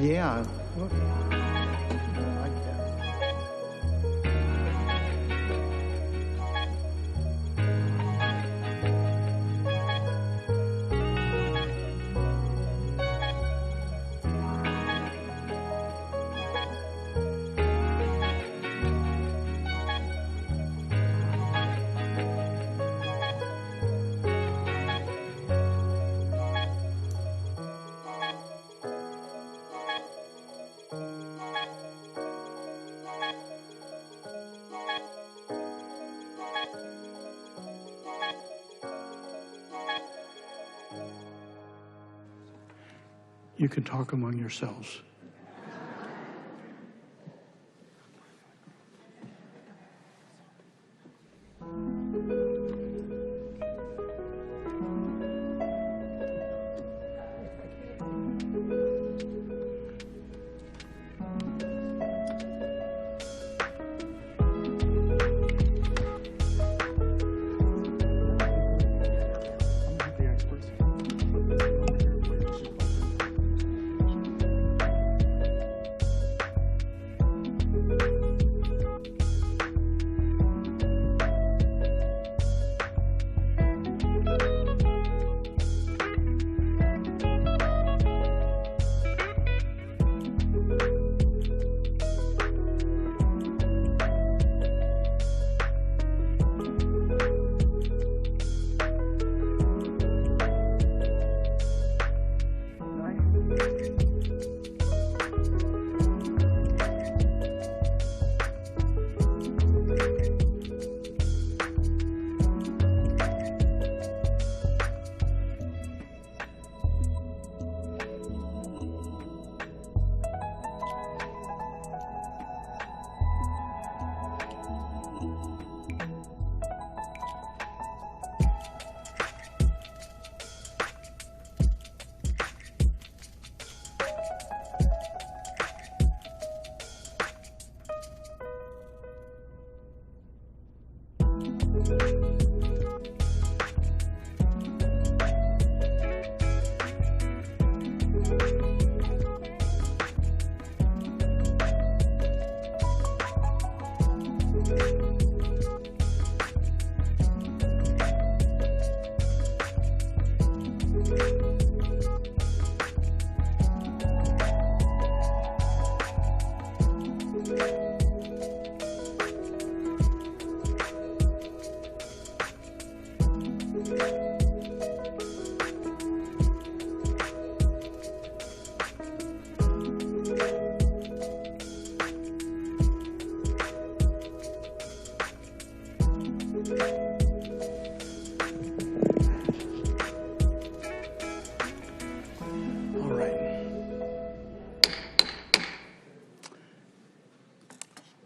Yeah. I like that. You can talk among yourselves.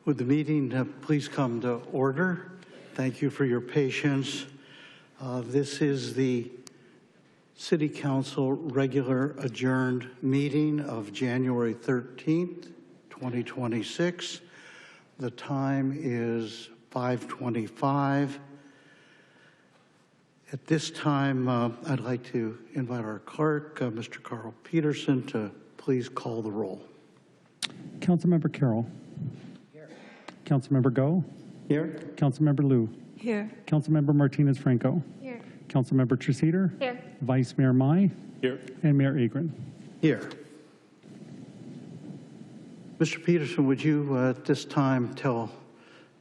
Would the meeting please come to order? Thank you for your patience. This is the City Council regular adjourned meeting of January 13th, 2026. The time is 5:25. At this time, I'd like to invite our clerk, Mr. Carl Peterson, to please call the roll. Councilmember Carroll. Here. Councilmember Go. Here. Councilmember Liu. Here. Councilmember Martinez-Franco. Here. Councilmember Treseder. Here. Vice Mayor Mai. Here. And Mayor Agron. Here. Mr. Peterson, would you at this time tell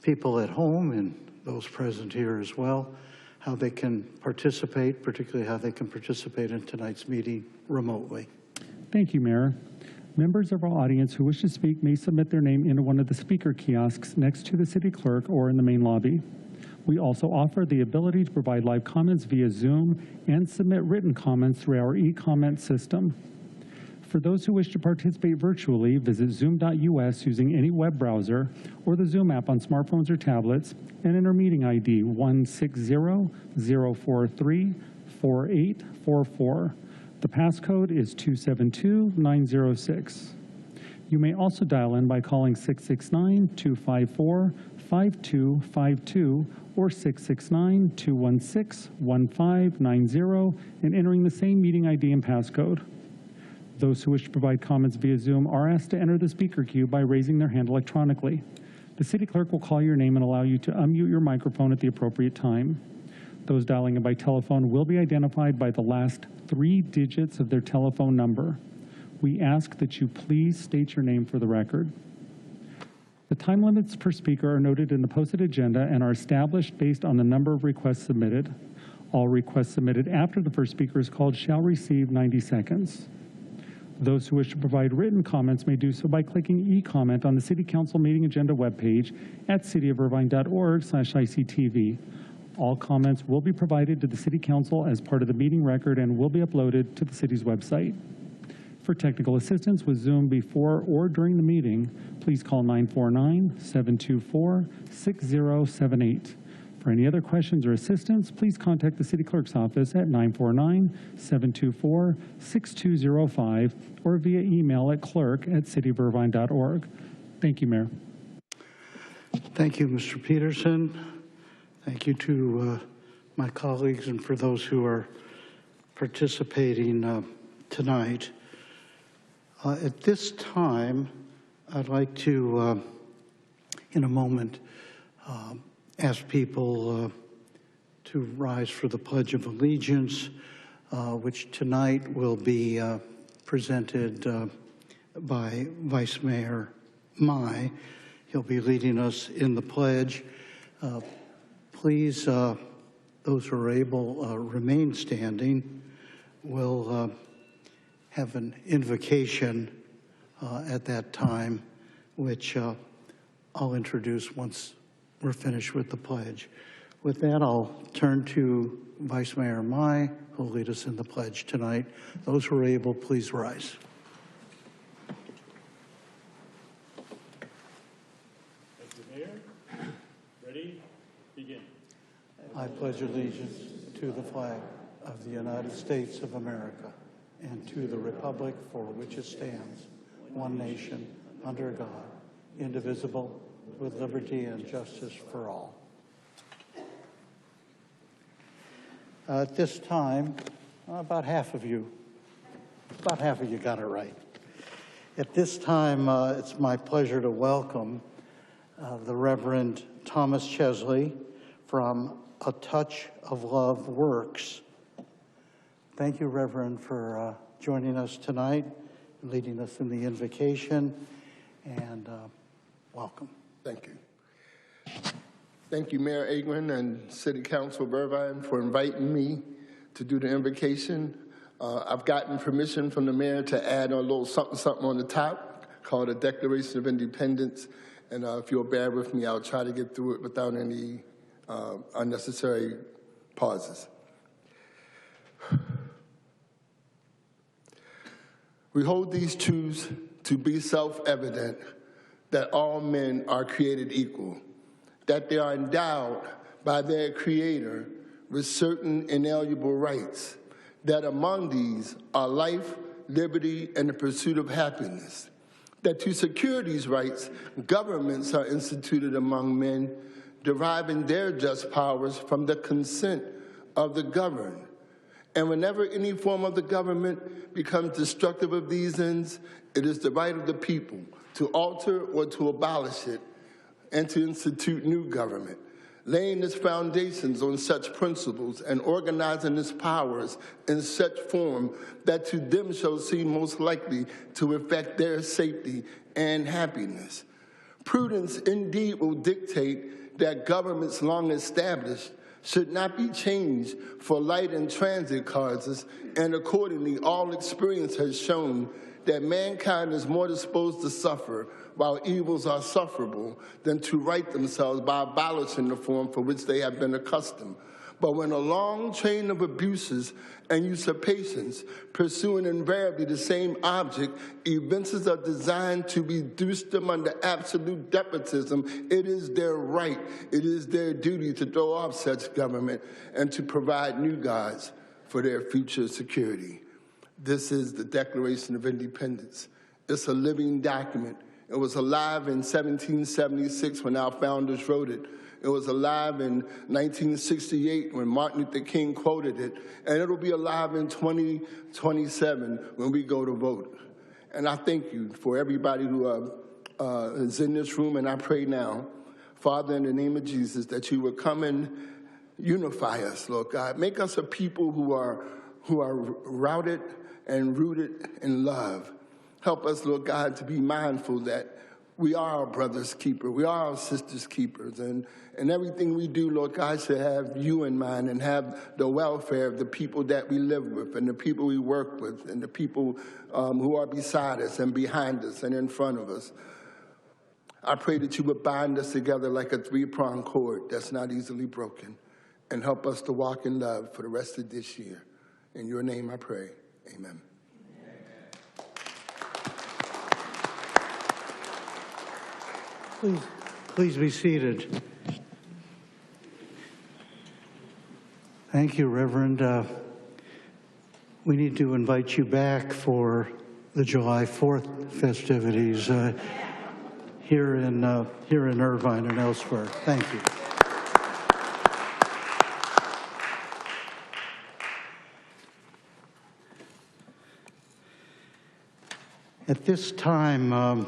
people at home and those present here as well how they can participate, particularly how they can participate in tonight's meeting remotely? Thank you, Mayor. Members of our audience who wish to speak may submit their name into one of the speaker kiosks next to the city clerk or in the main lobby. We also offer the ability to provide live comments via Zoom and submit written comments through our e-comment system. For those who wish to participate virtually, visit zoom.us using any web browser or the Zoom app on smartphones or tablets and enter meeting ID 160-043-4844. The passcode is 272906. You may also dial in by calling 669-254-5252 or 669-216-1590 and entering the same meeting ID and passcode. Those who wish to provide comments via Zoom are asked to enter the speaker queue by raising their hand electronically. The city clerk will call your name and allow you to unmute your microphone at the appropriate time. Those dialing in by telephone will be identified by the last 3 digits of their telephone number. We ask that you please state your name for the record. The time limits per speaker are noted in the posted agenda and are established based on the number of requests submitted. All requests submitted after the first speaker is called shall receive 90 seconds. Those who wish to provide written comments may do so by clicking e-comment on the City Council meeting agenda webpage at cityofirvine.org/ICTV. All comments will be provided to the City Council as part of the meeting record and will be uploaded to the city's website. For technical assistance with Zoom before or during the meeting, please call 949-724-6078. For any other questions or assistance, please contact the City Clerk's office at 949-724-6205 or via email at clerk@cityofirvine.org. Thank you, Mayor. Thank you, Mr. Peterson. Thank you to my colleagues and for those who are participating tonight. At this time, I'd like to, in a moment, ask people to rise for the Pledge of Allegiance, which tonight will be presented by Vice Mayor Mai. He'll be leading us in the pledge. Please, those who are able, remain standing. We'll have an invocation at that time, which I'll introduce once we're finished with the pledge. With that, I'll turn to Vice Mayor Mai, who will lead us in the pledge tonight. Those who are able, please rise. Thank you, Mayor. Ready? Begin. I pledge allegiance to the flag of the United States of America and to the republic for which it stands, one nation, under God, indivisible, with liberty and justice for all. At this time, about half of you got it right. At this time, it's my pleasure to welcome the Reverend Thomas Chesley from A Touch of Love Works. Thank you, Reverend, for joining us tonight, leading us in the invocation, and welcome. Thank you. Thank you, Mayor Agron and City Council of Irvine for inviting me to do the invocation. I've gotten permission from the mayor to add a little something on the top called a Declaration of Independence. And if you'll bear with me, I'll try to get through it without any unnecessary pauses. We hold these truths to be self-evident, that all men are created equal, that they are endowed by their Creator with certain inalienable rights, that among these are life, liberty, and the pursuit of happiness, that to secure these rights, governments are instituted among men, deriving their just powers from the consent of the governed. And whenever any form of the government becomes destructive of these ends, it is the right of the people to alter or to abolish it and to institute new government, laying its foundations on such principles and organizing its powers in such form that to them shall seem most likely to effect their safety and happiness. Prudence indeed will dictate that governments long established should not be changed for light and transit causes, and accordingly all experience has shown that mankind is more disposed to suffer while evils are sufferable than to right themselves by abolishing the form for which they have been accustomed. But when a long train of abuses and usurpations, pursuing invariably the same object, evinces are designed to reduce them under absolute despotism, it is their right, it is their duty to throw off such government and to provide new gods for their future security. This is the Declaration of Independence. It's a living document. It was alive in 1776 when our founders wrote it. It was alive in 1968 when Martin Luther King quoted it, and it'll be alive in 2027 when we go to vote. And I thank you for everybody who is in this room, and I pray now, Father, in the name of Jesus, that you would come and unify us, Lord God. Make us a people who are routed and rooted in love. Help us, Lord God, to be mindful that we are our brother's keeper. We are our sister's keepers. And everything we do, Lord God, should have you in mind and have the welfare of the people that we live with and the people we work with and the people who are beside us and behind us and in front of us. I pray that you would bind us together like a three-pronged cord that's not easily broken and help us to walk in love for the rest of this year. In your name I pray. Amen. Please be seated. Thank you, Reverend. We need to invite you back for the July 4th festivities here in Irvine and elsewhere. Thank you. At this time,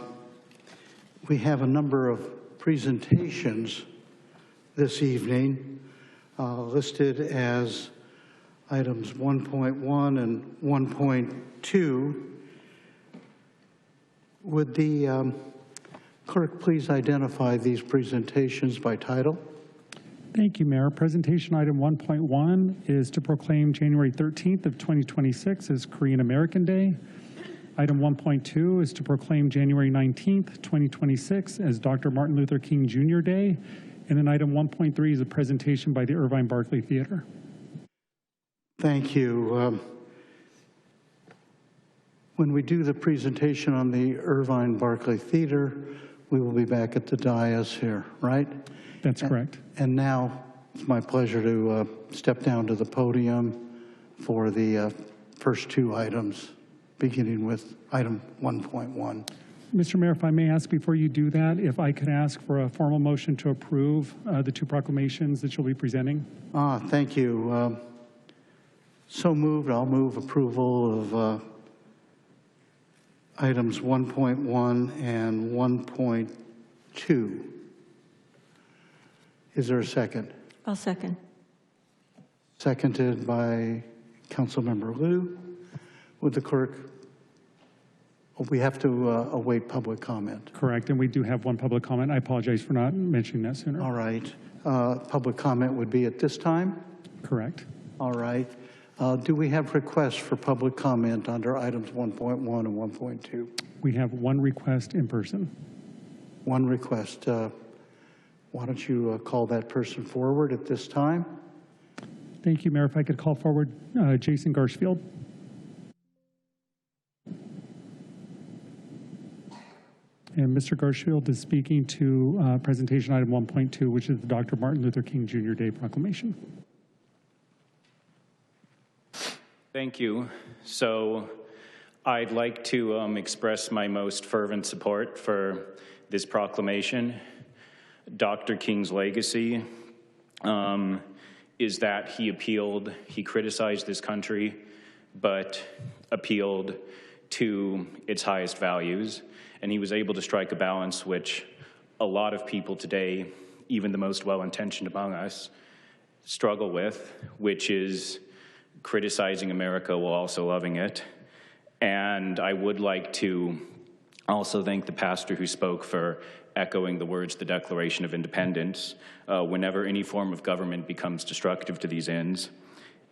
we have a number of presentations this evening listed as items 1.1 and 1.2. Would the clerk please identify these presentations by title? Thank you, Mayor. Presentation item 1.1 is to proclaim January 13th of 2026 as Korean American Day. Item 1.2 is to proclaim January 19th, 2026 as Dr. Martin Luther King Jr. Day. And then item 1.3 is a presentation by the Irvine Barclay Theater. Thank you. When we do the presentation on the Irvine Barclay Theater, we will be back at the dais here, right? That's correct. And now it's my pleasure to step down to the podium for the first two items, beginning with item 1.1. Mr. Mayor, if I may ask before you do that, if I could ask for a formal motion to approve the two proclamations that you'll be presenting. Thank you. So moved. I'll move approval of items 1.1 and 1.2. Is there a second? I'll second. Seconded by Councilmember Liu. Would the clerk? We have to await public comment. Correct, and we do have one public comment. I apologize for not mentioning that sooner. All right. Public comment would be at this time? Correct. All right. Do we have requests for public comment under items 1.1 and 1.2? We have one request in person. One request. Why don't you call that person forward at this time? Thank you, Mayor. If I could call forward Jason Garshfield. And Mr. Garshfield is speaking to presentation item 1.2, which is the Dr. Martin Luther King Jr. Day proclamation. Thank you. So I'd like to express my most fervent support for this proclamation. Dr. King's legacy is that he criticized this country, but appealed to its highest values. And he was able to strike a balance which a lot of people today, even the most well-intentioned among us, struggle with, which is criticizing America while also loving it. And I would like to also thank the pastor who spoke for echoing the words of the Declaration of Independence. Whenever any form of government becomes destructive to these ends,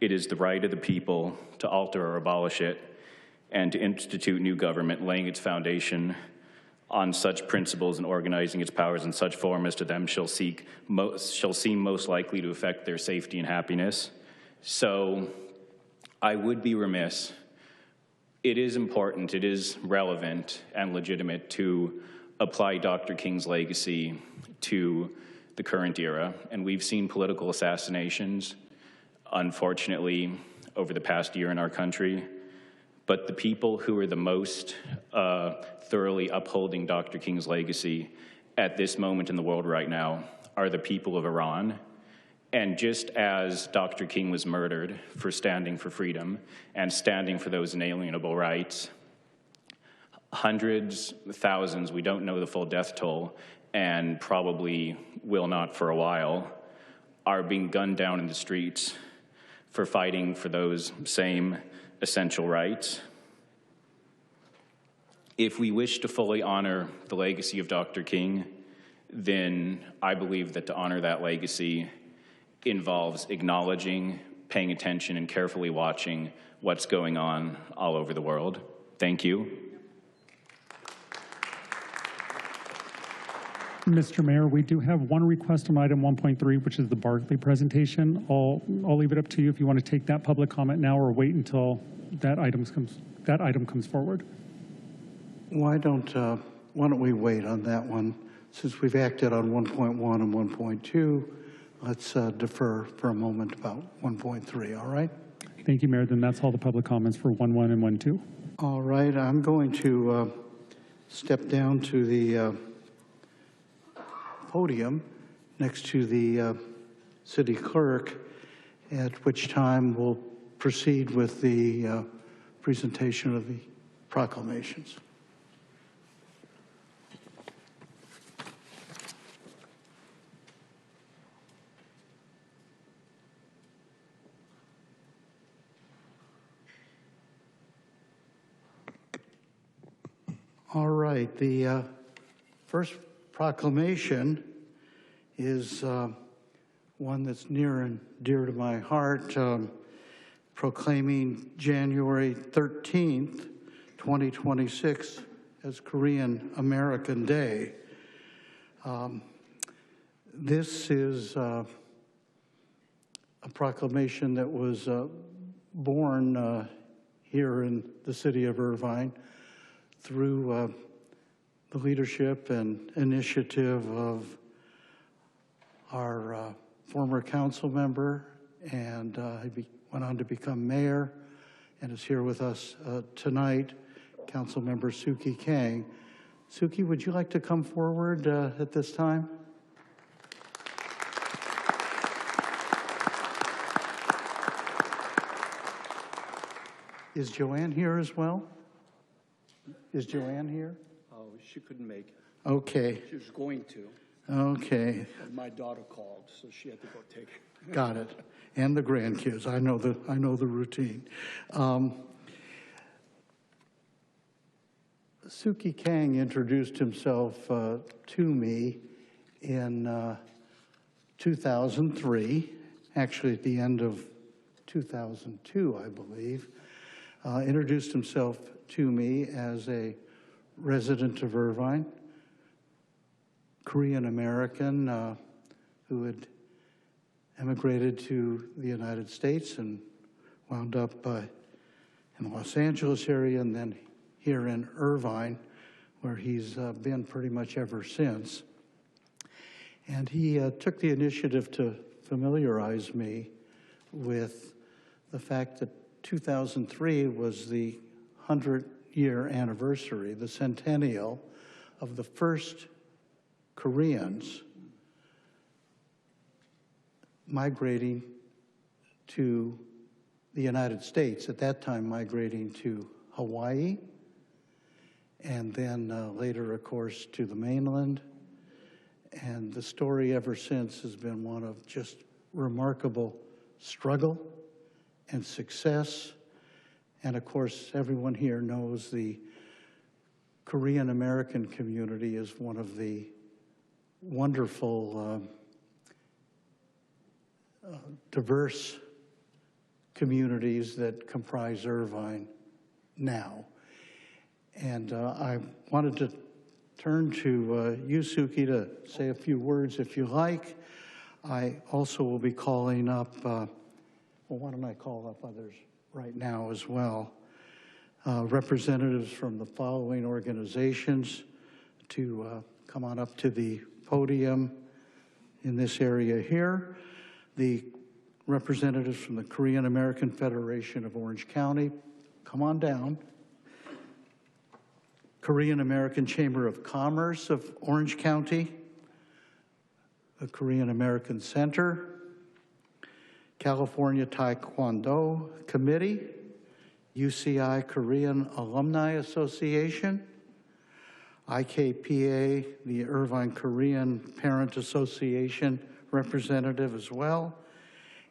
it is the right of the people to alter or abolish it and to institute new government, laying its foundation on such principles and organizing its powers in such form as to them shall seem most likely to affect their safety and happiness. So I would be remiss. It is important, it is relevant and legitimate to apply Dr. King's legacy to the current era. And we've seen political assassinations, unfortunately, over the past year in our country. But the people who are the most thoroughly upholding Dr. King's legacy at this moment in the world right now are the people of Iran. And just as Dr. King was murdered for standing for freedom and standing for those inalienable rights, hundreds, thousands, we don't know the full death toll, and probably will not for a while, are being gunned down in the streets for fighting for those same essential rights. If we wish to fully honor the legacy of Dr. King, then I believe that to honor that legacy involves acknowledging, paying attention, and carefully watching what's going on all over the world. Thank you. Mr. Mayor, we do have one request on item 1.3, which is the Barclay presentation. I'll leave it up to you if you want to take that public comment now or wait until that item comes forward. Why don't we wait on that one? Since we've acted on 1.1 and 1.2, let's defer for a moment about 1.3, all right? Thank you, Mayor. Then that's all the public comments for 1.1 and 1.2. All right, I'm going to step down to the podium next to the city clerk, at which time we'll proceed with the presentation of the proclamations. All right, the first proclamation is one that's near and dear to my heart, proclaiming January 13th, 2026 as Korean American Day. This is a proclamation that was born here in the city of Irvine through the leadership and initiative of our former council member, and he went on to become mayor and is here with us tonight, Councilmember Sookie Kang. Sookie, would you like to come forward at this time? Is Joanne here as well? Is Joanne here? Oh, she couldn't make it. Okay. She was going to. Okay. And my daughter called, so she had to go take it. Got it. And the grandkids. I know the routine. Sookie Kang introduced himself to me in 2003, actually at the end of 2002, I believe. Introduced himself to me as a resident of Irvine, Korean American who had emigrated to the United States and wound up in the Los Angeles area and then here in Irvine, where he's been pretty much ever since. And he took the initiative to familiarize me with the fact that 2003 was the 100-year anniversary, the centennial of the first Koreans migrating to the United States, at that time migrating to Hawaii, and then later, of course, to the mainland. And the story ever since has been one of just remarkable struggle and success. And of course, everyone here knows the Korean American community is one of the wonderful, diverse communities that comprise Irvine now. And I wanted to turn to you, Sookie, to say a few words if you like. I also will be calling up, well, why don't I call up others right now as well, representatives from the following organizations to come on up to the podium in this area here. The representatives from the Korean American Federation of Orange County, come on down. Korean American Chamber of Commerce of Orange County, the Korean American Center, California Taekwondo Committee, UCI Korean Alumni Association, IKPA, the Irvine Korean Parent Association representative as well,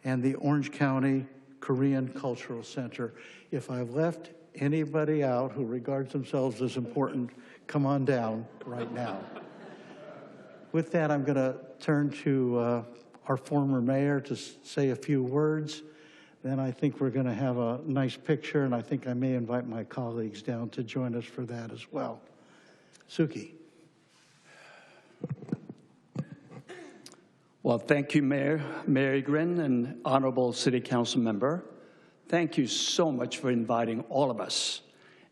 and the Orange County Korean Cultural Center. If I've left anybody out who regards themselves as important, come on down right now. With that, I'm going to turn to our former mayor to say a few words. Then I think we're going to have a nice picture, and I think I may invite my colleagues down to join us for that as well. Suki. Well, thank you, Mayor Irvine and Honorable City Council member. Thank you so much for inviting all of us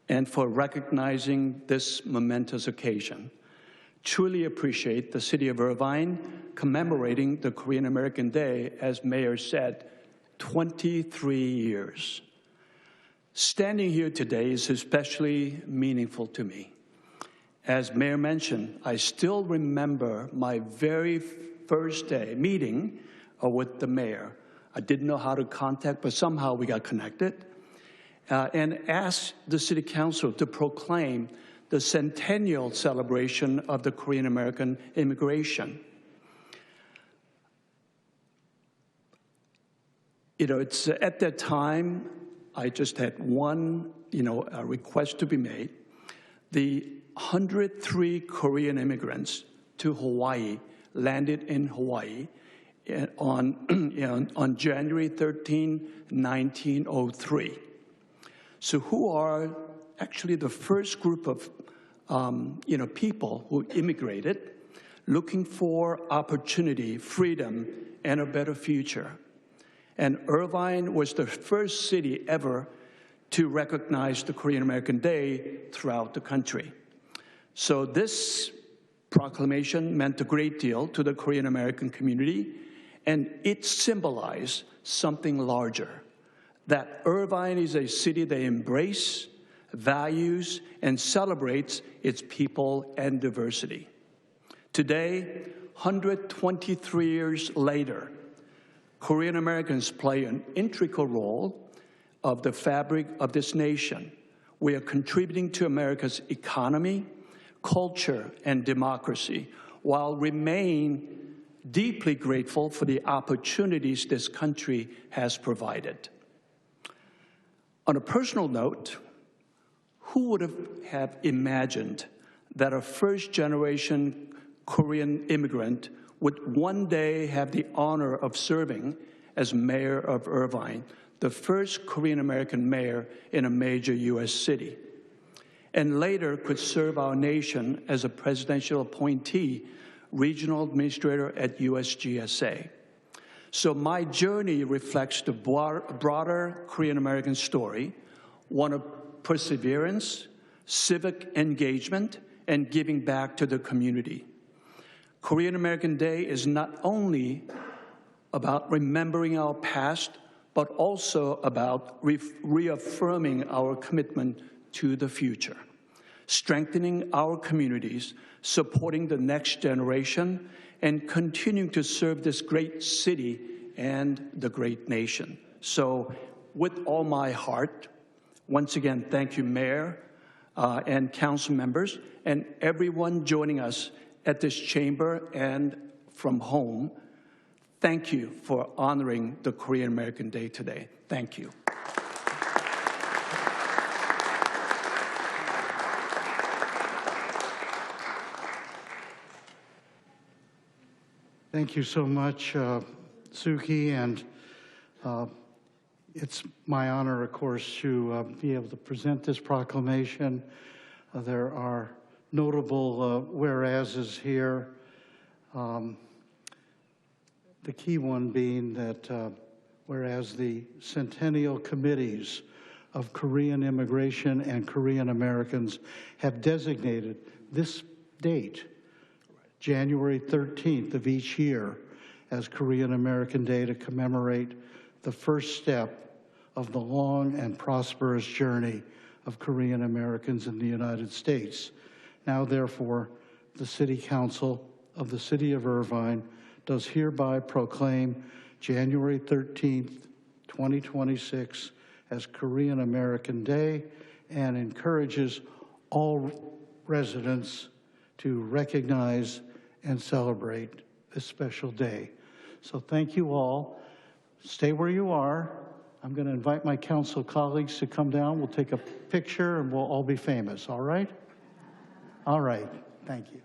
and for recognizing this momentous occasion. Truly appreciate the City of Irvine commemorating the Korean American Day, as Mayor said, 23 years. Standing here today is especially meaningful to me. As Mayor mentioned, I still remember my very first day meeting with the mayor. I didn't know how to contact, but somehow we got connected and asked the City Council to proclaim the centennial celebration of the Korean American immigration. You know, it's at that time, I just had one, a request to be made. The 103 Korean immigrants to Hawaii landed in Hawaii on January 13, 1903. So who are actually the first group of people who immigrated looking for opportunity, freedom, and a better future. And Irvine was the first city ever to recognize the Korean American Day throughout the country. So this proclamation meant a great deal to the Korean American community, and it symbolized something larger, that Irvine is a city that embraces, values, and celebrates its people and diversity. Today, 123 years later, Korean Americans play an integral role of the fabric of this nation. We are contributing to America's economy, culture, and democracy, while remain deeply grateful for the opportunities this country has provided. On a personal note, who would have imagined that a first-generation Korean immigrant would one day have the honor of serving as mayor of Irvine, the first Korean-American mayor in a major U.S. city, and later could serve our nation as a presidential appointee, regional administrator at USGSA. So my journey reflects the broader Korean-American story, one of perseverance, civic engagement, and giving back to the community. Korean American Day is not only about remembering our past, but also about reaffirming our commitment to the future, strengthening our communities, supporting the next generation, and continuing to serve this great city and the great nation. So with all my heart, once again, thank you, Mayor and Council members, and everyone joining us at this chamber and from home. Thank you for honoring the Korean American Day today. Thank you. Thank you so much, Suki, and it's my honor, of course, to be able to present this proclamation. There are notable whereases here. The key one being that whereas the centennial committees of Korean immigration and Korean Americans have designated this date, January 13th of each year, as Korean American Day to commemorate the first step of the long and prosperous journey of Korean Americans in the United States. Now, therefore, the City Council of the City of Irvine does hereby proclaim January 13th, 2026 as Korean American Day and encourages all residents to recognize and celebrate this special day. So thank you all. Stay where you are. I'm going to invite my council colleagues to come down. We'll take a picture and we'll all be famous, all right? All right, thank you.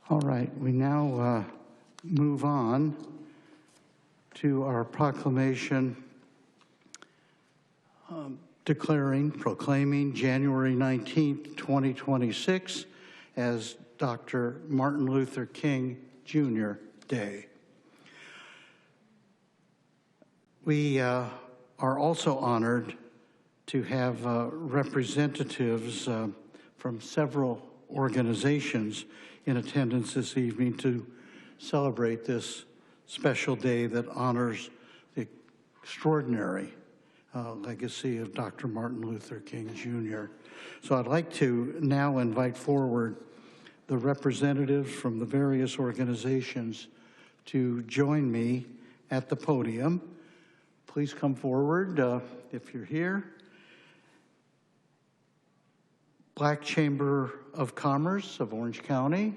All right, we now move on to our proclamation proclaiming January 19th, 2026 as Dr. Martin Luther King Jr. Day. We are also honored to have representatives from several organizations in attendance this evening to celebrate this special day that honors the extraordinary legacy of Dr. Martin Luther King Jr. So I'd like to now invite forward the representatives from the various organizations to join me at the podium. Please come forward if you're here. Black Chamber of Commerce of Orange County.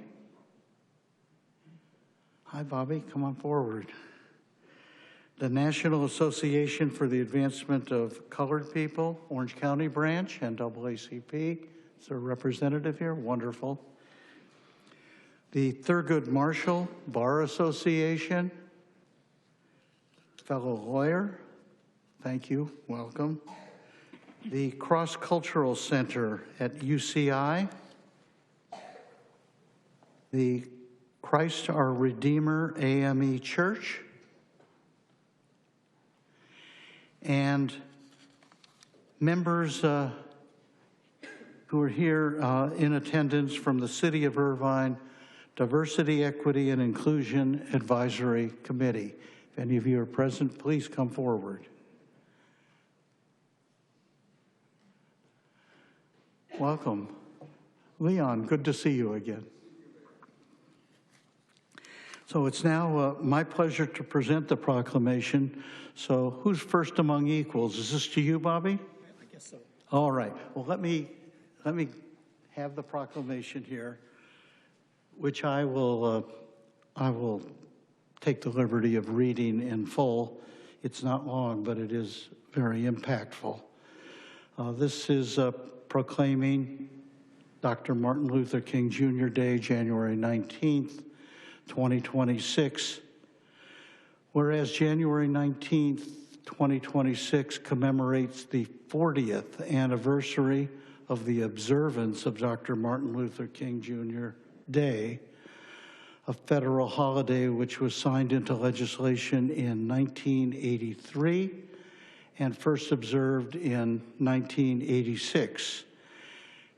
Hi, Bobby, come on forward. The National Association for the Advancement of Colored People, Orange County branch, NAACP. Is there a representative here? Wonderful. The Thurgood Marshall Bar Association. Fellow lawyer, thank you, welcome. The Cross-Cultural Center at UCI, the Christ Our Redeemer AME Church, and members who are here in attendance from the City of Irvine Diversity, Equity, and Inclusion Advisory Committee. If any of you are present, please come forward. Welcome. Leon, good to see you again. So it's now my pleasure to present the proclamation. So who's first among equals? Is this to you, Bobby? I guess so. All right. Well, let me have the proclamation here, which I will take the liberty of reading in full. It's not long, but it is very impactful. This is proclaiming Dr. Martin Luther King Jr. Day, January 19th, 2026. Whereas January 19th, 2026 commemorates the 40th anniversary of the observance of Dr. Martin Luther King Jr. Day, a federal holiday which was signed into legislation in 1983 and first observed in 1986.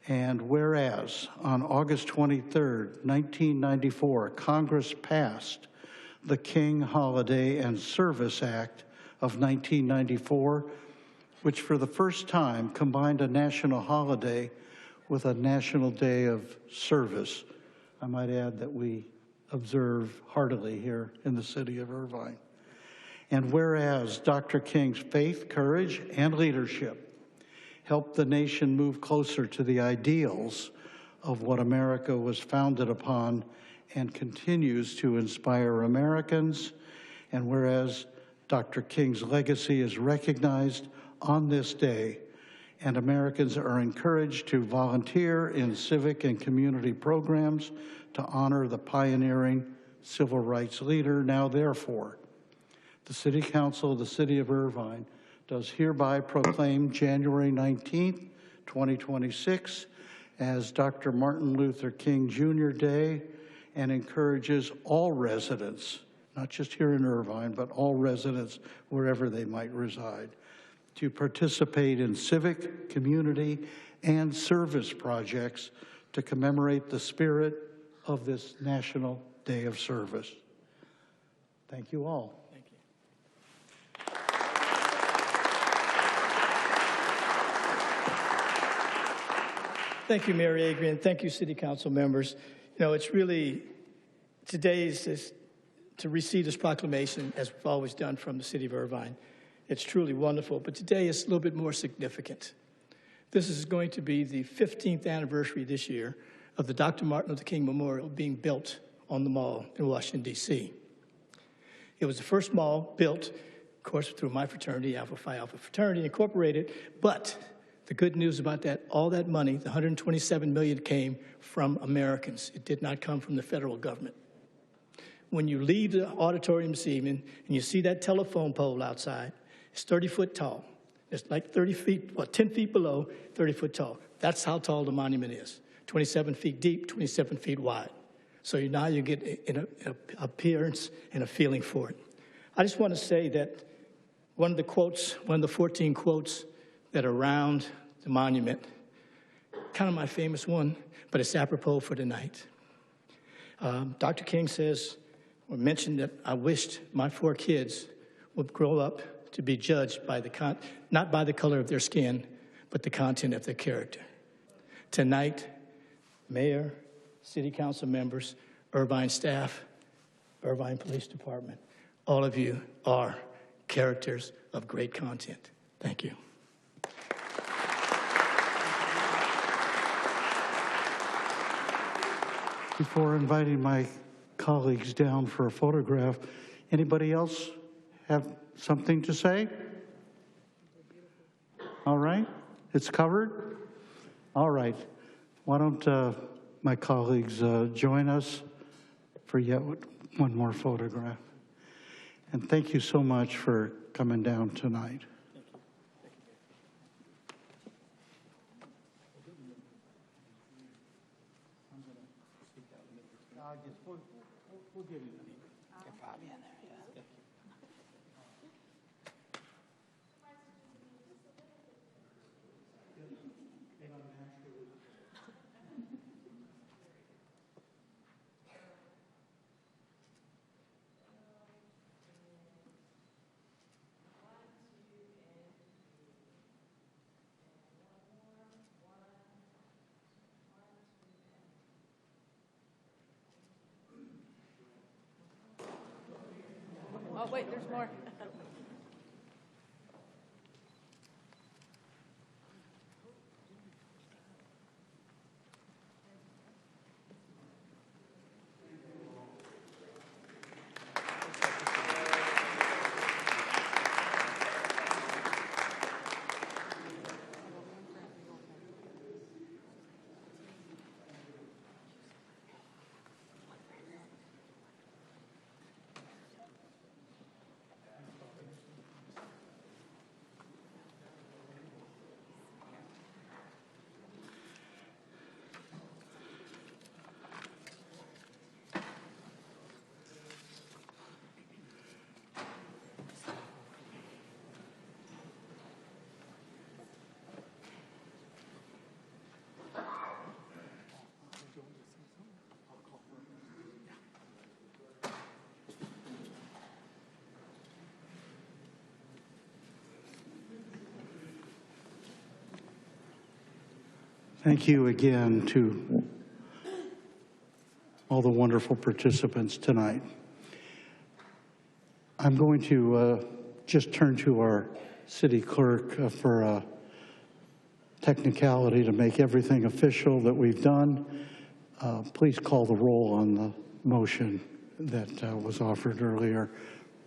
And whereas on August 23rd, 1994, Congress passed the King Holiday and Service Act of 1994, which for the first time combined a national holiday with a national day of service. I might add that we observe heartily here in the city of Irvine. And whereas Dr. King's faith, courage, and leadership helped the nation move closer to the ideals of what America was founded upon and continues to inspire Americans, and whereas Dr. King's legacy is recognized on this day, and Americans are encouraged to volunteer in civic and community programs to honor the pioneering civil rights leader. Now, therefore, the City Council of the City of Irvine does hereby proclaim January 19th, 2026 as Dr. Martin Luther King Jr. Day, and encourages all residents, not just here in Irvine, but all residents wherever they might reside, to participate in civic, community, and service projects to commemorate the spirit of this National Day of Service. Thank you all. Thank you. Thank you, Mayor Adrian. Thank you, City Council members. You know, it's really, today is to receive this proclamation, as we've always done from the City of Irvine. It's truly wonderful, but today is a little bit more significant. This is going to be the 15th anniversary this year of the Dr. Martin Luther King Memorial being built on the mall in Washington, D.C. It was the first mall built, of course, through my fraternity, Alpha Phi Alpha Fraternity Incorporated, but the good news about that, all that money, the $127 million, came from Americans. It did not come from the federal government. When you leave the auditorium this evening and you see that telephone pole outside, it's 30 foot tall. It's like 30 feet, well, 10 feet below, 30 foot tall. That's how tall the monument is. 27 feet deep, 27 feet wide. So now you get an appearance and a feeling for it. I just want to say that one of the 14 quotes that are around the monument, kind of my famous one, but it's apropos for tonight. Dr. King says, or mentioned that I wished my 4 kids would grow up to be judged by not by the color of their skin, but the content of their character. Tonight, Mayor, City Council members, Irvine staff, Irvine Police Department, all of you are characters of great content. Thank you. Before inviting my colleagues down for a photograph, anybody else have something to say? All right, it's covered? All right, why don't my colleagues join us for yet one more photograph. And thank you so much for coming down tonight. Oh, wait, there's more. Thank you again to all the wonderful participants tonight. I'm going to just turn to our city clerk for a technicality to make everything official that we've done. Please call the roll on the motion that was offered earlier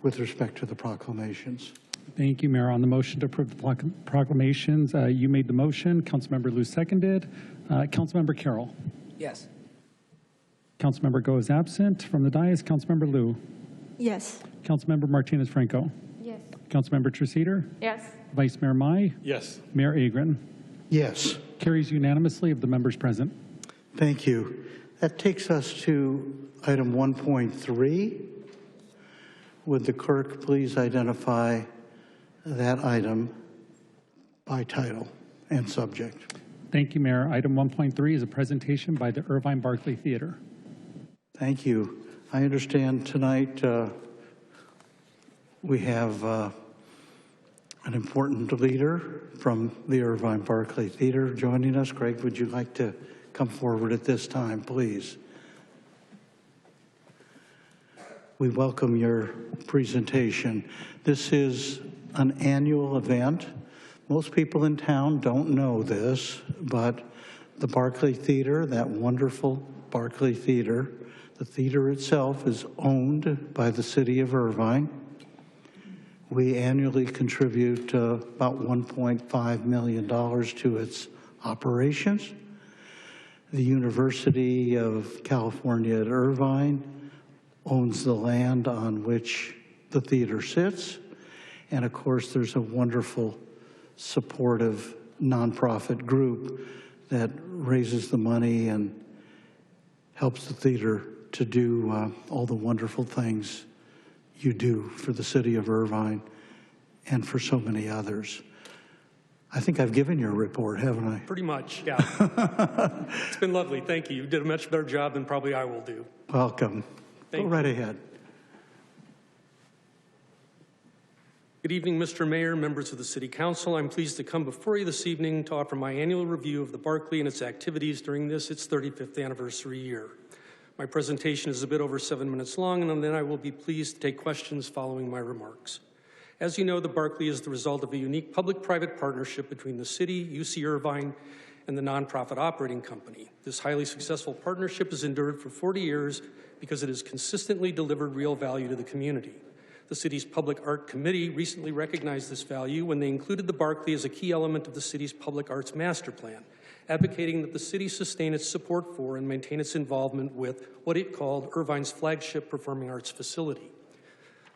with respect to the proclamations. Thank you, Mayor. On the motion to approve the proclamations, you made the motion. Councilmember Liu seconded. Councilmember Carroll. Yes. Councilmember Go is absent. From the dais, Councilmember Liu. Yes. Councilmember Martinez Franco. Yes. Councilmember Treceder. Yes. Vice Mayor Mai. Yes. Mayor Agrin. Yes. Carries unanimously of the members present. Thank you. That takes us to item 1.3. Would the clerk please identify that item by title and subject? Thank you, Mayor. Item 1.3 is a presentation by the Irvine Barclay Theater. Thank you. I understand tonight we have an important leader from the Irvine Barclay Theater joining us. Greg, would you like to come forward at this time, please? We welcome your presentation. This is an annual event. Most people in town don't know this, but the Barclay Theater, that wonderful Barclay Theater, the theater itself is owned by the city of Irvine. We annually contribute about $1.5 million to its operations. The University of California at Irvine owns the land on which the theater sits. And of course, there's a wonderful, supportive nonprofit group that raises the money and helps the theater to do all the wonderful things you do for the city of Irvine and for so many others. I think I've given you a report, haven't I? Pretty much, yeah. It's been lovely. Thank you. You did a much better job than probably I will do. Welcome. Go right ahead. Good evening, Mr. Mayor, members of the City Council. I'm pleased to come before you this evening to offer my annual review of the Barclay and its activities during its 35th anniversary year. My presentation is a bit over 7 minutes long, and then I will be pleased to take questions following my remarks. As you know, the Barclay is the result of a unique public-private partnership between the city, UC Irvine, and the nonprofit operating company. This highly successful partnership has endured for 40 years because it has consistently delivered real value to the community. The city's Public Art Committee recently recognized this value when they included the Barclay as a key element of the city's public arts master plan, advocating that the city sustain its support for and maintain its involvement with what it called Irvine's flagship performing arts facility.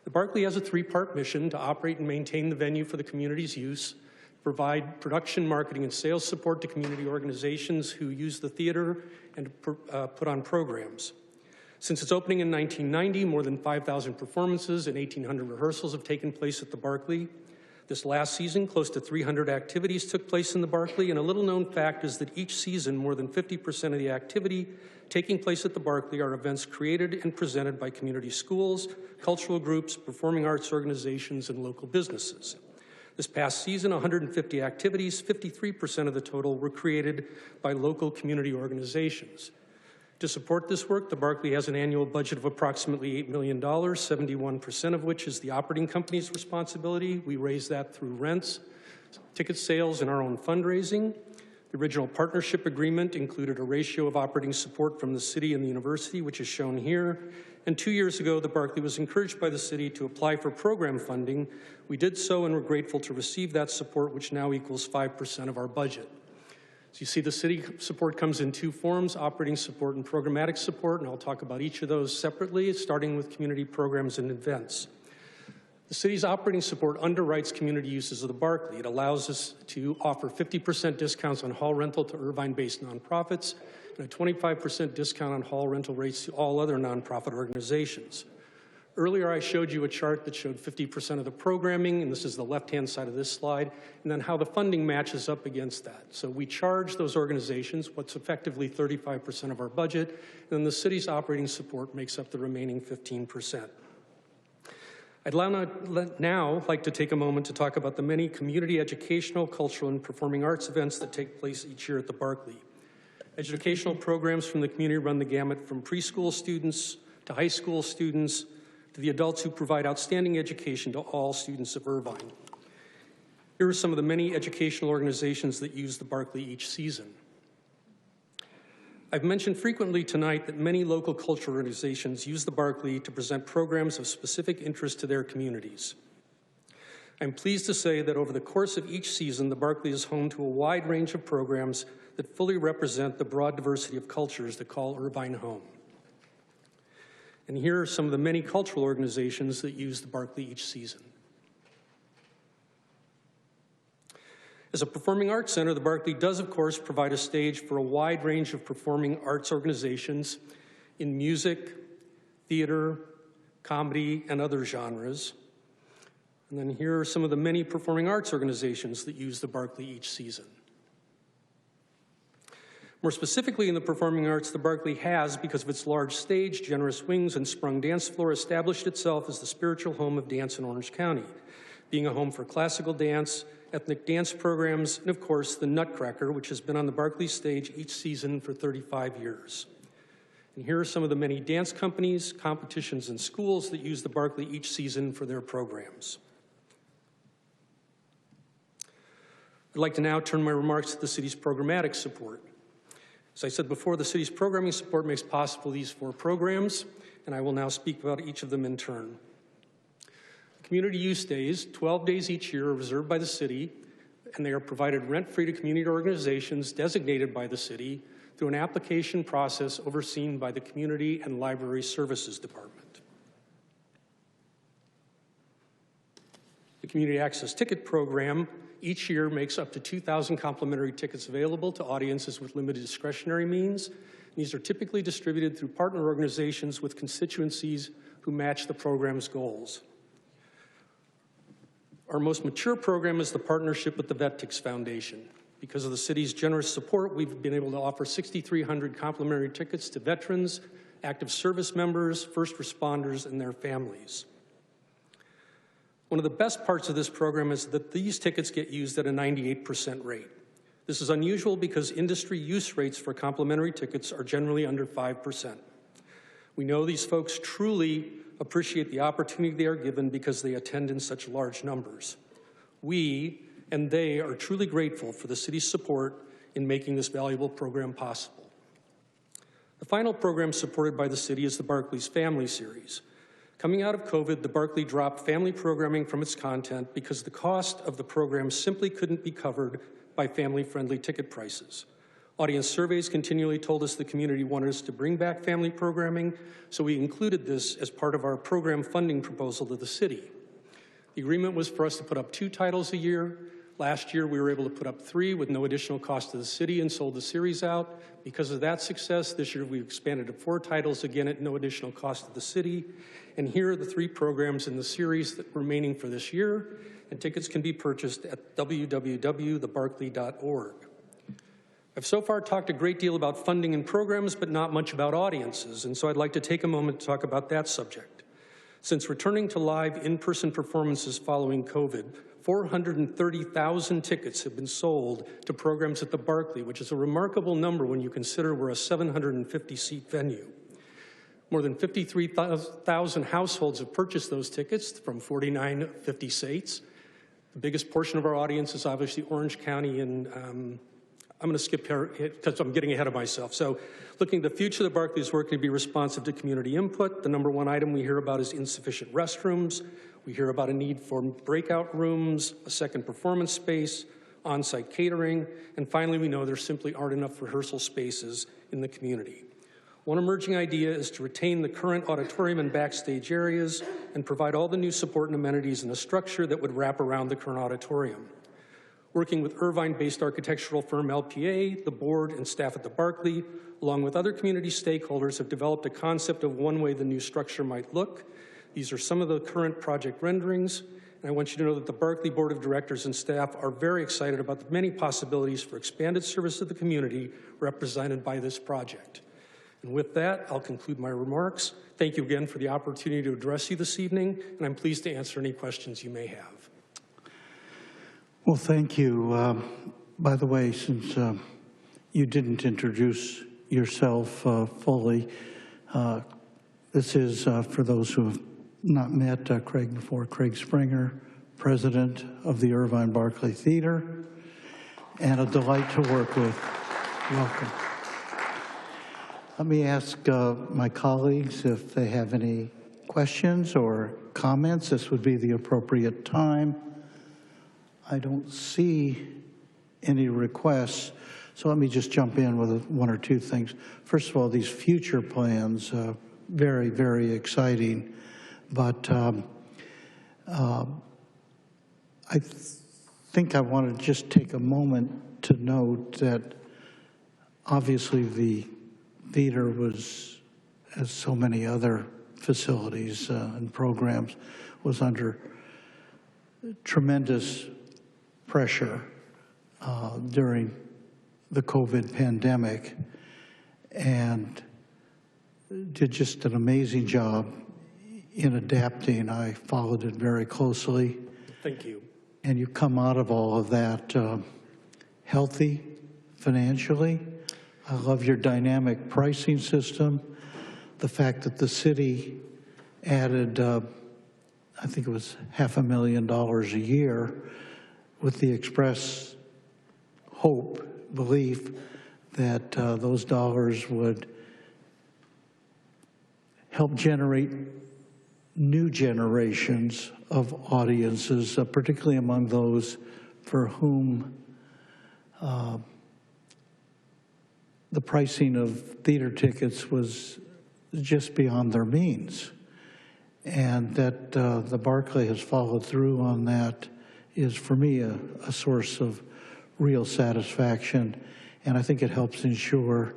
The Barclay has a three-part mission to operate and maintain the venue for the community's use, provide production, marketing, and sales support to community organizations who use the theater, and to put on programs. Since its opening in 1990, more than 5,000 performances and 1,800 rehearsals have taken place at the Barclay. This last season, close to 300 activities took place in the Barclay, and a little-known fact is that each season, more than 50% of the activity taking place at the Barclay are events created and presented by community schools, cultural groups, performing arts organizations, and local businesses. This past season, 150 activities, 53% of the total, were created by local community organizations. To support this work, the Barclay has an annual budget of approximately $8 million, 71% of which is the operating company's responsibility. We raise that through rents, ticket sales, and our own fundraising. The original partnership agreement included a ratio of operating support from the city and the university, which is shown here. And 2 years ago, the Barclay was encouraged by the city to apply for program funding. We did so and we're grateful to receive that support, which now equals 5% of our budget. So you see the city support comes in two forms, operating support and programmatic support, and I'll talk about each of those separately, starting with community programs and events. The city's operating support underwrites community uses of the Barclay. It allows us to offer 50% discounts on hall rental to Irvine-based nonprofits and a 25% discount on hall rental rates to all other nonprofit organizations. Earlier, I showed you a chart that showed 50% of the programming, and this is the left-hand side of this slide, and then how the funding matches up against that. So we charge those organizations what's effectively 35% of our budget, and then the city's operating support makes up the remaining 15%. I'd now like to take a moment to talk about the many community educational, cultural, and performing arts events that take place each year at the Barclay. Educational programs from the community run the gamut from preschool students to high school students to the adults who provide outstanding education to all students of Irvine. Here are some of the many educational organizations that use the Barclay each season. I've mentioned frequently tonight that many local cultural organizations use the Barclay to present programs of specific interest to their communities. I'm pleased to say that over the course of each season, the Barclay is home to a wide range of programs that fully represent the broad diversity of cultures that call Irvine home. And here are some of the many cultural organizations that use the Barclay each season. As a performing arts center, the Barclay does, of course, provide a stage for a wide range of performing arts organizations in music, theater, comedy, and other genres. And then here are some of the many performing arts organizations that use the Barclay each season. More specifically in the performing arts, the Barclay has, because of its large stage, generous wings, and sprung dance floor, established itself as the spiritual home of dance in Orange County, being a home for classical dance, ethnic dance programs, and of course, the Nutcracker, which has been on the Barclay stage each season for 35 years. And here are some of the many dance companies, competitions, and schools that use the Barclay each season for their programs. I'd like to now turn my remarks to the city's programmatic support. As I said before, the city's programming support makes possible these 4 programs, and I will now speak about each of them in turn. Community use days, 12 days each year, are reserved by the city, and they are provided rent-free to community organizations designated by the city through an application process overseen by the Community and Library Services Department. The Community Access Ticket Program each year makes up to 2,000 complimentary tickets available to audiences with limited discretionary means. These are typically distributed through partner organizations with constituencies who match the program's goals. Our most mature program is the partnership with the VetTix Foundation. Because of the city's generous support, we've been able to offer 6,300 complimentary tickets to veterans, active service members, first responders, and their families. One of the best parts of this program is that these tickets get used at a 98% rate. This is unusual because industry use rates for complimentary tickets are generally under 5%. We know these folks truly appreciate the opportunity they are given because they attend in such large numbers. We and they are truly grateful for the city's support in making this valuable program possible. The final program supported by the city is the Barclay's Family Series. Coming out of COVID, the Barclay dropped family programming from its content because the cost of the program simply couldn't be covered by family-friendly ticket prices. Audience surveys continually told us the community wanted us to bring back family programming, so we included this as part of our program funding proposal to the city. The agreement was for us to put up 2 titles a year. Last year, we were able to put up 3 with no additional cost to the city and sold the series out. Because of that success, this year we expanded to 4 titles, again at no additional cost to the city. And here are the 3 programs in the series that are remaining for this year, and tickets can be purchased at www.thebarclay.org. I've so far talked a great deal about funding and programs, but not much about audiences, and so I'd like to take a moment to talk about that subject. Since returning to live in-person performances following COVID, 430,000 tickets have been sold to programs at the Barclay, which is a remarkable number when you consider we're a 750-seat venue. More than 53,000 households have purchased those tickets from 49 50 states. The biggest portion of our audience is obviously Orange County, and I'm going to skip here because I'm getting ahead of myself. So looking at the future, the Barclay is working to be responsive to community input. The number 1 item we hear about is insufficient restrooms. We hear about a need for breakout rooms, a second performance space, on-site catering, and finally, we know there simply aren't enough rehearsal spaces in the community. One emerging idea is to retain the current auditorium and backstage areas and provide all the new support and amenities in a structure that would wrap around the current auditorium. Working with Irvine-based architectural firm LPA, the board and staff at the Barclay, along with other community stakeholders, have developed a concept of one way the new structure might look. These are some of the current project renderings, and I want you to know that the Barclay Board of Directors and staff are very excited about the many possibilities for expanded service to the community represented by this project. And with that, I'll conclude my remarks. Thank you again for the opportunity to address you this evening, and I'm pleased to answer any questions you may have. Well, thank you. By the way, since you didn't introduce yourself fully. This is, for those who have not met Craig before, Craig Springer, president of the Irvine Barclay Theater, and a delight to work with. Welcome. Let me ask my colleagues if they have any questions or comments. This would be the appropriate time. I don't see any requests, so let me just jump in with one or two things. First of all, these future plans, very, very exciting, but I think I want to just take a moment to note that obviously the theater was, as so many other facilities and programs, was under tremendous pressure during the COVID pandemic, and did just an amazing job in adapting. I followed it very closely. Thank you. And you come out of all of that healthy financially. I love your dynamic pricing system. The fact that the city added, I think it was $500,000 a year with the express hope, belief that those dollars would help generate new generations of audiences, particularly among those for whom the pricing of theater tickets was just beyond their means. And that the Barclay has followed through on that is, for me, a source of real satisfaction. And I think it helps ensure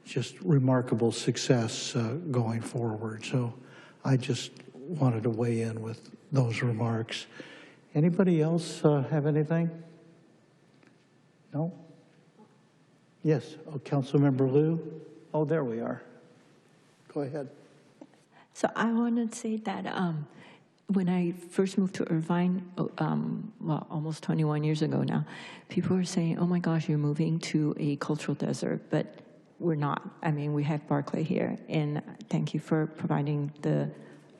just remarkable success going forward. So I just wanted to weigh in with those remarks. Anybody else have anything? No? Yes, oh, Councilmember Liu. Oh, there we are. Go ahead. So I want to say that when I first moved to Irvine, well, almost 21 years ago now, people were saying, oh my gosh, you're moving to a cultural desert, but we're not. I mean, we have Barclay here, and thank you for providing the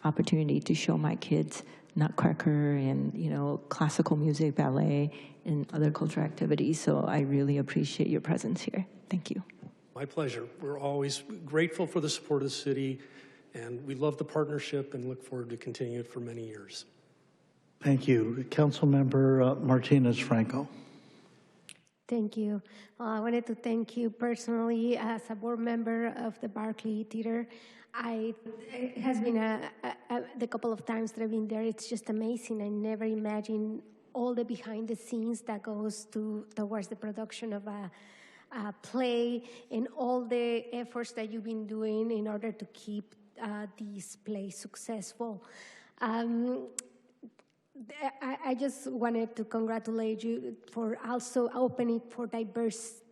opportunity to show my kids Nutcracker and, you know, classical music, ballet, and other cultural activities. So I really appreciate your presence here. Thank you. My pleasure. We're always grateful for the support of the city, and we love the partnership and look forward to continuing it for many years. Thank you. Councilmember Martinez-Franco. Thank you. I wanted to thank you personally as a board member of the Barclay Theater. It has been the couple of times that I've been there, it's just amazing. I never imagined all the behind the scenes that goes towards the production of a play and all the efforts that you've been doing in order to keep these plays successful. I just wanted to congratulate you for also opening for diverse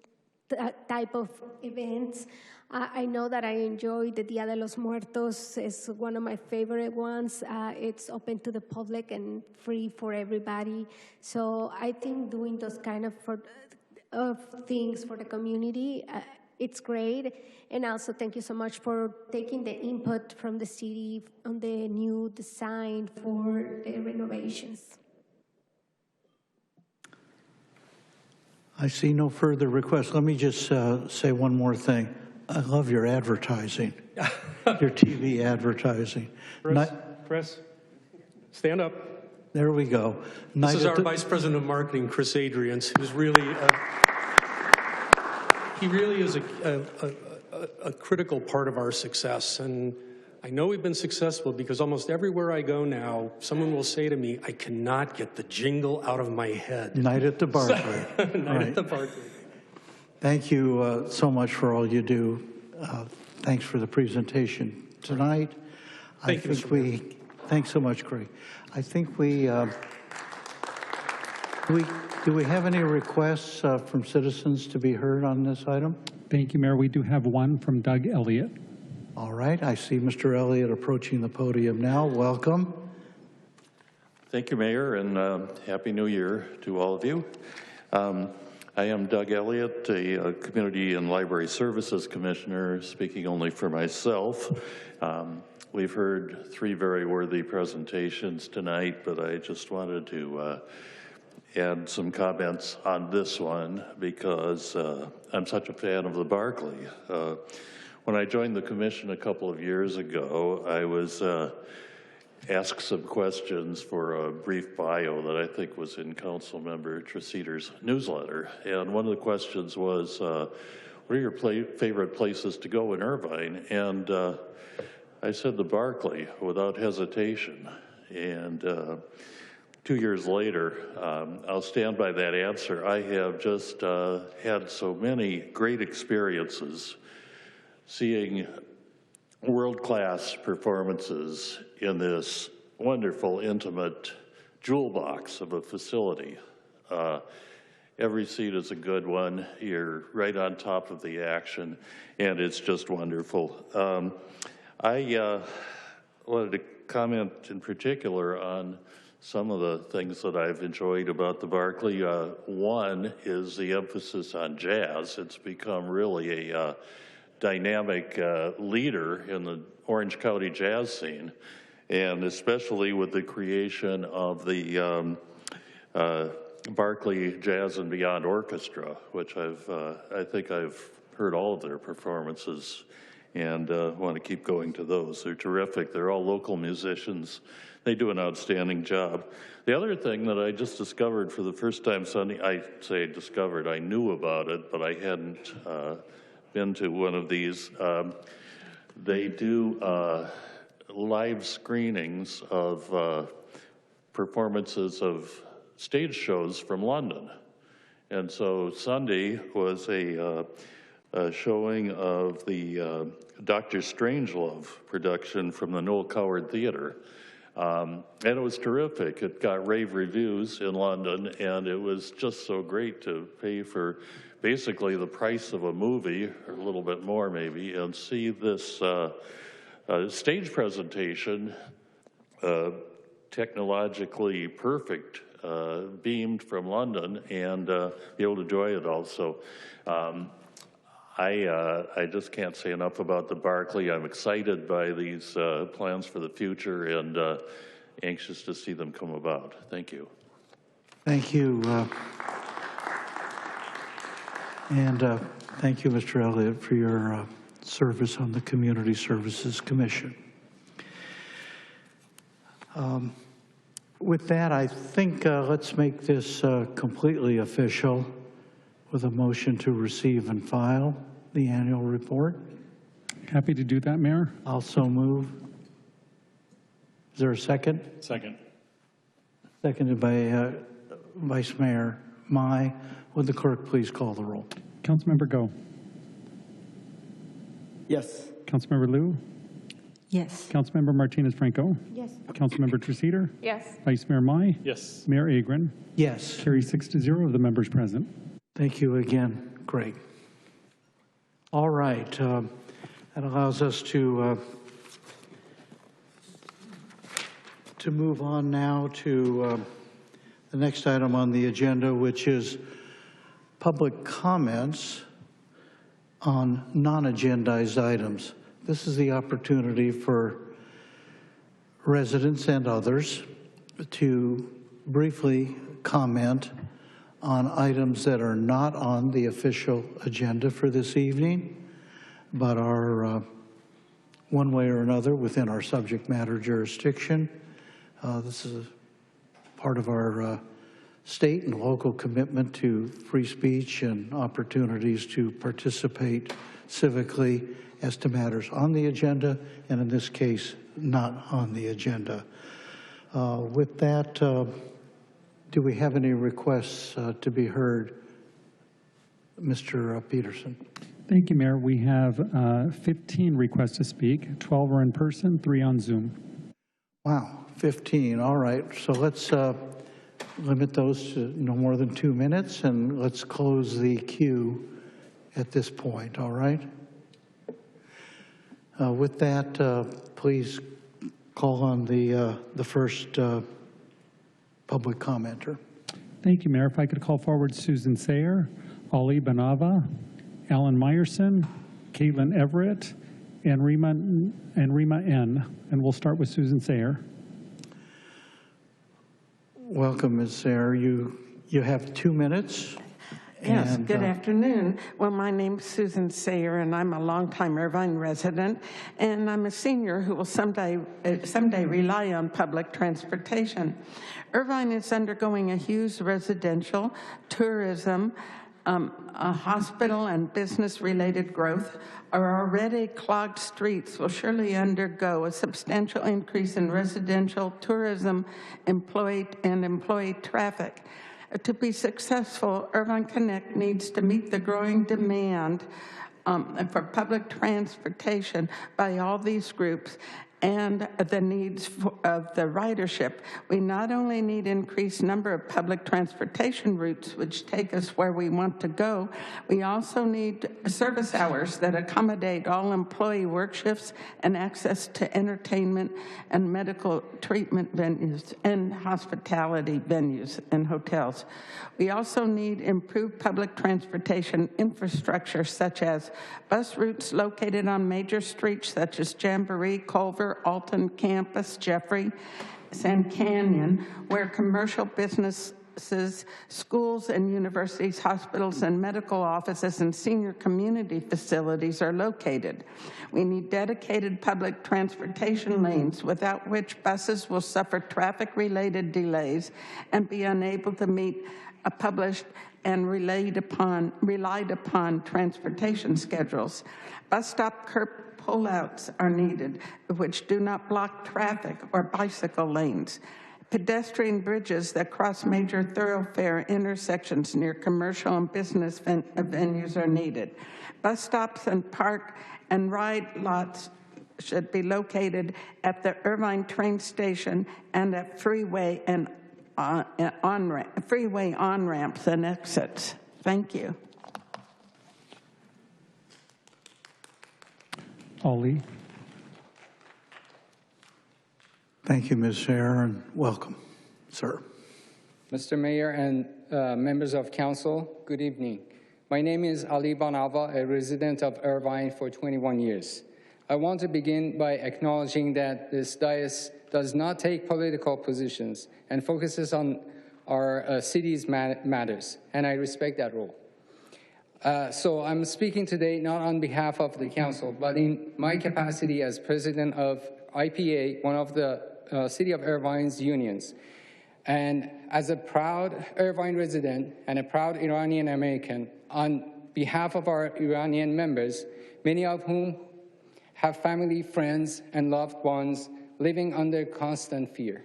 type of events. I know that I enjoy the Dia de los Muertos. It's one of my favorite ones. It's open to the public and free for everybody. So I think doing those kind of things for the community, it's great. And also thank you so much for taking the input from the city on the new design for the renovations. I see no further requests. Let me just say one more thing. I love your advertising, your TV advertising. Chris, stand up. There we go. This is our Vice President of Marketing, Chris Adrians, who's really, he really is a critical part of our success. And I know we've been successful because almost everywhere I go now, someone will say to me, I cannot get the jingle out of my head. Night at the Barclay. Night at the Barclay. Thank you so much for all you do. Thanks for the presentation tonight. Thank you, Mr. Mayor. Thanks so much, Craig. I think do we have any requests from citizens to be heard on this item? Thank you, Mayor. We do have one from Doug Elliott. All right, I see Mr. Elliott approaching the podium now. Welcome. Thank you, Mayor, and Happy New Year to all of you. I am Doug Elliott, a Community and Library Services Commissioner, speaking only for myself. We've heard three very worthy presentations tonight, but I just wanted to add some comments on this one because I'm such a fan of the Barclay. When I joined the commission a couple of years ago, I was asked some questions for a brief bio that I think was in Councilmember Treseder's newsletter. And one of the questions was, what are your favorite places to go in Irvine? And I said the Barclay without hesitation. And 2 years later, I'll stand by that answer. I have just had so many great experiences seeing world-class performances in this wonderful, intimate jewel box of a facility. Every seat is a good one. You're right on top of the action, and it's just wonderful. I wanted to comment in particular on some of the things that I've enjoyed about the Barclay. One is the emphasis on jazz. It's become really a dynamic leader in the Orange County jazz scene, and especially with the creation of the Barclay Jazz and Beyond Orchestra, which I think I've heard all of their performances and want to keep going to those. They're terrific. They're all local musicians. They do an outstanding job. The other thing that I just discovered for the first time Sunday, I say discovered, I knew about it, but I hadn't been to one of these. They do live screenings of performances of stage shows from London. And so Sunday was a showing of the Dr. Strangelove production from the Noel Coward Theater. And it was terrific. It got rave reviews in London, and it was just so great to pay for basically the price of a movie, or a little bit more maybe, and see this stage presentation, technologically perfect, beamed from London, and be able to enjoy it also. I just can't say enough about the Barclay. I'm excited by these plans for the future and anxious to see them come about. Thank you. Thank you. Thank you, Mr. Elliott, for your service on the Community Services Commission. With that, I think let's make this completely official with a motion to receive and file the annual report. Happy to do that, Mayor. Also move. Is there a second? Second. Seconded by Vice Mayor Mai. Would the clerk please call the roll? Councilmember Go. Yes. Councilmember Liu. Yes. Councilmember Martinez-Franco. Yes. Councilmember Treseder. Yes. Vice Mayor Mai. Yes. Mayor Agron. Yes. Carries 6-0 of the members present. Thank you again. Great. All right. That allows us to move on now to the next item on the agenda, which is public comments on non-agendized items. This is the opportunity for residents and others to briefly comment on items that are not on the official agenda for this evening, but are one way or another within our subject matter jurisdiction. This is part of our state and local commitment to free speech and opportunities to participate civically as to matters on the agenda, and in this case, not on the agenda. With that, do we have any requests to be heard? Mr. Peterson. Thank you, Mayor. We have 15 requests to speak. 12 are in person, 3 on Zoom. Wow, 15. All right. So let's limit those to no more than 2 minutes, and let's close the queue at this point. All right. With that, please call on the first public commenter. Thank you, Mayor. If I could call forward Susan Sayer, Ali Banava, Alan Meyerson, Caitlin Everett, and Rima N. And we'll start with Susan Sayer. Welcome, Ms. Sayer. You have 2 minutes. Yes, good afternoon. Well, my name's Susan Sayer, and I'm a longtime Irvine resident, and I'm a senior who will someday rely on public transportation. Irvine is undergoing a huge residential, tourism, a hospital and business-related growth. Our already clogged streets will surely undergo a substantial increase in residential, tourism, employee traffic. To be successful, Irvine Connect needs to meet the growing demand for public transportation by all these groups and the needs of the ridership. We not only need increased number of public transportation routes, which take us where we want to go, we also need service hours that accommodate all employee work shifts and access to entertainment and medical treatment venues and hospitality venues and hotels. We also need improved public transportation infrastructure, such as bus routes located on major streets such as Jamboree, Culver, Alton Campus, Jeffrey, Sand Canyon, where commercial businesses, schools and universities, hospitals and medical offices and senior community facilities are located. We need dedicated public transportation lanes, without which buses will suffer traffic-related delays and be unable to meet a published and relied upon transportation schedules. Bus stop curb pullouts are needed, which do not block traffic or bicycle lanes. Pedestrian bridges that cross major thoroughfare intersections near commercial and business venues are needed. Bus stops and park and ride lots should be located at the Irvine train station and at freeway and freeway on-ramps and exits. Thank you. Ali. Thank you, Ms. Sayer, and welcome, sir. Mr. Mayor and members of council, good evening. My name is Ali Banava, a resident of Irvine for 21 years. I want to begin by acknowledging that this dais does not take political positions and focuses on our city's matters, and I respect that role. So I'm speaking today not on behalf of the council, but in my capacity as president of IPA, one of the City of Irvine's unions. And as a proud Irvine resident and a proud Iranian American, on behalf of our Iranian members, many of whom have family, friends, and loved ones living under constant fear.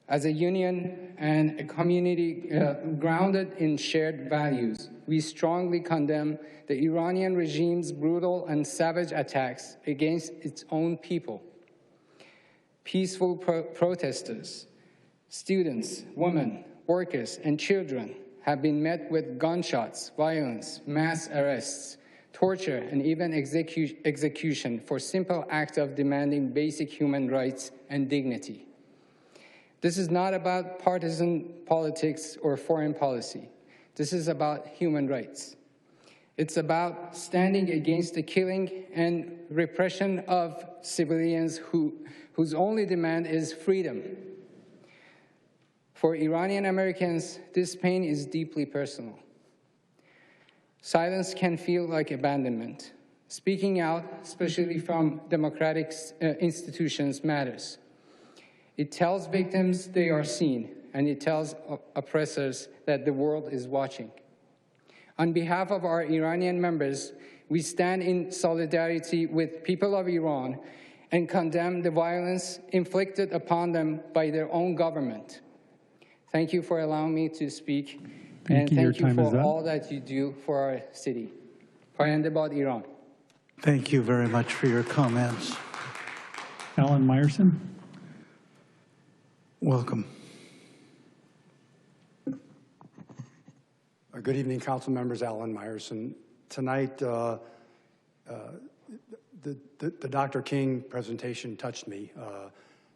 As a union and a community grounded in shared values, we strongly condemn the Iranian regime's brutal and savage attacks against its own people. Peaceful protesters, students, women, workers, and children have been met with gunshots, violence, mass arrests, torture, and even execution for simple acts of demanding basic human rights and dignity. This is not about partisan politics or foreign policy. This is about human rights. It's about standing against the killing and repression of civilians whose only demand is freedom. For Iranian Americans, this pain is deeply personal. Silence can feel like abandonment. Speaking out, especially from democratic institutions, matters. It tells victims they are seen, and it tells oppressors that the world is watching. On behalf of our Iranian members, we stand in solidarity with people of Iran and condemn the violence inflicted upon them by their own government. Thank you for allowing me to speak, and thank you for all that you do for our city. Payande bad Iran. Thank you very much for your comments. Alan Meyerson. Welcome. Good evening, council members. Alan Meyerson. Tonight, the Dr. King presentation touched me.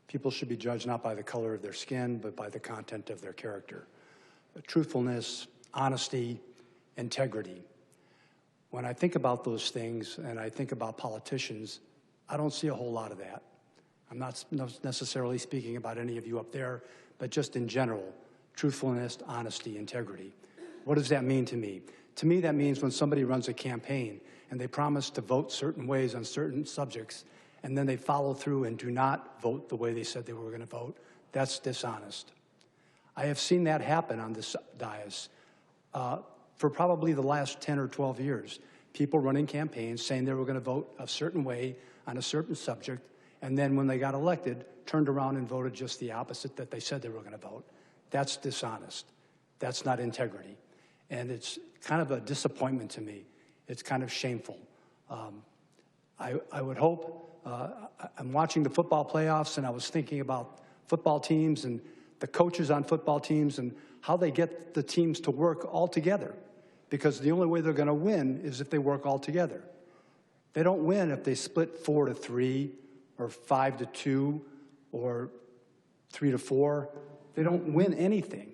People should be judged not by the color of their skin, but by the content of their character. truthfulness, honesty, integrity. When I think about those things and I think about politicians, I don't see a whole lot of that. I'm not necessarily speaking about any of you up there, but just in general, truthfulness, honesty, integrity. What does that mean to me? To me, that means when somebody runs a campaign and they promise to vote certain ways on certain subjects, and then they follow through and do not vote the way they said they were going to vote, that's dishonest. I have seen that happen on this dais for probably the last 10 or 12 years. People running campaigns saying they were going to vote a certain way on a certain subject, and then when they got elected, turned around and voted just the opposite that they said they were going to vote. That's dishonest. That's not integrity. And it's kind of a disappointment to me. It's kind of shameful. I would hope, I'm watching the football playoffs, and I was thinking about football teams and the coaches on football teams and how they get the teams to work all together, because the only way they're going to win is if they work all together. They don't win if they split 4-3 or 5-2 or 3-4. They don't win anything.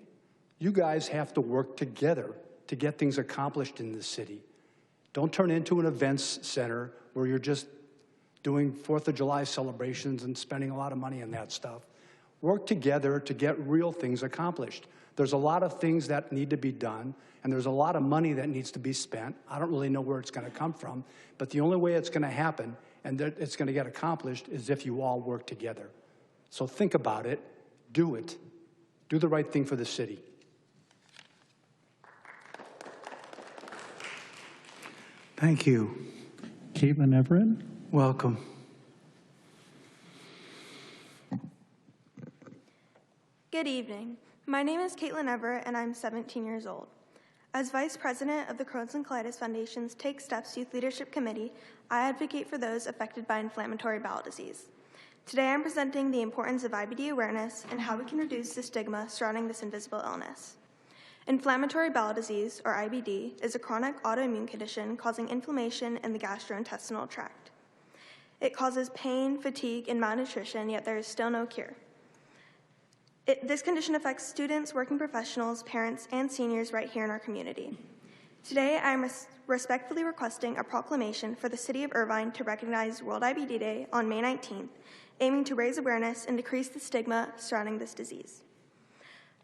You guys have to work together to get things accomplished in this city. Don't turn into an events center where you're just doing 4th of July celebrations and spending a lot of money on that stuff. Work together to get real things accomplished. There's a lot of things that need to be done, and there's a lot of money that needs to be spent. I don't really know where it's going to come from, but the only way it's going to happen and that it's going to get accomplished is if you all work together. So think about it. Do it. Do the right thing for the city. Thank you. Caitlin Everett. Welcome. Good evening. My name is Caitlin Everett, and I'm 17 years old. As Vice President of the Crohn's and Colitis Foundation's Take Steps Youth Leadership Committee, I advocate for those affected by inflammatory bowel disease. Today I'm presenting the importance of IBD awareness and how we can reduce the stigma surrounding this invisible illness. Inflammatory bowel disease, or IBD, is a chronic autoimmune condition causing inflammation in the gastrointestinal tract. It causes pain, fatigue, and malnutrition, yet there is still no cure. This condition affects students, working professionals, parents, and seniors right here in our community. Today, I am respectfully requesting a proclamation for the City of Irvine to recognize World IBD Day on May 19th, aiming to raise awareness and decrease the stigma surrounding this disease.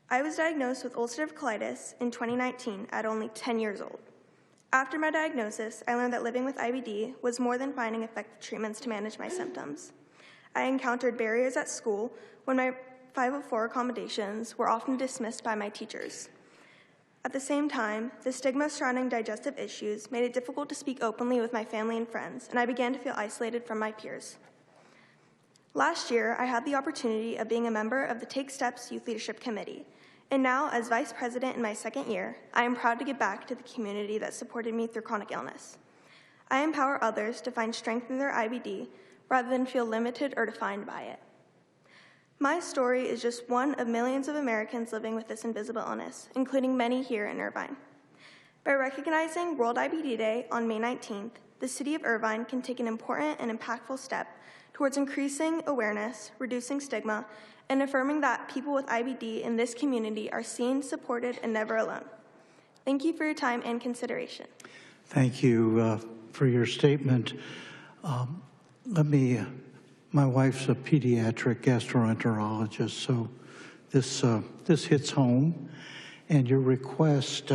I was diagnosed with ulcerative colitis in 2019 at only 10 years old. After my diagnosis, I learned that living with IBD was more than finding effective treatments to manage my symptoms. I encountered barriers at school when my 504 accommodations were often dismissed by my teachers. At the same time, the stigma surrounding digestive issues made it difficult to speak openly with my family and friends, and I began to feel isolated from my peers. Last year, I had the opportunity of being a member of the Take Steps Youth Leadership Committee, and now, as Vice President in my second year, I am proud to give back to the community that supported me through chronic illness. I empower others to find strength in their IBD rather than feel limited or defined by it. My story is just one of millions of Americans living with this invisible illness, including many here in Irvine. By recognizing World IBD Day on May 19th, the City of Irvine can take an important and impactful step towards increasing awareness, reducing stigma, and affirming that people with IBD in this community are seen, supported, and never alone. Thank you for your time and consideration. Thank you for your statement. My wife's a pediatric gastroenterologist, so this hits home. And your request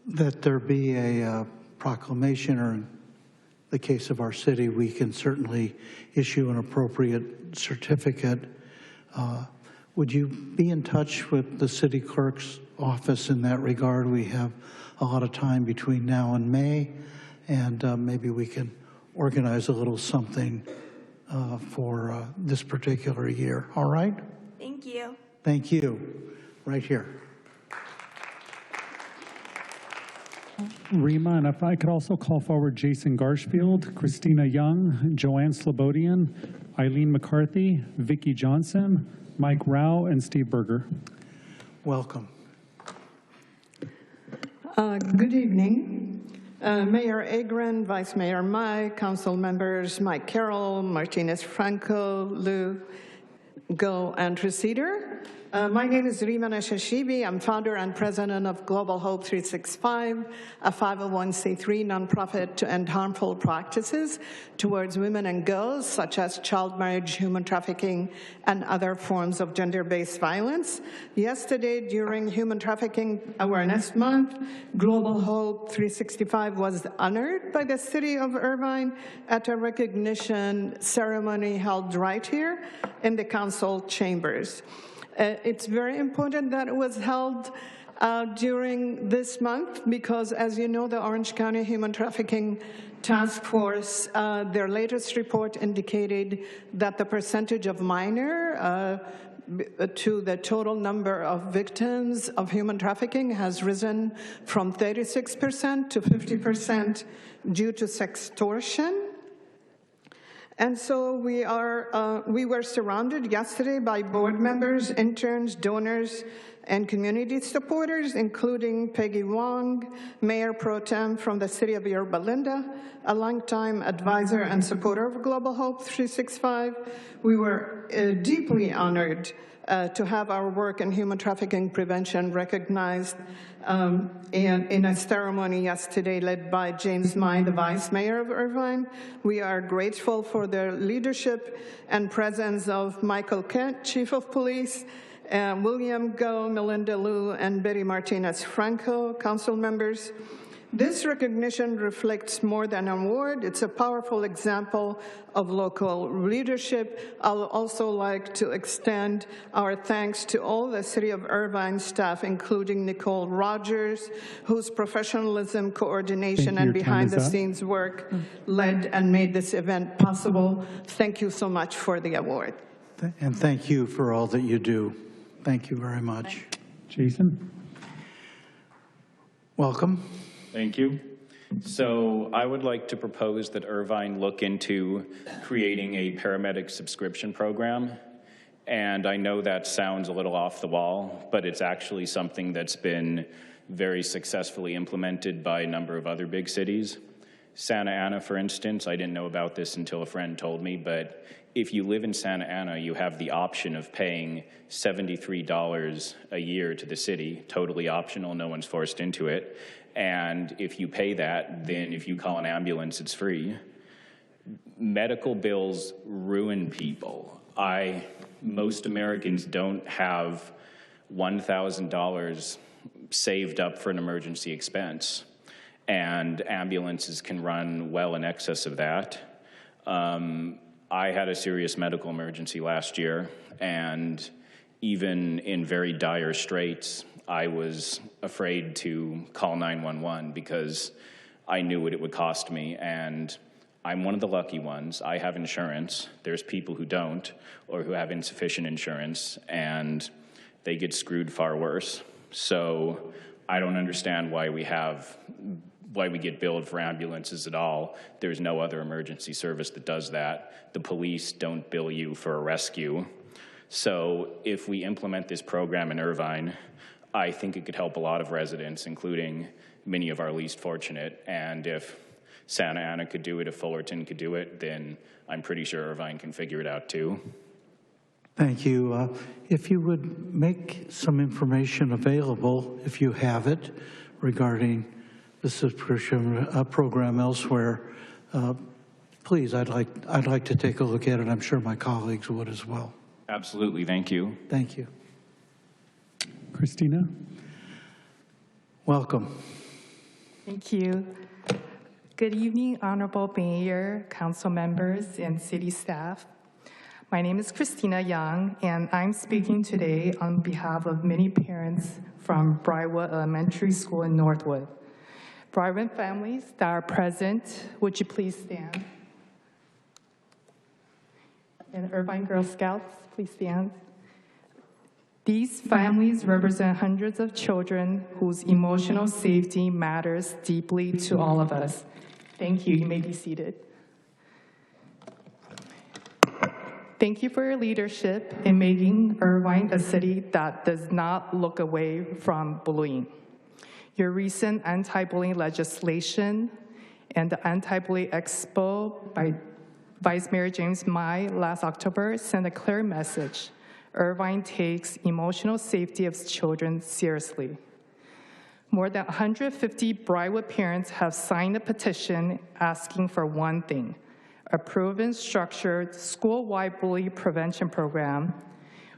that there be a proclamation, or in the case of our city, we can certainly issue an appropriate certificate. Would you be in touch with the city clerk's office in that regard? We have a lot of time between now and May, and maybe we can organize a little something for this particular year. All right? Thank you. Thank you. Right here. Rima, and if I could also call forward Jason Garshfield, Christina Young, Joanne Slobodian, Eileen McCarthy, Vicki Johnson, Mike Rao, and Steve Berger. Welcome. Good evening. Mayor Agron, Vice Mayor Mai, council members Mike Carroll, Martinez Franco, Lou, go and receiver. My name is Rimana Shashibi. I'm founder and president of Global Hope 365, a 501c3 nonprofit to end harmful practices towards women and girls, such as child marriage, human trafficking, and other forms of gender-based violence. Yesterday, during Human Trafficking Awareness Month, Global Hope 365 was honored by the city of Irvine at a recognition ceremony held right here in the council chambers. It's very important that it was held during this month because, as you know, the Orange County Human Trafficking Task Force, their latest report indicated that the percentage of minor to the total number of victims of human trafficking has risen from 36% to 50% due to sextortion. And so we were surrounded yesterday by board members, interns, donors, and community supporters, including Peggy Wong, Mayor Pro Tem from the city of Yorba Linda, a longtime advisor and supporter of Global Hope 365. We were deeply honored to have our work in human trafficking prevention recognized in a ceremony yesterday led by James May, the Vice Mayor of Irvine. We are grateful for the leadership and presence of Michael Kent, Chief of Police, William Go, Melinda Liu, and Betty Martinez-Franco, council members. This recognition reflects more than an award. It's a powerful example of local leadership. I'll also like to extend our thanks to all the City of Irvine staff, including Nicole Rogers, whose professionalism, coordination, and behind-the-scenes work led and made this event possible. Thank you so much for the award. And thank you for all that you do. Thank you very much. Jason? Welcome. Thank you. So I would like to propose that Irvine look into creating a paramedic subscription program. And I know that sounds a little off the wall, but it's actually something that's been very successfully implemented by a number of other big cities. Santa Ana, for instance, I didn't know about this until a friend told me, but if you live in Santa Ana, you have the option of paying $73 a year to the city, totally optional, no one's forced into it. And if you pay that, then if you call an ambulance, it's free. Medical bills ruin people. Most Americans don't have $1,000 saved up for an emergency expense, and ambulances can run well in excess of that. I had a serious medical emergency last year, and even in very dire straits, I was afraid to call 911 because I knew what it would cost me, and I'm one of the lucky ones. I have insurance. There's people who don't or who have insufficient insurance, and they get screwed far worse. So I don't understand why we get billed for ambulances at all. There's no other emergency service that does that. The police don't bill you for a rescue. So if we implement this program in Irvine, I think it could help a lot of residents, including many of our least fortunate. And if Santa Ana could do it, if Fullerton could do it, then I'm pretty sure Irvine can figure it out too. Thank you. If you would make some information available, if you have it, regarding the subscription program elsewhere, please, I'd like to take a look at it. I'm sure my colleagues would as well. Absolutely, thank you. Thank you. Christina? Welcome. Thank you. Good evening, Honorable Mayor, council members, and city staff. My name is Christina Young, and I'm speaking today on behalf of many parents from Briarwood Elementary School in Northwood. Briarwood families that are present, would you please stand? And Irvine Girl Scouts, please stand. These families represent hundreds of children whose emotional safety matters deeply to all of us. Thank you. You may be seated. Thank you for your leadership in making Irvine a city that does not look away from bullying. Your recent anti-bullying legislation and the Anti-Bullying Expo by Vice Mayor James May last October sent a clear message. Irvine takes emotional safety of children seriously. More than 150 Briarwood parents have signed a petition asking for one thing: a proven, structured, school-wide bully prevention program.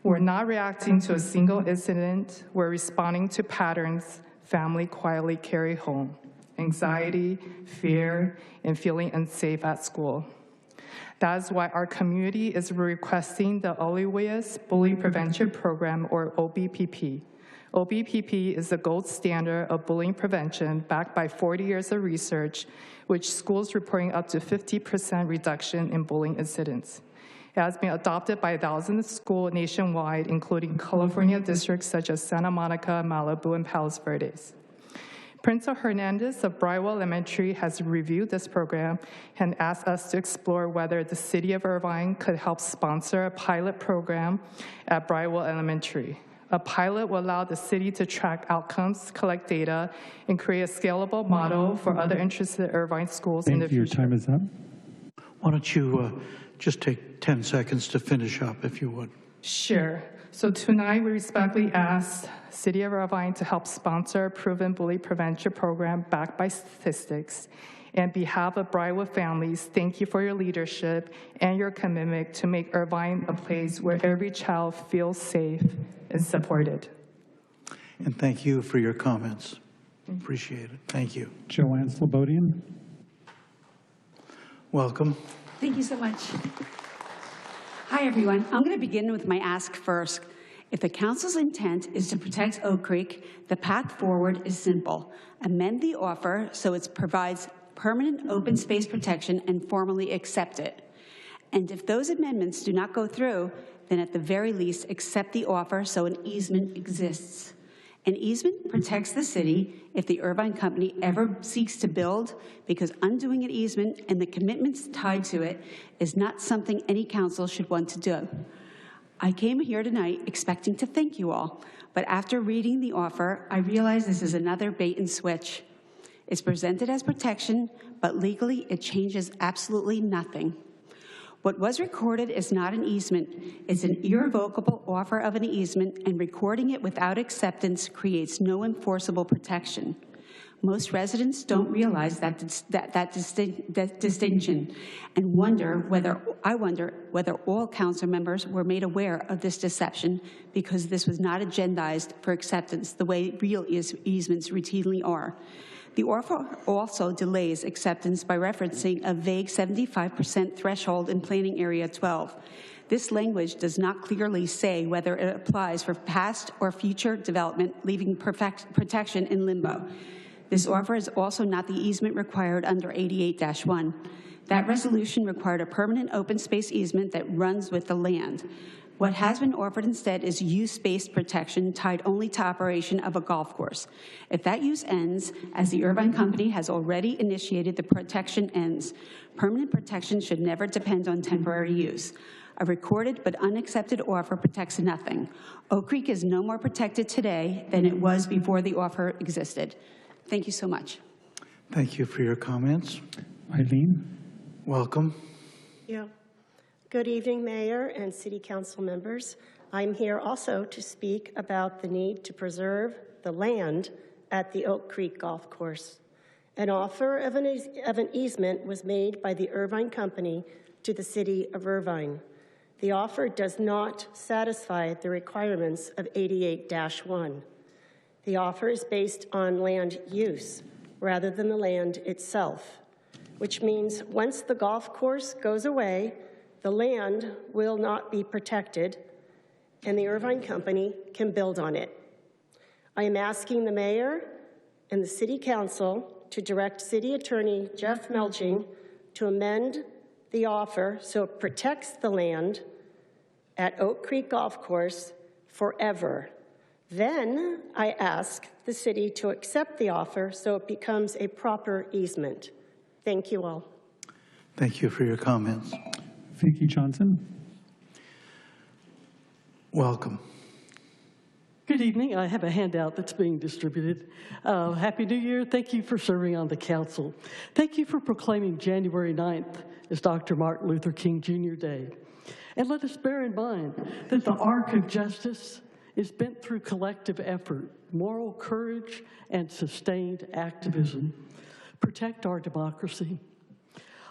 We're not reacting to a single incident. We're responding to patterns family quietly carry home: anxiety, fear, and feeling unsafe at school. That is why our community is requesting the Olivia's Bully Prevention Program, or OBPP. OBPP is the gold standard of bullying prevention, backed by 40 years of research, which schools reporting up to 50% reduction in bullying incidents. It has been adopted by thousands of schools nationwide, including California districts such as Santa Monica, Malibu, and Palos Verdes. Principal Hernandez of Briarwood Elementary has reviewed this program and asked us to explore whether the City of Irvine could help sponsor a pilot program at Briarwood Elementary. A pilot will allow the city to track outcomes, collect data, and create a scalable model for other interested Irvine schools in the future. Your time is up. Why don't you just take 10 seconds to finish up, if you would? Sure. So tonight, we respectfully ask City of Irvine to help sponsor a proven bully prevention program backed by statistics. On behalf of Briarwood families, thank you for your leadership and your commitment to make Irvine a place where every child feels safe and supported. And thank you for your comments. Appreciate it. Thank you. Joanne Slobodian. Welcome. Thank you so much. Hi, everyone. I'm going to begin with my ask first. If the council's intent is to protect Oak Creek, the path forward is simple. Amend the offer so it provides permanent open space protection and formally accept it. And if those amendments do not go through, then at the very least, accept the offer so an easement exists. An easement protects the city if the Irvine company ever seeks to build, because undoing an easement and the commitments tied to it is not something any council should want to do. I came here tonight expecting to thank you all, but after reading the offer, I realize this is another bait and switch. It's presented as protection, but legally it changes absolutely nothing. What was recorded is not an easement. It's an irrevocable offer of an easement, and recording it without acceptance creates no enforceable protection. Most residents don't realize that distinction, and I wonder whether all council members were made aware of this deception, because this was not agendized for acceptance the way real easements routinely are. The offer also delays acceptance by referencing a vague 75% threshold in Planning Area 12. This language does not clearly say whether it applies for past or future development, leaving protection in limbo. This offer is also not the easement required under 88-1. That resolution required a permanent open space easement that runs with the land. What has been offered instead is use-based protection tied only to operation of a golf course. If that use ends, as the Irvine company has already initiated, the protection ends. Permanent protection should never depend on temporary use. A recorded but unaccepted offer protects nothing. Oak Creek is no more protected today than it was before the offer existed. Thank you so much. Thank you for your comments. Eileen. Welcome. Yeah. Good evening, Mayor and City Council members. I'm here also to speak about the need to preserve the land at the Oak Creek Golf Course. An offer of an easement was made by the Irvine Company to the City of Irvine. The offer does not satisfy the requirements of 88-1. The offer is based on land use rather than the land itself, which means once the golf course goes away, the land will not be protected, and the Irvine Company can build on it. I am asking the Mayor and the City Council to direct City Attorney Jeff Melching to amend the offer so it protects the land at Oak Creek Golf Course forever. Then I ask the city to accept the offer so it becomes a proper easement. Thank you all. Thank you for your comments. Vicki Johnson. Welcome. Good evening. I have a handout that's being distributed. Happy New Year. Thank you for serving on the council. Thank you for proclaiming January 9th as Dr. Martin Luther King Jr. Day. And let us bear in mind that the arc of justice is bent through collective effort, moral courage, and sustained activism. Protect our democracy.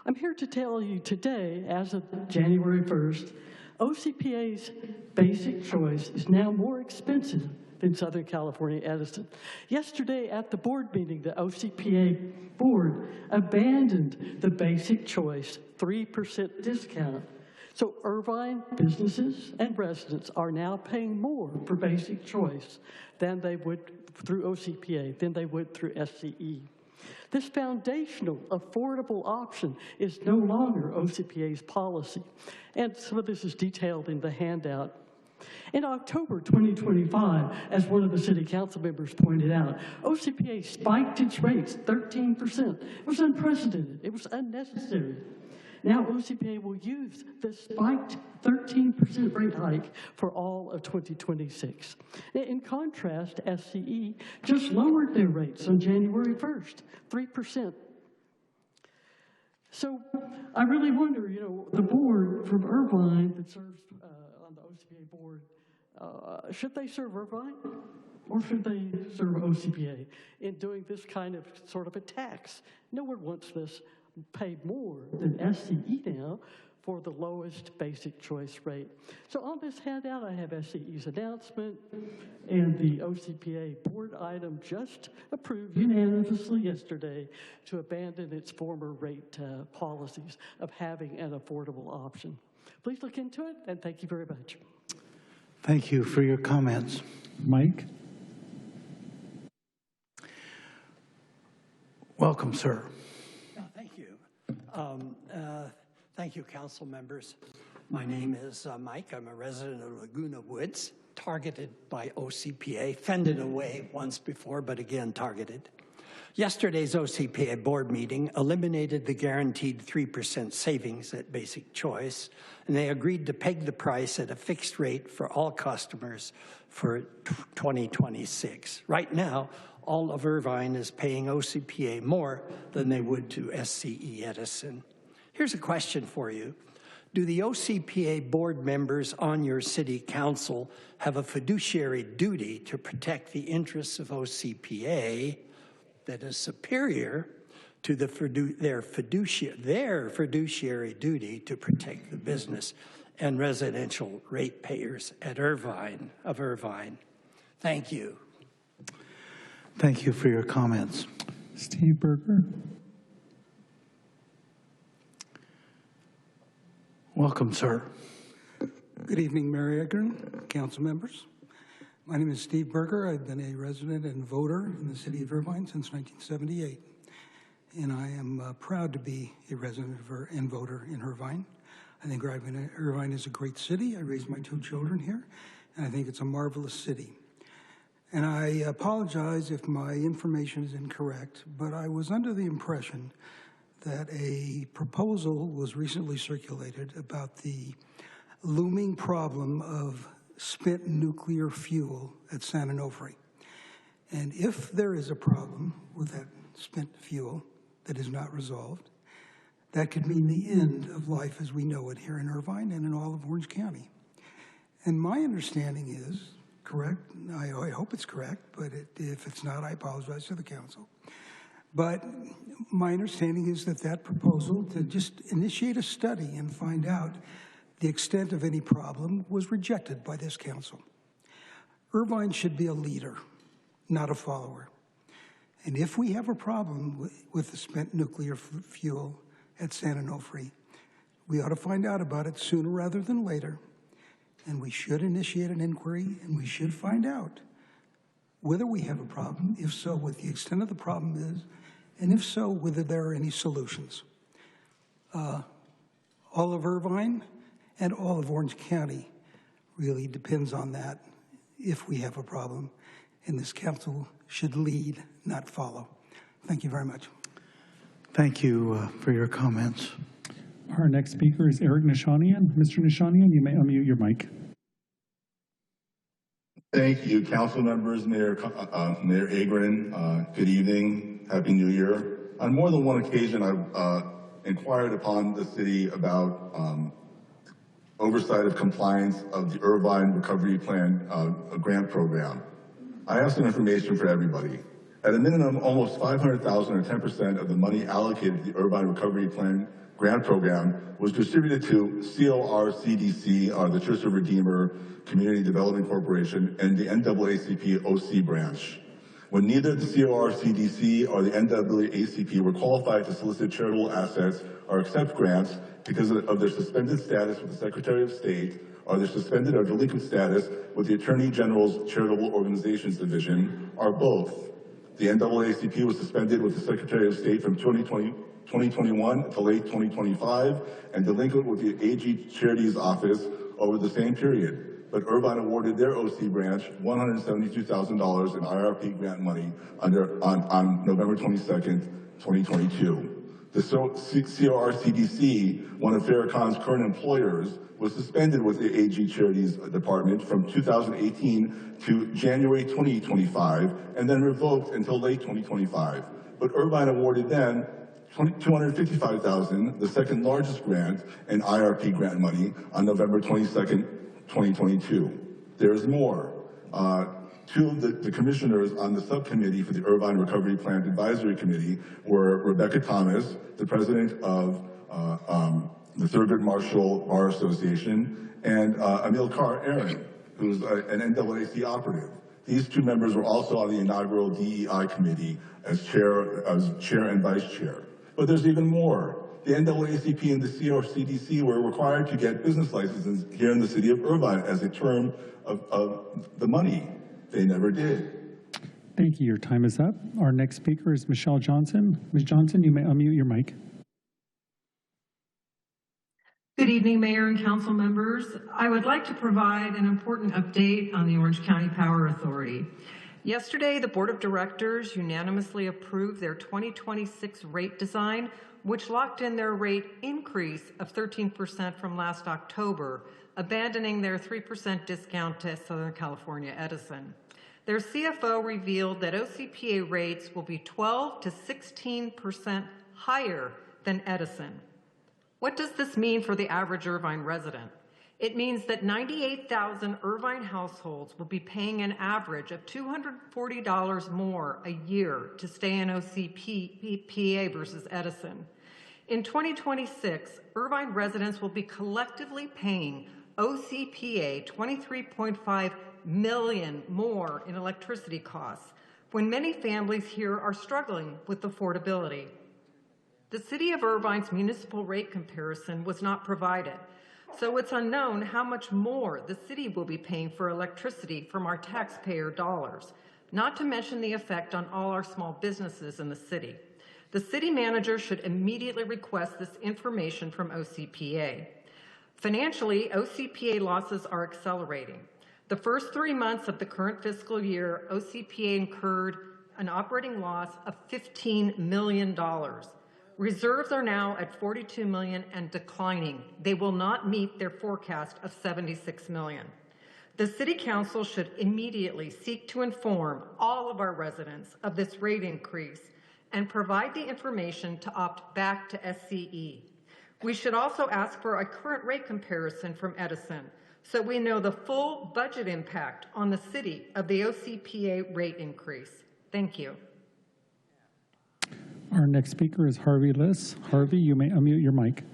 I'm here to tell you today, as of January 1st, OCPA's basic choice is now more expensive than Southern California Edison. Yesterday at the board meeting, the OCPA board abandoned the basic choice 3% discount. So Irvine businesses and residents are now paying more for basic choice than they would through OCPA, than they would through SCE. This foundational, affordable option is no longer OCPA's policy, and some of this is detailed in the handout. In October 2025, as one of the city council members pointed out, OCPA spiked its rates 13%. It was unprecedented. It was unnecessary. Now OCPA will use the spiked 13% rate hike for all of 2026. In contrast, SCE just lowered their rates on January 1st, 3%. So I really wonder, the board from Irvine that serves on the OCPA board, should they serve Irvine or should they serve OCPA in doing this kind of sort of a tax? No one wants this paid more than SCE now for the lowest basic choice rate. So on this handout, I have SCE's announcement and the OCPA board item just approved unanimously yesterday to abandon its former rate policies of having an affordable option. Please look into it, and thank you very much. Thank you for your comments. Mike? Welcome, sir. Thank you. Thank you, council members. My name is Mike. I'm a resident of Laguna Woods, targeted by OCPA, fended away once before, but again targeted. Yesterday's OCPA board meeting eliminated the guaranteed 3% savings at basic choice, and they agreed to peg the price at a fixed rate for all customers for 2026. Right now, all of Irvine is paying OCPA more than they would to SCE Edison. Here's a question for you. Do the OCPA board members on your city council have a fiduciary duty to protect the interests of OCPA that is superior to their fiduciary duty to protect the business and residential ratepayers at Irvine? Thank you. Thank you for your comments. Steve Berger. Welcome, sir. Good evening, Mayor Adjourned, council members. My name is Steve Berger. I've been a resident and voter in the city of Irvine since 1978. And I am proud to be a resident and voter in Irvine. I think Irvine is a great city. I raised my 2 children here, and I think it's a marvelous city. And I apologize if my information is incorrect, but I was under the impression that a proposal was recently circulated about the looming problem of spent nuclear fuel at San Onofre. And if there is a problem with that spent fuel that is not resolved, that could mean the end of life as we know it here in Irvine and in all of Orange County. And my understanding is, correct, I hope it's correct, but if it's not, I apologize to the council. But my understanding is that that proposal to just initiate a study and find out the extent of any problem was rejected by this council. Irvine should be a leader, not a follower. And if we have a problem with the spent nuclear fuel at San Onofre, we ought to find out about it sooner rather than later. And we should initiate an inquiry, and we should find out whether we have a problem, if so, what the extent of the problem is, and if so, whether there are any solutions. All of Irvine and all of Orange County really depends on that if we have a problem, and this council should lead, not follow. Thank you very much. Thank you for your comments. Our next speaker is Eric Nishanian. Mr. Nishanian, you may unmute your mic. Thank you, council members, Mayor Agrin. Good evening, Happy New Year. On more than one occasion, I've inquired upon the city about oversight of compliance of the Irvine Recovery Plan grant program. I have some information for everybody. At a minimum, almost $500,000 or 10% of the money allocated to the Irvine Recovery Plan grant program was distributed to CORCDC, the Church of Redeemer Community Development Corporation, and the NAACP OC branch. When neither the CORCDC or the NAACP were qualified to solicit charitable assets or accept grants because of their suspended status with the Secretary of State or their suspended or delinquent status with the Attorney General's Charitable Organizations Division, or both. The NAACP was suspended with the Secretary of State from 2021 to late 2025 and delinquent with the AG Charities Office over the same period. But Irvine awarded their OC branch $172,000 in IRP grant money on November 22nd, 2022. The CORCDC, one of Farrakhan's current employers, was suspended with the AG Charities Department from 2018 to January 2025 and then revoked until late 2025. But Irvine awarded them $255,000, the second largest grant in IRP grant money, on November 22nd, 2022. There's more. Two of the commissioners on the subcommittee for the Irvine Recovery Plan Advisory Committee were Rebecca Thomas, the president of the Thurgood Marshall Bar Association, and Amilcar Aaron, who's an NAAC operative. These two members were also on the inaugural DEI committee as chair and vice chair. But there's even more. The NAACP and the CORCDC were required to get business licenses here in the city of Irvine as a term of the money. They never did. Thank you. Your time is up. Our next speaker is Michelle Johnson. Ms. Johnson, you may unmute your mic. Good evening, Mayor and Council members. I would like to provide an important update on the Orange County Power Authority. Yesterday, the Board of Directors unanimously approved their 2026 rate design, which locked in their rate increase of 13% from last October, abandoning their 3% discount to Southern California Edison. Their CFO revealed that OCPA rates will be 12 to 16% higher than Edison. What does this mean for the average Irvine resident? It means that 98,000 Irvine households will be paying an average of $240 more a year to stay in OCPA versus Edison. In 2026, Irvine residents will be collectively paying OCPA $23.5 million more in electricity costs, when many families here are struggling with affordability. The City of Irvine's municipal rate comparison was not provided, so it's unknown how much more the city will be paying for electricity from our taxpayer dollars, not to mention the effect on all our small businesses in the city. The city manager should immediately request this information from OCPA. Financially, OCPA losses are accelerating. The first 3 months of the current fiscal year, OCPA incurred an operating loss of $15 million. Reserves are now at $42 million and declining. They will not meet their forecast of $76 million. The City Council should immediately seek to inform all of our residents of this rate increase and provide the information to opt back to SCE. We should also ask for a current rate comparison from Edison so we know the full budget impact on the city of the OCPA rate increase. Thank you. Our next speaker is Harvey Liss. Harvey, you may unmute your mic.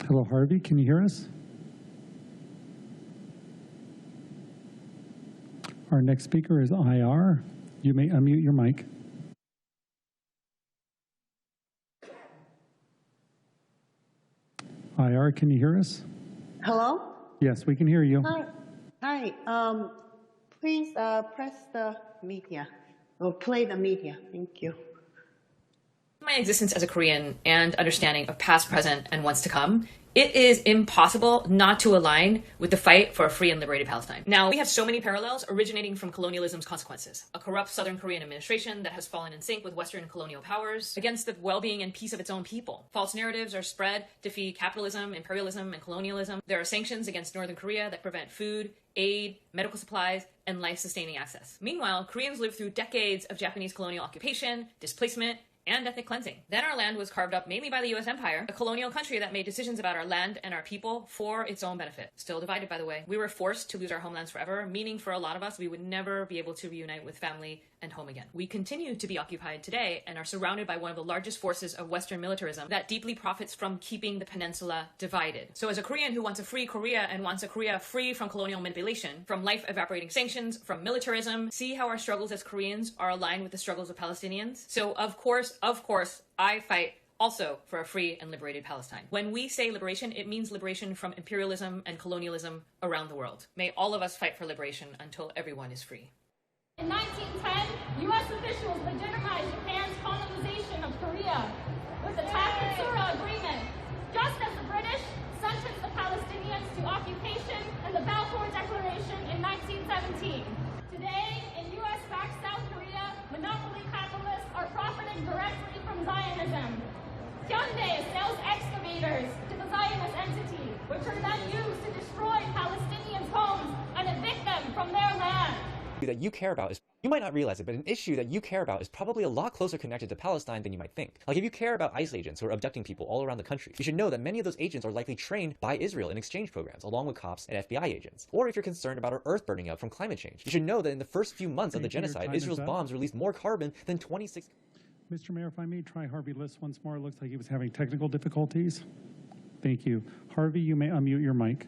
Hello, Harvey, can you hear us? Our next speaker is IR. You may unmute your mic. IR, can you hear us? Hello? Yes, we can hear you. Hi. Please press the media or play the media. Thank you. My existence as a Korean and understanding of past, present, and what's to come, it is impossible not to align with the fight for a free and liberated Palestine. Now, we have so many parallels originating from colonialism's consequences. A corrupt Southern Korean administration that has fallen in sync with Western colonial powers against the well-being and peace of its own people. False narratives are spread to feed capitalism, imperialism, and colonialism. There are sanctions against Northern Korea that prevent food, aid, medical supplies, and life-sustaining access. Meanwhile, Koreans lived through decades of Japanese colonial occupation, displacement, and ethnic cleansing. Then our land was carved up mainly by the U.S. Empire, a colonial country that made decisions about our land and our people for its own benefit. Still divided, by the way. We were forced to lose our homelands forever, meaning for a lot of us, we would never be able to reunite with family and home again. We continue to be occupied today and are surrounded by one of the largest forces of Western militarism that deeply profits from keeping the peninsula divided. So as a Korean who wants a free Korea and wants a Korea free from colonial manipulation, from life-evaporating sanctions, from militarism, see how our struggles as Koreans are aligned with the struggles of Palestinians? So of course, I fight also for a free and liberated Palestine. When we say liberation, it means liberation from imperialism and colonialism around the world. May all of us fight for liberation until everyone is free. In 1910, U.S. officials legitimized Japan's colonization of Korea with the Taketsura Agreement, just as the British sentenced the Palestinians to occupation in the Balfour Declaration in 1917. Today, in U.S.-backed South Korea, monopoly capitalists are profiting directly from Zionism. Hyundai sells excavators to the Zionist entity, which are then used to destroy Palestinians' homes and evict them from their land. That you care about is, you might not realize it, but an issue that you care about is probably a lot closer connected to Palestine than you might think. Like if you care about ICE agents who are abducting people all around the country, you should know that many of those agents are likely trained by Israel in exchange programs, along with cops and FBI agents. Or if you're concerned about our Earth burning up from climate change, you should know that in the first few months of the genocide, Israel's bombs released more carbon than 26... Mr. Mayor, if I may try Harvey List once more. It looks like he was having technical difficulties. Thank you. Harvey, you may unmute your mic.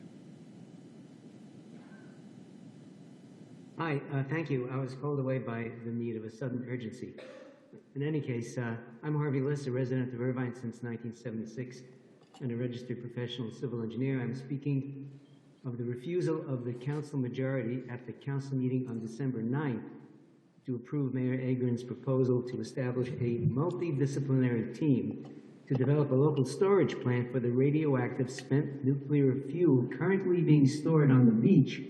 Hi, thank you. I was called away by the need of a sudden urgency. In any case, I'm Harvey Liss, a resident of Irvine since 1976 and a registered professional civil engineer. I'm speaking of the refusal of the council majority at the council meeting on December 9th to approve Mayor Agrin's proposal to establish a multidisciplinary team to develop a local storage plant for the radioactive spent nuclear fuel currently being stored on the beach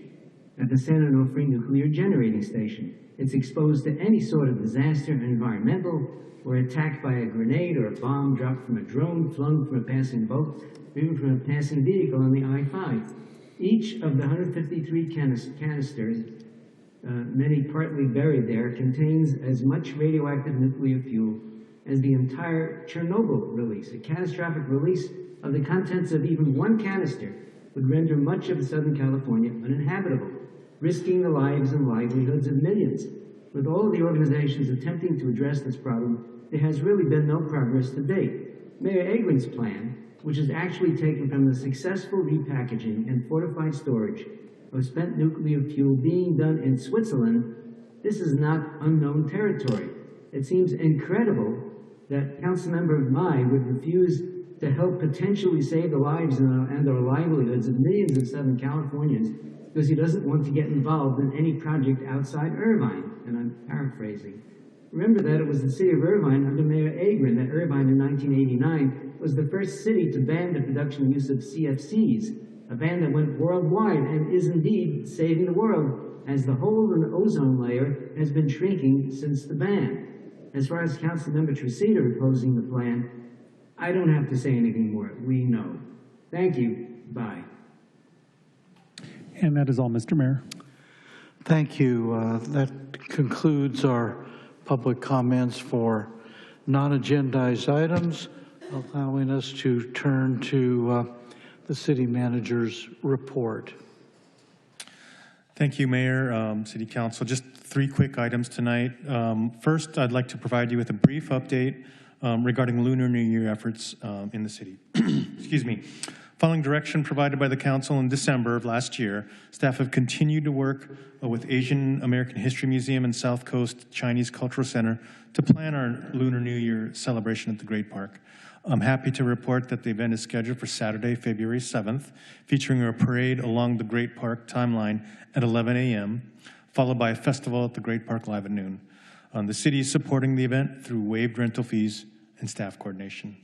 at the San Onofre Nuclear Generating Station. It's exposed to any sort of disaster, environmental, or attacked by a grenade or a bomb dropped from a drone, flung from a passing boat, or even from a passing vehicle on the I-5. Each of the 153 canisters, many partly buried there, contains as much radioactive nuclear fuel as the entire Chernobyl release. A catastrophic release of the contents of even one canister would render much of Southern California uninhabitable, risking the lives and livelihoods of millions. With all of the organizations attempting to address this problem, there has really been no progress to date. Mayor Agrin's plan, which is actually taken from the successful repackaging and fortified storage of spent nuclear fuel being done in Switzerland, this is not unknown territory. It seems incredible that Councilmember Mai would refuse to help potentially save the lives and our livelihoods of millions of Southern Californians because he doesn't want to get involved in any project outside Irvine, and I'm paraphrasing. Remember that it was the city of Irvine under Mayor Agrin that Irvine in 1989 was the first city to ban the production and use of CFCs, a ban that went worldwide and is indeed saving the world, as the hole in the ozone layer has been shrinking since the ban. As far as Councilmember Treseder opposing the plan, I don't have to say anything more. We know. Thank you. Bye. And that is all, Mr. Mayor. Thank you. That concludes our public comments for non-agendized items, allowing us to turn to the city manager's report. Thank you, Mayor, City Council. Just 3 quick items tonight. First, I'd like to provide you with a brief update regarding Lunar New Year efforts in the city. Excuse me. Following direction provided by the Council in December of last year, staff have continued to work with Asian American History Museum and South Coast Chinese Cultural Center to plan our Lunar New Year celebration at the Great Park. I'm happy to report that the event is scheduled for Saturday, February 7th, featuring a parade along the Great Park timeline at 11 a.m., followed by a festival at the Great Park live at noon. The city is supporting the event through waived rental fees and staff coordination.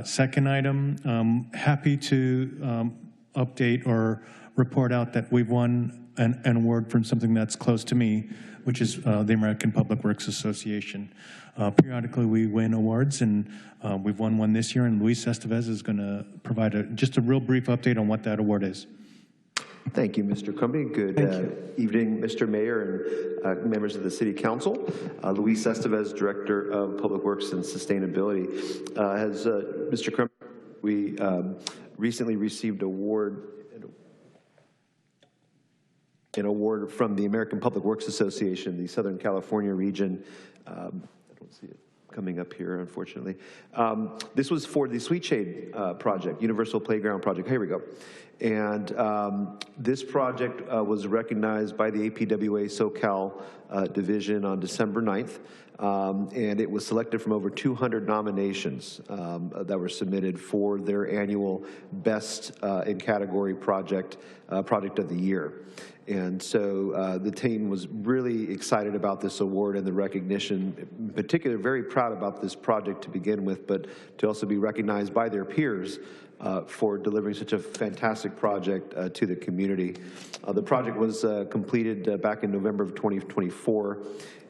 Second item, happy to update or report out that we've won an award from something that's close to me, which is the American Public Works Association. Periodically we win awards, and we've won one this year, and Luis Estevez is going to provide just a real brief update on what that award is. Thank you, Mr. Cumby. Good evening, Mr. Mayor and members of the City Council. Luis Estevez, Director of Public Works and Sustainability. As Mr. Cumby, we recently received an award from the American Public Works Association, the Southern California region. I don't see it coming up here, unfortunately. This was for the Sweet Shade project, Universal Playground project. Here we go. And this project was recognized by the APWA SoCal division on December 9th. And it was selected from over 200 nominations that were submitted for their annual Best in Category Project of the Year. And so the team was really excited about this award and the recognition, in particular, very proud about this project to begin with, but to also be recognized by their peers for delivering such a fantastic project to the community. The project was completed back in November of 2024,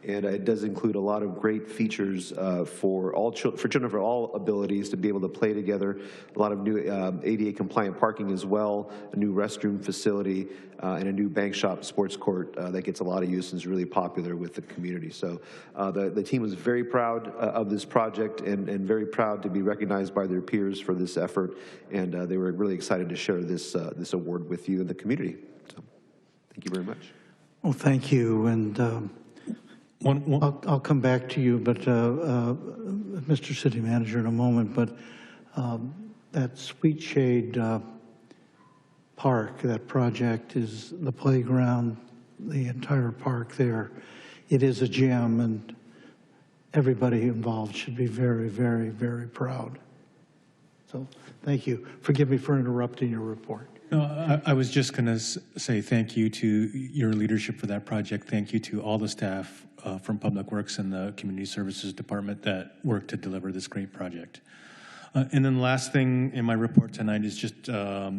and it does include a lot of great features for children of all abilities to be able to play together. A lot of new ADA compliant parking as well, a new restroom facility, and a new bank shop sports court that gets a lot of use and is really popular with the community. So the team was very proud of this project and very proud to be recognized by their peers for this effort, and they were really excited to share this award with you and the community. So thank you very much. Well, thank you, and I'll come back to you, but Mr. City Manager, in a moment. But that Sweet Shade Park, that project is the playground, the entire park there. It is a gem, and everybody involved should be very, very, very proud. So thank you. Forgive me for interrupting your report. No, I was just going to say thank you to your leadership for that project. Thank you to all the staff from Public Works and the Community Services Department that worked to deliver this great project. And then the last thing in my report tonight is just a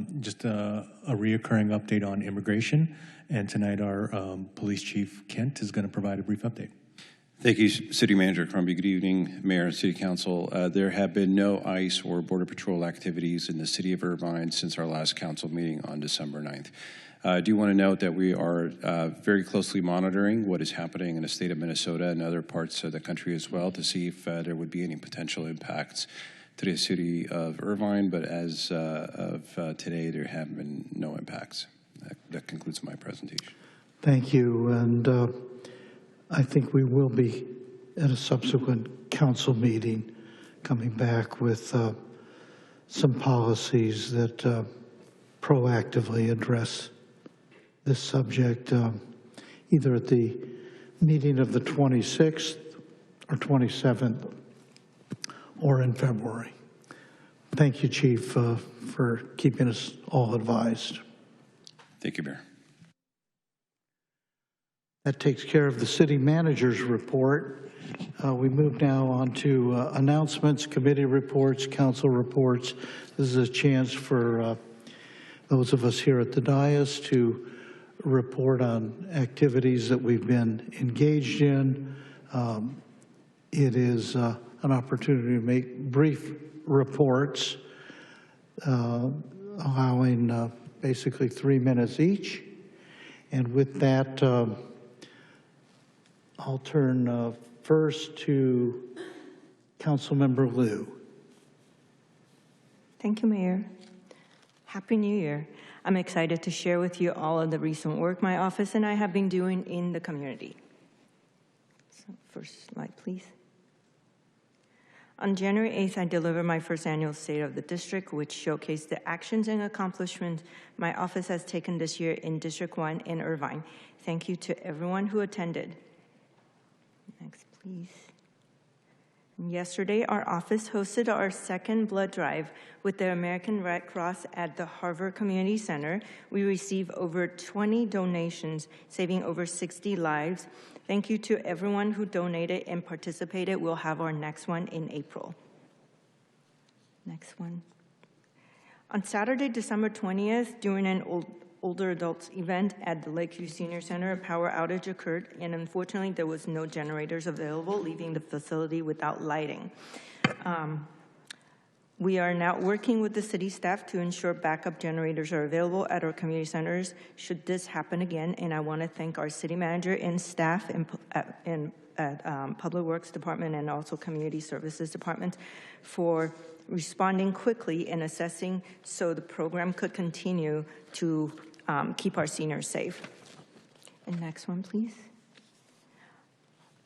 reoccurring update on immigration. And tonight our Police Chief Kent is going to provide a brief update. Thank you, City Manager Crombie. Good evening, Mayor and City Council. There have been no ICE or Border Patrol activities in the City of Irvine since our last council meeting on December 9th. I do want to note that we are very closely monitoring what is happening in the state of Minnesota and other parts of the country as well to see if there would be any potential impacts to the City of Irvine, but as of today, there have been no impacts. That concludes my presentation. Thank you, and I think we will be at a subsequent council meeting coming back with some policies that proactively address this subject, either at the meeting of the 26th or 27th or in February. Thank you, Chief, for keeping us all advised. Thank you, Mayor. That takes care of the city manager's report. We move now on to announcements, committee reports, council reports. This is a chance for those of us here at the dais to report on activities that we've been engaged in. It is an opportunity to make brief reports, allowing basically 3 minutes each. And with that, I'll turn first to Councilmember Liu. Thank you, Mayor. Happy New Year. I'm excited to share with you all of the recent work my office and I have been doing in the community. So first slide, please. On January 8th, I delivered my first annual State of the District, which showcased the actions and accomplishments my office has taken this year in District 1 in Irvine. Thank you to everyone who attended. Next, please. Yesterday, our office hosted our second blood drive with the American Red Cross at the Harvard Community Center. We received over 20 donations, saving over 60 lives. Thank you to everyone who donated and participated. We'll have our next one in April. Next one. On Saturday, December 20th, during an older adults event at the Lakeview Senior Center, a power outage occurred, and unfortunately, there was no generators available, leaving the facility without lighting. We are now working with the city staff to ensure backup generators are available at our community centers should this happen again. And I want to thank our city manager and staff at Public Works Department and also Community Services Department for responding quickly and assessing so the program could continue to keep our seniors safe. And next one, please.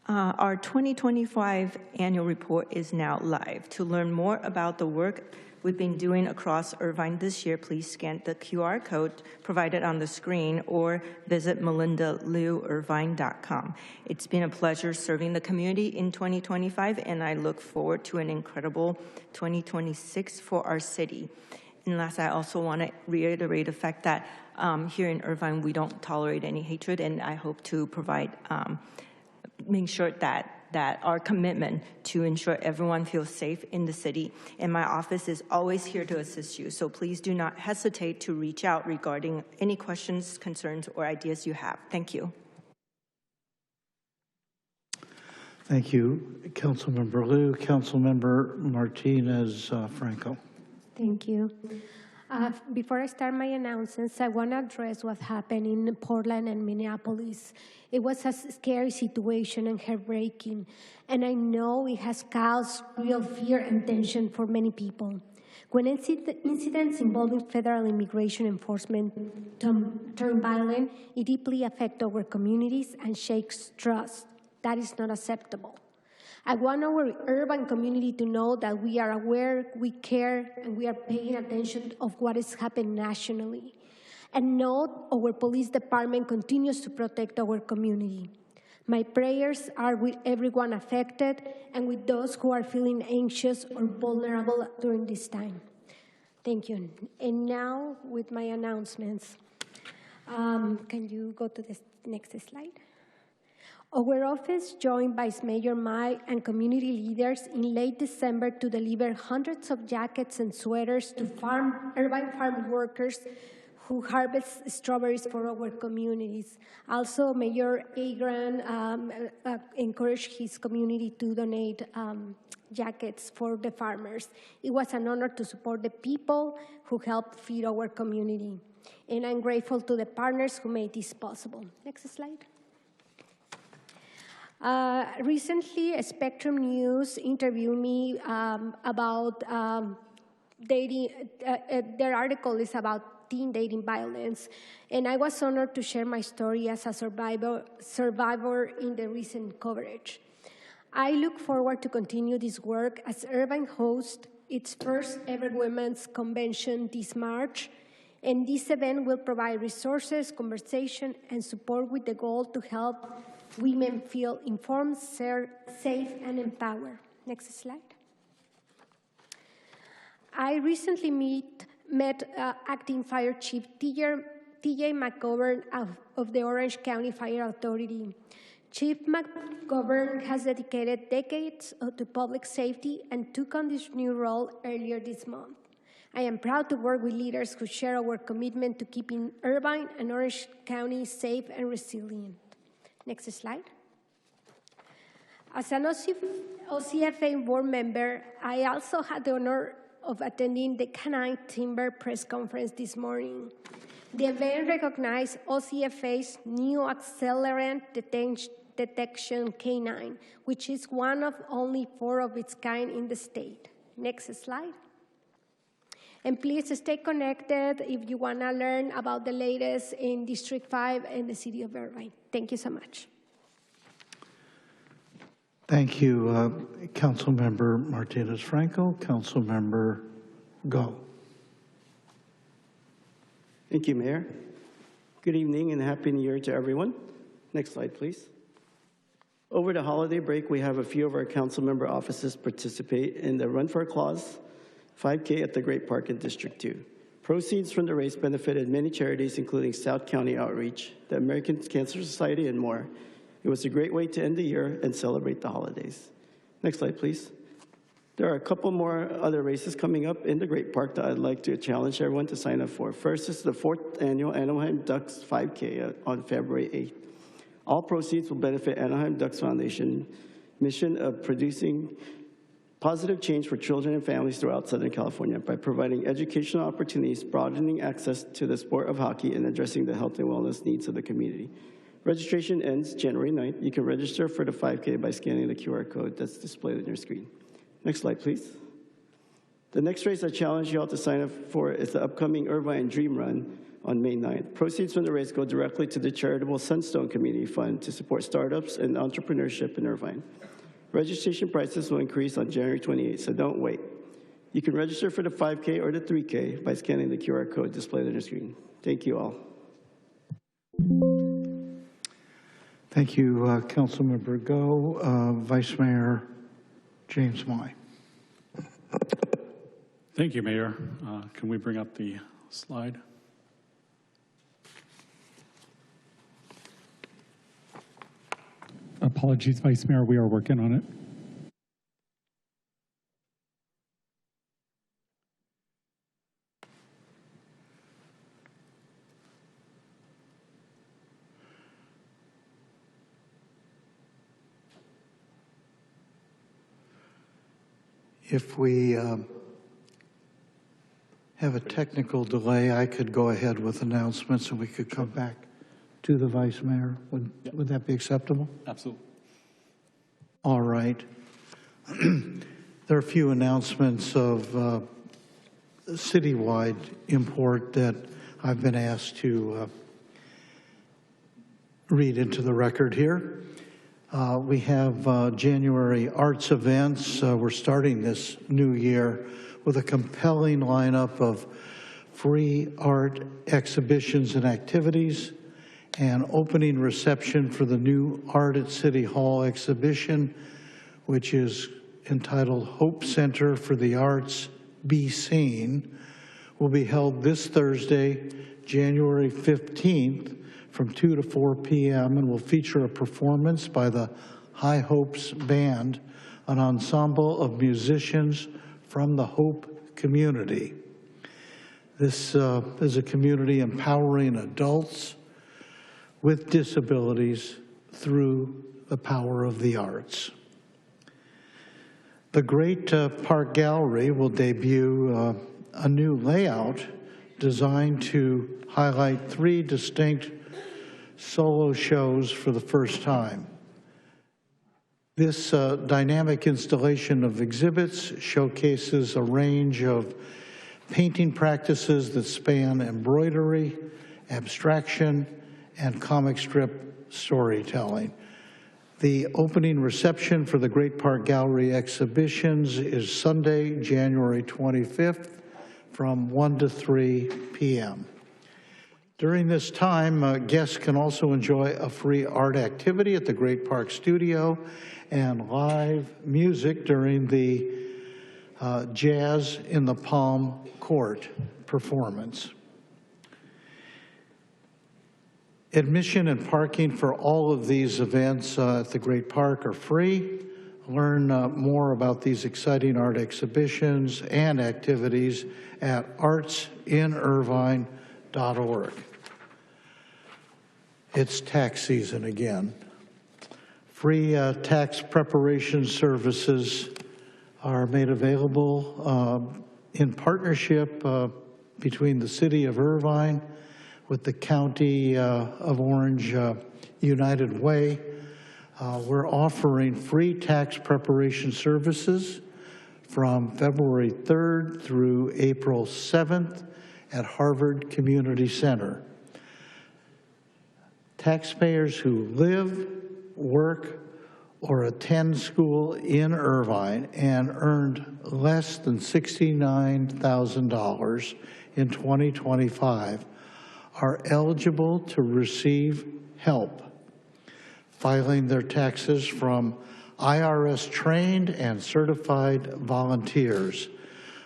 Our 2025 annual report is now live. To learn more about the work we've been doing across Irvine this year, please scan the QR code provided on the screen or visit melindalewirvine.com. It's been a pleasure serving the community in 2025, and I look forward to an incredible 2026 for our city. And last, I also want to reiterate the fact that here in Irvine, we don't tolerate any hatred, and I hope to provide make sure that our commitment to ensure everyone feels safe in the city. And my office is always here to assist you. So please do not hesitate to reach out regarding any questions, concerns, or ideas you have. Thank you. Thank you, Councilmember Liu. Councilmember Martinez Franco. Thank you. Before I start my announcements, I want to address what happened in Portland and Minneapolis. It was a scary situation and heartbreaking, and I know it has caused real fear and tension for many people. When incidents involving federal immigration enforcement turn violent, it deeply affects our communities and shakes trust. That is not acceptable. I want our urban community to know that we are aware, we care, and we are paying attention of what is happening nationally. And note our police department continues to protect our community. My prayers are with everyone affected and with those who are feeling anxious or vulnerable during this time. Thank you. And now with my announcements. Can you go to the next slide? Our office joined Vice Mayor Mai and community leaders in late December to deliver hundreds of jackets and sweaters to Irvine farm workers who harvest strawberries for our communities. Also, Mayor Agran encouraged his community to donate jackets for the farmers. It was an honor to support the people who helped feed our community. And I'm grateful to the partners who made this possible. Next slide. Recently, Spectrum News interviewed me about dating. Their article is about teen dating violence, and I was honored to share my story as a survivor in the recent coverage. I look forward to continue this work as Irvine hosts its first ever women's convention this March, and this event will provide resources, conversation, and support with the goal to help women feel informed, safe, and empowered. Next slide. I recently met Acting Fire Chief T.J. McGovern of the Orange County Fire Authority. Chief McGovern has dedicated decades to public safety and took on this new role earlier this month. I am proud to work with leaders who share our commitment to keeping Irvine and Orange County safe and resilient. Next slide. As an OCFA board member, I also had the honor of attending the Canine Timber press conference this morning. The event recognized OCFA's new accelerant detection canine, which is one of only 4 of its kind in the state. Next slide. And please stay connected if you want to learn about the latest in District 5 and the city of Irvine. Thank you so much. Thank you, Councilmember Martinez Franco. Councilmember Go. Thank you, Mayor. Good evening and Happy New Year to everyone. Next slide, please. Over the holiday break, we have a few of our council member offices participate in the Run for a Cause 5K at the Great Park in District 2. Proceeds from the race benefited many charities, including South County Outreach, the American Cancer Society, and more. It was a great way to end the year and celebrate the holidays. Next slide, please. There are a couple more other races coming up in the Great Park that I'd like to challenge everyone to sign up for. First is the 4th Annual Anaheim Ducks 5K on February 8th. All proceeds will benefit Anaheim Ducks Foundation mission of producing positive change for children and families throughout Southern California by providing educational opportunities, broadening access to the sport of hockey, and addressing the health and wellness needs of the community. Registration ends January 9th. You can register for the 5K by scanning the QR code that's displayed on your screen. Next slide, please. The next race I challenge you all to sign up for is the upcoming Irvine Dream Run on May 9th. Proceeds from the race go directly to the charitable Sunstone Community Fund to support startups and entrepreneurship in Irvine. Registration prices will increase on January 28th, so don't wait. You can register for the 5K or the 3K by scanning the QR code displayed on your screen. Thank you all. Thank you, Councilmember Go. Vice Mayor James Mai. Thank you, Mayor. Can we bring up the slide? Apologies, Vice Mayor, we are working on it. If we have a technical delay, I could go ahead with announcements and we could come back to the Vice Mayor. Would that be acceptable? Absolutely. All right. There are a few announcements of citywide import that I've been asked to read into the record here. We have January arts events. We're starting this new year with a compelling lineup of free art exhibitions and activities, and opening reception for the new Art at City Hall exhibition, which is entitled Hope Center for the Arts, Be Seen, will be held this Thursday, January 15th, from 2 to 4 p.m. and will feature a performance by the High Hopes Band, an ensemble of musicians from the Hope community. This is a community empowering adults with disabilities through the power of the arts. The Great Park Gallery will debut a new layout designed to highlight 3 distinct solo shows for the first time. This dynamic installation of exhibits showcases a range of painting practices that span embroidery, abstraction, and comic strip storytelling. The opening reception for the Great Park Gallery exhibitions is Sunday, January 25th from 1 to 3 p.m. During this time, guests can also enjoy a free art activity at the Great Park Studio and live music during the Jazz in the Palm Court performance. Admission and parking for all of these events at the Great Park are free. Learn more about these exciting art exhibitions and activities at artsinirvine.org. It's tax season again. Free tax preparation services are made available in partnership between the City of Irvine with the County of Orange United Way. We're offering free tax preparation services from February 3rd through April 7th at Harvard Community Center. Taxpayers who live, work, or attend school in Irvine and earned less than $69,000 in 2025 are eligible to receive help filing their taxes from IRS-trained and certified volunteers.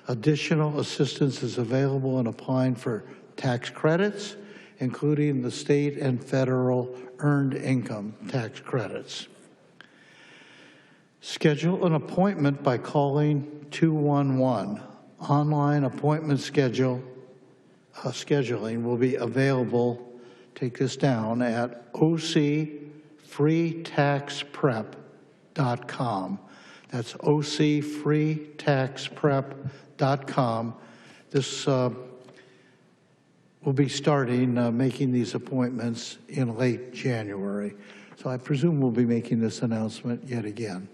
Additional assistance is available in applying for tax credits, including the state and federal earned income tax credits. Schedule an appointment by calling 211. Online appointment scheduling will be available, take this down, at ocfreetaxprep.com. That's ocfreetaxprep.com. This will be starting making these appointments in late January. So I presume we'll be making this announcement yet again.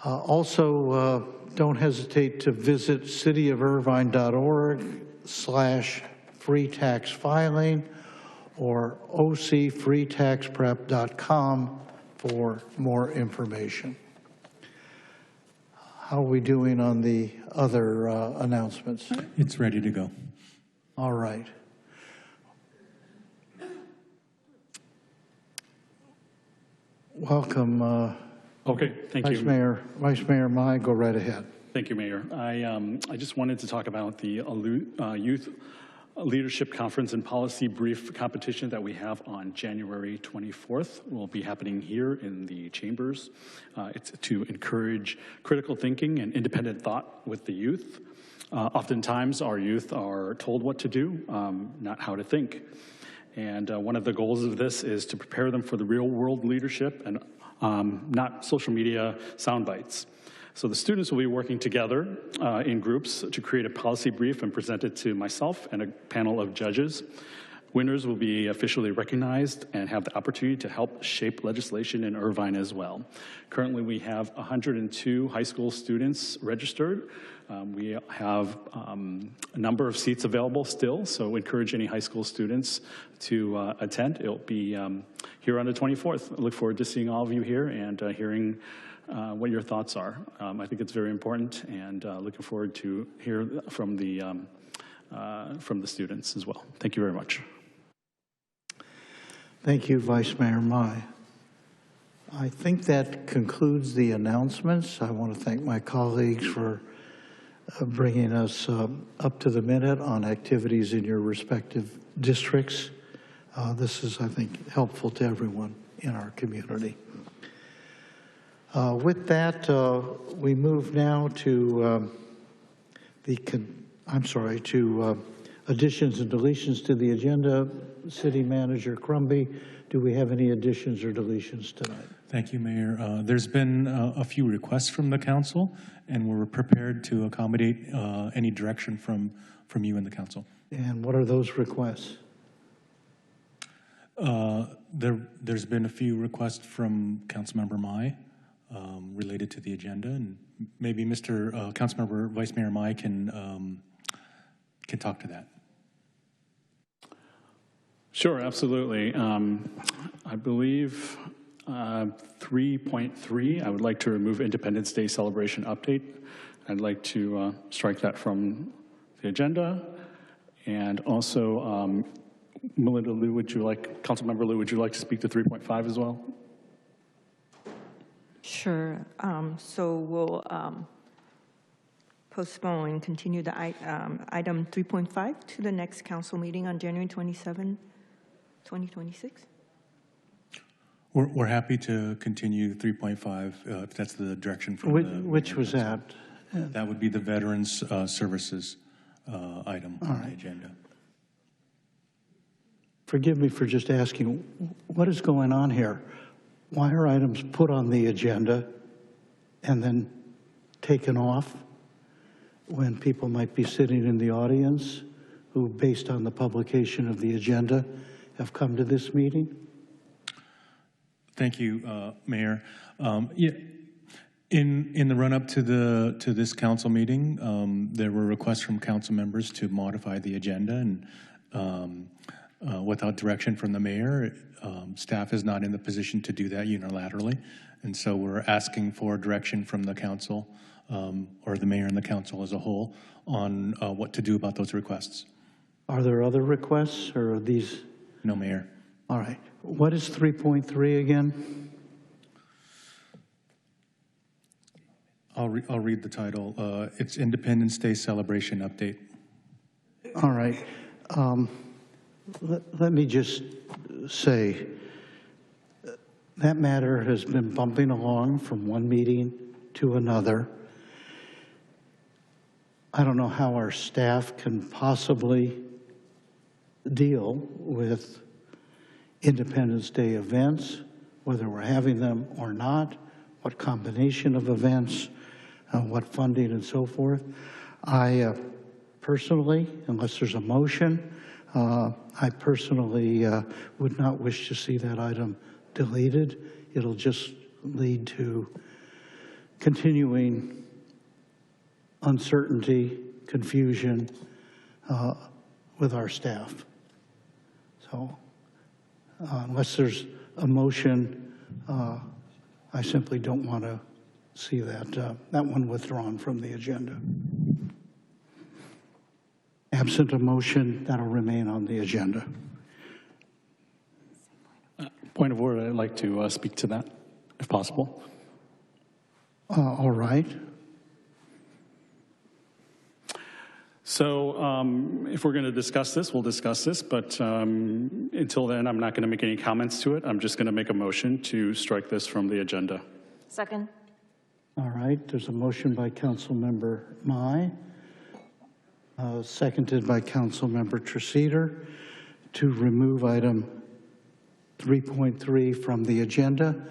Also, don't hesitate to visit cityofirvine.org/free tax filing or ocfreetaxprep.com for more information. How are we doing on the other announcements? It's ready to go. All right. Welcome, Okay, thank you. Vice Mayor Mai, go right ahead. Thank you, Mayor. I just wanted to talk about the Youth Leadership Conference and Policy Brief competition that we have on January 24th. It will be happening here in the chambers. It's to encourage critical thinking and independent thought with the youth. Oftentimes, our youth are told what to do, not how to think. And one of the goals of this is to prepare them for the real world leadership and not social media sound bites. So the students will be working together in groups to create a policy brief and present it to myself and a panel of judges. Winners will be officially recognized and have the opportunity to help shape legislation in Irvine as well. Currently, we have 102 high school students registered. We have a number of seats available still, so encourage any high school students to attend. It'll be here on the 24th. I look forward to seeing all of you here and hearing what your thoughts are. I think it's very important, and looking forward to hear from the students as well. Thank you very much. Thank you, Vice Mayor Mai. I think that concludes the announcements. I want to thank my colleagues for bringing us up to the minute on activities in your respective districts. This is, I think, helpful to everyone in our community. With that, we move now to additions and deletions to the agenda. City Manager Crumby, do we have any additions or deletions tonight? Thank you, Mayor. There's been a few requests from the council, and we're prepared to accommodate any direction from you and the council. And what are those requests? There's been a few requests from Councilmember Mai related to the agenda, and maybe Mr. Councilmember Vice Mayor Mai can talk to that. Sure, absolutely. I believe 3.3, I would like to remove Independence Day celebration update. I'd like to strike that from the agenda. And also, Melinda Liu, Councilmember Liu, would you like to speak to 3.5 as well? Sure. So we'll postpone and continue the item 3.5 to the next council meeting on January 27, 2026. We're happy to continue 3.5 if that's the direction from which was that? That would be the Veterans Services item on the agenda. Forgive me for just asking, what is going on here? Why are items put on the agenda and then taken off when people might be sitting in the audience who, based on the publication of the agenda, have come to this meeting? Thank you, Mayor. Yeah, in the run-up to this council meeting, there were requests from council members to modify the agenda, and without direction from the mayor, staff is not in the position to do that unilaterally, and so we're asking for direction from the council or the mayor and the council as a whole on what to do about those requests. Are there other requests, or are these? No, Mayor. All right. What is 3.3 again? I'll read the title. It's Independence Day Celebration Update. All right. Let me just say that matter has been bumping along from one meeting to another. I don't know how our staff can possibly deal with Independence Day events, whether we're having them or not, what combination of events, what funding and so forth. I personally, unless there's a motion, I personally would not wish to see that item deleted. It'll just lead to continuing uncertainty, confusion with our staff. So unless there's a motion, I simply don't want to see that one withdrawn from the agenda. Absent a motion, that'll remain on the agenda. Point of order, I'd like to speak to that, if possible. All right. So if we're going to discuss this, we'll discuss this, but until then, I'm not going to make any comments to it. I'm just going to make a motion to strike this from the agenda. Second. All right, there's a motion by Councilmember Mai, seconded by Councilmember Treseder, to remove item 3.3 from the agenda.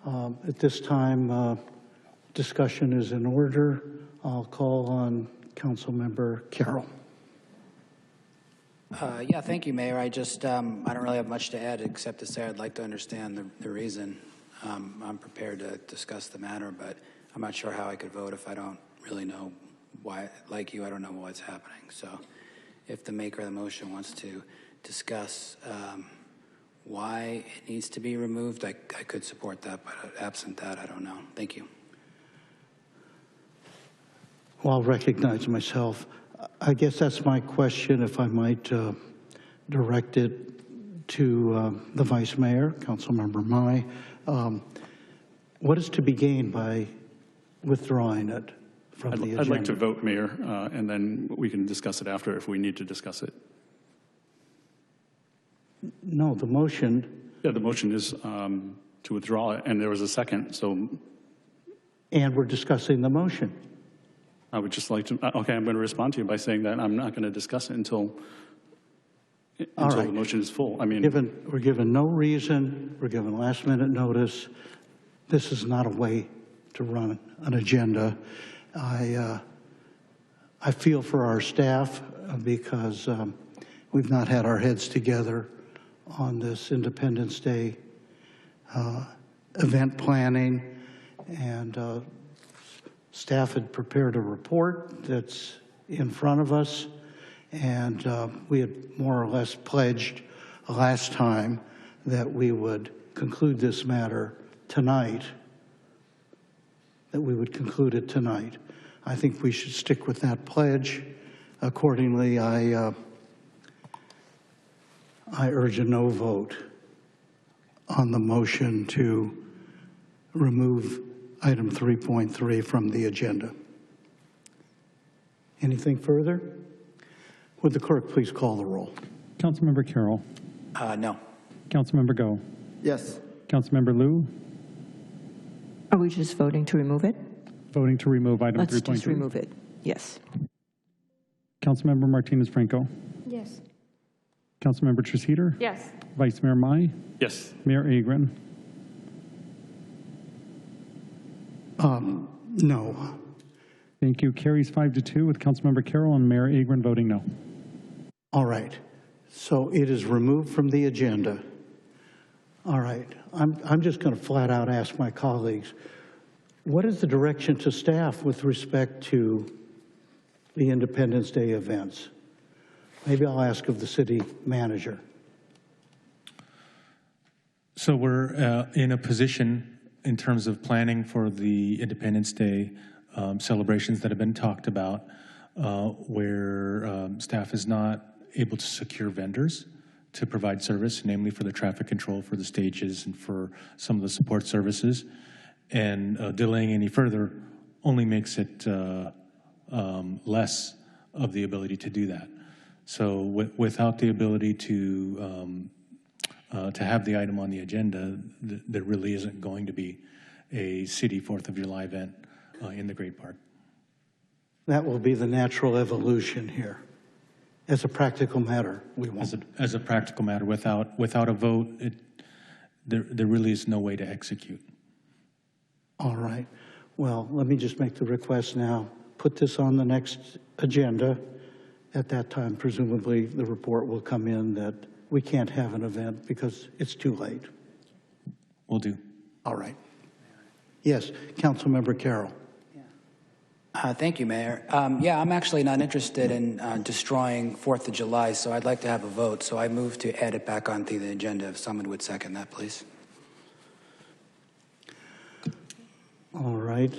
At this time, discussion is in order. I'll call on Councilmember Carroll. Yeah, thank you, Mayor. I don't really have much to add except to say I'd like to understand the reason. I'm prepared to discuss the matter, but I'm not sure how I could vote if I don't really know why. Like you, I don't know what's happening. So if the maker of the motion wants to discuss why it needs to be removed, I could support that, but absent that, I don't know. Thank you. Well, I'll recognize myself. I guess that's my question, if I might direct it to the Vice Mayor, Councilmember Mai. What is to be gained by withdrawing it from the agenda? I'd like to vote, Mayor, and then we can discuss it after if we need to discuss it. No, the motion. Yeah, the motion is to withdraw it, and there was a second, so. And we're discussing the motion. I would just like to, okay, I'm going to respond to you by saying that I'm not going to discuss it until the motion is full. I mean, we're given no reason, we're given last minute notice. This is not a way to run an agenda. I feel for our staff because we've not had our heads together on this Independence Day event planning, and staff had prepared a report that's in front of us, and we had more or less pledged last time that we would conclude this matter tonight, that we would conclude it tonight. I think we should stick with that pledge. Accordingly, I urge a no vote on the motion to remove item 3.3 from the agenda. Anything further? Would the clerk please call the roll? Councilmember Carroll. No. Councilmember Go. Yes. Councilmember Liu. Are we just voting to remove it? Voting to remove item 3.3. Let's just remove it. Yes. Councilmember Martinez Franco. Yes. Councilmember Treseder. Yes. Vice Mayor Mai. Yes. Mayor Agron. No. Thank you. Carries 5-2 with Councilmember Carroll and Mayor Agron voting no. All right. So it is removed from the agenda. All right. I'm just going to flat out ask my colleagues, what is the direction to staff with respect to the Independence Day events? Maybe I'll ask of the city manager. So we're in a position in terms of planning for the Independence Day celebrations that have been talked about, where staff is not able to secure vendors to provide service, namely for the traffic control for the stages and for some of the support services. And delaying any further only makes it less of the ability to do that. So without the ability to have the item on the agenda, there really isn't going to be a city 4th of July event in the Great Park. That will be the natural evolution here. As a practical matter, we won't. As a practical matter, without a vote, there really is no way to execute. All right. Well, let me just make the request now. Put this on the next agenda. At that time, presumably, the report will come in that we can't have an event because it's too late. Will do. All right. Yes, Councilmember Carroll. Thank you, Mayor. Yeah, I'm actually not interested in destroying 4th of July, so I'd like to have a vote. So I move to add it back onto the agenda. If someone would second that, please. All right.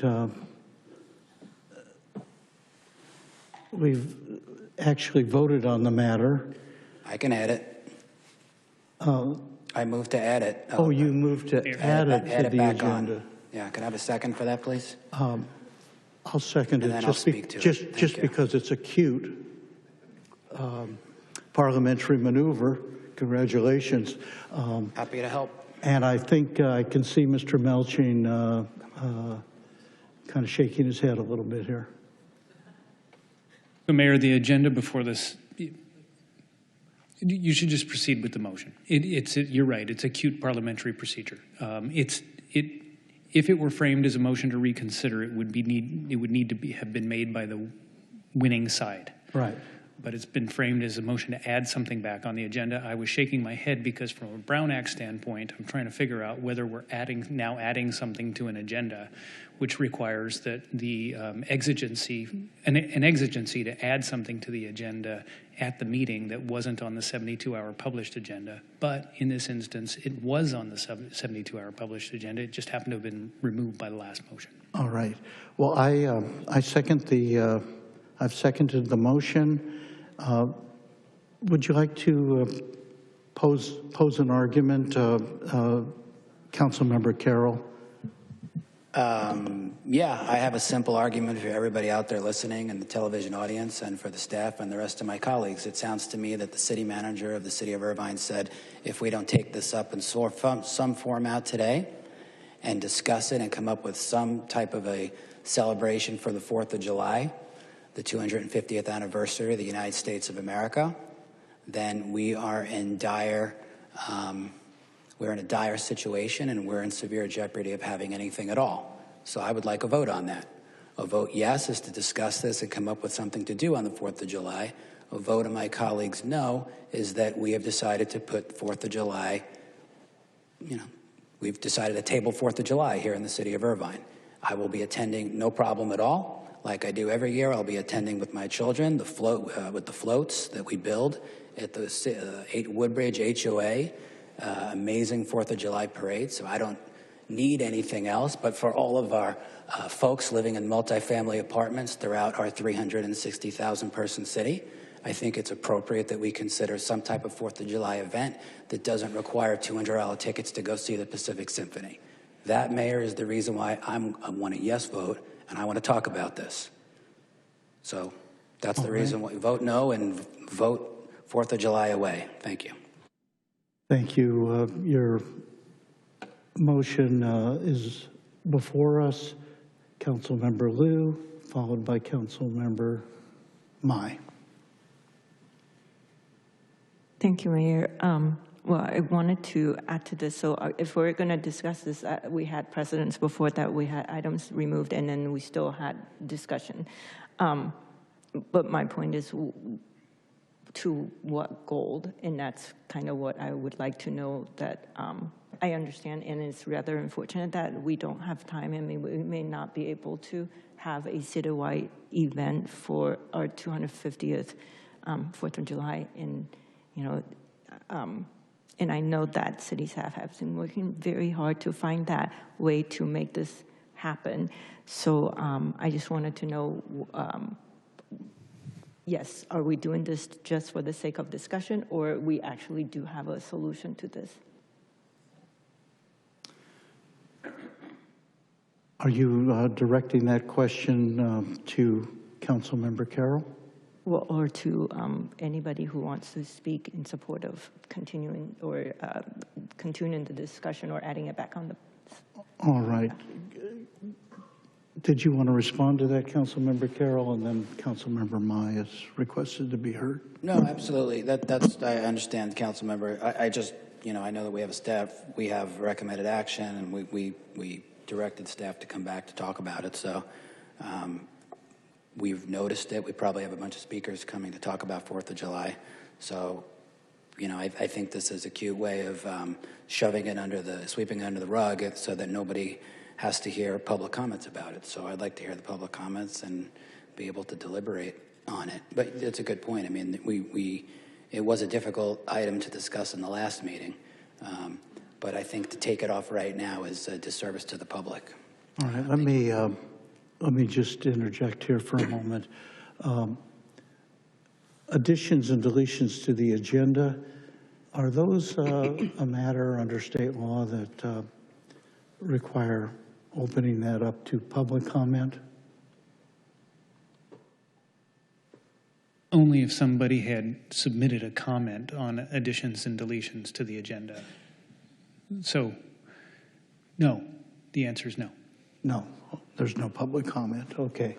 We've actually voted on the matter. I can add it. I move to add it. Oh, you moved to add it to the back agenda. on. Yeah, can I have a second for that, please? I'll second And it then I'll speak to it. Thank just you. because it's a cute parliamentary maneuver. Congratulations. Happy to help. And I think I can see Mr. Melching kind of shaking his head a little bit here. So, Mayor, the agenda before this, you should just proceed with the motion. You're right, it's a cute parliamentary procedure. If it were framed as a motion to reconsider, it would need to have been made by the winning side. Right. But it's been framed as a motion to add something back on the agenda. I was shaking my head because from a Brown Act standpoint, I'm trying to figure out whether we're now adding something to an agenda, which requires that the exigency to add something to the agenda at the meeting that wasn't on the 72-hour published agenda. But in this instance, it was on the 72-hour published agenda. It just happened to have been removed by the last motion. All right. Well, I've seconded the motion. Would you like to pose an argument, Councilmember Carroll? Yeah, I have a simple argument for everybody out there listening and the television audience and for the staff and the rest of my colleagues. It sounds to me that the city manager of the city of Irvine said, if we don't take this up in some format today and discuss it and come up with some type of a celebration for the 4th of July, the 250th anniversary of the United States of America, then we are in we're in a dire situation and we're in severe jeopardy of having anything at all. So I would like a vote on that. A vote yes is to discuss this and come up with something to do on the 4th of July. A vote of my colleagues no is that we have decided to put 4th of July, we've decided to table 4th of July here in the city of Irvine. I will be attending, no problem at all. Like I do every year, I'll be attending with my children with the floats that we build at the Woodbridge HOA. Amazing 4th of July parade, so I don't need anything else. But for all of our folks living in multifamily apartments throughout our 360,000 person city, I think it's appropriate that we consider some type of 4th of July event that doesn't require $200 tickets to go see the Pacific Symphony. That, Mayor, is the reason why I want a yes vote, and I want to talk about this. So that's the reason why we vote no and vote 4th of July away. Thank you. Thank you. Your motion is before us. Councilmember Liu, followed by Councilmember Mai. Thank you, Mayor. Well, I wanted to add to this. So if we're going to discuss this, we had precedents before that. We had items removed, and then we still had discussion. But my point is, to what goal? And that's kind of what I would like to know, that I understand, and it's rather unfortunate that we don't have time, and we may not be able to have a citywide event for our 250th 4th of July. And, and I know that city staff have been working very hard to find that way to make this happen. So I just wanted to know, yes, are we doing this just for the sake of discussion, or we actually do have a solution to this? Are you directing that question to Councilmember Carroll? Well, or to anybody who wants to speak in support of continuing the discussion or adding it back on the. All right. Did you want to respond to that, Councilmember Carroll, and then Councilmember Mai is requested to be heard? No, absolutely. That's I understand, Councilmember. I just I know that we have a staff, we have recommended action, and we directed staff to come back to talk about it. So we've noticed it. We probably have a bunch of speakers coming to talk about 4th of July. So, I think this is a cute way of sweeping it under the rug so that nobody has to hear public comments about it. So I'd like to hear the public comments and be able to deliberate on it. But it's a good point. I mean, it was a difficult item to discuss in the last meeting, but I think to take it off right now is a disservice to the public. All right, let me just interject here for a moment. Additions and deletions to the agenda, are those a matter under state law that require opening that up to public comment? Only if somebody had submitted a comment on additions and deletions to the agenda. So, no, the answer is no. No, there's no public comment. Okay.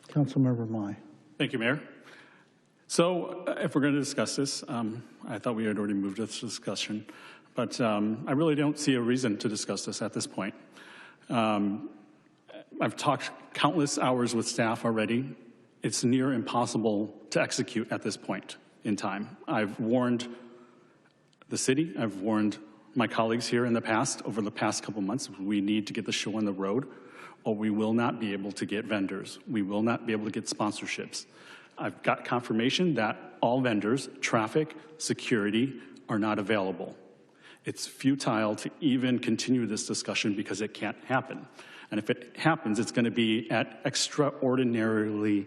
Councilmember Mai. Thank you, Mayor. So if we're going to discuss this, I thought we had already moved this discussion, but I really don't see a reason to discuss this at this point. I've talked countless hours with staff already. It's near impossible to execute at this point in time. I've warned the city, I've warned my colleagues here in the past, over the past couple months, we need to get the show on the road, or we will not be able to get vendors. We will not be able to get sponsorships. I've got confirmation that all vendors, traffic, security, are not available. It's futile to even continue this discussion because it can't happen. And if it happens, it's going to be at extraordinarily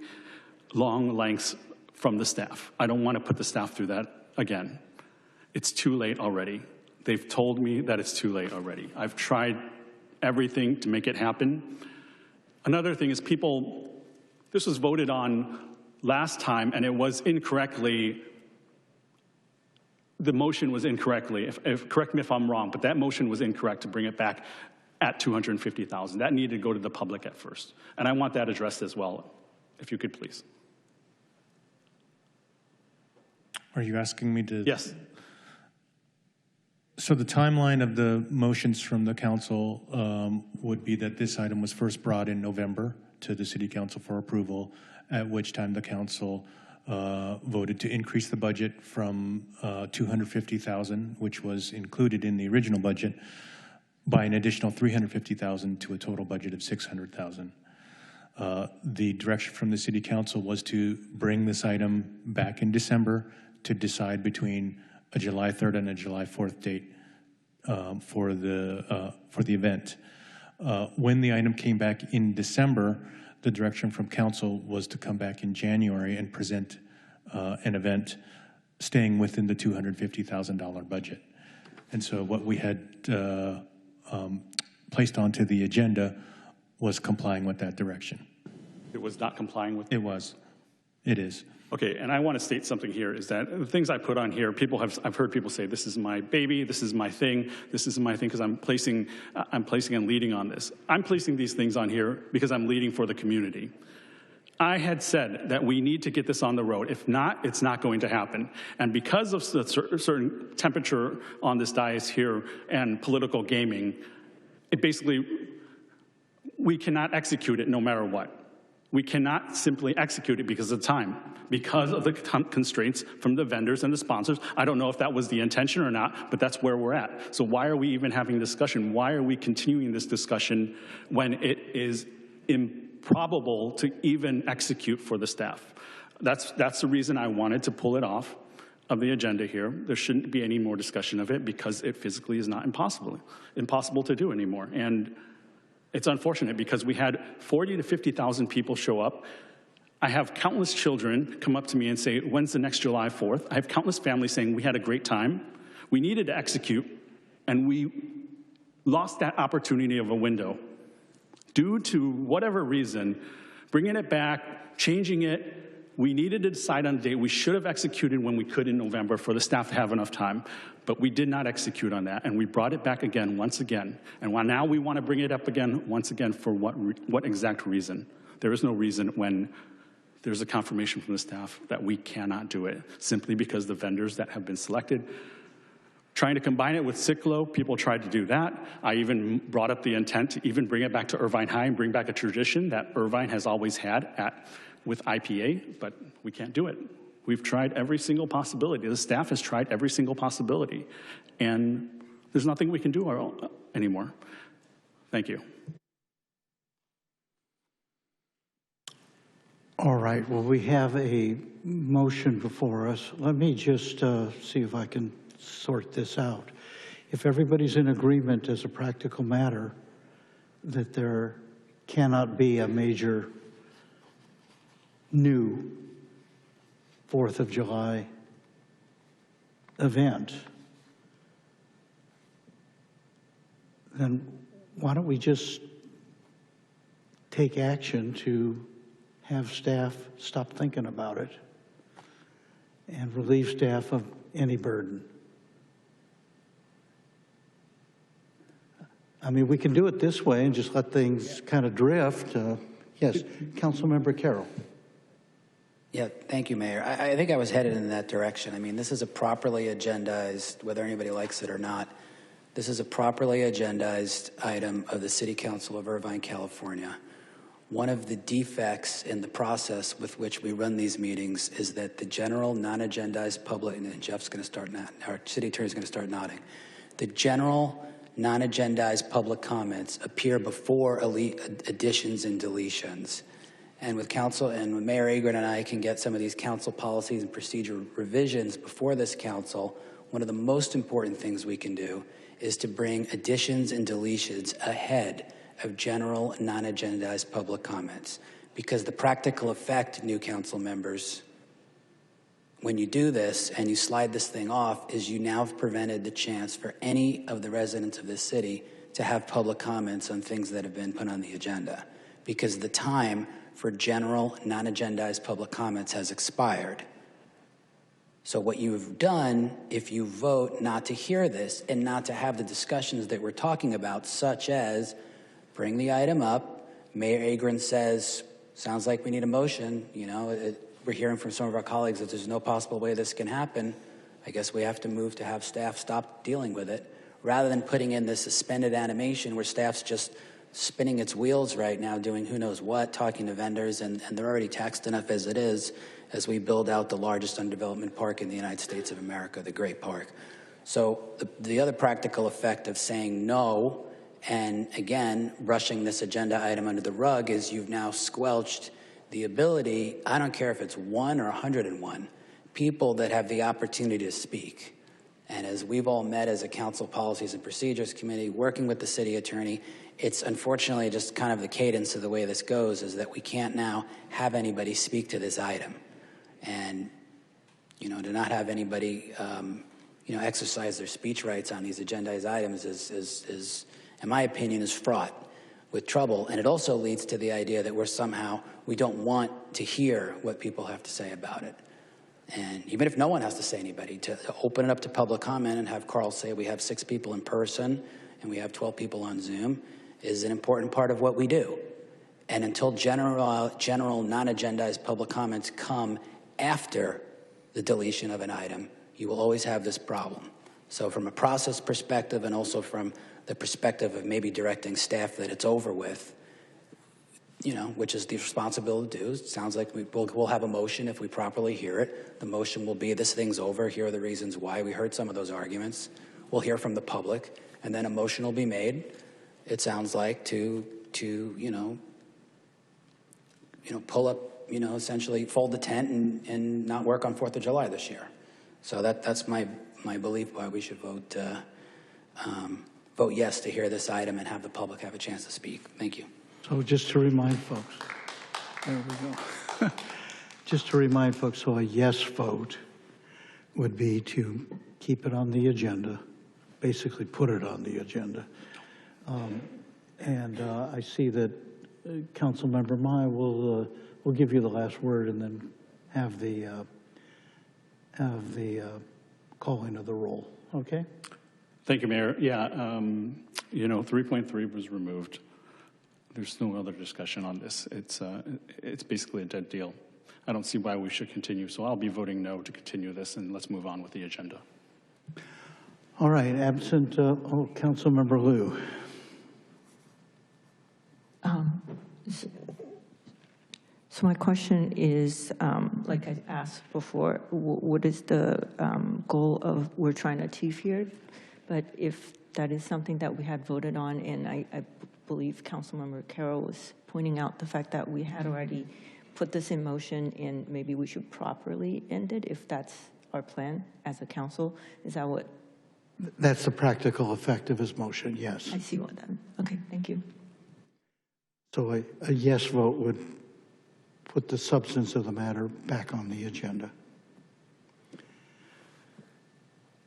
long lengths from the staff. I don't want to put the staff through that again. It's too late already. They've told me that it's too late already. I've tried everything to make it happen. Another thing is this was voted on last time, and it was incorrectly, the motion was incorrectly, correct me if I'm wrong, but that motion was incorrect to bring it back at $250,000. That needed to go to the public at first. And I want that addressed as well, if you could please. Are you asking me to? Yes. So the timeline of the motions from the council would be that this item was first brought in November to the city council for approval, at which time the council voted to increase the budget from $250,000, which was included in the original budget, by an additional $350,000 to a total budget of $600,000. The direction from the city council was to bring this item back in December to decide between a July 3rd and a July 4th date for the event. When the item came back in December, the direction from council was to come back in January and present an event staying within the $250,000 budget. And so what we had placed onto the agenda was complying with that direction. It was not complying with? It was. It is. Okay, and I want to state something here, is that the things I put on here, I've heard people say, this is my baby, this is my thing, because I'm placing and leading on this. I'm placing these things on here because I'm leading for the community. I had said that we need to get this on the road. If not, it's not going to happen. And because of the certain temperature on this dais here and political gaming, we cannot execute it no matter what. We cannot simply execute it because of time, because of the constraints from the vendors and the sponsors. I don't know if that was the intention or not, but that's where we're at. So why are we even having discussion? Why are we continuing this discussion when it is improbable to even execute for the staff? That's the reason I wanted to pull it off of the agenda here. There shouldn't be any more discussion of it because it physically is not impossible to do anymore. And it's unfortunate because we had 40 to 50,000 people show up. I have countless children come up to me and say, when's the next July 4th? I have countless families saying, we had a great time. We needed to execute, and we lost that opportunity of a window. Due to whatever reason, bringing it back, changing it, we needed to decide on a date. We should have executed when we could in November for the staff to have enough time, but we did not execute on that, and we brought it back again, once again. And now we want to bring it up again, once again, for what exact reason? There is no reason when there's a confirmation from the staff that we cannot do it, simply because the vendors that have been selected Trying to combine it with Ciclo, people tried to do that. I even brought up the intent to even bring it back to Irvine High and bring back a tradition that Irvine has always had with IPA, but we can't do it. We've tried every single possibility. The staff has tried every single possibility, and there's nothing we can do anymore. Thank you. All right, well, we have a motion before us. Let me just see if I can sort this out. If everybody's in agreement as a practical matter that there cannot be a major new 4th of July event, then why don't we just take action to have staff stop thinking about it and relieve staff of any burden? I mean, we can do it this way and just let things kind of drift. Yes, Councilmember Carroll. Yeah, thank you, Mayor. I think I was headed in that direction. I mean, this is a properly agendized, whether anybody likes it or not, this is a properly agendized item of the City Council of Irvine, California. One of the defects in the process with which we run these meetings is that the general non-agendized public, and Jeff's going to start, our city attorney's going to start nodding, the general non-agendized public comments appear before additions and deletions. And with council, and when Mayor Agron and I can get some of these council policies and procedure revisions before this council, one of the most important things we can do is to bring additions and deletions ahead of general non-agendized public comments. Because the practical effect, new council members, when you do this and you slide this thing off, is you now have prevented the chance for any of the residents of this city to have public comments on things that have been put on the agenda. Because the time for general non-agendized public comments has expired. So what you've done, if you vote not to hear this and not to have the discussions that we're talking about, such as bring the item up, Mayor Agron says, sounds like we need a motion, you know, we're hearing from some of our colleagues that there's no possible way this can happen. I guess we have to move to have staff stop dealing with it, rather than putting in this suspended animation where staff's just spinning its wheels right now, doing who knows what, talking to vendors, and they're already taxed enough as it is, as we build out the largest undeveloped park in the United States of America, the Great Park. So the other practical effect of saying no, and again, brushing this agenda item under the rug, is you've now squelched the ability, I don't care if it's 1 or 101, people that have the opportunity to speak. And as we've all met as a council policies and procedures committee, working with the city attorney, it's unfortunately just kind of the cadence of the way this goes, is that we can't now have anybody speak to this item. And, you know, to not have anybody, you know, exercise their speech rights on these agendized items is, in my opinion, is fraught with trouble. And it also leads to the idea that we don't want to hear what people have to say about it. And even if no one has to say anybody, to open it up to public comment and have Carl say we have 6 people in person and we have 12 people on Zoom is an important part of what we do. And until general non-agendized public comments come after the deletion of an item, you will always have this problem. So from a process perspective, and also from the perspective of maybe directing staff that it's over with, you know, which is the responsibility to do. It sounds like we'll have a motion if we properly hear it. The motion will be, this thing's over, here are the reasons why. We heard some of those arguments. We'll hear from the public, and then a motion will be made, it sounds like, to pull up, essentially fold the tent and not work on 4th of July this year. So that's my belief why we should vote yes to hear this item and have the public have a chance to speak. Thank you. So just to remind folks, there we go. Just to remind folks, so a yes vote would be to keep it on the agenda, basically put it on the agenda. I see that Councilmember Mai will give you the last word and then have the calling of the roll. Okay? Thank you, Mayor. Yeah, 3.3 was removed. There's no other discussion on this. It's basically a dead deal. I don't see why we should continue, so I'll be voting no to continue this, and let's move on with the agenda. All right, absent, Councilmember Liu. So my question is, like I asked before, what is the goal of we're trying to achieve here? But if that is something that we had voted on, and I believe Councilmember Carroll was pointing out the fact that we had already put this in motion, and maybe we should properly end it if that's our plan as a council. Is that what? That's the practical effect of his motion, yes. I see what then. Okay, thank you. So a yes vote would put the substance of the matter back on the agenda.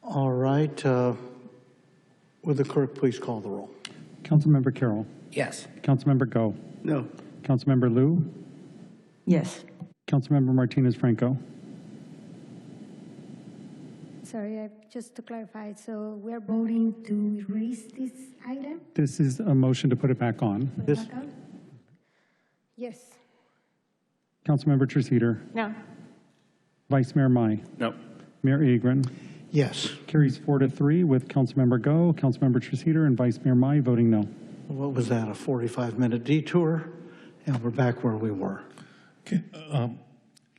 All right. Would the clerk please call the roll? Councilmember Carroll. Yes. Councilmember Go. No. Councilmember Liu. Yes. Councilmember Martinez Franco. Sorry, just to clarify, so we're voting to erase this item? This is a motion to put it back on. Back on? Yes. Councilmember Treseder. No. Vice Mayor Mai. No. Mayor Agron. Yes. Carries 4-3 with Councilmember Go, Councilmember Treseder, and Vice Mayor Mai voting no. What was that, a 45-minute detour? And we're back where we were. Okay.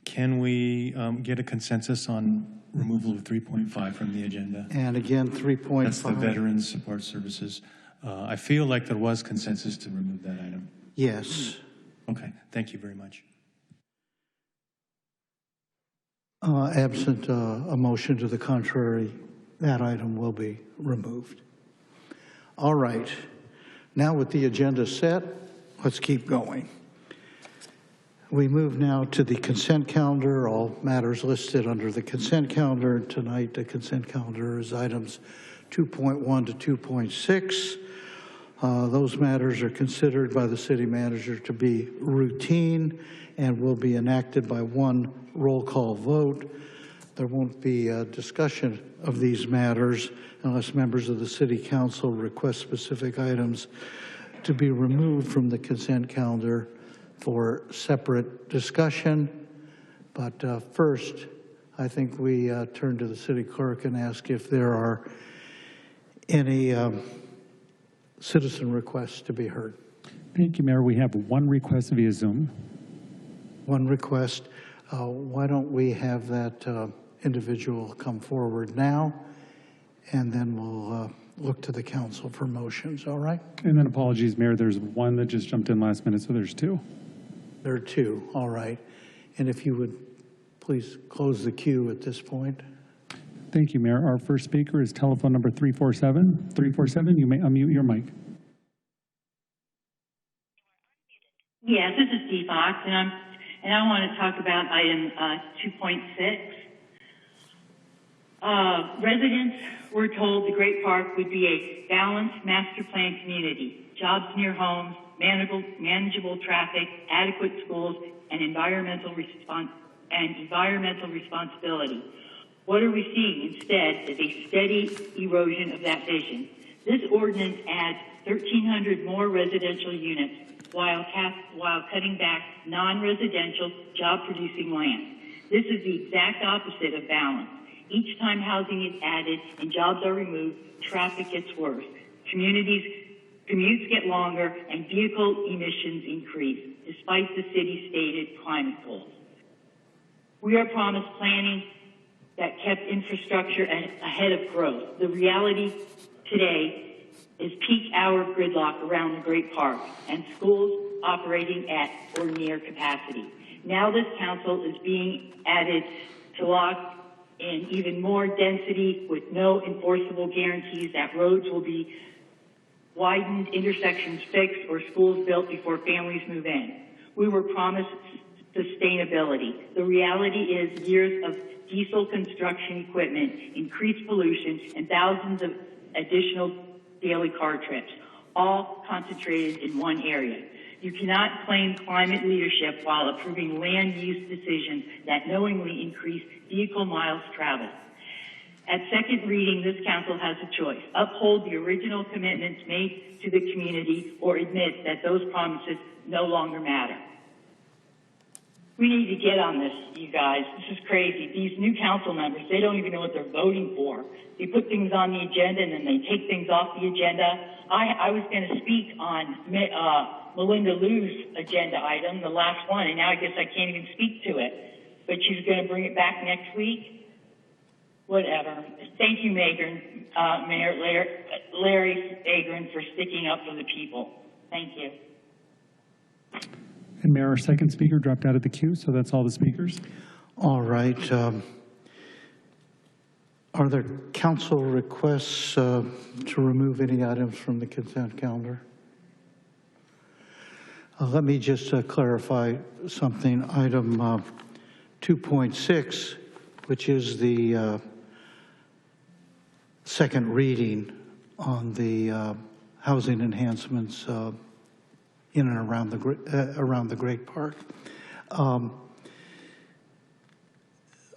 Can we get a consensus on removal of 3.5 from the agenda? And again, 3.5. That's the Veterans Support Services. I feel like there was consensus to remove that item. Yes. Okay, thank you very much. Absent a motion to the contrary, that item will be removed. All right. Now with the agenda set, let's keep going. We move now to the consent calendar, all matters listed under the consent calendar. Tonight, the consent calendar is items 2.1 to 2.6. Those matters are considered by the city manager to be routine and will be enacted by one roll call vote. There won't be a discussion of these matters unless members of the city council request specific items to be removed from the consent calendar for separate discussion. But first, I think we turn to the city clerk and ask if there are any citizen requests to be heard. Thank you, Mayor. We have one request via Zoom. One request. Why don't we have that individual come forward now, and then we'll look to the council for motions, all right? And then apologies, Mayor, there's one that just jumped in last minute, so there's two. There are two, all right. And if you would please close the queue at this point. Thank you, Mayor. Our first speaker is telephone number 347. 347, you may unmute your mic. Yes, this is Dee Fox, and I want to talk about item 2.6. Residents were told the Great Park would be a balanced master plan community, jobs near homes, manageable traffic, adequate schools, and environmental responsibility. What are we seeing instead is a steady erosion of that vision. This ordinance adds 1,300 more residential units while cutting back non-residential job-producing land. This is the exact opposite of balance. Each time housing is added and jobs are removed, traffic gets worse. Commutes get longer and vehicle emissions increase, despite the city's stated climate goals. We are promised planning that kept infrastructure ahead of growth. The reality today is peak hour gridlock around the Great Park and schools operating at or near capacity. Now this council is being added to lock in even more density with no enforceable guarantees that roads will be widened, intersections fixed, or schools built before families move in. We were promised sustainability. The reality is years of diesel construction equipment, increased pollution, and thousands of additional daily car trips, all concentrated in one area. You cannot claim climate leadership while approving land use decisions that knowingly increase vehicle miles traveled. At second reading, this council has a choice. Uphold the original commitments made to the community or admit that those promises no longer matter. We need to get on this, you guys. This is crazy. These new council members, they don't even know what they're voting for. They put things on the agenda and then they take things off the agenda. I was going to speak on Melinda Liu's agenda item, the last one, and now I guess I can't even speak to it. But she's going to bring it back next week. Whatever. Thank you, Mayor Larry Agron, for sticking up for the people. Thank you. And Mayor, our second speaker dropped out of the queue, so that's all the speakers. All right. Are there council requests to remove any items from the consent calendar? Let me just clarify something. Item 2.6, which is the second reading on the housing enhancements in and around the Great Park.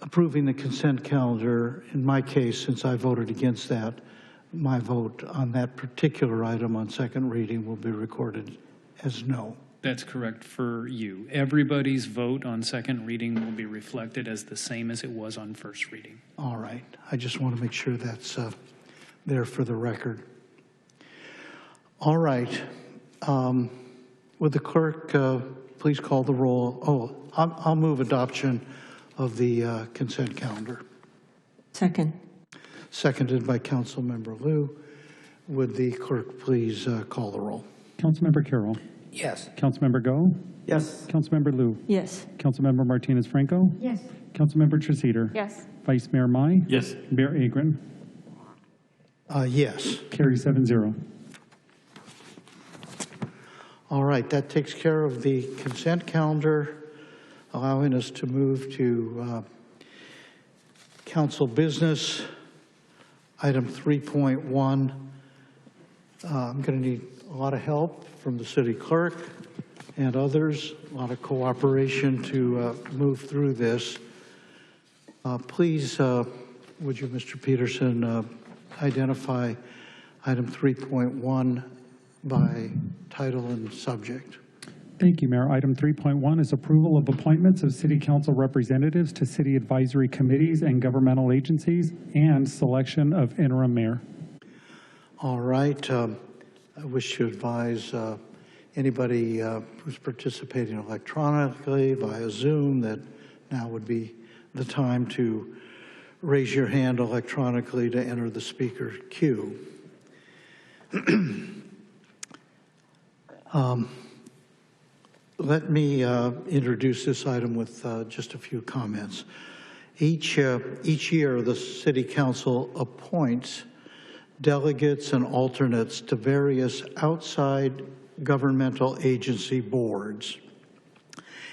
Approving the consent calendar, in my case, since I voted against that, my vote on that particular item on second reading will be recorded as no. That's correct for you. Everybody's vote on second reading will be reflected as the same as it was on first reading. All right. I just want to make sure that's there for the record. All right. Would the clerk please call the roll? Oh, I'll move adoption of the consent calendar. Second. Seconded by Councilmember Liu. Would the clerk please call the roll? Councilmember Carroll. Yes. Councilmember Go. Yes. Councilmember Liu. Yes. Councilmember Martinez Franco. Yes. Councilmember Treseder. Yes. Vice Mayor Mai. Yes. Mayor Agron. Yes. Carry 7-0. All right, that takes care of the consent calendar, allowing us to move to council business. Item 3.1. I'm going to need a lot of help from the city clerk and others, a lot of cooperation to move through this. Please, would you, Mr. Peterson, identify item 3.1 by title and subject? Thank you, Mayor. Item 3.1 is approval of appointments of City Council representatives to city advisory committees and governmental agencies and selection of interim mayor. All right. I wish to advise anybody who's participating electronically via Zoom that now would be the time to raise your hand electronically to enter the speaker queue. Let me introduce this item with just a few comments. Each year, the City Council appoints delegates and alternates to various outside governmental agency boards,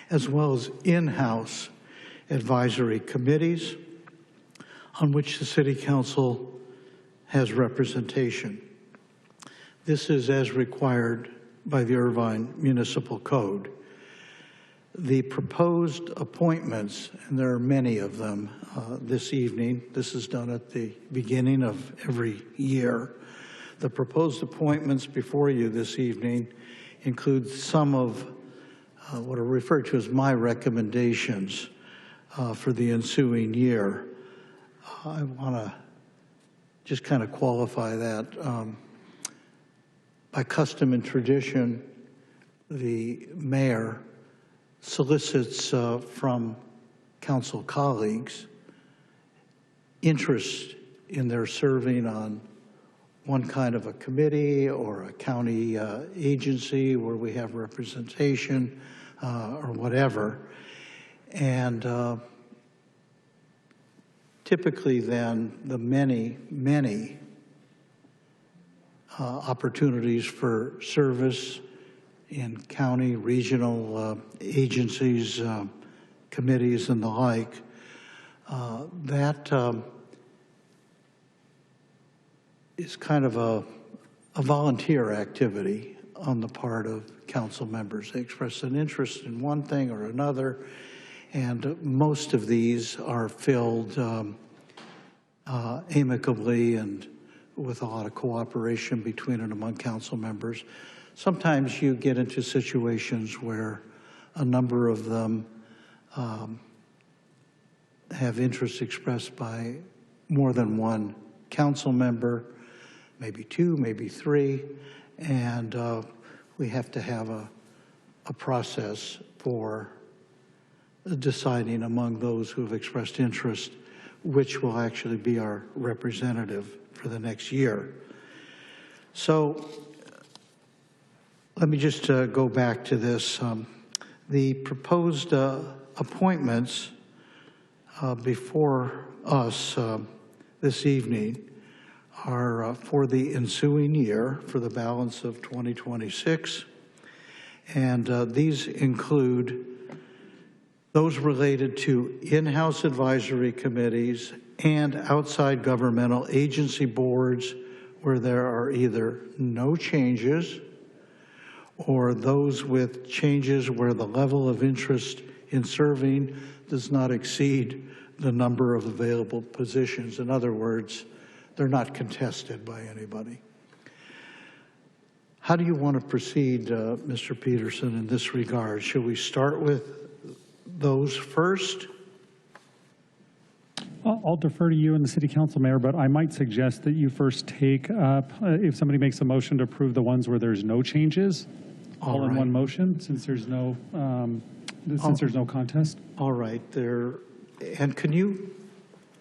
as well as in-house advisory committees on which the City Council has representation. This is as required by the Irvine Municipal Code. The proposed appointments, and there are many of them this evening, this is done at the beginning of every year. The proposed appointments before you this evening include some of what are referred to as my recommendations for the ensuing year. I want to just kind of qualify that. By custom and tradition, the mayor solicits from council colleagues interest in their serving on one kind of a committee or a county agency where we have representation or whatever. And typically then the many opportunities for service in county, regional agencies, committees, and the like. That is kind of a volunteer activity on the part of council members. They express an interest in one thing or another, and most of these are filled amicably and with a lot of cooperation between and among council members. Sometimes you get into situations where a number of them have interest expressed by more than one council member, maybe two, maybe three, and we have to have a process for deciding among those who have expressed interest which will actually be our representative for the next year. So let me just go back to this. The proposed appointments before us this evening are for the ensuing year, for the balance of 2026. And these include those related to in-house advisory committees and outside governmental agency boards where there are either no changes or those with changes where the level of interest in serving does not exceed the number of available positions. In other words, they're not contested by anybody. How do you want to proceed, Mr. Peterson, in this regard? Should we start with those first? I'll defer to you and the City Council, Mayor, but I might suggest that you first take up, if somebody makes a motion to approve the ones where there's no changes, all in one motion, since there's no contest. All right, and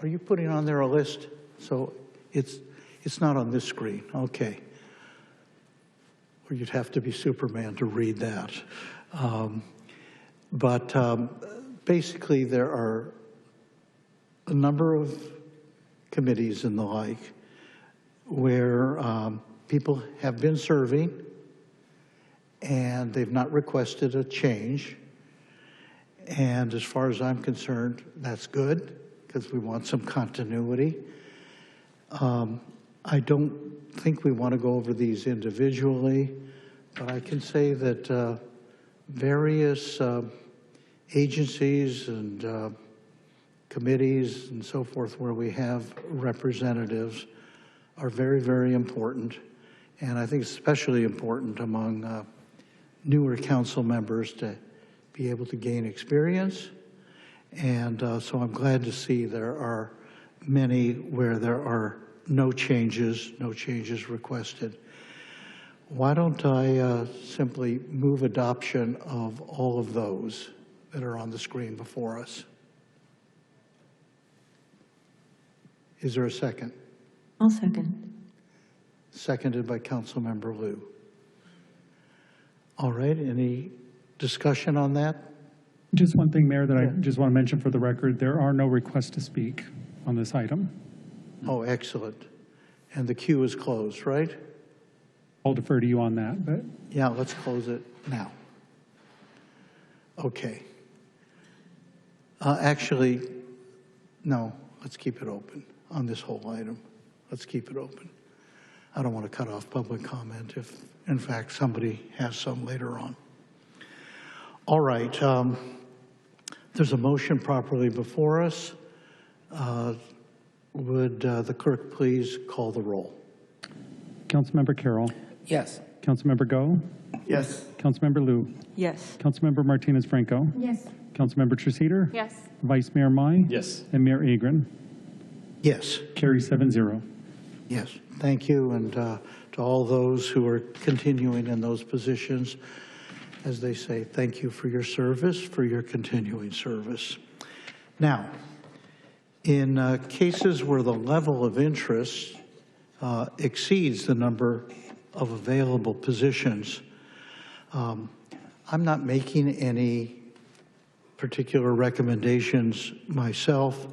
are you putting on there a list? So it's not on this screen, okay. Or you'd have to be Superman to read that. Basically there are a number of committees and the like where people have been serving and they've not requested a change. And as far as I'm concerned, that's good because we want some continuity. I don't think we want to go over these individually, but I can say that various agencies and committees and so forth where we have representatives are very, very important. And I think especially important among newer council members to be able to gain experience. And so I'm glad to see there are many where there are no changes requested. Why don't I simply move adoption of all of those that are on the screen before us? Is there a second? I'll second. Seconded by Councilmember Liu. All right, any discussion on that? Just one thing, Mayor, that I just want to mention for the record, there are no requests to speak on this item. Oh, excellent. And the queue is closed, right? I'll defer to you on that, but. Yeah, let's close it now. Okay. Actually, no, let's keep it open on this whole item. Let's keep it open. I don't want to cut off public comment if, in fact, somebody has some later on. All right. There's a motion properly before us. Would the clerk please call the roll? Councilmember Carroll. Yes. Councilmember Go. Yes. Councilmember Liu. Yes. Councilmember Martinez Franco. Yes. Councilmember Treceder. Yes. Vice Mayor Mai. Yes. And Mayor Agron. Yes. Carry 7-0. Yes. Thank you. And to all those who are continuing in those positions, as they say, thank you for your service, for your continuing service. Now, in cases where the level of interest exceeds the number of available positions, I'm not making any particular recommendations myself.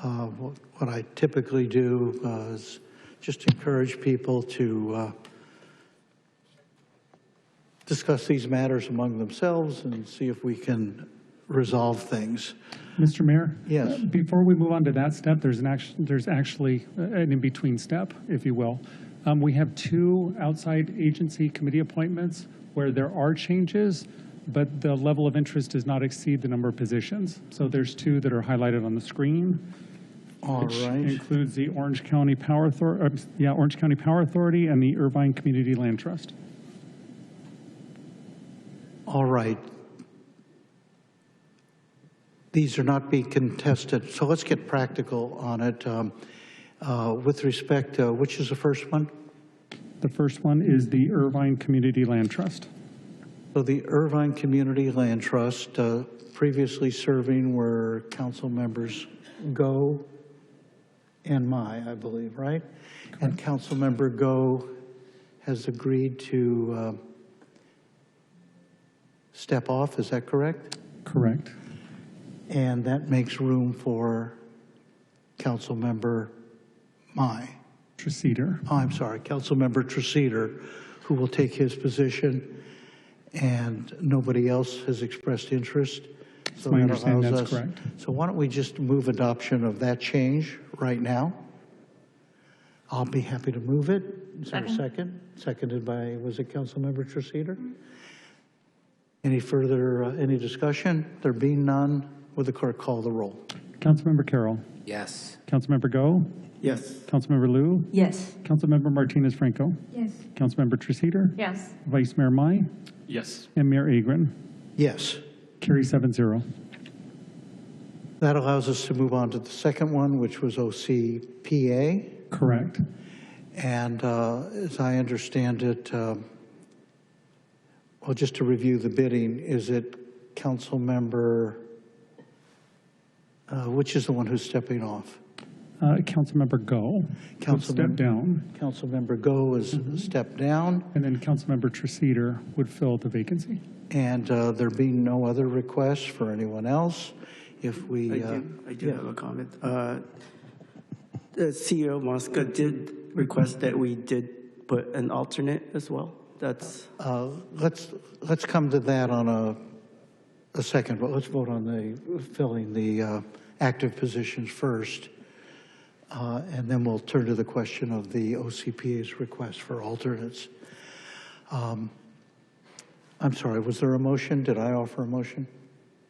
What I typically do is just encourage people to discuss these matters among themselves and see if we can resolve things. Mr. Mayor? Yes. Before we move on to that step, there's actually an in-between step, if you will. We have 2 outside agency committee appointments where there are changes, but the level of interest does not exceed the number of positions. So there's 2 that are highlighted on the screen. Which includes the Orange County Power Authority, Orange County Power Authority and the Irvine Community Land Trust. All right. these are not being contested. So let's get practical on it. With respect, which is the first one? The first one is the Irvine Community Land Trust. So the Irvine Community Land Trust, previously serving were council members Go and Mai, I believe, right? Correct. And Councilmember Go has agreed to step off, is that correct? Correct. And that makes room for Councilmember Mai. Treceder. Oh, I'm sorry, Councilmember Treceder, who will take his position, and nobody else has expressed interest. So my understanding, that's correct. So why don't we just move adoption of that change right now? I'll be happy to move it. Is there a second? Seconded by, was it Councilmember Treceder? Any further, any discussion? There being none, will the clerk call the roll? Councilmember Carroll. Yes. Councilmember Go. Yes. Councilmember Liu. Yes. Councilmember Martinez Franco. Yes. Councilmember Treceder. Yes. Vice Mayor Mai. Yes. And Mayor Agron. Yes. Carry 7-0. That allows us to move on to the second one, which was OCPA. Correct. And as I understand it, well, just to review the bidding, is it Councilmember, which is the one who's stepping off? Councilmember Go. Step down. Councilmember Go is stepped down. And then Councilmember Treceder would fill the vacancy. And there being no other requests for anyone else, if we... I do have a comment. The CEO Mosca did request that we did put an alternate as well. That's... let's come to that on a second, but let's vote on the filling the active positions first. And then we'll turn to the question of the OCPA's request for alternates. I'm sorry, was there a motion? Did I offer a motion?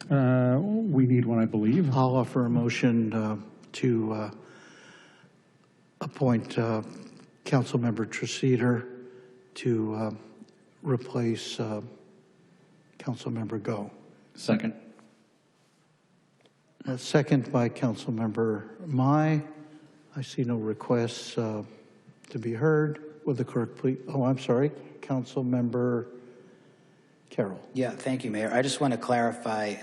We need one, I believe. I'll offer a motion to appoint Councilmember Treceder to replace Councilmember Go. Second. Second by Councilmember Mai. I see no requests to be heard. Would the clerk please? Oh, I'm sorry, Councilmember Carroll. Yeah, thank you, Mayor. I just want to clarify.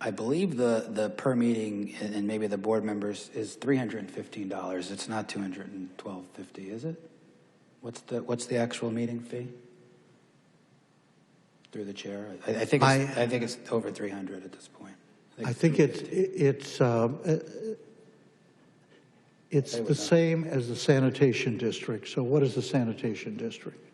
I believe the per meeting and maybe the board members is $315. It's not $212.50, is it? What's the actual meeting fee? Through the chair, I think it's over 300 at this point. I think it's the same as the sanitation district. So what is the sanitation district?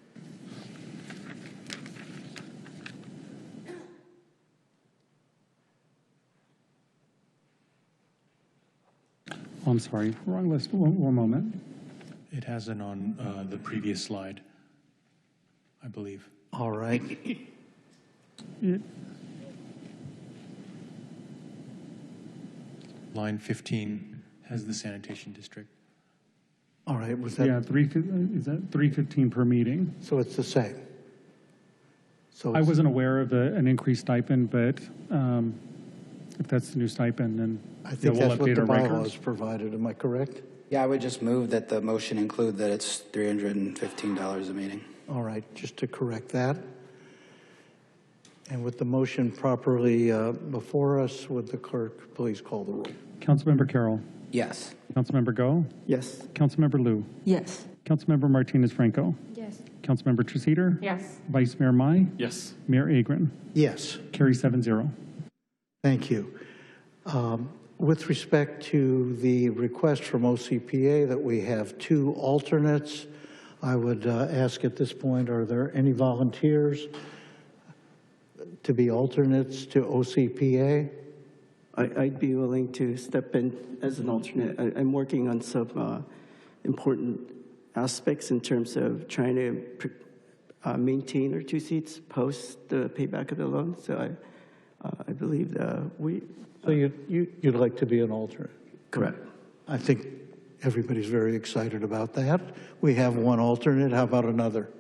Oh, I'm sorry, wrong list. One moment. It has it on the previous slide, I believe. All right. Line 15 has the sanitation district. All right, was that? Yeah, is that $315 per meeting? So it's the same. So I wasn't aware of an increased stipend, but if that's the new stipend, then I think we'll that's what update the our bylaws records. provided. Am I correct? Yeah, I would just move that the motion include that it's $315 a meeting. All right, just to correct that. And with the motion properly before us, would the clerk please call the roll? Councilmember Carroll. Yes. Councilmember Go. Yes. Councilmember Liu. Yes. Councilmember Martinez Franco. Yes. Councilmember Treceder. Yes. Vice Mayor Mai. Yes. Mayor Agron. Yes. Carry 7-0. Thank you. With respect to the request from OCPA that we have 2 alternates, I would ask at this point, are there any volunteers to be alternates to OCPA? I'd be willing to step in as an alternate. I'm working on some important aspects in terms of trying to maintain our 2 seats post the payback of the loan. So I believe that we... So you'd like to be an alternate? Correct. I think everybody's very excited about that. We have 1 alternate. How about another?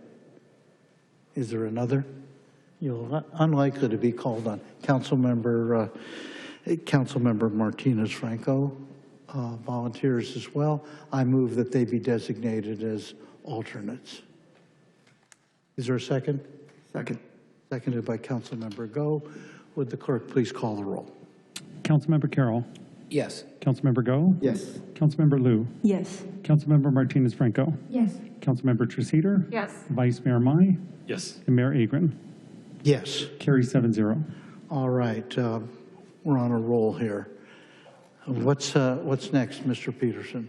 Is there another? You're unlikely to be called on. Councilmember Councilmember Martinez Franco volunteers as well. I move that they be designated as alternates. Is there a second? Second. Seconded by Councilmember Go. Would the clerk please call the roll? Councilmember Carroll. Yes. Councilmember Go. Yes. Councilmember Liu. Yes. Councilmember Martinez Franco. Yes. Councilmember Treceder. Yes. Vice Mayor Mai. Yes. And Mayor Agron. Yes. Carries 7-0. All right, we're on a roll here. What's next, Mr. Peterson?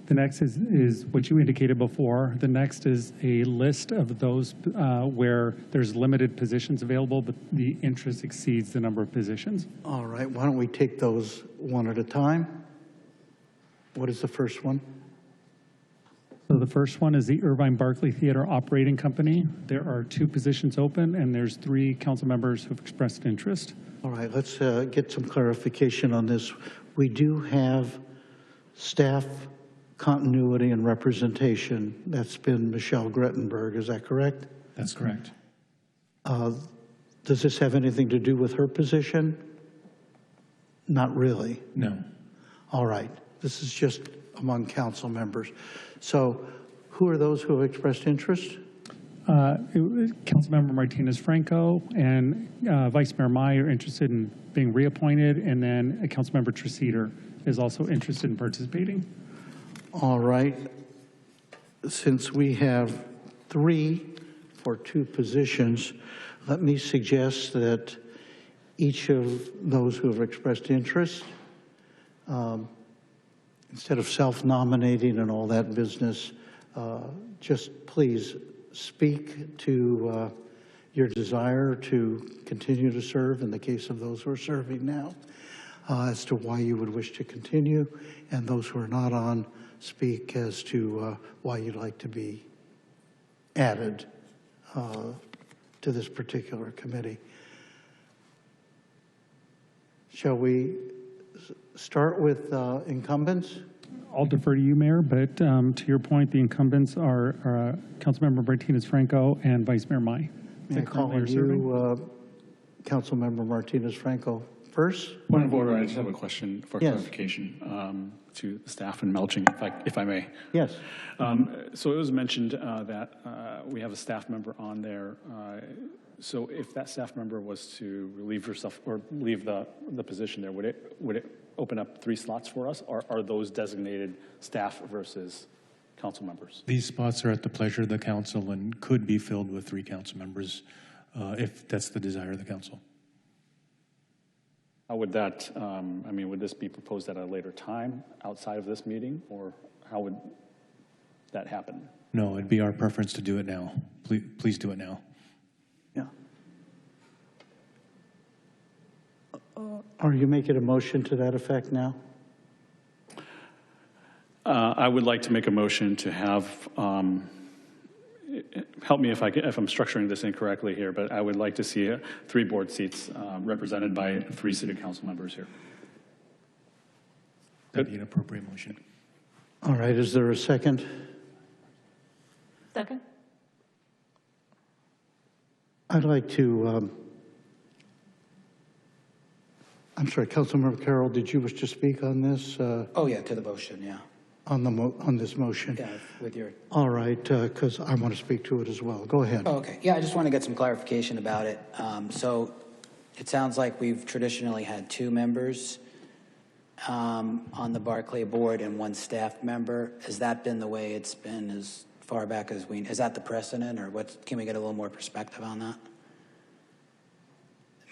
The next is what you indicated before. The next is a list of those where there's limited positions available, but the interest exceeds the number of positions. All right, why don't we take those one at a time? What is the first one? So the first one is the Irvine Barclay Theater Operating Company. There are 2 positions open, and there's 3 council members who've expressed interest. All right, let's get some clarification on this. We do have staff continuity and representation. That's been Michelle Grettenberg, is that correct? That's correct. Does this have anything to do with her position? Not really. No. All right, this is just among council members. So who are those who have expressed interest? Councilmember Martinez Franco and Vice Mayor Mai are interested in being reappointed, and then Councilmember Treceder is also interested in participating. All right. Since we have 3 for 2 positions, let me suggest that each of those who have expressed interest, instead of self-nominating and all that business, just please speak to your desire to continue to serve in the case of those who are serving now, as to why you would wish to continue, and those who are not on, speak as to why you'd like to be added to this particular committee. Shall we start with incumbents? I'll defer to you, Mayor, but to your point, the incumbents are Councilmember Martinez Franco and Vice Mayor Mai. May I call on you, Councilmember Martinez Franco, first? Point of order, I just have a question for Yes. clarification to staff and Melching, if I may. Yes. So it was mentioned that we have a staff member on there. So if that staff member was to relieve herself or leave the position there, would it open up 3 slots for us, or are those designated staff versus council members? These spots are at the pleasure of the council and could be filled with 3 council members if that's the desire of the council. How would that, I mean, would this be proposed at a later time outside of this meeting, or how would that happen? No, it'd be our preference to do it now. Please do it now. Yeah. Are you making a motion to that effect now? I would like to make a motion to have, help me if I'm structuring this incorrectly here, but I would like to see 3 board seats represented by 3 city council members here. That'd be an appropriate motion. All right, is there a second? Second. I'd like to, I'm sorry, Councilmember Carroll, did you wish to speak on this? Oh, yeah, to the motion, yeah. On this motion? Yeah, with your... All right, because I want to speak to it as well. Go ahead. Oh, okay. Yeah, I just want to get some clarification about it. So it sounds like we've traditionally had 2 members on the Barclay board and 1 staff member. Has that been the way it's been as far back as we... Is that the precedent, or what? Can we get a little more perspective on that?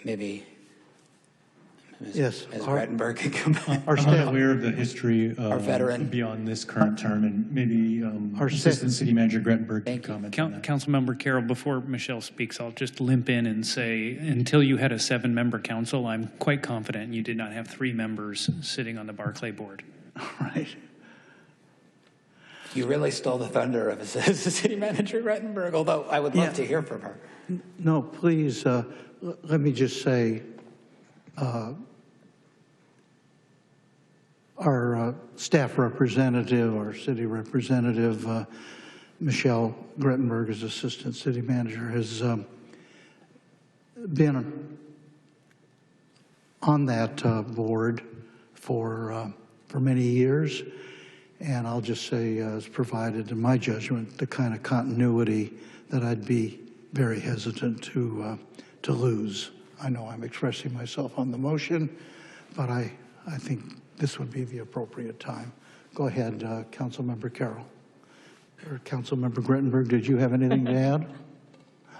Maybe... Yes. Ms. Grettenberg could come back. I'm not aware of the history veteran. beyond this current term, and maybe Assistant City Manager Grettenberg can comment on that. Councilmember Carroll, before Michelle speaks, I'll just limp in and say, until you had a 7-member council, I'm quite confident you did not have 3 members sitting on the Barclay board. All right. You really stole the thunder of City Manager Grettenberg, although I would love to hear from her. No, please, let me just say, our staff representative, our city representative, Michelle Grettenberg, as Assistant City Manager, has been on that board for many years, and I'll just say has provided, in my judgment, the kind of continuity that I'd be very hesitant to lose. I know I'm expressing myself on the motion, but I think this would be the appropriate time. Go ahead, Councilmember Carroll. Or Councilmember Grettenberg, did you have anything to add?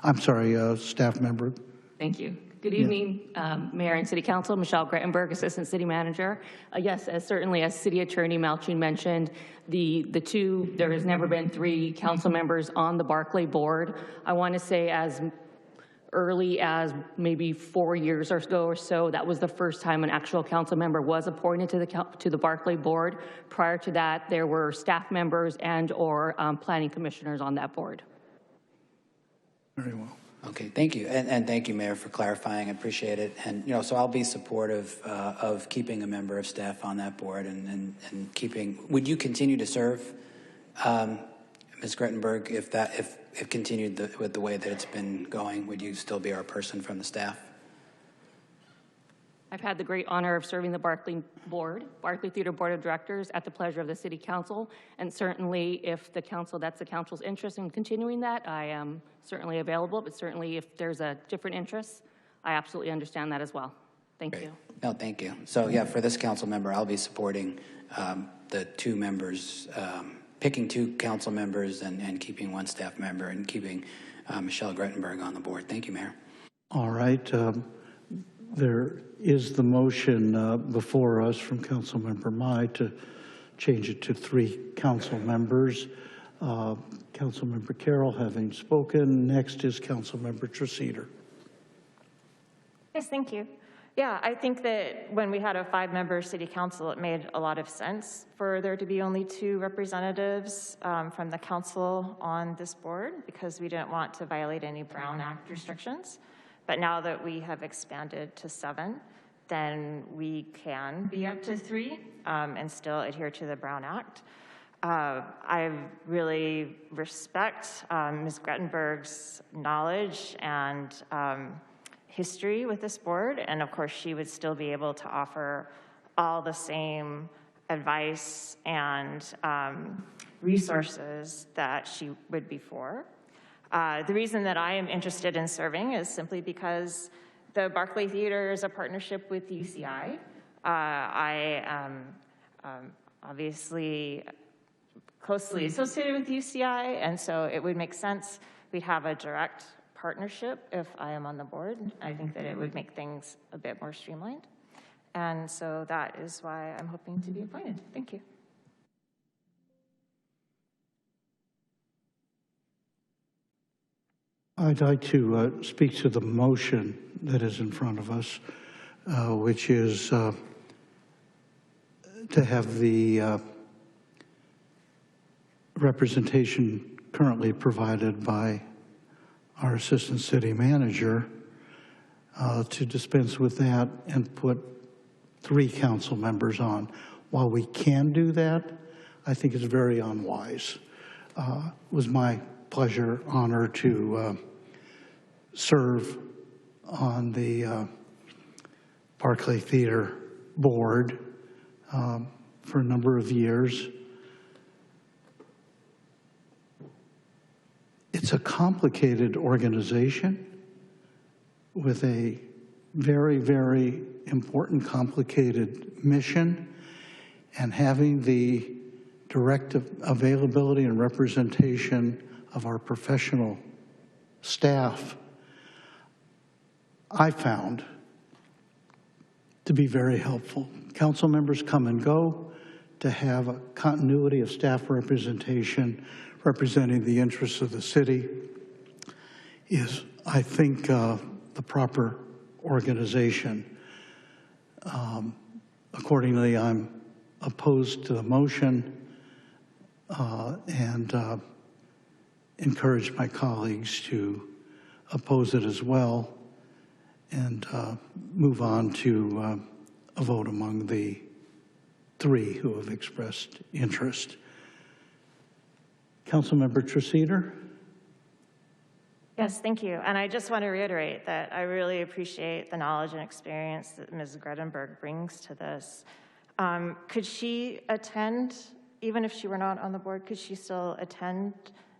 I'm sorry, staff member. Thank you. Good evening, Mayor and City Council. Michelle Grettenberg, Assistant City Manager. Yes, certainly as City Attorney Malchoon mentioned, there has never been 3 council members on the Barclay board. I want to say as early as maybe 4 years or so, that was the first time an actual council member was appointed to the Barclay board. Prior to that, there were staff members and/or planning commissioners on that board. Very well. Okay, thank you, and thank you, Mayor, for clarifying. I appreciate it. And so I'll be supportive of keeping a member of staff on that board and keeping. Would you continue to serve, Ms. Grettenberg, if continued with the way that it's been going? Would you still be our person from the staff? I've had the great honor of serving the Barclay Theater Board of Directors at the pleasure of the City Council, and certainly if that's the council's interest in continuing that, I am certainly available, but certainly if there's a different interest, I absolutely understand that as well. Thank you. No, thank you. So yeah, for this council member, I'll be supporting the 2 members, picking 2 council members and keeping 1 staff member and keeping Michelle Grettenberg on the board. Thank you, Mayor. All right. There is the motion before us from Councilmember Mai to change it to 3 council members. Councilmember Carroll having spoken. Next is Councilmember Treseder. Yes, thank you. Yeah, I think that when we had a 5-member city council, it made a lot of sense for there to be only 2 representatives from the council on this board because we didn't want to violate any Brown Act restrictions. But now that we have expanded to 7, then we can be up to 3 and still adhere to the Brown Act. I really respect Ms. Grettenberg's knowledge and history with this board, and of course she would still be able to offer all the same advice and resources that she would before. The reason that I am interested in serving is simply because the Barclay Theater is a partnership with UCI. I am obviously closely associated with UCI, and so it would make sense we'd have a direct partnership if I am on the board. I think that it would make things a bit more streamlined. And so that is why I'm hoping to be appointed. Thank you. I'd like to speak to the motion that is in front of us, which is to have the representation currently provided by our Assistant City Manager to dispense with that and put 3 council members on. While we can do that, I think it's very unwise. It was my pleasure, honor to serve on the Barclay Theater Board for a number of years. It's a complicated organization with a very, very important, complicated mission, and having the direct availability and representation of our professional staff, I found to be very helpful. Council members come and go. To have a continuity of staff representation representing the interests of the city is, I think, the proper organization. Accordingly, I'm opposed to the motion and encourage my colleagues to oppose it as well and move on to a vote among the 3 who have expressed interest. Councilmember Treseder? Yes, thank you. And I just want to reiterate that I really appreciate the knowledge and experience that Ms. Gredenberg brings to this. Could she attend, even if she were not on the board, could she still attend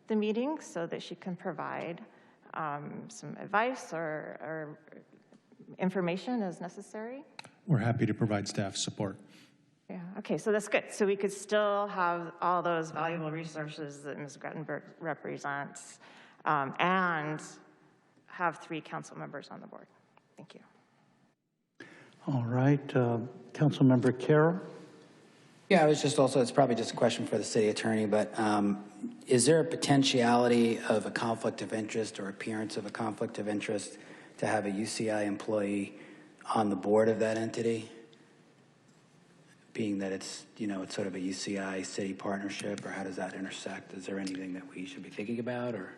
the meeting so that she can provide some advice or information as necessary? We're happy to provide staff support. Yeah, okay, so that's good. So we could still have all those valuable resources that Ms. Gredenberg represents and have 3 council members on the board. Thank you. All right, Councilmember Carroll. Yeah, I was just also, it's probably just a question for the city attorney, but is there a potentiality of a conflict of interest or appearance of a conflict of interest to have a UCI employee on the board of that entity? Being that it's, you know, it's sort of a UCI city partnership, or how does that intersect? Is there anything that we should be thinking about, or?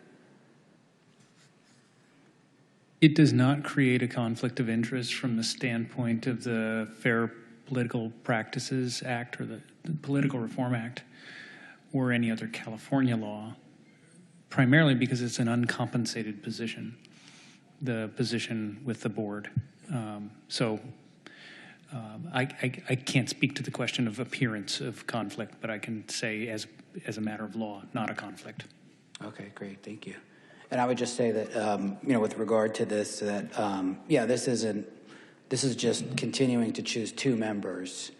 It does not create a conflict of interest from the standpoint of the Fair Political Practices Act or the Political Reform Act or any other California law, primarily because it's an uncompensated position, the position with the board. I can't speak to the question of appearance of conflict, but I can say as a matter of law, not a conflict. Okay, great, thank you. And I would just say that, you know, with regard to this, that, yeah, this is just continuing to choose 2 members.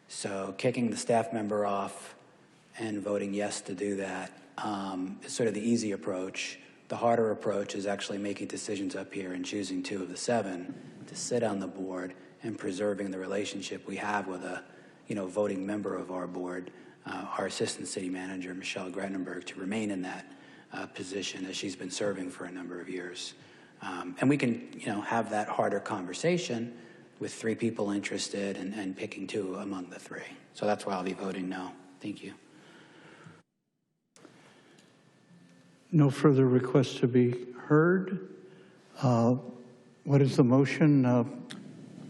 So kicking the staff member off and voting yes to do that is sort of the easy approach. The harder approach is actually making decisions up here and choosing 2 of the 7 to sit on the board and preserving the relationship we have with a, you know, voting member of our board, our Assistant City Manager, Michelle Gredenberg, to remain in that position as she's been serving for a number of years. And we can, you know, have that harder conversation with 3 people interested and picking 2 among the 3. So that's why I'll be voting no. Thank you. No further requests to be heard. What is the motion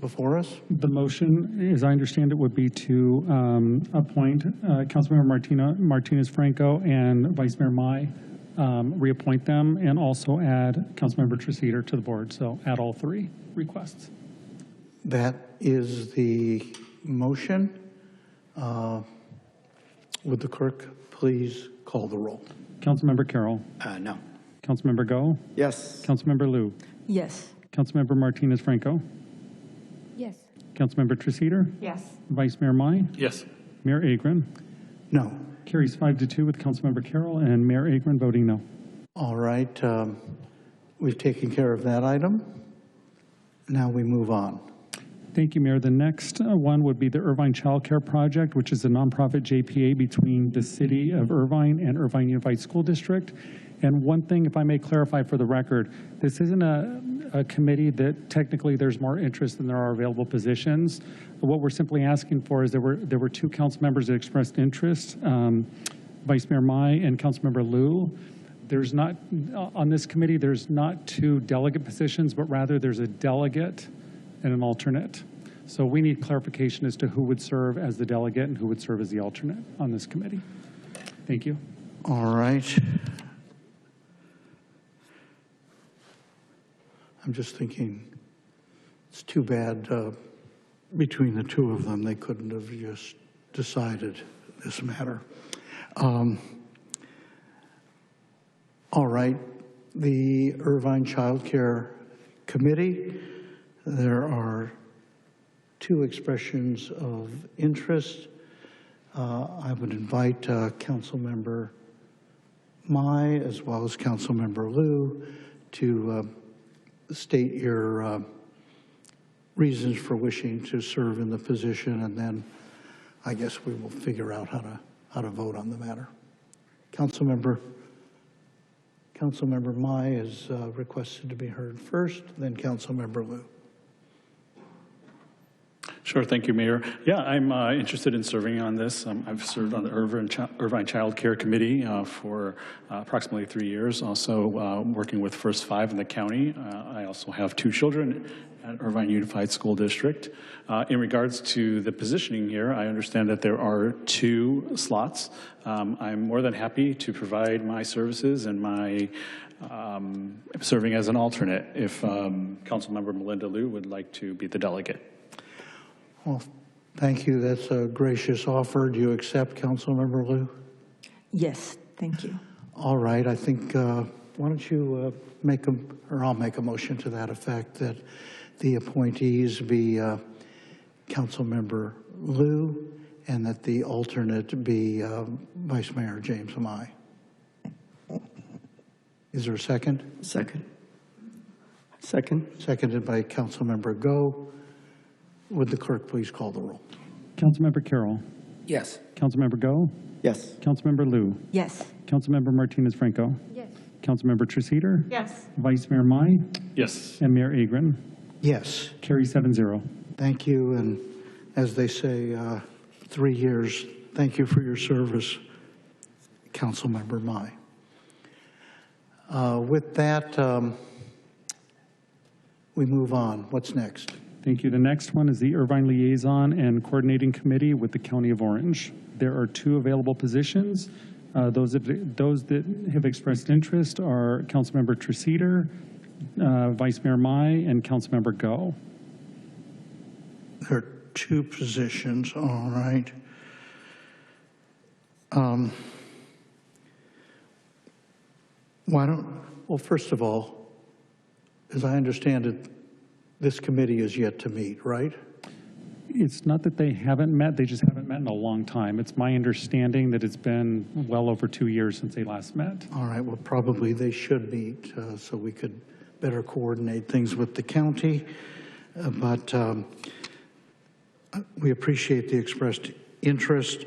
before us? The motion, as I understand it, would be to appoint Councilmember Martinez-Franco and Vice Mayor Mai, reappoint them, and also add Councilmember Treseder to the board. So add all 3 requests. That is the motion. Would the clerk please call the roll? Councilmember Carroll. No. Councilmember Go. Yes. Councilmember Liu. Yes. Councilmember Martinez-Franco. Yes. Councilmember Treseder. Yes. Vice Mayor Mai. Yes. Mayor Agron. No. Carries 5-2 with Councilmember Carroll and Mayor Agron voting no. All right, we've taken care of that item. Now we move on. Thank you, Mayor. The next one would be the Irvine Child Care Project, which is a nonprofit JPA between the City of Irvine and Irvine Unified School District. And one thing, if I may clarify for the record, this isn't a committee that technically there's more interest than there are available positions. What we're simply asking for is there were 2 council members that expressed interest, Vice Mayor Mai and Councilmember Liu. There's not, on this committee, there's not 2 delegate positions, but rather there's a delegate and an alternate. So we need clarification as to who would serve as the delegate and who would serve as the alternate on this committee. Thank you. All right. I'm just thinking, it's too bad between the 2 of them, they couldn't have just decided this matter. All right, the Irvine Child Care Committee, there are 2 expressions of interest. I would invite Councilmember Mai as well as Councilmember Liu to state your reasons for wishing to serve in the position, and then I guess we will figure out how to vote on the matter. Councilmember Mai is requested to be heard first, then Councilmember Liu. Sure, thank you, Mayor. Yeah, I'm interested in serving on this. I've served on the Irvine Child Care Committee for approximately 3 years, also working with First 5 in the county. I also have 2 children at Irvine Unified School District. In regards to the positioning here, I understand that there are 2 slots. I'm more than happy to provide my services and my serving as an alternate if Councilmember Melinda Liu would like to be the delegate. Well, thank you. That's a gracious offer. Do you accept, Councilmember Liu? Yes, thank you. All right. I think, why don't you I'll make a motion to that effect, that the appointees be Councilmember Liu and that the alternate be Vice Mayor James Amai. Is there a second? Second. Seconded by Councilmember Go. Would the clerk please call the roll? Councilmember Carroll. Yes. Councilmember Go. Yes. Councilmember Liu. Yes. Councilmember Martinez Franco. Yes. Councilmember Treseder. Yes. Vice Mayor Mai. Yes. And Mayor Agron. Yes. Carry 7-0. Thank you. And as they say, 3 years, thank you for your service, Councilmember Mai. With that, we move on. What's next? Thank you. The next one is the Irvine Liaison and Coordinating Committee with the County of Orange. There are 2 available positions. Those that have expressed interest are Councilmember Treseder, Vice Mayor Mai, and Councilmember Go. There are 2 positions, all right. Well, first of all, as I understand it, this committee is yet to meet, right? It's not that they haven't met, they just haven't met in a long time. It's my understanding that it's been well over 2 years since they last met. All right, well, probably they should meet so we could better coordinate things with the county. But we appreciate the expressed interest.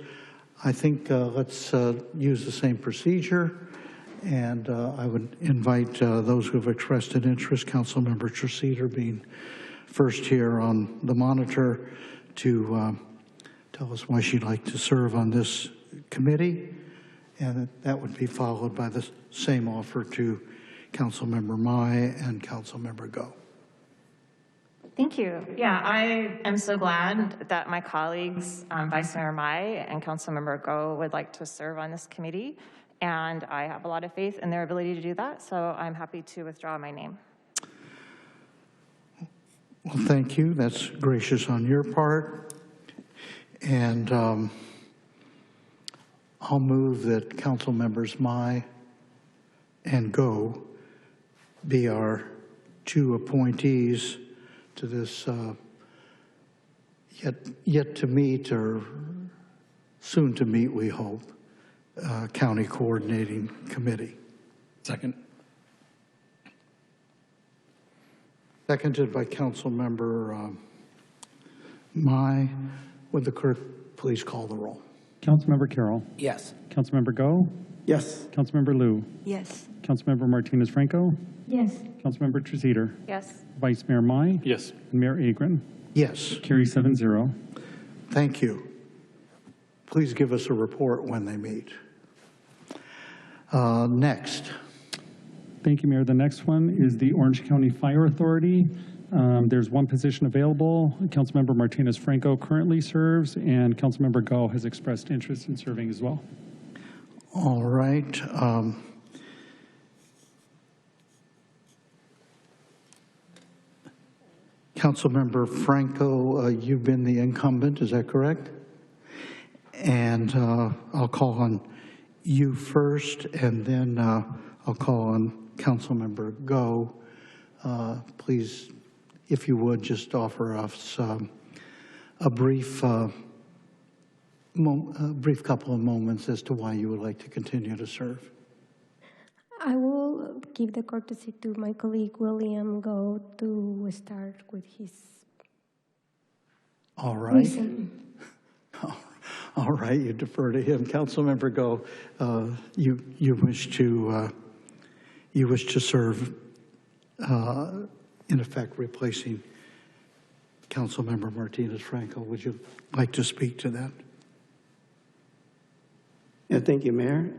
I think let's use the same procedure. And I would invite those who have expressed an interest, Councilmember Treseder being first here on the monitor, to tell us why she'd like to serve on this committee. And that would be followed by the same offer to Councilmember Mai and Councilmember Go. Thank you. Yeah, I am so glad that my colleagues, Vice Mayor Mai and Councilmember Go, would like to serve on this committee. And I have a lot of faith in their ability to do that, so I'm happy to withdraw my name. Well, thank you. That's gracious on your part. And I'll move that Council Members Mai and Go be our 2 appointees to this yet to meet, or soon to meet, we hope, County Coordinating Committee. Second. Seconded by Councilmember Mai. Would the clerk please call the roll? Councilmember Carroll. Yes. Councilmember Go. Yes. Councilmember Liu. Yes. Councilmember Martinez Franco. Yes. Councilmember Treseder. Yes. Vice Mayor Mai. Yes. And Mayor Agron. Yes. Carry 7-0. Thank you. Please give us a report when they meet. Next. Thank you, Mayor. The next one is the Orange County Fire Authority. There's 1 position available. Councilmember Martinez Franco currently serves, and Councilmember Go has expressed interest in serving as well. All right. Councilmember Franco, you've been the incumbent, is that correct? And I'll call on you first, and then I'll call on Councilmember Go. Please, if you would, just offer us a brief couple of moments as to why you would like to continue to serve. I will give the courtesy to my colleague William Go to start with his reason. All right, you defer to him. Councilmember Go, you wish to serve, in effect, replacing Councilmember Martinez Franco. Would you like to speak to that? Yeah, thank you, Mayor.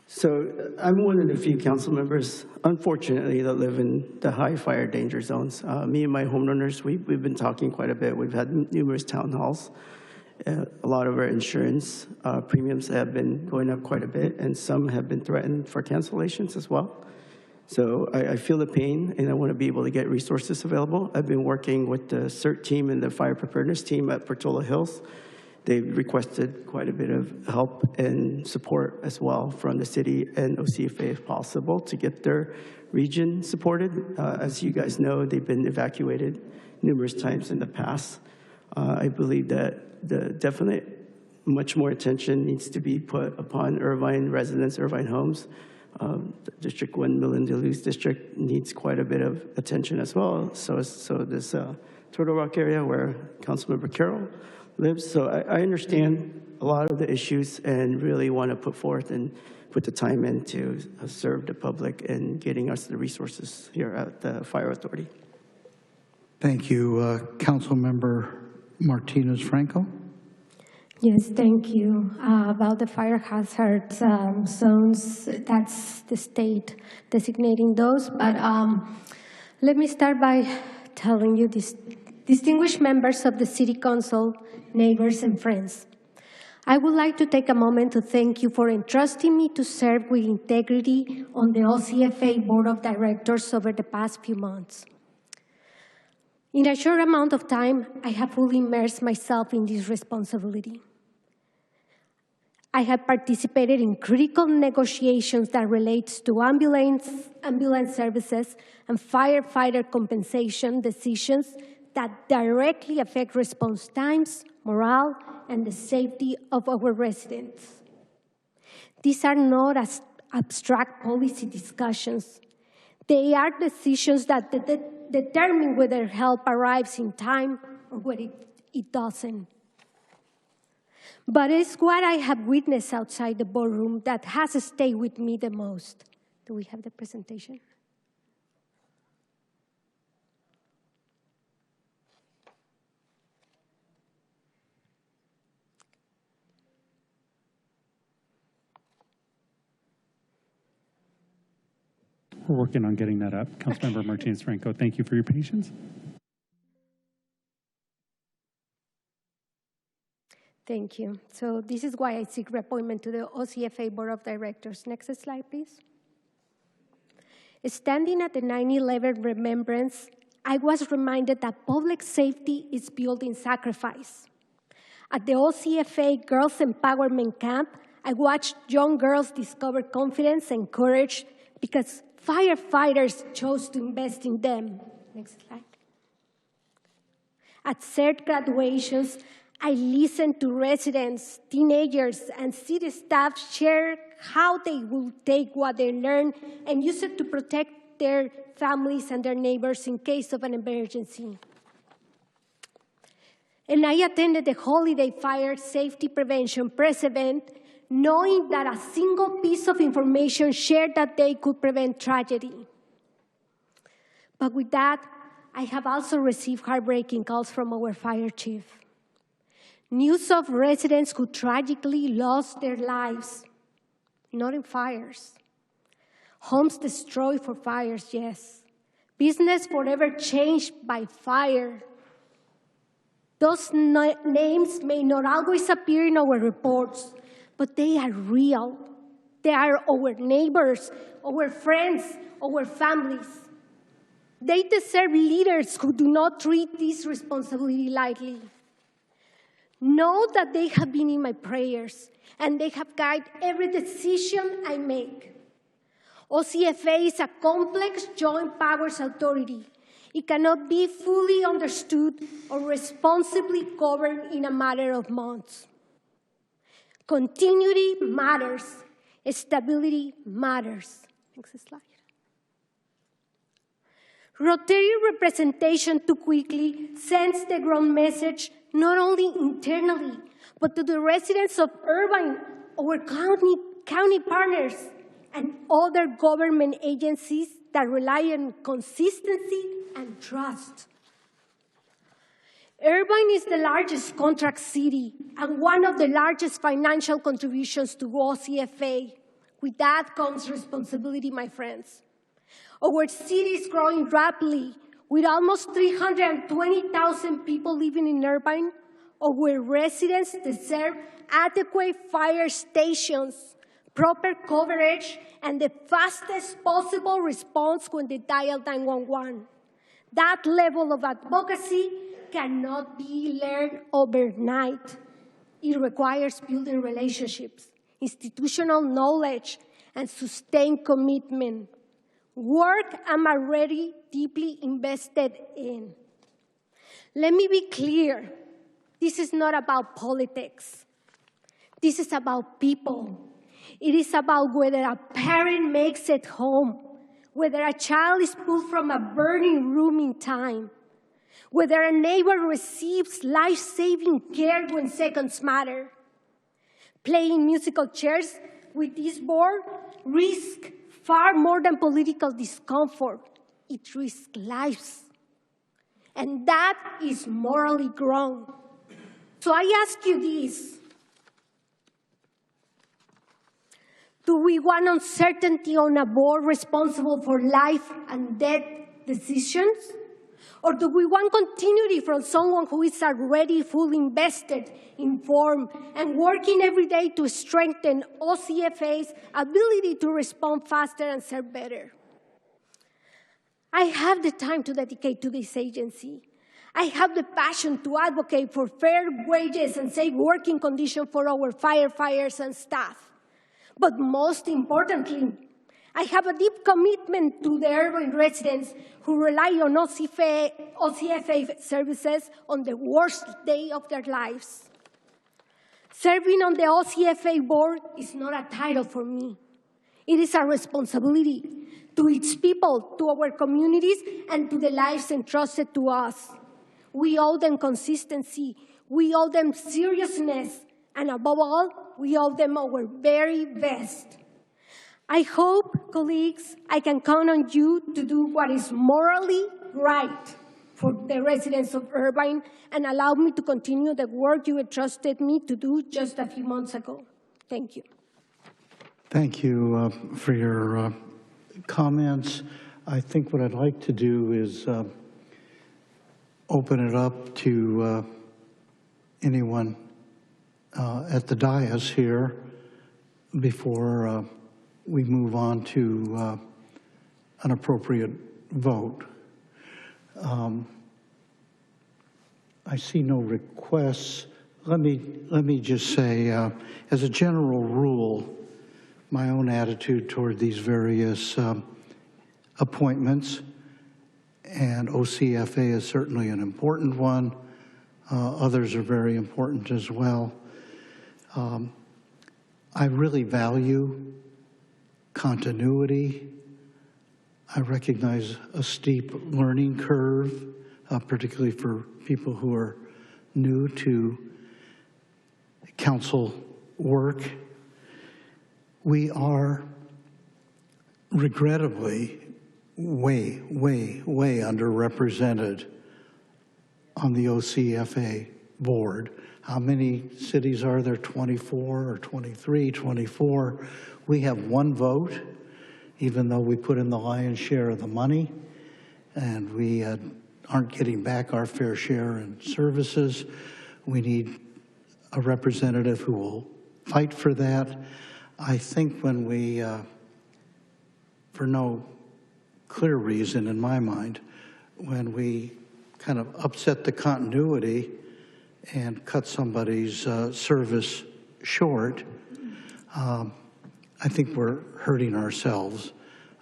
So I'm one of the few council members, unfortunately, that live in the high fire danger zones. Me and my homeowners, we've been talking quite a bit. We've had numerous town halls. A lot of our insurance premiums have been going up quite a bit, and some have been threatened for cancellations as well. So I feel the pain, and I want to be able to get resources available. I've been working with the CERT team and the fire preparedness team at Portola Hills. They've requested quite a bit of help and support as well from the city and OCFA if possible to get their region supported. As you guys know, they've been evacuated numerous times in the past. I believe that the definite much more attention needs to be put upon Irvine residents, Irvine homes. District 1 Melinda Luz district needs quite a bit of attention as well. So this Turtle Rock area where Councilmember Carroll lives. So I understand a lot of the issues and really want to put forth and put the time in to serve the public and getting us the resources here at the Fire Authority. Thank you. Councilmember Martinez-Franco. Yes, thank you. About the fire hazard zones, that's the state designating those. But let me start by telling you this. Distinguished members of the City Council, neighbors, and friends, I would like to take a moment to thank you for entrusting me to serve with integrity on the OCFA Board of Directors over the past few months. In a short amount of time, I have fully immersed myself in this responsibility. I have participated in critical negotiations that relates to ambulance services and firefighter compensation decisions that directly affect response times, morale, and the safety of our residents. These are not as abstract policy discussions. They are decisions that determine whether help arrives in time or whether it doesn't. But it's what I have witnessed outside the boardroom that has stayed with me the most. Do we have the presentation? We're working on getting that up. Councilmember Martinez-Franco, thank you for your patience. Thank you. So this is why I seek reappointment to the OCFA Board of Directors. Next slide, please. Standing at the 9/11 remembrance, I was reminded that public safety is built in sacrifice. At the OCFA Girls Empowerment Camp, I watched young girls discover confidence and courage because firefighters chose to invest in them. Next slide. At CERT graduations, I listened to residents, teenagers, and city staff share how they will take what they learn and use it to protect their families and their neighbors in case of an emergency. And I attended the Holiday Fire Safety Prevention Press event, knowing that a single piece of information shared that day could prevent tragedy. But with that, I have also received heartbreaking calls from our fire chief. News of residents who tragically lost their lives, not in fires. Homes destroyed for fires, yes. Business forever changed by fire. Those names may not always appear in our reports, but they are real. They are our neighbors, our friends, our families. They deserve leaders who do not treat this responsibility lightly. Know that they have been in my prayers, and they have guided every decision I make. OCFA is a complex joint powers authority. It cannot be fully understood or responsibly governed in a matter of months. Continuity matters. Stability matters. Next slide. Rotary representation too quickly sends the wrong message not only internally, but to the residents of Irvine, our county partners, and other government agencies that rely on consistency and trust. Irvine is the largest contract city and one of the largest financial contributions to OCFA. With that comes responsibility, my friends. Our city is growing rapidly. With almost 320,000 people living in Irvine, Our residents deserve adequate fire stations, proper coverage, and the fastest possible response when they dial 911. That level of advocacy cannot be learned overnight. It requires building relationships, institutional knowledge, and sustained commitment. Work I'm already deeply invested in. Let me be clear. This is not about politics. This is about people. It is about whether a parent makes it home, whether a child is pulled from a burning room in time, whether a neighbor receives life-saving care when seconds matter. Playing musical chairs with this board risks far more than political discomfort. It risks lives. And that is morally wrong. So I ask you this. Do we want uncertainty on a board responsible for life and death decisions? Or do we want continuity from someone who is already fully invested, informed, and working every day to strengthen OCFA's ability to respond faster and serve better? I have the time to dedicate to this agency. I have the passion to advocate for fair wages and safe working conditions for our firefighters and staff. But most importantly, I have a deep commitment to the Irvine residents who rely on OCFA services on the worst day of their lives. Serving on the OCFA board is not a title for me. It is a responsibility to its people, to our communities, and to the lives entrusted to us. We owe them consistency, we owe them seriousness, and above all, we owe them our very best. I hope, colleagues, I can count on you to do what is morally right for the residents of Irvine and allow me to continue the work you entrusted me to do just a few months ago. Thank you. Thank you for your comments. I think what I'd like to do is open it up to anyone at the dais here before we move on to an appropriate vote. I see no requests. Let me just say, as a general rule, my own attitude toward these various appointments, and OCFA is certainly an important one. Others are very important as well. I really value continuity. I recognize a steep learning curve, particularly for people who are new to council work. We are regrettably way underrepresented on the OCFA board. How many cities are there? 24 or 23, 24. We have one vote, even though we put in the lion's share of the money, and we aren't getting back our fair share in services. We need a representative who will fight for that. I think when we, for no clear reason in my mind, when we kind of upset the continuity and cut somebody's service short, I think we're hurting ourselves.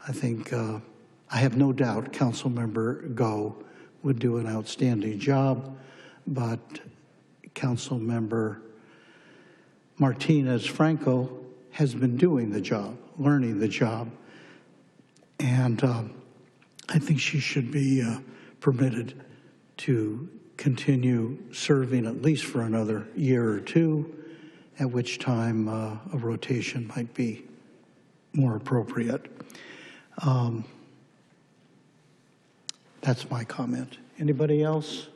I think, I have no doubt Councilmember Go would do an outstanding job, but Councilmember Martinez Franco has been doing the job, learning the job, and I think she should be permitted to continue serving at least for another year or two, at which time a rotation might be more appropriate. That's my comment. Anybody else?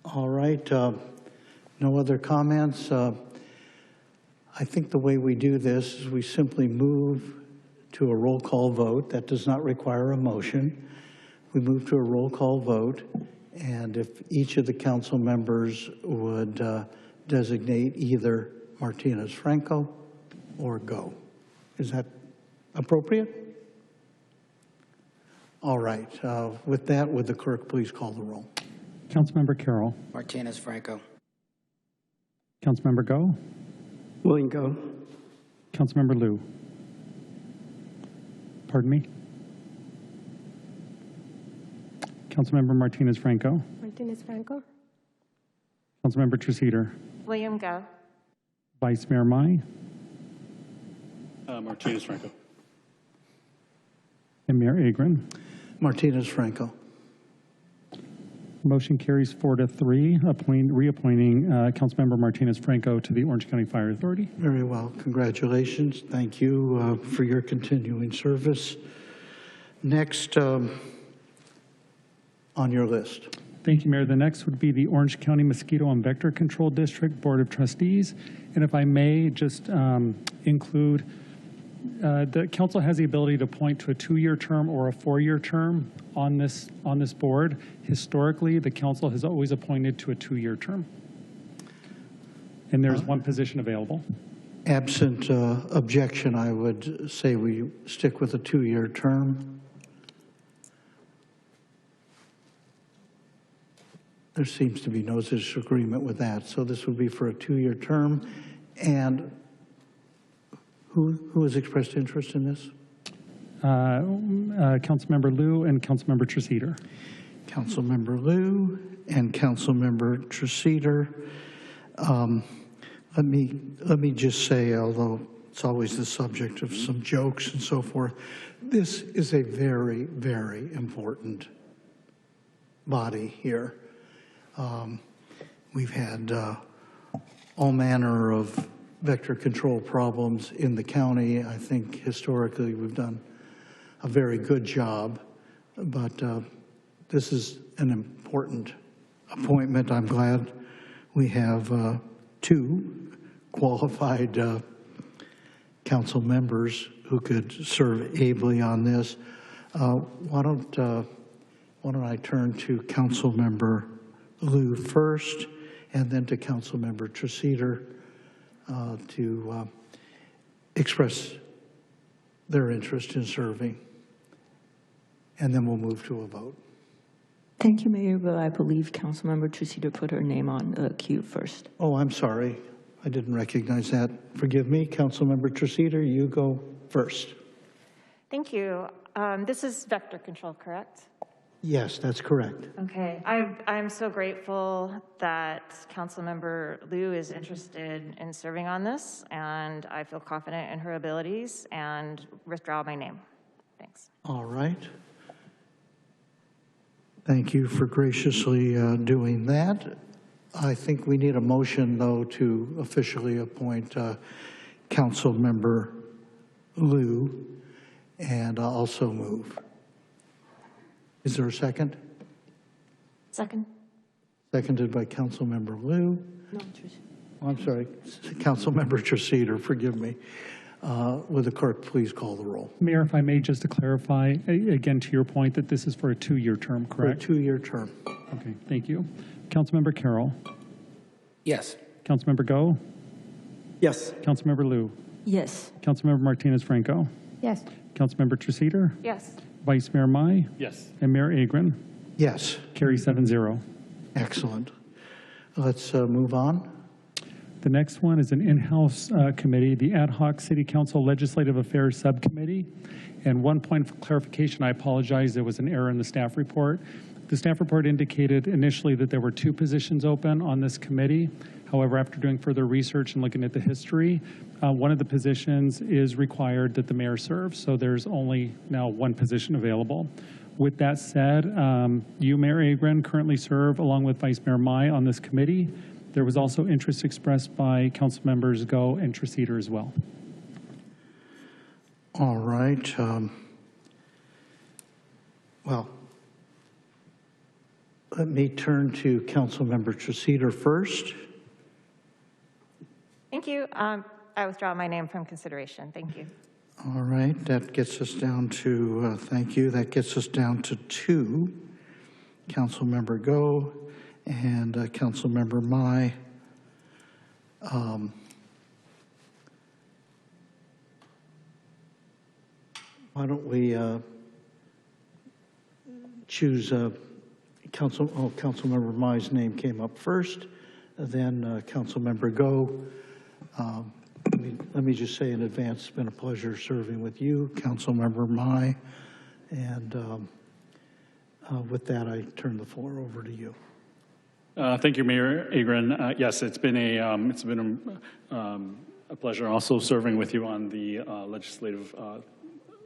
All right, no other comments. I think the way we do this is we simply move to a roll call vote. That does not require a motion. We move to a roll call vote. And if each of the council members would designate either Martinez Franco or Go. Is that appropriate? All right. With that, would the clerk please call the roll? Councilmember Carroll. Martinez Franco. Councilmember Go. William Go. Councilmember Liu. Pardon me? Councilmember Martinez Franco. Martinez Franco. Councilmember Treceder. William Go. Vice Mayor Mai. Martinez Franco. And Mayor Agron. Martinez Franco. Motion carries 4-3, reappointing Councilmember Martinez Franco to the Orange County Fire Authority. Very well. Congratulations. Thank you for your continuing service. Next on your list. Thank you, Mayor. The next would be the Orange County Mosquito and Vector Control District Board of Trustees. And if I may just include, the council has the ability to appoint to a 2-year term or a 4-year term on this board. Historically, the council has always appointed to a 2-year term. And there's one position available. Absent objection, I would say we stick with a 2-year term. There seems to be no disagreement with that. So this would be for a 2-year term. And who has expressed interest in this? Councilmember Liu and Councilmember Treceder. Councilmember Liu and Councilmember Treceder. Let me just say, although it's always the subject of some jokes and so forth, this is a very, very important body here. We've had all manner of vector control problems in the county. I think historically we've done a very good job, but this is an important appointment. I'm glad we have 2 qualified council members who could serve ably on this. Why don't I turn to Councilmember Liu first, and then to Councilmember Treceder to express their interest in serving, and then we'll move to a vote. Thank you, Mayor, but I believe Councilmember Treceder put her name on the queue first. Oh, I'm sorry. I didn't recognize that. Forgive me. Councilmember Treceder, you go first. Thank you. This is vector control, correct? Yes, that's correct. Okay. I'm so grateful that Councilmember Liu is interested in serving on this, and I feel confident in her abilities and withdraw my name. Thanks. All right. Thank you for graciously doing that. I think we need a motion, though, to officially appoint Councilmember Liu, and I'll also move. Is there a second? Second. Seconded by Councilmember Liu. No, I'm sorry, Councilmember Treceder, forgive me. Will the clerk please call the roll? Mayor, if I may, just to clarify, again, to your point that this is for a 2-year term, correct? For a 2-year term. Okay, thank you. Councilmember Carroll. Yes. Councilmember Go. Yes. Councilmember Liu. Yes. Councilmember Martinez Franco. Yes. Councilmember Treceder. Yes. Vice Mayor Mai. Yes. And Mayor Agron. Yes. Carry 7-0. Excellent. Let's move on. The next one is an in-house committee, the Ad Hoc City Council Legislative Affairs Subcommittee. And one point of clarification, I apologize, there was an error in the staff report. The staff report indicated initially that there were 2 positions open on this committee. However, after doing further research and looking at the history, one of the positions is required that the mayor serve. So there's only now 1 position available. With that said, you, Mayor Agron, currently serve along with Vice Mayor Mai on this committee. There was also interest expressed by Council Members Go and Treceder as well. All right. Well, let me turn to Councilmember Treceder first. Thank you. I withdraw my name from consideration. Thank you. All right. That gets us down to, thank you. That gets us down to 2. Councilmember Go, and Councilmember Mai. Why don't we choose Councilmember Mai's name came up first, then Councilmember Go. Let me just say in advance, it's been a pleasure serving with you, Councilmember Mai, and with that, I turn the floor over to you. Thank you, Mayor Agron. Yes, it's been a pleasure also serving with you on the legislative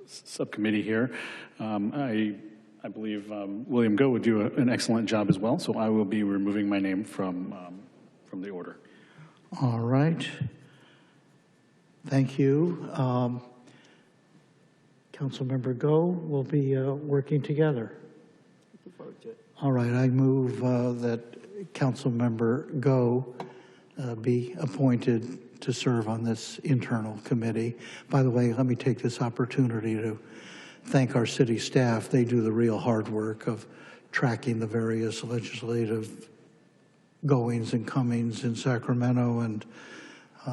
subcommittee here. I believe William Go would do an excellent job as well, so I will be removing my name from the order. All right. Thank you. Councilmember Go will be working together. Looking forward to it. All right. I move that Councilmember Go be appointed to serve on this internal committee. By the way, let me take this opportunity to thank our city staff. They do the real hard work of tracking the various legislative goings and comings in Sacramento, and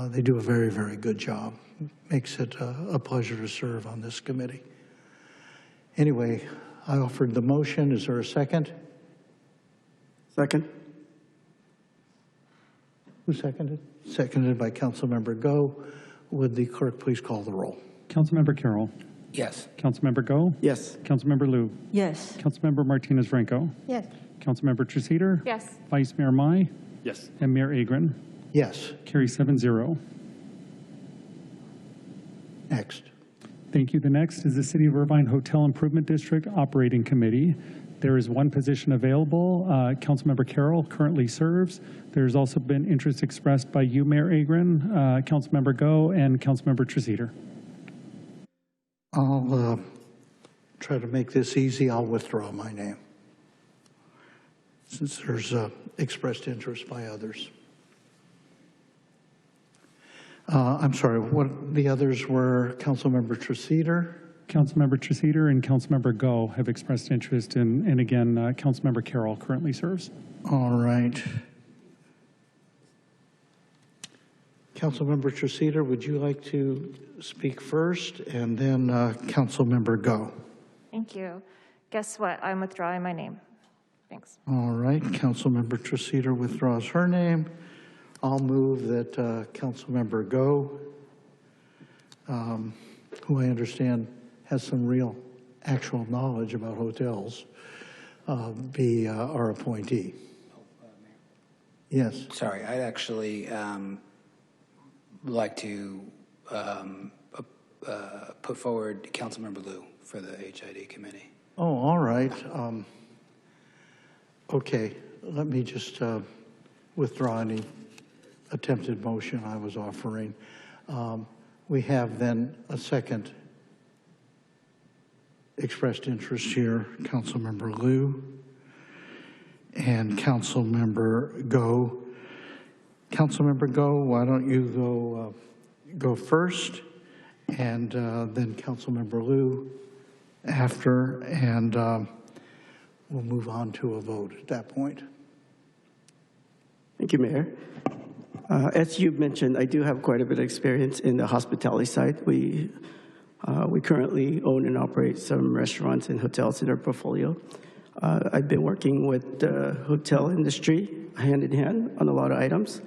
they do a very, very good job. Makes it a pleasure to serve on this committee. Anyway, I offered the motion. Is there a second? Second. Who seconded? Seconded by Councilmember Go. Would the clerk please call the roll? Councilmember Carroll. Yes. Councilmember Go. Yes. Councilmember Liu. Yes. Councilmember Martinez-Franco. Yes. Councilmember Treceder. Yes. Vice Mayor Mai. Yes. And Mayor Agron. Yes. Carry 7-0. Next. Thank you. The next is the City of Irvine Hotel Improvement District Operating Committee. There is one position available. Councilmember Carroll currently serves. There's also been interest expressed by you, Mayor Agron, Councilmember Go, and Councilmember Treceder. I'll try to make this easy. I'll withdraw my name since there's expressed interest by others. I'm sorry, what the others were? Councilmember Treceder? Councilmember Treceder and Councilmember Go have expressed interest, and again, Councilmember Carroll currently serves. All right. Councilmember Treceder, would you like to speak first, and then Councilmember Go? Thank you. Guess what? I'm withdrawing my name. Thanks. All right. Councilmember Treceder withdraws her name. I'll move that Councilmember Go, who I understand has some real actual knowledge about hotels, be our appointee. Yes. Sorry, I'd actually like to put forward Councilmember Liu for the HID committee. Oh, all right. Okay, let me just withdraw any attempted motion I was offering. We have then a second expressed interest here, Councilmember Liu and Councilmember Go. Councilmember Go, why don't you go first, and then Councilmember Liu after, and we'll move on to a vote at that point. Thank you, Mayor. As you mentioned, I do have quite a bit of experience in the hospitality side. We currently own and operate some restaurants and hotels in our portfolio. I've been working with the hotel industry hand in hand on a lot of items.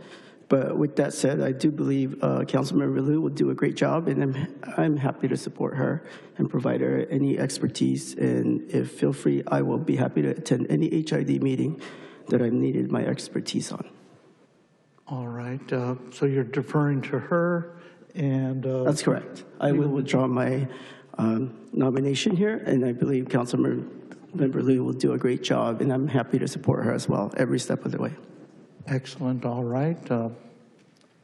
But with that said, I do believe Councilmember Liu will do a great job, and I'm happy to support her and provide her any expertise. And if feel free, I will be happy to attend any HID meeting that I needed my expertise on. All right. So you're deferring to her, and that's correct. I will withdraw my nomination here, and I believe Councilmember Liu will do a great job, and I'm happy to support her as well every step of the way. Excellent. All right.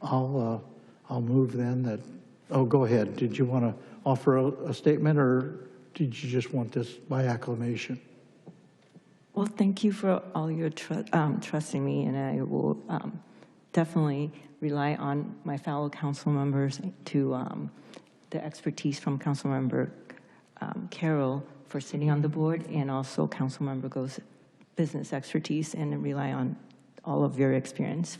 I'll move then that. Oh, go ahead. Did you want to offer a statement, or did you just want this by acclamation? Well, thank you for all your trusting me, and I will definitely rely on my fellow council members to the expertise from Councilmember Carroll for sitting on the board, and also Councilmember Go's business expertise and rely on all of your experience.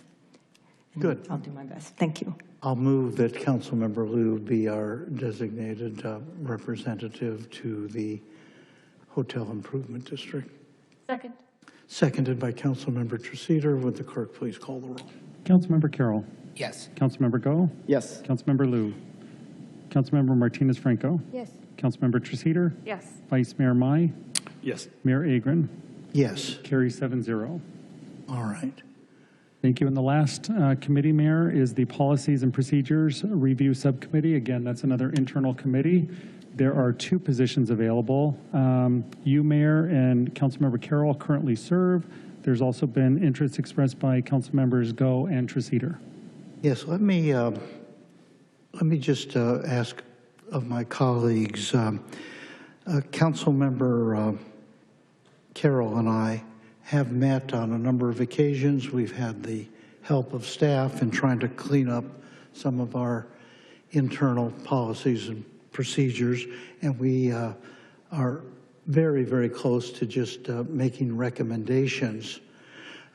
And Good. I'll do my best. Thank you. I'll move that Councilmember Liu be our designated representative to the Hotel Improvement District. Second. Seconded by Councilmember Treceder. Would the clerk please call the roll? Councilmember Carroll. Yes. Councilmember Go. Yes. Councilmember Liu. Councilmember Martinez-Franco. Yes. Councilmember Treceder. Yes. Vice Mayor Mai. Yes. Mayor Agron. Yes. Carrie 7-0. All right. Thank you. And the last committee, Mayor, is the Policies and Procedures Review Subcommittee. Again, that's another internal committee. There are 2 positions available. You, Mayor, and Councilmember Carroll currently serve. There's also been interest expressed by Councilmembers Go and Treceder. Yes, let me just ask of my colleagues. Councilmember Carroll and I have met on a number of occasions. We've had the help of staff in trying to clean up some of our internal policies and procedures, and we are very, very close to just making recommendations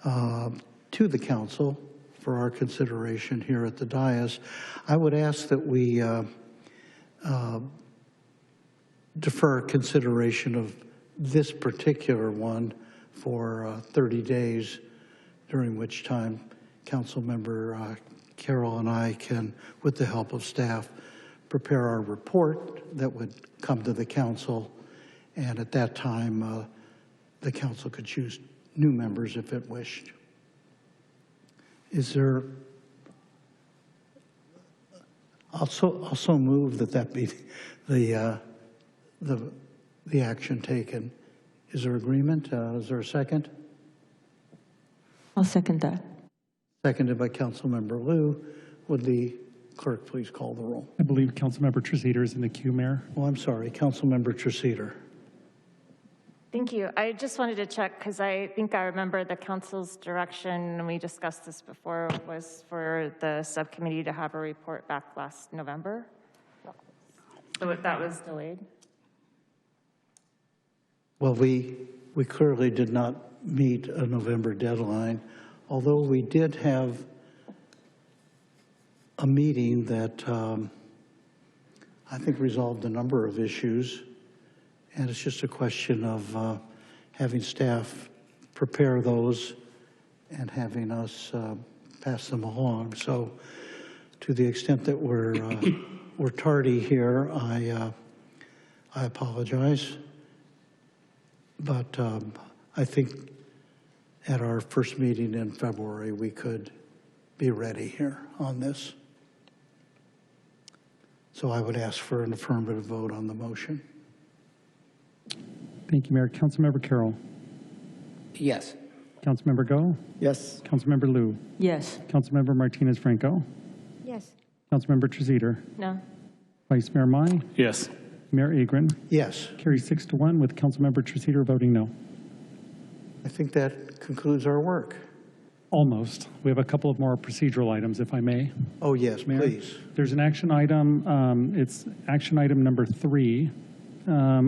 to the council for our consideration here at the dais. I would ask that we defer consideration of this particular one for 30 days, during which time Councilmember Carroll and I can, with the help of staff, prepare our report that would come to the council, and at that time the council could choose new members if it wished. Is there, also move that be the action taken. Is there agreement? Is there a second? I'll second that. Seconded by Councilmember Liu. Would the clerk please call the roll? I believe Councilmember Treceder is in the queue, Mayor. Oh, I'm sorry, Councilmember Treceder. Thank you. I just wanted to check because I think I remember the council's direction, and we discussed this before, was for the subcommittee to have a report back last November. So that was delayed. Well, we clearly did not meet a November deadline, although we did have a meeting that I think resolved a number of issues. And it's just a question of having staff prepare those and having us pass them along. So to the extent that we're tardy here, I apologize. But I think at our first meeting in February, we could be ready here on this. So I would ask for an affirmative vote on the motion. Thank you, Mayor. Councilmember Carroll. Yes. Councilmember Go. Yes. Councilmember Liu. Yes. Councilmember Martinez-Franco. Yes. Councilmember Treceder. No. Vice Mayor Mai. Yes. Mayor Agron. Yes. Carries 6-1 with Councilmember Treceder voting no. I think that concludes our work. Almost. We have a couple of more procedural items, if I may. Oh, yes, Mayor, please. there's an action item. It's action item number 3,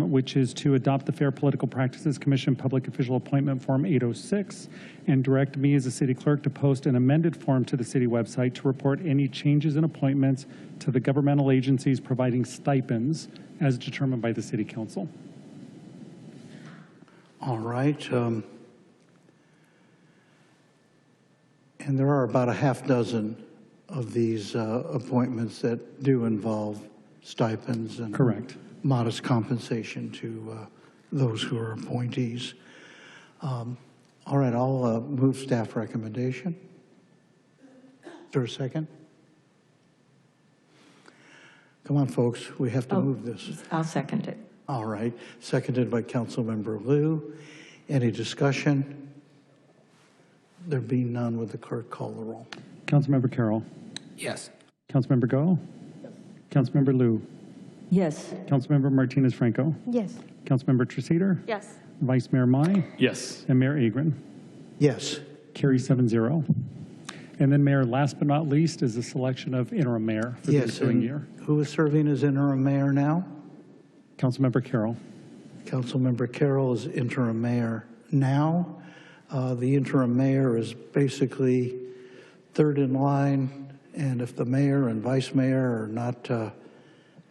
which is to adopt the Fair Political Practices Commission Public Official Appointment Form 806 and direct me as a city clerk to post an amended form to the city website to report any changes in appointments to the governmental agencies providing stipends as determined by the city council. All right. And there are about a half dozen of these appointments that do involve stipends and correct modest compensation to those who are appointees. All right, I'll move staff recommendation. Is there a second? Come on, folks, we have to move this. I'll second it. All right, seconded by Councilmember Liu. Any discussion? There being none, would the clerk call the roll? Councilmember Carroll. Yes. Councilmember Go. Yes. Councilmember Liu. Yes. Councilmember Martinez-Franco. Yes. Councilmember Treceder. Yes. Vice Mayor Mai. Yes. And Mayor Agron. Yes. Carry 7-0. And then, Mayor, last but not least, is the selection of interim mayor for the ensuing year. Who is serving as interim mayor now? Councilmember Carroll. Councilmember Carroll is interim mayor now. The interim mayor is basically third in line, and if the mayor and vice mayor are not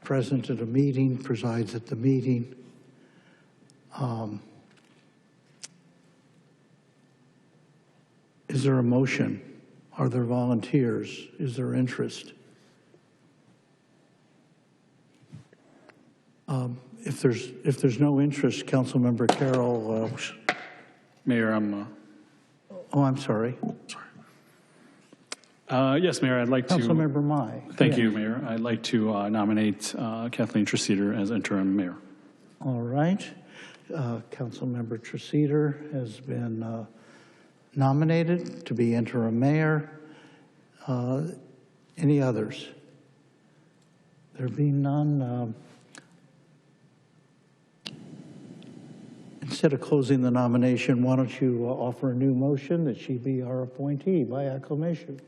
present at a meeting, presides at the meeting. Is there a motion? Are there volunteers? Is there interest? If there's no interest, Councilmember Carroll. Mayor, I'm. Oh, I'm sorry. Yes, Mayor, I'd like to. Councilmember Mai. Thank you, Mayor. I'd like to nominate Kathleen Treseder as interim mayor. All right. Councilmember Treseder has been nominated to be interim mayor. Any others? There being none. Instead of closing the nomination, why don't you offer a new motion that she be our appointee by acclamation?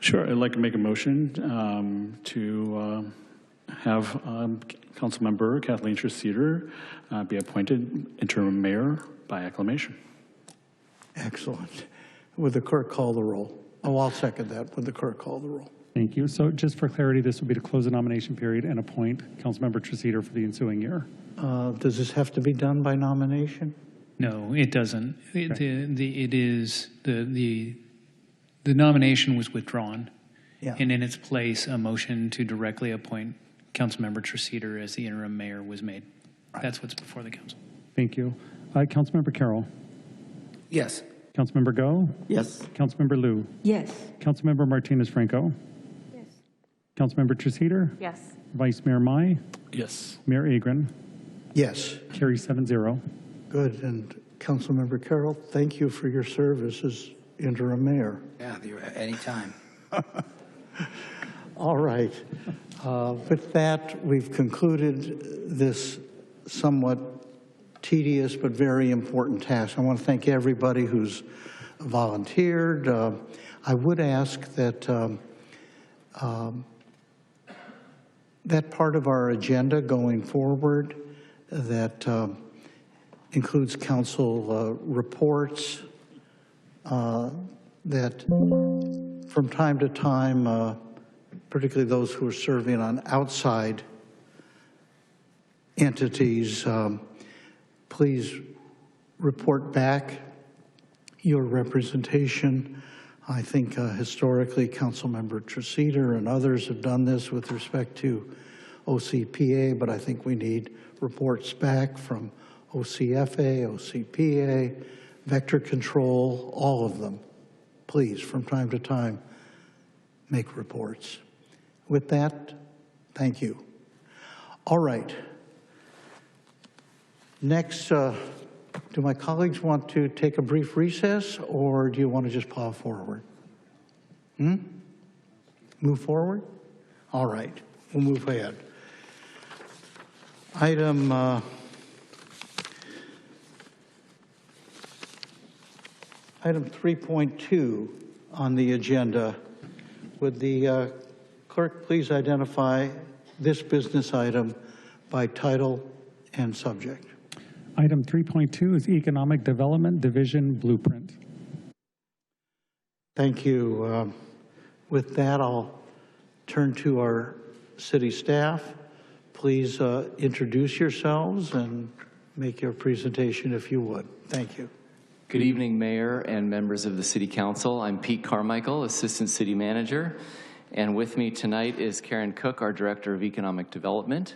Sure. I'd like to make a motion to have Councilmember Kathleen Treseder be appointed interim mayor by acclamation. Excellent. Would the clerk call the roll? Oh, I'll second that. Would the clerk call the roll? Thank you. So just for clarity, this will be to close the nomination period and appoint Councilmember Treseder for the ensuing year. Does this have to be done by nomination? No, it doesn't. The nomination was withdrawn, and in its place, a motion to directly appoint Councilmember Treseder as the interim mayor was made. That's what's before the council. Thank you. Councilmember Carroll. Yes. Councilmember Go. Yes. Councilmember Liu. Yes. Councilmember Martinez Franco. Yes. Councilmember Treseder. Yes. Vice Mayor Mai. Yes. Mayor Agron. Yes. Carry 7-0. Good. And Councilmember Carroll, thank you for your service as interim mayor. Yeah, anytime. All right. With that, we've concluded this somewhat tedious but very important task. I want to thank everybody who's volunteered. I would ask that that part of our agenda going forward that includes council reports, that from time to time, particularly those who are serving on outside entities, please report back your representation. I think historically Councilmember Treseder and others have done this with respect to OCPA, but I think we need reports back from OCFA, OCPA, vector control, all of them. Please, from time to time, make reports. With that, thank you. All right. Next, do my colleagues want to take a brief recess, or do you want to just plow forward? Move forward? All right, we'll move ahead. Item 3.2 on the agenda. Would the clerk please identify this business item by title and subject? Item 3.2 is Economic Development Division Blueprint. Thank you. With that, I'll turn to our city staff. Please introduce yourselves and make your presentation if you would. Thank you. Good evening, Mayor and members of the City Council. I'm Pete Carmichael, Assistant City Manager, and with me tonight is Karen Cook, our Director of Economic Development.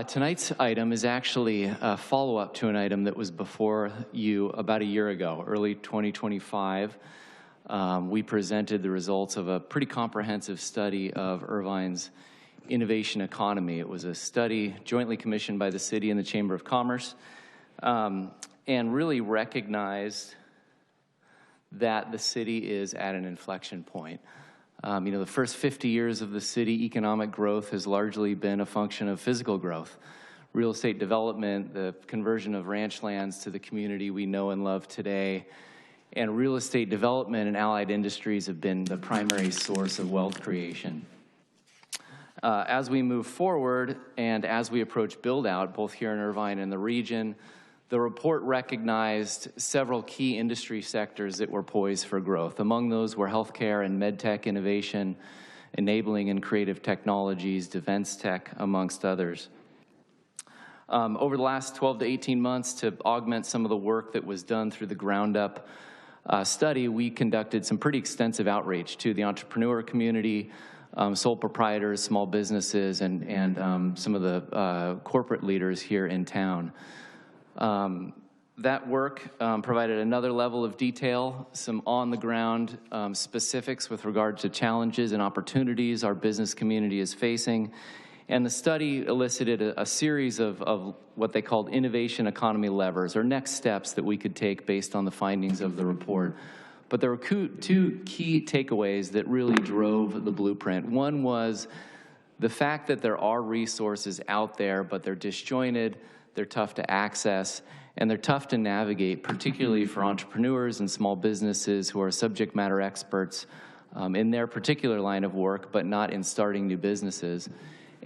Tonight's item is actually a follow-up to an item that was before you about a year ago, early 2025. We presented the results of a pretty comprehensive study of Irvine's innovation economy. It was a study jointly commissioned by the city and the Chamber of Commerce, and really recognized that the city is at an inflection point. The first 50 years of the city, economic growth has largely been a function of physical growth. Real estate development, the conversion of ranch lands to the community we know and love today, and real estate development and allied industries have been the primary source of wealth creation. As we move forward and as we approach build-out, both here in Irvine and the region, The report recognized several key industry sectors that were poised for growth. Among those were healthcare and medtech innovation, enabling and creative technologies, defense tech, amongst others. Over the last 12 to 18 months, to augment some of the work that was done through the ground up study, we conducted some pretty extensive outreach to the entrepreneur community, sole proprietors, small businesses, and some of the corporate leaders here in town. That work provided another level of detail, some on-the-ground specifics with regard to challenges and opportunities our business community is facing. And the study elicited a series of what they called innovation economy levers, or next steps that we could take based on the findings of the report. But there were two key takeaways that really drove the blueprint. One was the fact that there are resources out there, but they're disjointed, they're tough to access, and they're tough to navigate, particularly for entrepreneurs and small businesses who are subject matter experts in their particular line of work, but not in starting new businesses.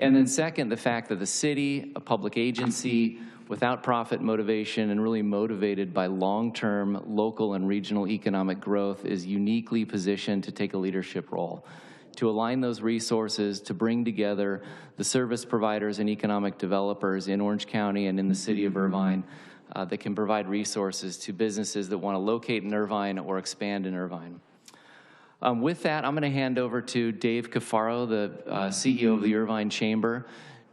And then second, the fact that the city, a public agency without profit motivation and really motivated by long-term local and regional economic growth, is uniquely positioned to take a leadership role, to align those resources, to bring together the service providers and economic developers in Orange County and in the city of Irvine that can provide resources to businesses that want to locate in Irvine or expand in Irvine. With that, I'm going to hand over to Dave Cafaro, the CEO of the Irvine Chamber.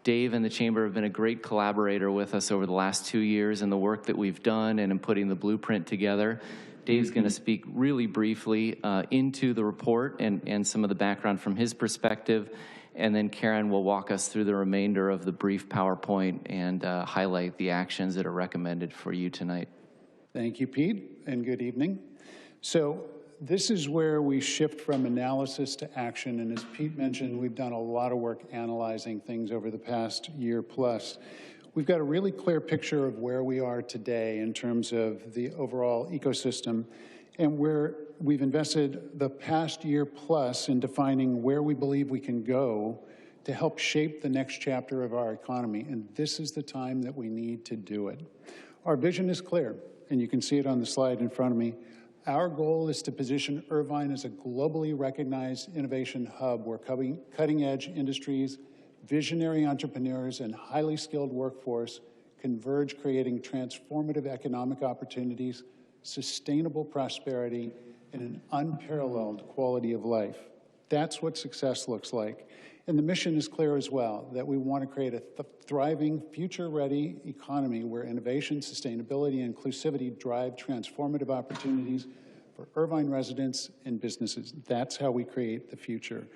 Dave and the Chamber have been a great collaborator with us over the last 2 years in the work that we've done and in putting the blueprint together. Dave's going to speak really briefly into the report and some of the background from his perspective, and then Karen will walk us through the remainder of the brief PowerPoint and highlight the actions that are recommended for you tonight. Thank you, Pete, and good evening. So this is where we shift from analysis to action, and as Pete mentioned, we've done a lot of work analyzing things over the past year plus. We've got a really clear picture of where we are today in terms of the overall ecosystem, and where we've invested the past year plus in defining where we believe we can go to help shape the next chapter of our economy, and this is the time that we need to do it. Our vision is clear, and you can see it on the slide in front of me. Our goal is to position Irvine as a globally recognized innovation hub where cutting-edge industries, visionary entrepreneurs, and highly skilled workforce converge, creating transformative economic opportunities, sustainable prosperity, and an unparalleled quality of life. That's what success looks like. And the mission is clear as well, that we want to create a thriving, future-ready economy where innovation, sustainability, and inclusivity drive transformative opportunities for Irvine residents and businesses. That's how we create the future.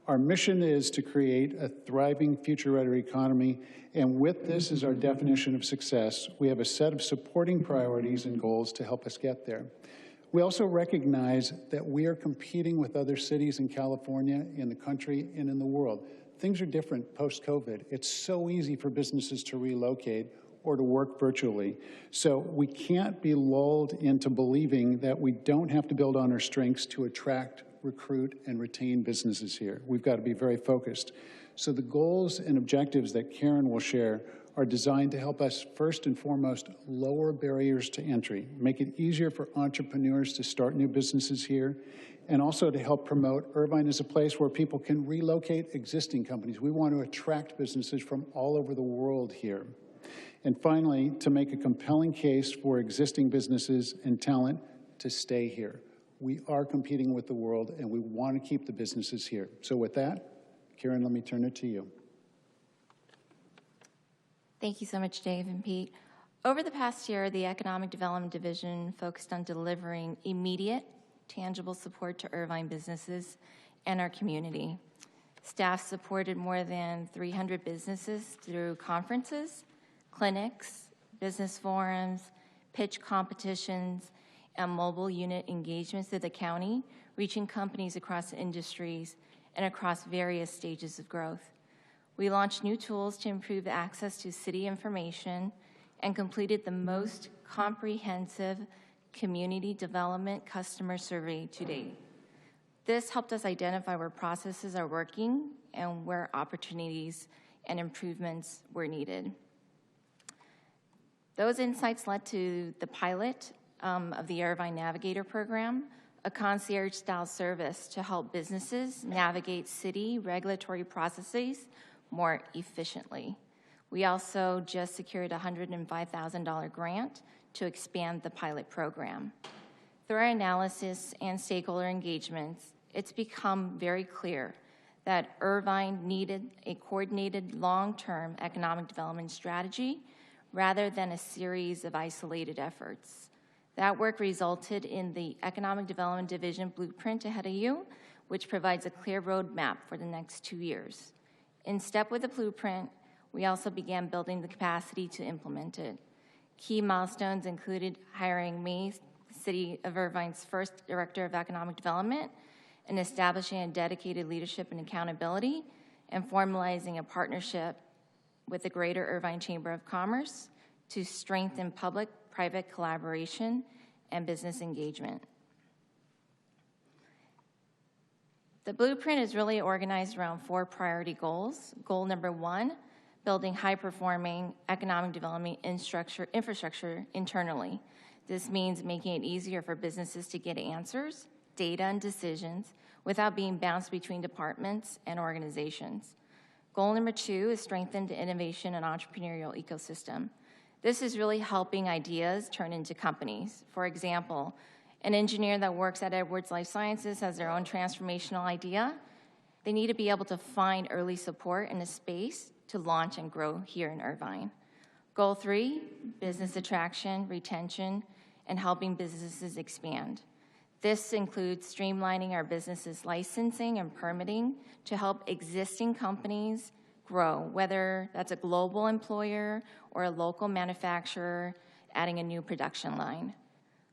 Our mission is to create a thriving, future-ready economy, and with this is our definition of success. We have a set of supporting priorities and goals to help us get there. We also recognize that we are competing with other cities in California, in the country, and in the world. Things are different post-COVID. It's so easy for businesses to relocate or to work virtually. So we can't be lulled into believing that we don't have to build on our strengths to attract, recruit, and retain businesses here. We've got to be very focused. So the goals and objectives that Karen will share are designed to help us, first and foremost, lower barriers to entry, make it easier for entrepreneurs to start new businesses here, and also to help promote Irvine as a place where people can relocate existing companies. We want to attract businesses from all over the world here. And finally, to make a compelling case for existing businesses and talent to stay here. We are competing with the world, and we want to keep the businesses here. So with that, Karen, let me turn it to you. Thank you so much, Dave and Pete. Over the past year, the Economic Development Division focused on delivering immediate, tangible support to Irvine businesses and our community. Staff supported more than 300 businesses through conferences, clinics, business forums, pitch competitions, and mobile unit engagements through the county, reaching companies across industries and across various stages of growth. We launched new tools to improve access to city information and completed the most comprehensive community development customer survey to date. This helped us identify where processes are working and where opportunities and improvements were needed. Those insights led to the pilot of the Irvine Navigator program, a concierge-style service to help businesses navigate city regulatory processes more efficiently. We also just secured a $105,000 grant to expand the pilot program. Through our analysis and stakeholder engagements, it's become very clear that Irvine needed a coordinated long-term economic development strategy rather than a series of isolated efforts. That work resulted in the Economic Development Division Blueprint Ahead of You, which provides a clear roadmap for the next 2 years. In step with the blueprint, we also began building the capacity to implement it. Key milestones included hiring me, City of Irvine's first Director of Economic Development, and establishing a dedicated leadership and accountability, and formalizing a partnership with the Greater Irvine Chamber of Commerce to strengthen public-private collaboration and business engagement. The blueprint is really organized around 4 priority goals. Goal number 1, building high-performing economic development infrastructure internally. This means making it easier for businesses to get answers, data, and decisions without being bounced between departments and organizations. Goal number 2 is strengthen the innovation and entrepreneurial ecosystem. This is really helping ideas turn into companies. For example, an engineer that works at Edwards Life Sciences has their own transformational idea. They need to be able to find early support in a space to launch and grow here in Irvine. Goal 3, business attraction, retention, and helping businesses expand. This includes streamlining our businesses' licensing and permitting to help existing companies grow, whether that's a global employer or a local manufacturer adding a new production line.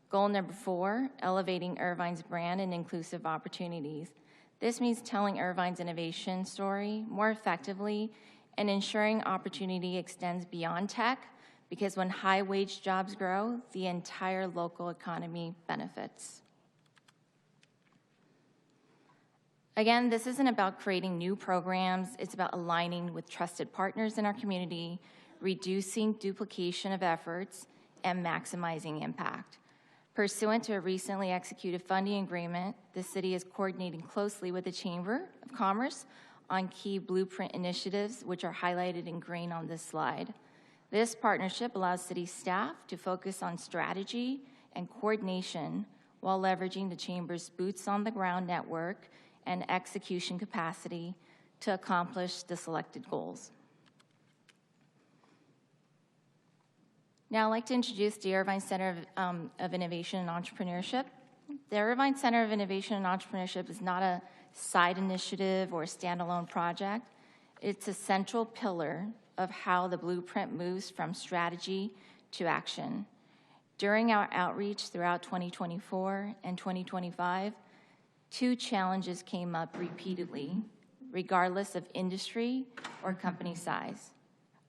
Goal number 4, elevating Irvine's brand and inclusive opportunities. This means telling Irvine's innovation story more effectively and ensuring opportunity extends beyond tech, because when high-wage jobs grow, the entire local economy benefits. Again, this isn't about creating new programs, it's about aligning with trusted partners in our community, reducing duplication of efforts, and maximizing impact. Pursuant to a recently executed funding agreement, the city is coordinating closely with the Chamber of Commerce on key blueprint initiatives, which are highlighted in green on this slide. This partnership allows city staff to focus on strategy and coordination while leveraging the Chamber's boots-on-the-ground network and execution capacity to accomplish the selected goals. Now I'd like to introduce the Irvine Center of Innovation and Entrepreneurship. The Irvine Center of Innovation and Entrepreneurship is not a side initiative or a standalone project. It's a central pillar of how the blueprint moves from strategy to action. During our outreach throughout 2024 and 2025, 2 challenges came up repeatedly, regardless of industry or company size.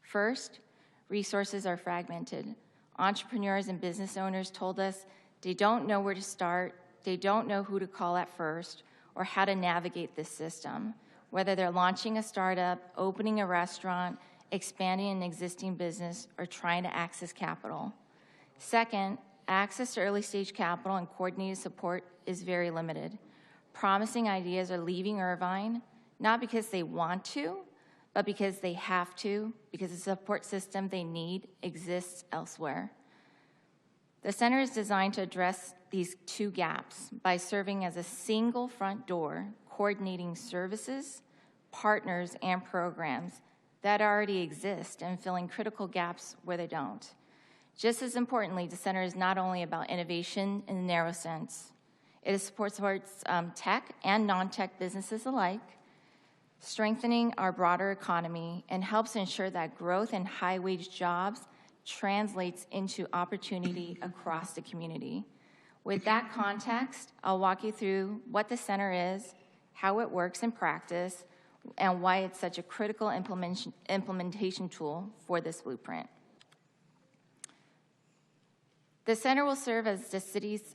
First, resources are fragmented. Entrepreneurs and business owners told us they don't know where to start, they don't know who to call at first, or how to navigate this system, whether they're launching a startup, opening a restaurant, expanding an existing business, or trying to access capital. Second, access to early-stage capital and coordinated support is very limited. Promising ideas are leaving Irvine, not because they want to, but because they have to, because the support system they need exists elsewhere. The center is designed to address these 2 gaps by serving as a single front door, coordinating services, partners, and programs that already exist and filling critical gaps where they don't. Just as importantly, the center is not only about innovation in the narrow sense. It supports tech and non-tech businesses alike, strengthening our broader economy, and helps ensure that growth in high-wage jobs translates into opportunity across the community. With that context, I'll walk you through what the center is, how it works in practice, and why it's such a critical implementation tool for this blueprint. The center will serve as the city's,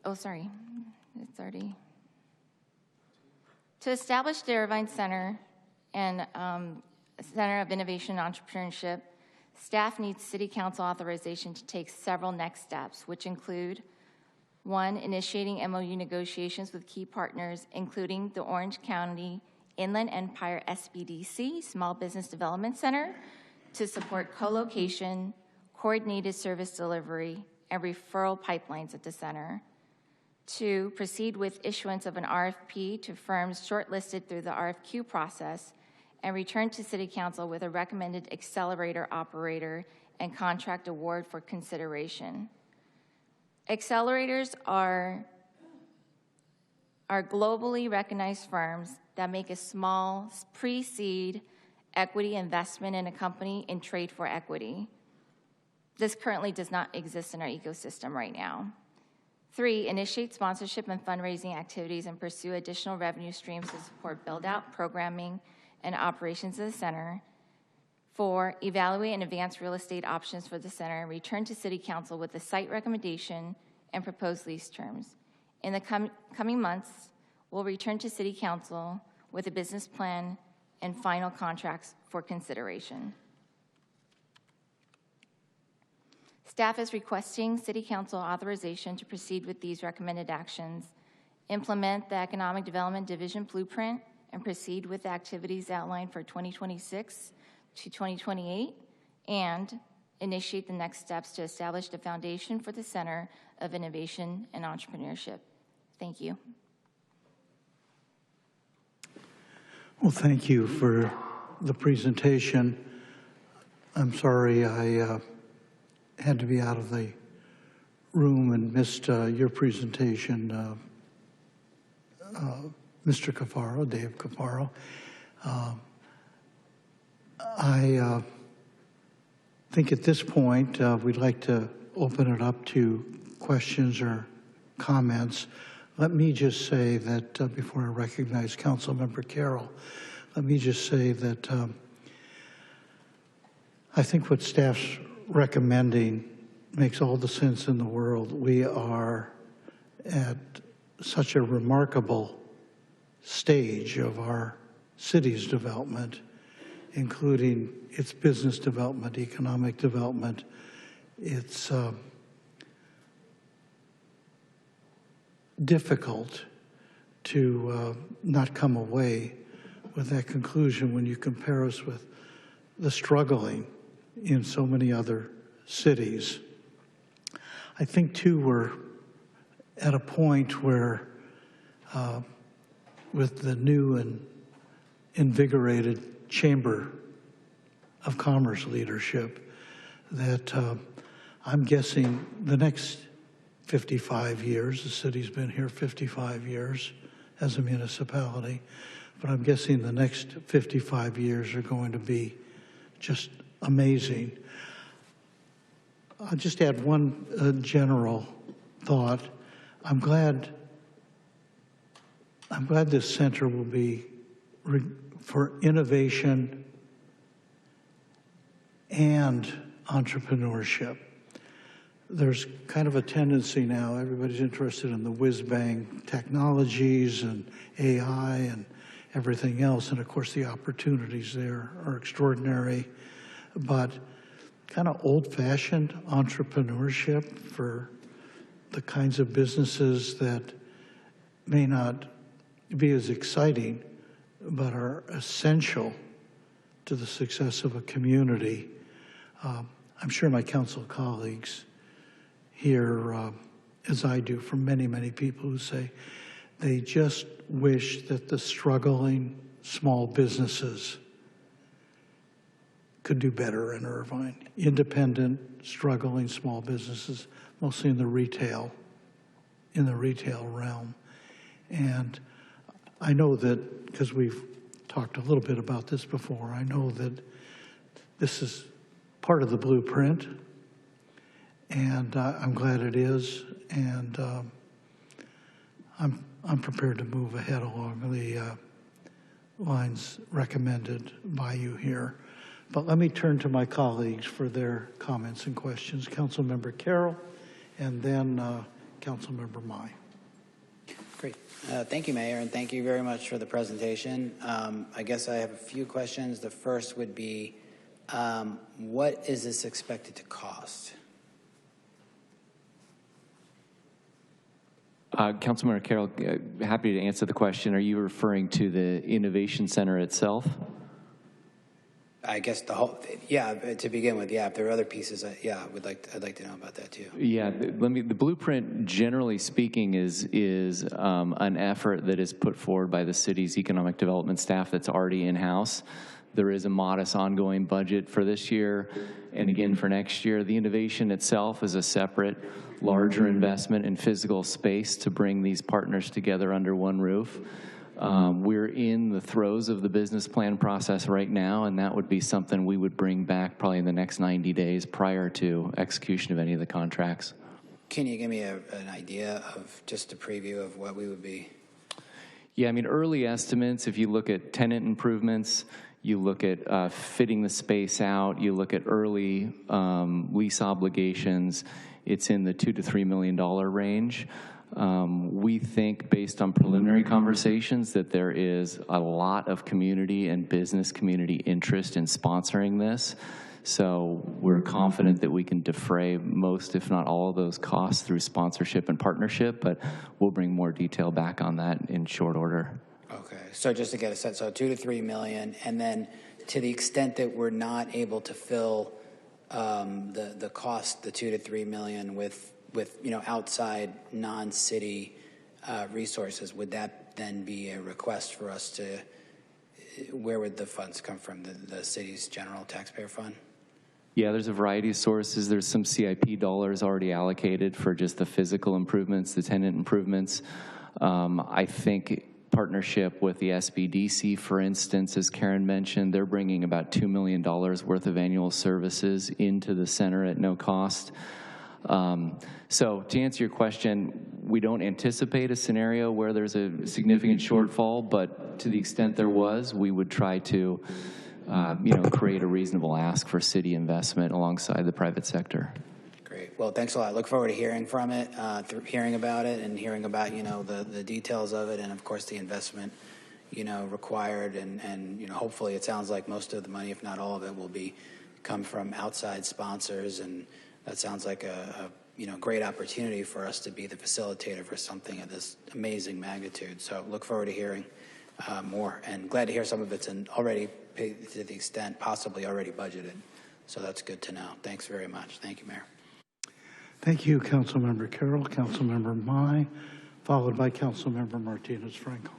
To establish the Irvine Center and Center of Innovation and Entrepreneurship, Staff needs City Council authorization to take several next steps, which include 1, initiating MOU negotiations with key partners, including the Orange County Inland Empire SBDC, Small Business Development Center, to support co-location, coordinated service delivery, and referral pipelines at the center. 2, proceed with issuance of an RFP to firms shortlisted through the RFQ process and return to City Council with a recommended accelerator operator and contract award for consideration. Accelerators are globally recognized firms that make a small pre-seed equity investment in a company and trade for equity. This currently does not exist in our ecosystem right now. 3, initiate sponsorship and fundraising activities and pursue additional revenue streams to support build-out, programming, and operations of the center. 4, evaluate and advance real estate options for the center and return to City Council with a site recommendation and proposed lease terms. In the coming months, we'll return to City Council with a business plan and final contracts for consideration. Staff is requesting City Council authorization to proceed with these recommended actions, implement the Economic Development Division Blueprint, and proceed with the activities outlined for 2026 to 2028, and initiate the next steps to establish the foundation for the Center of Innovation and Entrepreneurship. Thank you. Well, thank you for the presentation. I'm sorry I had to be out of the room and missed your presentation, Mr. Cafaro, Dave Cafaro. I think at this point we'd like to open it up to questions or comments. Let me just say that before I recognize Councilmember Carroll, let me just say that I think what staff's recommending makes all the sense in the world. We are at such a remarkable stage of our city's development, including its business development, economic development. It's difficult to not come away with that conclusion when you compare us with the struggling in so many other cities. I think, too, we're at a point where, with the new and invigorated Chamber of Commerce leadership, that I'm guessing the next 55 years, the city's been here 55 years as a municipality, but I'm guessing the next 55 years are going to be just amazing. I'll just add one general thought. I'm glad this center will be for innovation and entrepreneurship. There's kind of a tendency now, everybody's interested in the whiz-bang technologies and AI and everything else, and of course the opportunities there are extraordinary, but kind of old-fashioned entrepreneurship for the kinds of businesses that may not be as exciting, but are essential to the success of a community. I'm sure my council colleagues hear, as I do, from many, many people who say they just wish that the struggling small businesses could do better in Irvine. Independent, struggling small businesses, mostly in the retail realm. And I know that, because we've talked a little bit about this before, I know that this is part of the blueprint, and I'm glad it is, and I'm prepared to move ahead along the lines recommended by you here. But let me turn to my colleagues for their comments and questions. Councilmember Carroll, and then Councilmember Mai. Great. Thank you, Mayor, and thank you very much for the presentation. I guess I have a few questions. The first would be, What is this expected to cost? Councilmember Carroll, happy to answer the question. Are you referring to the Innovation Center itself? I guess the whole, yeah, to begin with, yeah, if there are other pieces, yeah, I'd like to know about that too. Yeah, the blueprint, generally speaking, is an effort that is put forward by the city's economic development staff that's already in-house. There is a modest ongoing budget for this year and again for next year. The innovation itself is a separate, larger investment in physical space to bring these partners together under one roof. We're in the throes of the business plan process right now, and that would be something we would bring back probably in the next 90 days prior to execution of any of the contracts. Can you give me an idea of just a preview of what we would be? Yeah, I mean, early estimates, if you look at tenant improvements, you look at fitting the space out, you look at early lease obligations, it's in the $2 to $3 million range. We think, based on preliminary conversations, that there is a lot of community and business community interest in sponsoring this. So we're confident that we can defray most, if not all, of those costs through sponsorship and partnership, but we'll bring more detail back on that in short order. Okay, so just to get a sense, so 2 to 3 million, and then to the extent that we're not able to fill the cost, the 2 to 3 million with outside non-city resources, would that then be a request for us to? Where would the funds come from? The city's general taxpayer fund? Yeah, there's a variety of sources. There's some CIP dollars already allocated for just the physical improvements, the tenant improvements. I think partnership with the SBDC, for instance, as Karen mentioned, they're bringing about $2 million worth of annual services into the center at no cost. So to answer your question, we don't anticipate a scenario where there's a significant shortfall, but to the extent there was, we would try to create a reasonable ask for city investment alongside the private sector. Great. Well, thanks a lot. Look forward to hearing from it, hearing about it, and hearing about the details of it, and of course the investment required, and hopefully it sounds like most of the money, if not all of it, will come from outside sponsors, and that sounds like a great opportunity for us to be the facilitator for something of this amazing magnitude. So look forward to hearing more, and glad to hear some of it's already paid to the extent possibly already budgeted. So that's good to know. Thanks very much. Thank you, Mayor. Thank you, Councilmember Carroll. Councilmember Mai, followed by Councilmember Martinez-Franco.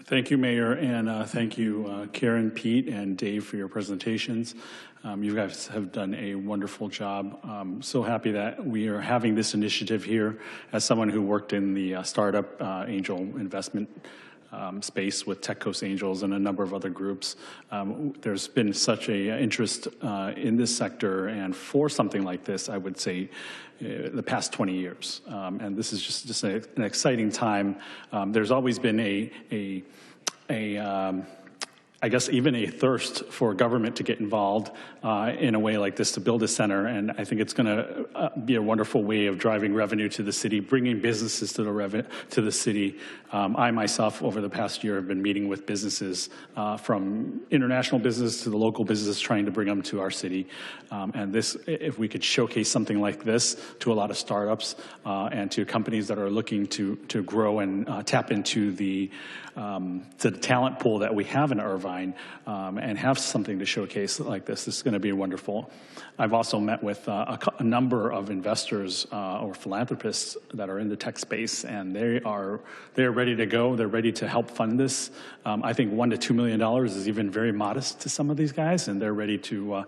Thank you, Mayor, and thank you, Karen, Pete, and Dave for your presentations. You guys have done a wonderful job. I'm so happy that we are having this initiative here. As someone who worked in the startup angel investment space with Tech Coast Angels and a number of other groups, there's been such an interest in this sector, and for something like this, I would say the past 20 years. And this is just an exciting time. There's always been I guess even a thirst for government to get involved in a way like this to build a center, and I think it's going to be a wonderful way of driving revenue to the city, bringing businesses to the city. I myself, over the past year, have been meeting with businesses from international business to the local business, trying to bring them to our city. And this, if we could showcase something like this to a lot of startups and to companies that are looking to grow and tap into the talent pool that we have in Irvine, and have something to showcase like this is going to be wonderful. I've also met with a number of investors or philanthropists that are in the tech space, and they're ready to go. They're ready to help fund this. I think $1 to $2 million is even very modest to some of these guys, and they're ready to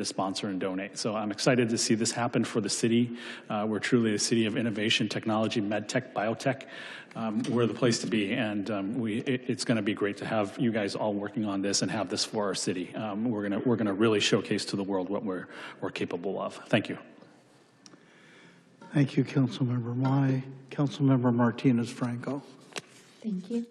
sponsor and donate. So I'm excited to see this happen for the city. We're truly a city of innovation, technology, med tech, biotech. We're the place to be, and it's going to be great to have you guys all working on this and have this for our city. We're gonna really showcase to the world what we're capable of. Thank you. Thank you, Councilmember Mai. Councilmember Martinez-Franco. Thank you.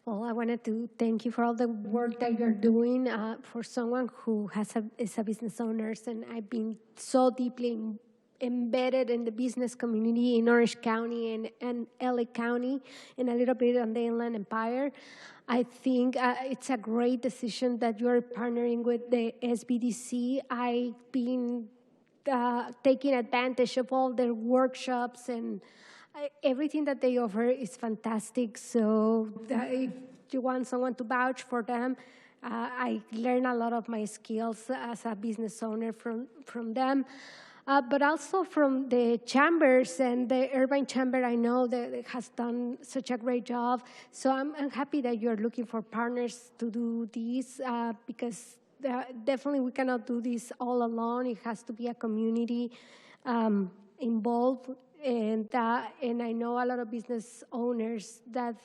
Well, I wanted to thank you for all the work that you're doing for someone who is a business owner, and I've been so deeply embedded in the business community in Orange County and LA County, and a little bit on the Inland Empire. I think it's a great decision that you're partnering with the SBDC. I've been taking advantage of all their workshops, and everything that they offer is fantastic. So if you want someone to vouch for them, I learn a lot of my skills as a business owner from them. But also from the chambers, and the Irvine Chamber, I know that it has done such a great job. So I'm happy that you're looking for partners to do this, because definitely we cannot do this all alone. It has to be a community involved. And I know a lot of business owners that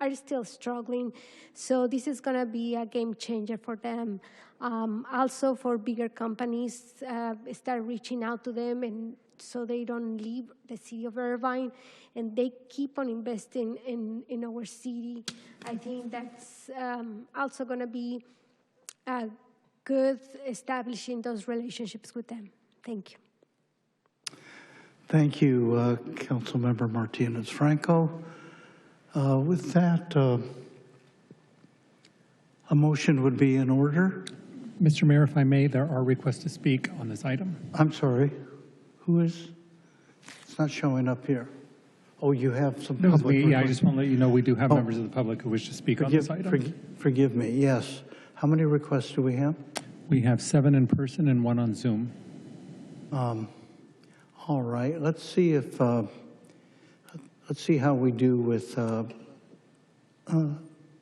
are still struggling. So this is going to be a game changer for them. Also for bigger companies, start reaching out to them, and so they don't leave the city of Irvine, and they keep on investing in our city. I think that's also going to be good establishing those relationships with them. Thank you. Thank you, Councilmember Martinez-Franco. With that, a motion would be in order. Mr. Mayor, if I may, there are requests to speak on this item. I'm sorry. Who is? It's not showing up here. Oh, you have some public. I just want to let you know we do have members of the public who wish to speak on this item. Forgive me, yes. How many requests do we have? We have 7 in person and 1 on Zoom. All right, let's see if, let's see how we do with a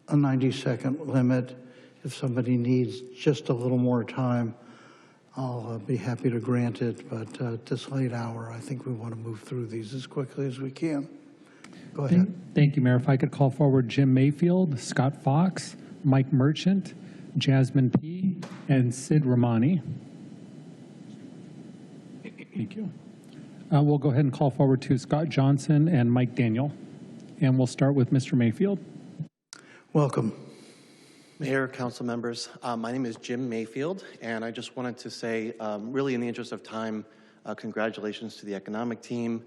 90-second limit. If somebody needs just a little more time, I'll be happy to grant it, but at this late hour, I think we want to move through these as quickly as we can. Go ahead. Thank you, Mayor. If I could call forward Jim Mayfield, Scott Fox, Mike Merchant, Jasmine P., and Sid Romani. Thank you. We'll go ahead and call forward to Scott Johnson and Mike Daniel. And we'll start with Mr. Mayfield. Welcome. Mayor, council members, my name is Jim Mayfield, and I just wanted to say, really in the interest of time, congratulations to the economic team.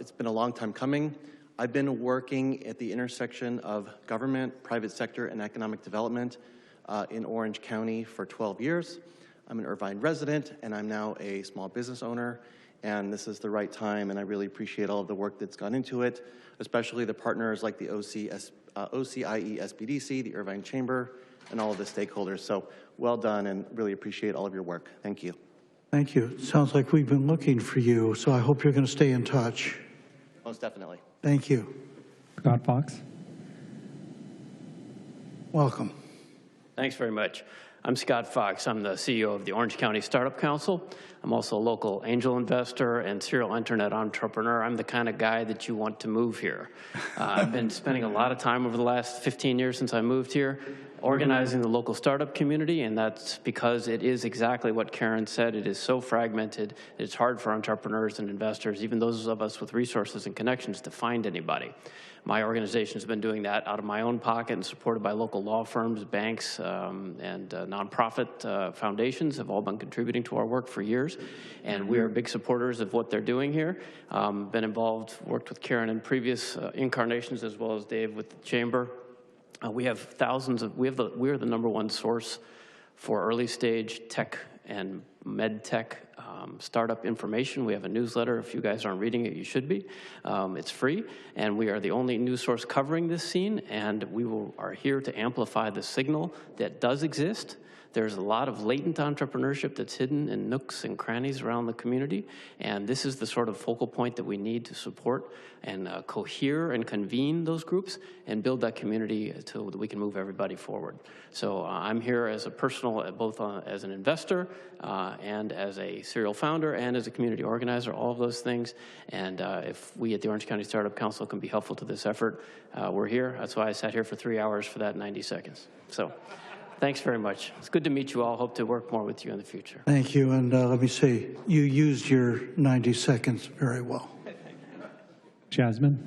It's been a long time coming. I've been working at the intersection of government, private sector, and economic development in Orange County for 12 years. I'm an Irvine resident, and I'm now a small business owner, and this is the right time, and I really appreciate all of the work that's gone into it, especially the partners like the OCIE SBDC, the Irvine Chamber, and all of the stakeholders. So well done, and really appreciate all of your work. Thank you. Thank you. It sounds like we've been looking for you, so I hope you're going to stay in touch. Most definitely. Thank you. Scott Fox. Welcome. Thanks very much. I'm Scott Fox. I'm the CEO of the Orange County Startup Council. I'm also a local angel investor and serial internet entrepreneur. I'm the kind of guy that you want to move here. I've been spending a lot of time over the last 15 years since I moved here organizing the local startup community, and that's because it is exactly what Karen said. It is so fragmented. It's hard for entrepreneurs and investors, even those of us with resources and connections, to find anybody. My organization has been doing that out of my own pocket and supported by local law firms, banks, and nonprofit foundations have all been contributing to our work for years. And we are big supporters of what they're doing here. Been involved, worked with Karen in previous incarnations, as well as Dave with the Chamber. We have thousands of, we are the #1 source for early stage tech and med tech startup information. We have a newsletter. If you guys aren't reading it, you should be. It's free, and we are the only news source covering this scene, and we are here to amplify the signal that does exist. There's a lot of latent entrepreneurship that's hidden in nooks and crannies around the community, and this is the sort of focal point that we need to support and cohere and convene those groups and build that community so that we can move everybody forward. So I'm here as a personal, both as an investor and as a serial founder and as a community organizer, all of those things. And if we at the Orange County Startup Council can be helpful to this effort, we're here. That's why I sat here for 3 hours for that 90 seconds. So. Thanks very much. It's good to meet you all. Hope to work more with you in the future. Thank you. And let me say, you used your 90 seconds very well. Jasmine.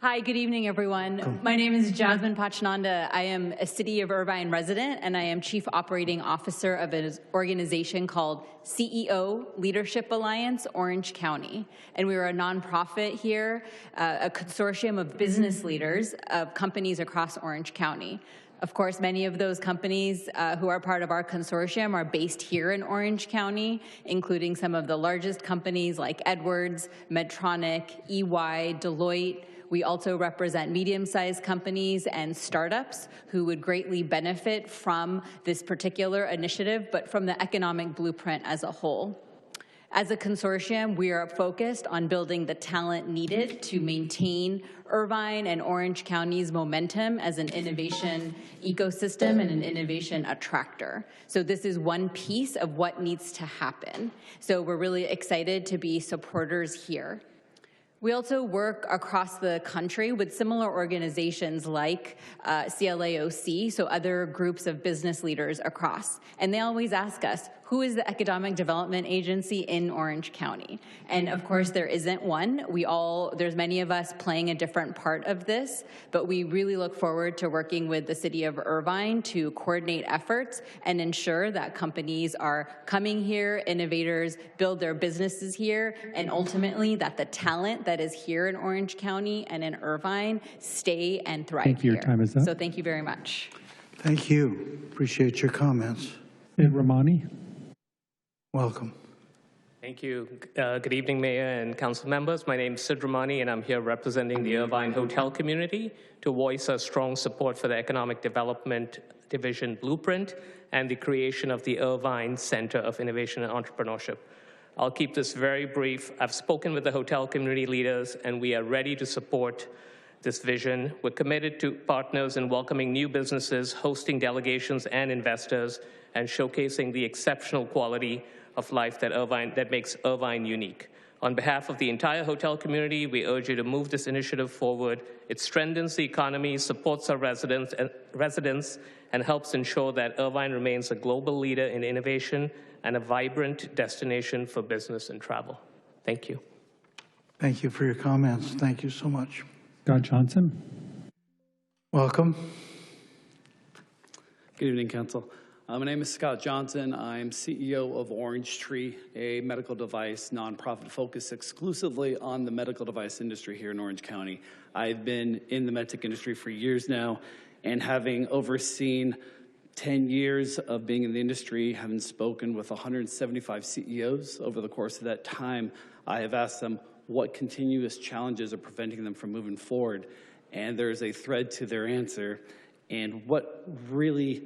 Hi, good evening, everyone. My name is Jasmine Pachnanda. I am a City of Irvine resident, and I am Chief Operating Officer of an organization called CEO Leadership Alliance, Orange County. And we are a nonprofit here, a consortium of business leaders of companies across Orange County. Of course, many of those companies who are part of our consortium are based here in Orange County, including some of the largest companies like Edwards, Medtronic, EY, Deloitte. We also represent medium-sized companies and startups who would greatly benefit from this particular initiative, but from the economic blueprint as a whole. As a consortium, we are focused on building the talent needed to maintain Irvine and Orange County's momentum as an innovation ecosystem and an innovation attractor. So this is one piece of what needs to happen. So we're really excited to be supporters here. We also work across the country with similar organizations like CLAOC, so other groups of business leaders across. And they always ask us, who is the economic development agency in Orange County? And of course, there isn't one. There's many of us playing a different part of this, but we really look forward to working with the City of Irvine to coordinate efforts and ensure that companies are coming here, innovators build their businesses here, and ultimately that the talent that is here in Orange County and in Irvine stay and thrive here. Thank you. Your time is up. So thank you very much. Thank you. Appreciate your comments. Ed Romani. Welcome. Thank you. Good evening, Mayor and Council members. My name is Sid Ramani, and I'm here representing the Irvine hotel community to voice our strong support for the Economic Development Division Blueprint and the creation of the Irvine Center of Innovation and Entrepreneurship. I'll keep this very brief. I've spoken with the hotel community leaders, and we are ready to support this vision. We're committed to partners in welcoming new businesses, hosting delegations and investors, and showcasing the exceptional quality of life that makes Irvine unique. On behalf of the entire hotel community, we urge you to move this initiative forward. It strengthens the economy, supports our residents, and helps ensure that Irvine remains a global leader in innovation and a vibrant destination for business and travel. Thank you. Thank you for your comments. Thank you so much. Scott Johnson. Welcome. Good evening, Council. My name is Scott Johnson. I'm CEO of Orange Tree, a medical device nonprofit focused exclusively on the medical device industry here in Orange County. I've been in the medtech industry for years now, and having overseen 10 years of being in the industry, having spoken with 175 CEOs over the course of that time, I have asked them what continuous challenges are preventing them from moving forward, and there's a thread to their answer. And what really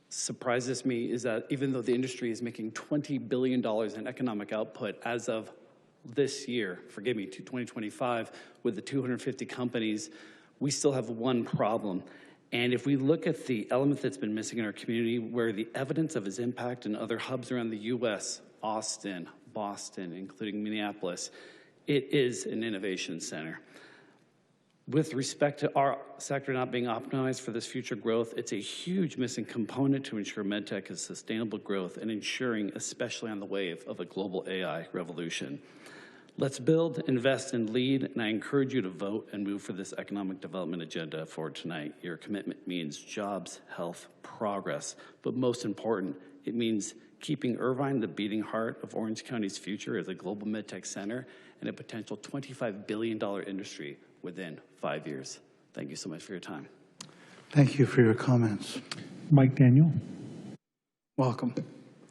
surprises me is that even though the industry is making $20 billion in economic output as of this year, forgive me, to 2025, with the 250 companies, we still have one problem. And if we look at the element that's been missing in our community, where the evidence of its impact in other hubs around the US, Austin, Boston, including Minneapolis, it is an innovation center. With respect to our sector not being optimized for this future growth, it's a huge missing component to ensure MedTech is sustainable growth and ensuring, especially on the wave of a global AI revolution. Let's build, invest, and lead, and I encourage you to vote and move for this economic development agenda for tonight. Your commitment means jobs, health, progress, but most important, it means keeping Irvine the beating heart of Orange County's future as a global MedTech center and a potential $25 billion industry within 5 years. Thank you so much for your time. Thank you for your comments. Mike Daniel. Welcome.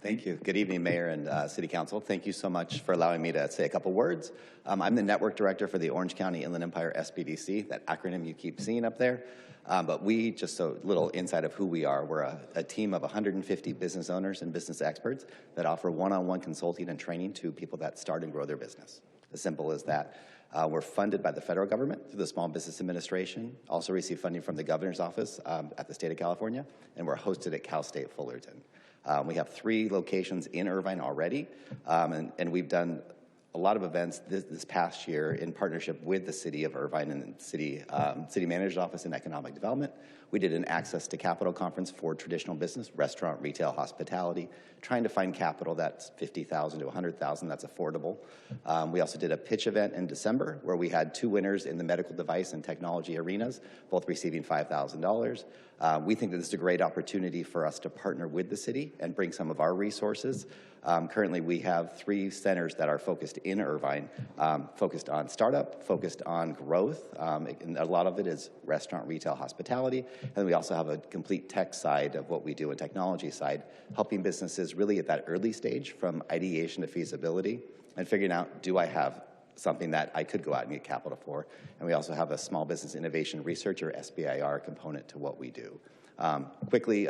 Thank you. Good evening, Mayor and City Council. Thank you so much for allowing me to say a couple words. I'm the Network Director for the Orange County Inland Empire SBDC, that acronym you keep seeing up there. But we, just a little insight of who we are, we're a team of 150 business owners and business experts that offer one-on-one consulting and training to people that start and grow their business. As simple as that. We're funded by the federal government through the Small Business Administration, also receive funding from the governor's office at the state of California, and we're hosted at Cal State Fullerton. We have 3 locations in Irvine already, and we've done a lot of events this past year in partnership with the City of Irvine and the City Manager's Office in Economic Development. We did an Access to Capital conference for traditional business, restaurant, retail, hospitality, trying to find capital that's $50,000 to $100,000 that's affordable. We also did a pitch event in December where we had 2 winners in the medical device and technology arenas, both receiving $5,000. We think that this is a great opportunity for us to partner with the city and bring some of our resources. Currently, we have 3 centers that are focused in Irvine, focused on startup, focused on growth, and a lot of it is restaurant, retail, hospitality, and we also have a complete tech side of what we do, a technology side, helping businesses really at that early stage from ideation to feasibility and figuring out, do I have something that I could go out and get capital for? And we also have a small business innovation research, or SBIR, component to what we do. Quickly,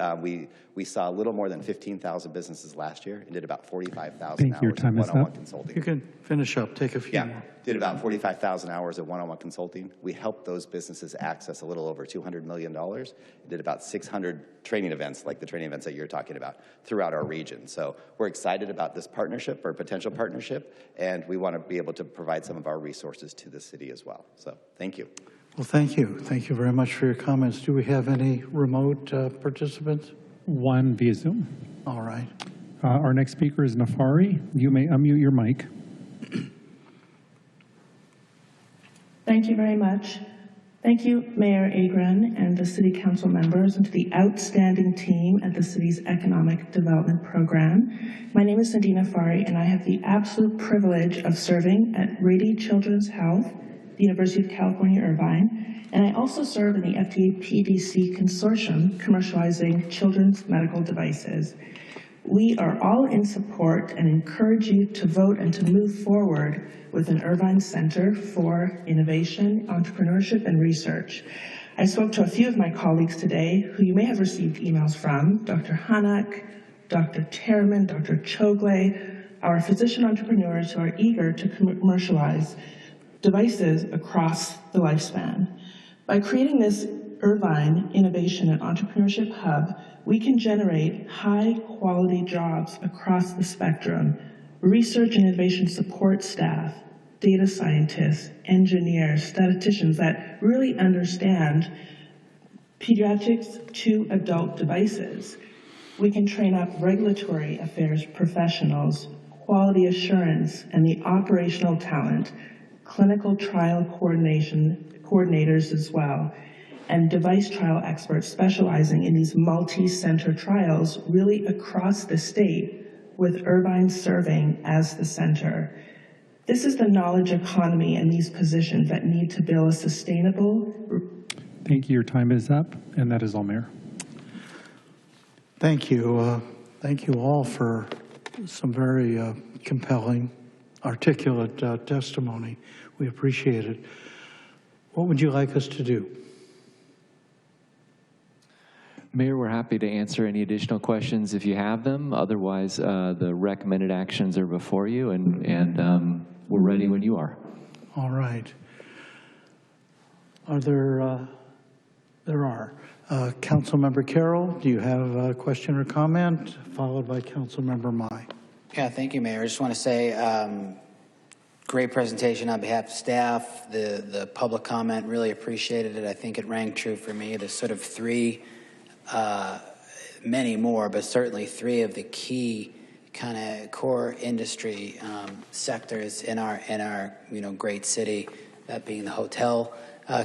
we saw a little more than 15,000 businesses last year and did about 45,000 hours of one-on-one consulting. You can finish up, take a few more. Did about 45,000 hours of one-on-one consulting. We helped those businesses access a little over $200 million. Did about 600 training events, like the training events that you're talking about, throughout our region. So we're excited about this partnership, or potential partnership, and we want to be able to provide some of our resources to the city as well. So thank you. Well, thank you. Thank you very much for your comments. Do we have any remote participants? One via Zoom. All right. Our next speaker is Nafari. You may unmute your mic. Thank you very much. Thank you, Mayor Agron and the City Council members, and to the outstanding team at the city's Economic Development Program. My name is Nadine Nafari, and I have the absolute privilege of serving at Rady Children's Health, the University of California, Irvine, and I also serve in the FDA PDC Consortium commercializing children's medical devices. We are all in support and encourage you to vote and to move forward with an Irvine Center for Innovation, Entrepreneurship, and Research. I spoke to a few of my colleagues today who you may have received emails from, Dr. Hanak, Dr. Terman, Dr. Chogle, our physician entrepreneurs who are eager to commercialize devices across the lifespan. By creating this Irvine Innovation and Entrepreneurship Hub, we can generate high-quality jobs across the spectrum: research and innovation support staff, data scientists, engineers, statisticians that really understand pediatrics to adult devices. We can train up regulatory affairs professionals, quality assurance, and the operational talent, clinical trial coordinators as well, and device trial experts specializing in these multi-center trials really across the state, with Irvine serving as the center. This is the knowledge economy and these positions that need to build a sustainable. Thank you. Your time is up, and that is all, Mayor. Thank you. Thank you all for some very compelling, articulate testimony. We appreciate it. What would you like us to do? Mayor, we're happy to answer any additional questions if you have them. Otherwise, the recommended actions are before you, and we're ready when you are. All right. Are there are. Councilmember Carroll, do you have a question or comment? Followed by Councilmember Mai. Yeah, thank you, Mayor. I just want to say great presentation on behalf of staff. The public comment, really appreciated it. I think it rang true for me. There's sort of 3, many more, but certainly 3 of the key kind of core industry sectors in our great city, that being the hotel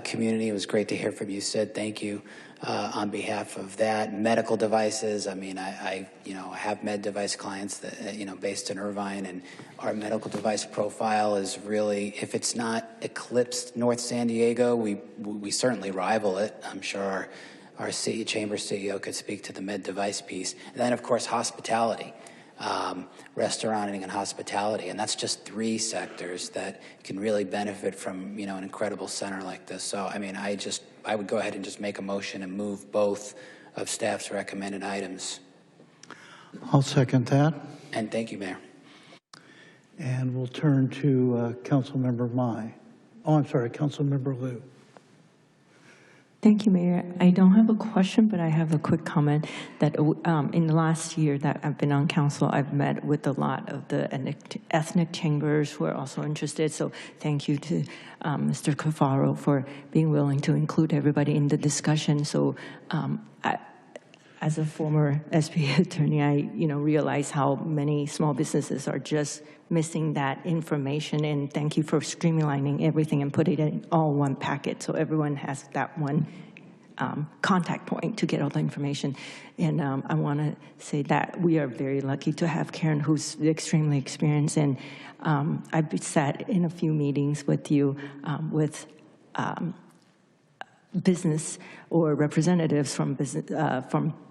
community. It was great to hear from you, Sid. Thank you on behalf of that. Medical devices. I mean, I have med device clients that based in Irvine, and our medical device profile is really, if it's not eclipsed North San Diego, we certainly rival it. I'm sure our Chamber CEO could speak to the med device piece. And then, of course, hospitality. Restauranting and hospitality, and that's just 3 sectors that can really benefit from an incredible center like this. So I mean, I would go ahead and just make a motion and move both of staff's recommended items. I'll second that. And thank you, Mayor. And we'll turn to Councilmember Mai. Oh, I'm sorry, Councilmember Liu. Thank you, Mayor. I don't have a question, but I have a quick comment that in the last year that I've been on council, I've met with a lot of the ethnic chambers who are also interested. So thank you to Mr. Cafaro for being willing to include everybody in the discussion. So as a former SBA attorney, I realize how many small businesses are just missing that information, and thank you for streamlining everything and putting it in all one packet so everyone has that one contact point to get all the information. And I want to say that we are very lucky to have Karen, who's extremely experienced, and I've sat in a few meetings with you with business or representatives from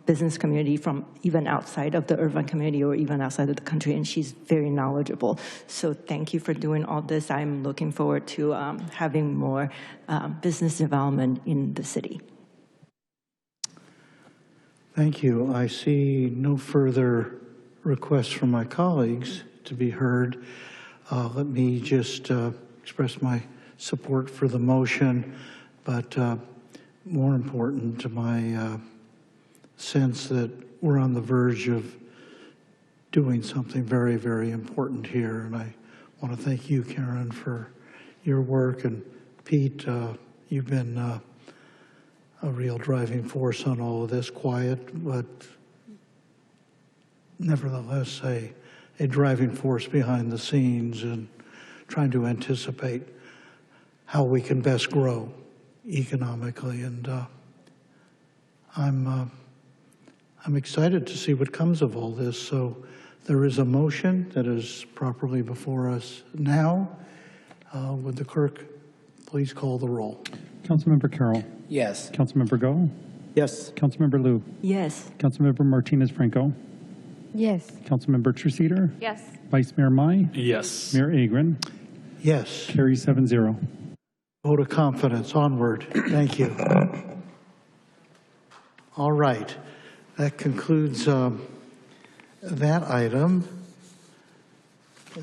business community, from even outside of the Irvine community or even outside of the country, and she's very knowledgeable. So thank you for doing all this. I'm looking forward to having more business development in the city. Thank you. I see no further requests from my colleagues to be heard. Let me just express my support for the motion, but more important to my sense that we're on the verge of doing something very, very important here. And I want to thank you, Karen, for your work. And Pete, you've been a real driving force on all of this, quiet, but nevertheless a driving force behind the scenes and trying to anticipate how we can best grow economically. And I'm excited to see what comes of all this. So there is a motion that is properly before us now. Would the clerk please call the roll? Councilmember Carroll. Yes. Councilmember Go. Yes. Councilmember Liu. Yes. Councilmember Martinez-Franco. Yes. Councilmember Truceder. Yes. Vice Mayor Mai. Yes. Mayor Agron. Yes. Carries 7-0. Vote of confidence. Onward. Thank you. All right. That concludes that item.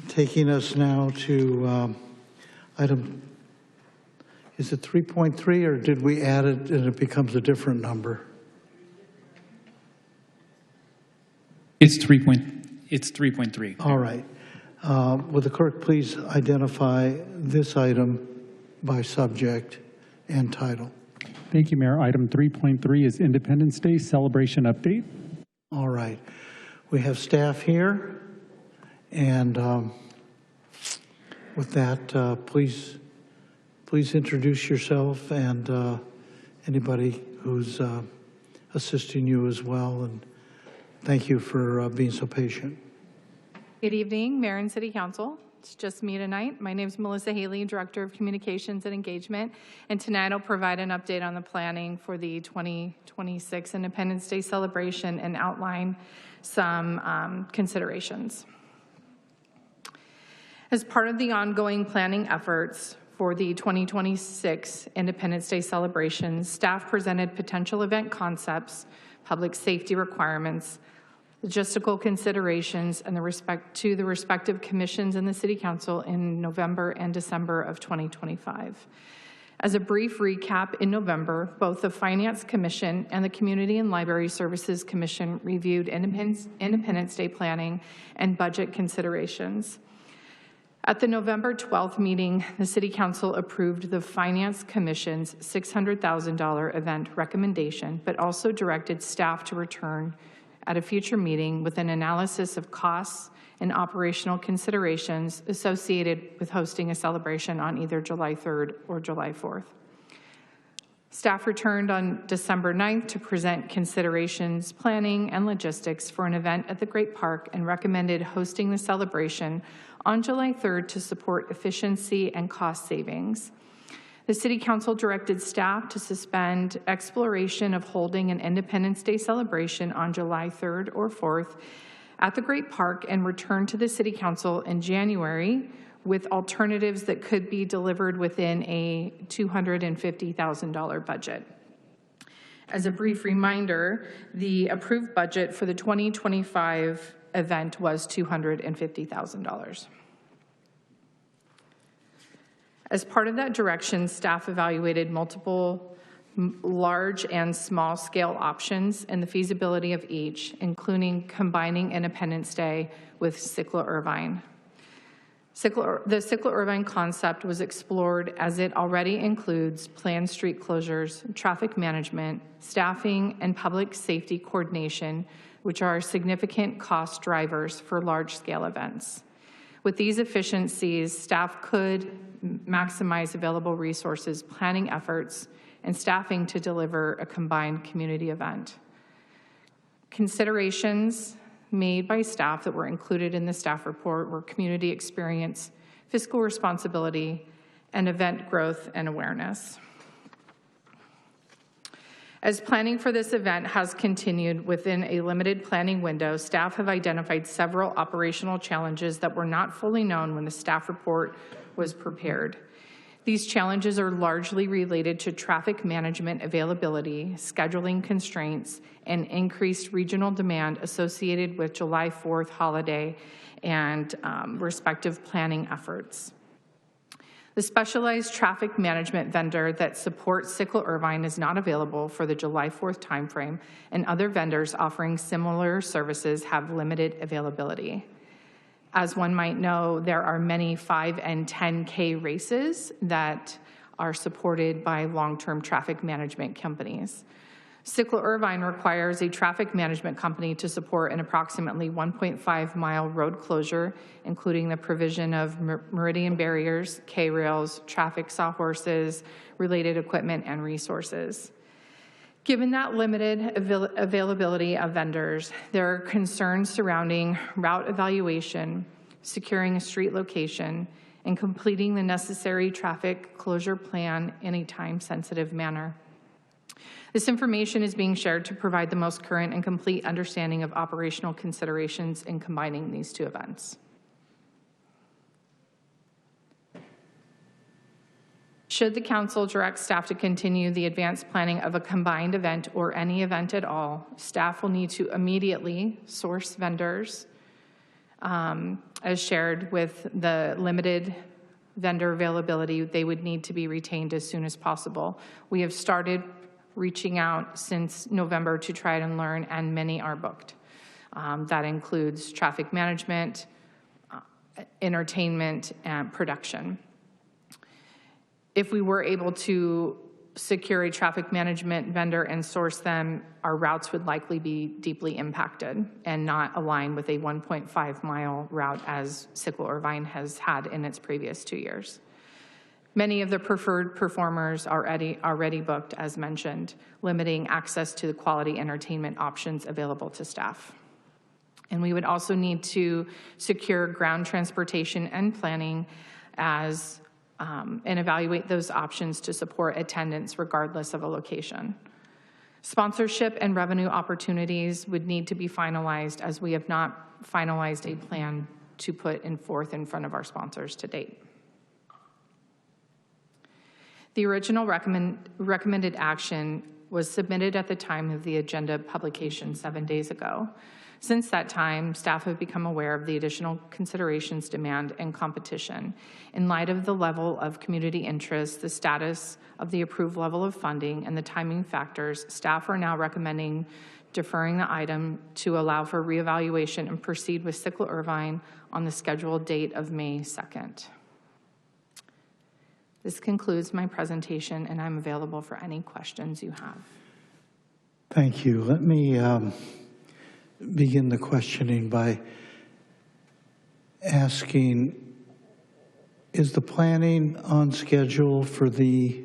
Taking us now to item, is it 3.3, or did we add it and it becomes a different number? It's 3.3. All right. Would the clerk please identify this item by subject and title? Thank you, Mayor. Item 3.3 is Independence Day Celebration Update. All right. We have staff here, and with that, please introduce yourself and anybody who's assisting you as well, and thank you for being so patient. Good evening, Mayor and City Council. It's just me tonight. My name is Melissa Haley, Director of Communications and Engagement, and tonight I'll provide an update on the planning for the 2026 Independence Day celebration and outline some considerations. As part of the ongoing planning efforts for the 2026 Independence Day celebrations, staff presented potential event concepts, public safety requirements, logistical considerations, and the respective commissions and the City Council in November and December of 2025. As a brief recap, in November, both the Finance Commission and the Community and Library Services Commission reviewed Independence Day planning and budget considerations. At the November 12th meeting, the City Council approved the Finance Commission's $600,000 event recommendation, but also directed staff to return at a future meeting with an analysis of costs and operational considerations associated with hosting a celebration on either July 3rd or July 4th. Staff returned on December 9th to present considerations, planning, and logistics for an event at the Great Park and recommended hosting the celebration on July 3rd to support efficiency and cost savings. The City Council directed staff to suspend exploration of holding an Independence Day celebration on July 3rd or 4th at the Great Park and return to the City Council in January with alternatives that could be delivered within a $250,000 budget. As a brief reminder, the approved budget for the 2025 event was $250,000. As part of that direction, staff evaluated multiple large and small scale options and the feasibility of each, including combining Independence Day with Cicla Irvine. The Cicla Irvine concept was explored as it already includes planned street closures, traffic management, staffing, and public safety coordination, which are significant cost drivers for large-scale events. With these efficiencies, staff could maximize available resources, planning efforts, and staffing to deliver a combined community event. Considerations made by staff that were included in the staff report were community experience, fiscal responsibility, and event growth and awareness. As planning for this event has continued within a limited planning window, staff have identified several operational challenges that were not fully known when the staff report was prepared. These challenges are largely related to traffic management availability, scheduling constraints, and increased regional demand associated with July 4th holiday and respective planning efforts. The specialized traffic management vendor that supports Cicla Irvine is not available for the July 4th timeframe, and other vendors offering similar services have limited availability. As one might know, there are many 5 and 10K races that are supported by long-term traffic management companies. Cicla Irvine requires a traffic management company to support an approximately 1.5-mile road closure, including the provision of meridian barriers, K-rails, traffic sawhorses, related equipment, and resources. Given that limited availability of vendors, there are concerns surrounding route evaluation, securing a street location, and completing the necessary traffic closure plan in a time-sensitive manner. This information is being shared to provide the most current and complete understanding of operational considerations in combining these two events. Should the council direct staff to continue the advanced planning of a combined event or any event at all, staff will need to immediately source vendors as shared with the limited vendor availability. They would need to be retained as soon as possible. We have started reaching out since November to try and learn, and many are booked. That includes traffic management, entertainment, and production. If we were able to secure a traffic management vendor and source them, our routes would likely be deeply impacted and not align with a 1.5-mile route as Cicla Irvine has had in its previous 2 years. Many of the preferred performers are already booked, as mentioned, limiting access to the quality entertainment options available to staff. And we would also need to secure ground transportation and planning as and evaluate those options to support attendance regardless of a location. Sponsorship and revenue opportunities would need to be finalized, as we have not finalized a plan to put forth in front of our sponsors to date. The original recommended action was submitted at the time of the agenda publication 7 days ago. Since that time, staff have become aware of the additional considerations, demand, and competition. In light of the level of community interest, the status of the approved level of funding, and the timing factors, staff are now recommending deferring the item to allow for reevaluation and proceed with Cicla Irvine on the scheduled date of May 2nd. This concludes my presentation, and I'm available for any questions you have. Thank you. Let me begin the questioning by asking, is the planning on schedule for the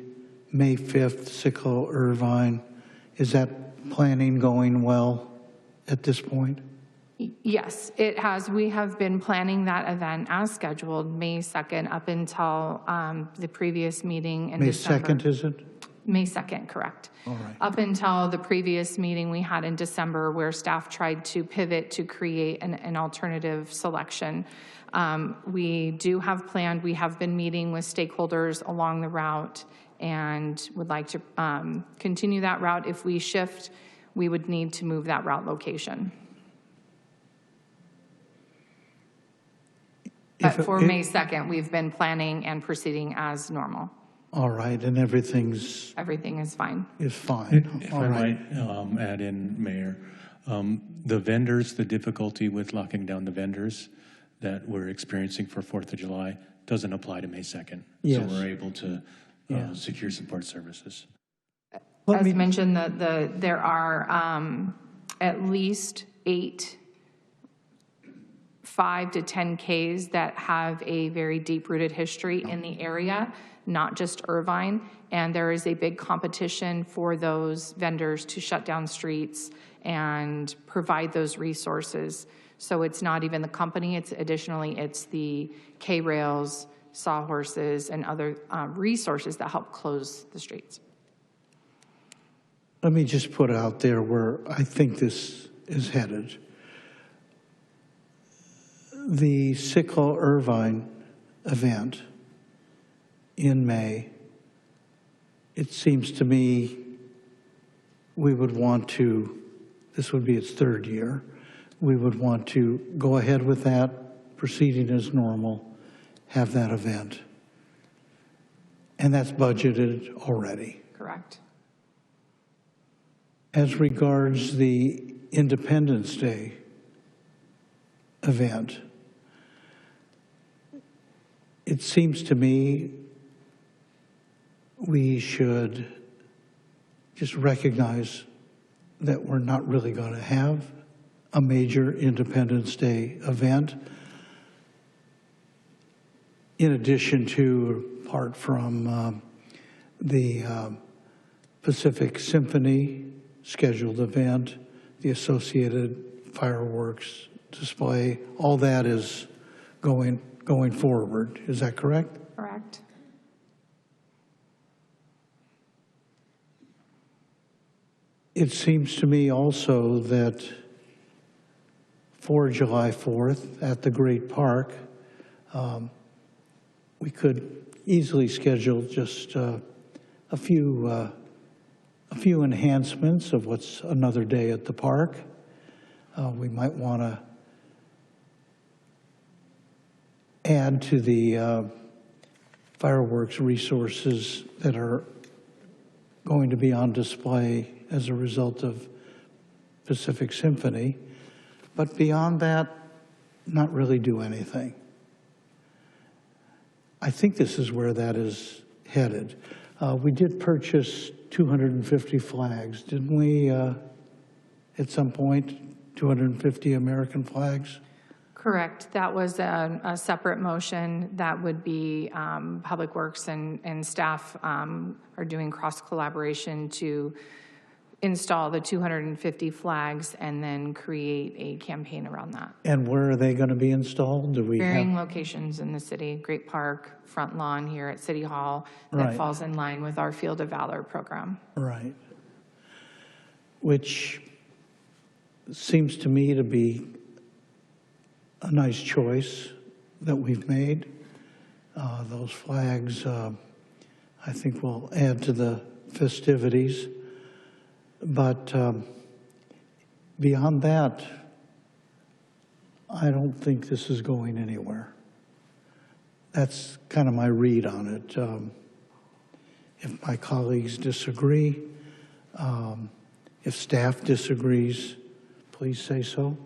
May 5th Cicla Irvine? Is that planning going well at this point? Yes, it has. We have been planning that event as scheduled, May 2nd, up until the previous meeting in December. May 2nd, is it? May 2nd, correct. All right. Up until the previous meeting we had in December, where staff tried to pivot to create an alternative selection. We do have planned, we have been meeting with stakeholders along the route and would like to continue that route. If we shift, we would need to move that route location. But for May 2nd, we've been planning and proceeding as normal. All right, and Everything is fine. is fine. If All I right. might add in, Mayor, the vendors, the difficulty with locking down the vendors that we're experiencing for 4th of July doesn't apply to May 2nd. Yes. So we're able to Yeah. secure support services. As mentioned, there are at least 5 to 10 Ks that have a very deep-rooted history in the area, not just Irvine, and there is a big competition for those vendors to shut down streets and provide those resources. So it's not even the company, it's the K-rails, sawhorses, and other resources that help close the streets. Let me just put out there where I think this is headed. The Sickle Irvine event in May, it seems to me we would want to, this would be its 3rd year, we would want to go ahead with that, proceeding as normal, have that event. And that's budgeted already. Correct. As regards the Independence Day event, it seems to me we should just recognize that we're not really going to have a major Independence Day event. In addition to, apart from the Pacific Symphony scheduled event, the associated fireworks display, all that is going forward. Is that correct? Correct. It seems to me also that for July 4th at the Great Park, we could easily schedule just a few enhancements of what's another day at the park. We might want to add to the fireworks resources that are going to be on display as a result of Pacific Symphony. But beyond that, not really do anything. I think this is where that is headed. We did purchase 250 flags, didn't we, at some point, 250 American flags? Correct. That was a separate motion that would be Public Works and staff are doing cross collaboration to install the 250 flags and then create a campaign around that. And where are they going to be installed? Do we Varying have? locations in the city, Great Park, front lawn here at City Hall, that Right. falls in line with our Field of Valor program. Right. Which seems to me to be a nice choice that we've made. Those flags, I think, will add to the festivities. But beyond that, I don't think this is going anywhere. That's kind of my read on it. If my colleagues disagree, if staff disagrees, please say so.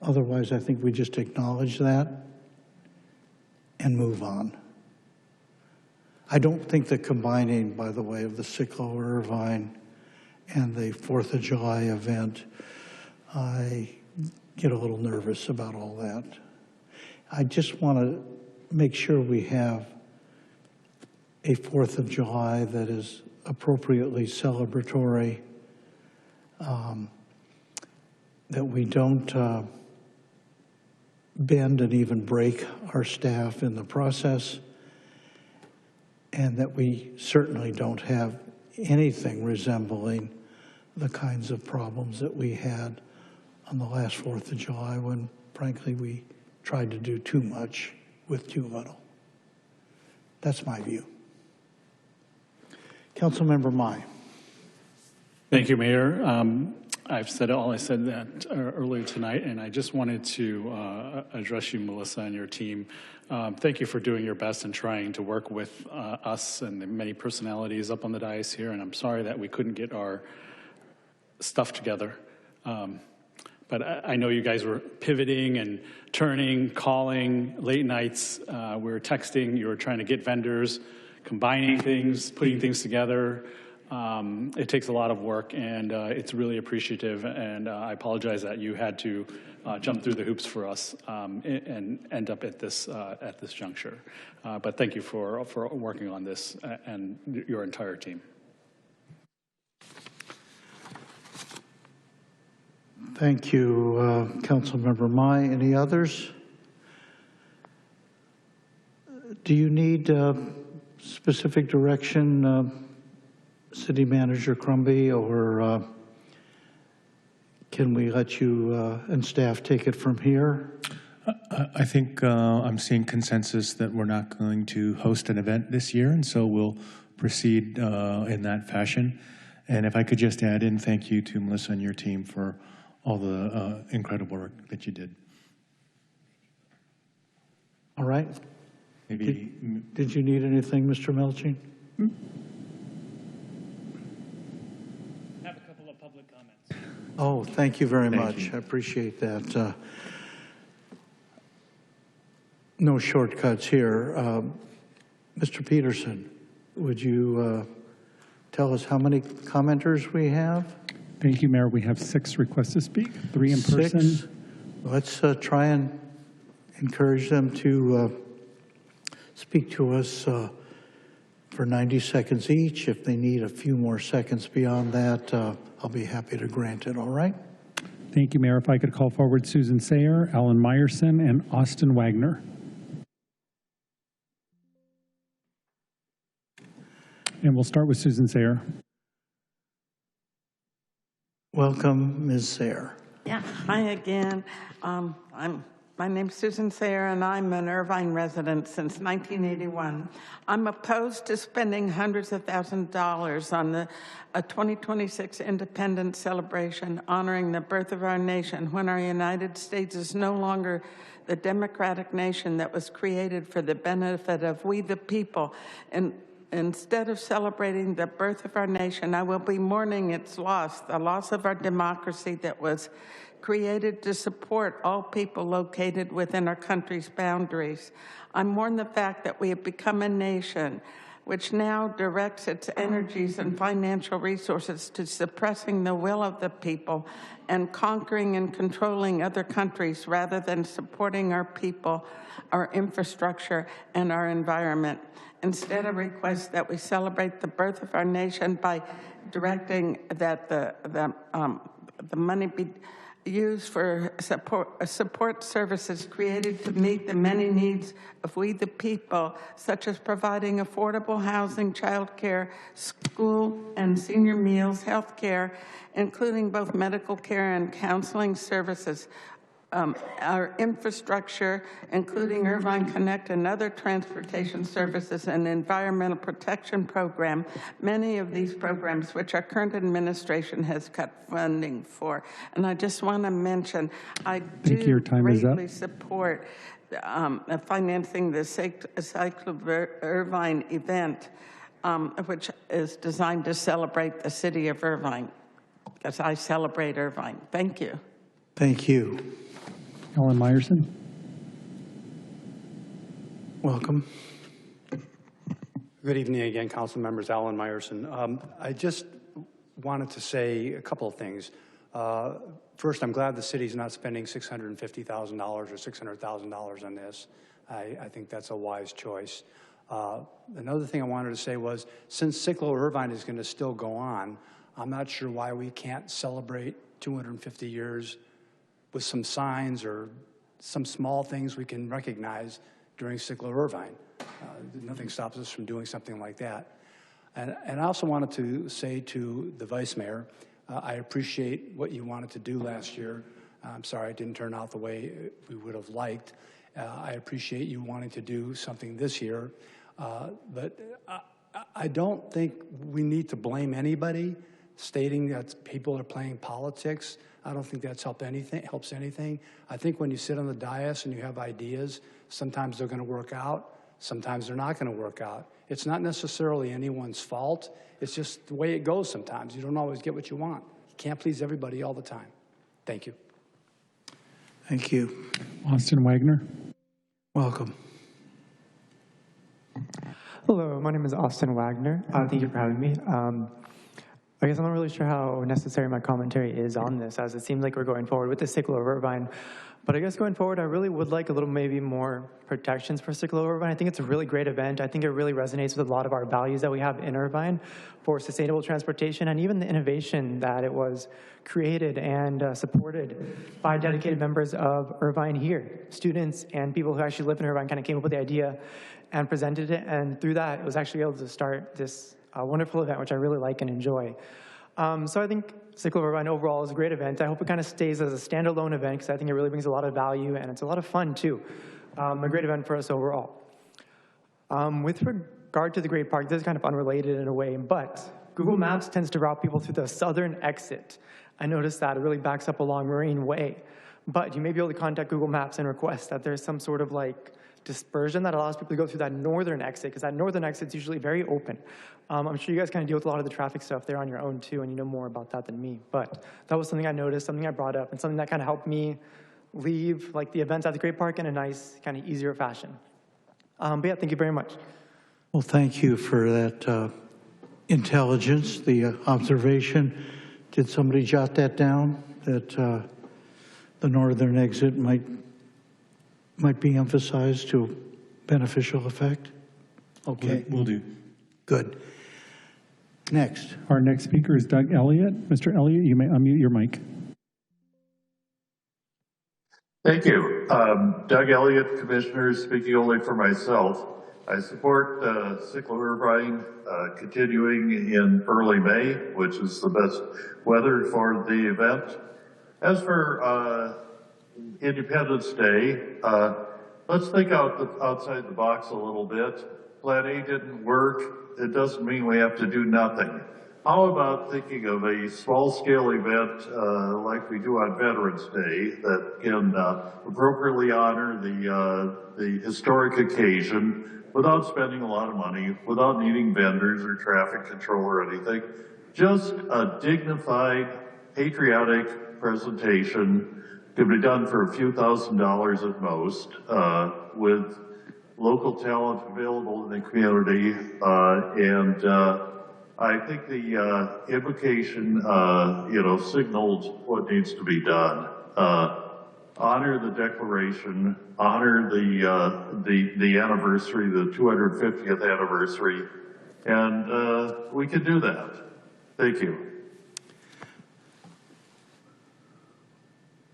Otherwise, I think we just acknowledge that and move on. I don't think the combining, by the way, of the Sickle Irvine and the 4th of July event, I get a little nervous about all that. I just want to make sure we have a 4th of July that is appropriately celebratory, that we don't bend and even break our staff in the process, and that we certainly don't have anything resembling the kinds of problems that we had on the last 4th of July when, frankly, we tried to do too much with too little. That's my view. Councilmember Mai. Thank you, Mayor. I've said all I said that earlier tonight, and I just wanted to address you, Melissa, and your team. Thank you for doing your best and trying to work with us and the many personalities up on the dais here, and I'm sorry that we couldn't get our stuff together. But I know you guys were pivoting and turning, calling, late nights. We were texting. You were trying to get vendors, combining things, putting things together. It takes a lot of work, and it's really appreciative. And I apologize that you had to jump through the hoops for us and end up at this juncture. But thank you for working on this and your entire team. Thank you, Councilmember Mai. Any others? Do you need specific direction, City Manager Crumby, or can we let you and staff take it from here? I think I'm seeing consensus that we're not going to host an event this year, and so we'll proceed in that fashion. And if I could just add in, thank you to Melissa and your team for all the incredible work that you did. All right. Maybe. Did you need anything, Mr. Melching? Have a couple of public comments. Oh, thank you very much. I appreciate that. No shortcuts here. Mr. Peterson, would you tell us how many commenters we have? Thank you, Mayor. We have 6 requests to speak, 3 in person. 6. Let's try and encourage them to speak to us for 90 seconds each. If they need a few more seconds beyond that, I'll be happy to grant it, all right? Thank you, Mayor. If I could call forward Susan Sayer, Alan Meyerson, and Austin Wagner. And we'll start with Susan Sayer. Welcome, Ms. Sayer. Yeah, hi again. My name's Susan Sayer, and I'm an Irvine resident since 1981. I'm opposed to spending hundreds of thousands of dollars on a 2026 Independence celebration honoring the birth of our nation when our United States is no longer the democratic nation that was created for the benefit of we the people. And instead of celebrating the birth of our nation, I will be mourning its loss, the loss of our democracy that was created to support all people located within our country's boundaries. I mourn the fact that we have become a nation which now directs its energies and financial resources to suppressing the will of the people and conquering and controlling other countries rather than supporting our people, our infrastructure, and our environment. Instead, I request that we celebrate the birth of our nation by directing that the money be used for support services created to meet the many needs of we the people, such as providing affordable housing, child care, school and senior meals, health care, including both medical care and counseling services. Our infrastructure, including Irvine Connect and other transportation services and environmental protection program, many of these programs which our current administration has cut funding for. And I just want to mention, I do greatly support financing the Cycle of Irvine event, which is designed to celebrate the city of Irvine, because I celebrate Irvine. Thank you. Thank you. Alan Meyerson. Welcome. Good evening again, council members. Alan Meyerson. I just wanted to say a couple of things. First, I'm glad the city's not spending $650,000 or $600,000 on this. I think that's a wise choice. Another thing I wanted to say was, since Cyclo Irvine is going to still go on, I'm not sure why we can't celebrate 250 years with some signs or some small things we can recognize during Cyclo Irvine. Nothing stops us from doing something like that. And I also wanted to say to the Vice Mayor, I appreciate what you wanted to do last year. I'm sorry it didn't turn out the way we would have liked. I appreciate you wanting to do something this year. But I don't think we need to blame anybody stating that people are playing politics. I don't think that's helps anything. I think when you sit on the dais and you have ideas, sometimes they're going to work out, sometimes they're not going to work out. It's not necessarily anyone's fault. It's just the way it goes sometimes. You don't always get what you want. You can't please everybody all the time. Thank you. Thank you. Austin Wagner. Welcome. Hello, my name is Austin Wagner. Thank you for having me. I guess I'm not really sure how necessary my commentary is on this, as it seems like we're going forward with the Sickle of Irvine. But I guess going forward, I really would like a little maybe more protections for Sickle of Irvine. I think it's a really great event. I think it really resonates with a lot of our values that we have in Irvine for sustainable transportation and even the innovation that it was created and supported by dedicated members of Irvine here. Students and people who actually live in Irvine kind of came up with the idea and presented it, and through that, it was actually able to start this wonderful event, which I really like and enjoy. So I think Sickle of Irvine overall is a great event. I hope it kind of stays as a standalone event because I think it really brings a lot of value and it's a lot of fun too. A great event for us overall. With regard to the Great Park, this is kind of unrelated in a way, but Google Maps tends to route people through the southern exit. I noticed that it really backs up along Marine Way, but you may be able to contact Google Maps and request that there's some sort of like dispersion that allows people to go through that northern exit, because that northern exit is usually very open. I'm sure you guys kind of deal with a lot of the traffic stuff there on your own too, and you know more about that than me. But that was something I noticed, something I brought up, and something that kind of helped me leave like the events at the Great Park in a nice, kind of easier fashion. But yeah, thank you very much. Well, thank you for that intelligence, the observation. Did somebody jot that down, that the northern exit might be emphasized to beneficial effect? Okay. Will do. Good. Next. Our next speaker is Doug Elliott. Mr. Elliott, you may unmute your mic. Thank you. Doug Elliott, Commissioner, speaking only for myself. I support Sickle of Irvine continuing in early May, which is the best weather for the event. As for Independence Day, let's think outside the box a little bit. Plan A didn't work. It doesn't mean we have to do nothing. How about thinking of a small-scale event like we do on Veterans Day that can appropriately honor the historic occasion without spending a lot of money, without needing vendors or traffic control or anything. Just a dignified, patriotic presentation could be done for a few $1,000s at most, with local talent available in the community, and I think the invocation, signaled what needs to be done. Honor the Declaration, honor the anniversary, the 250th anniversary, and we can do that. Thank you.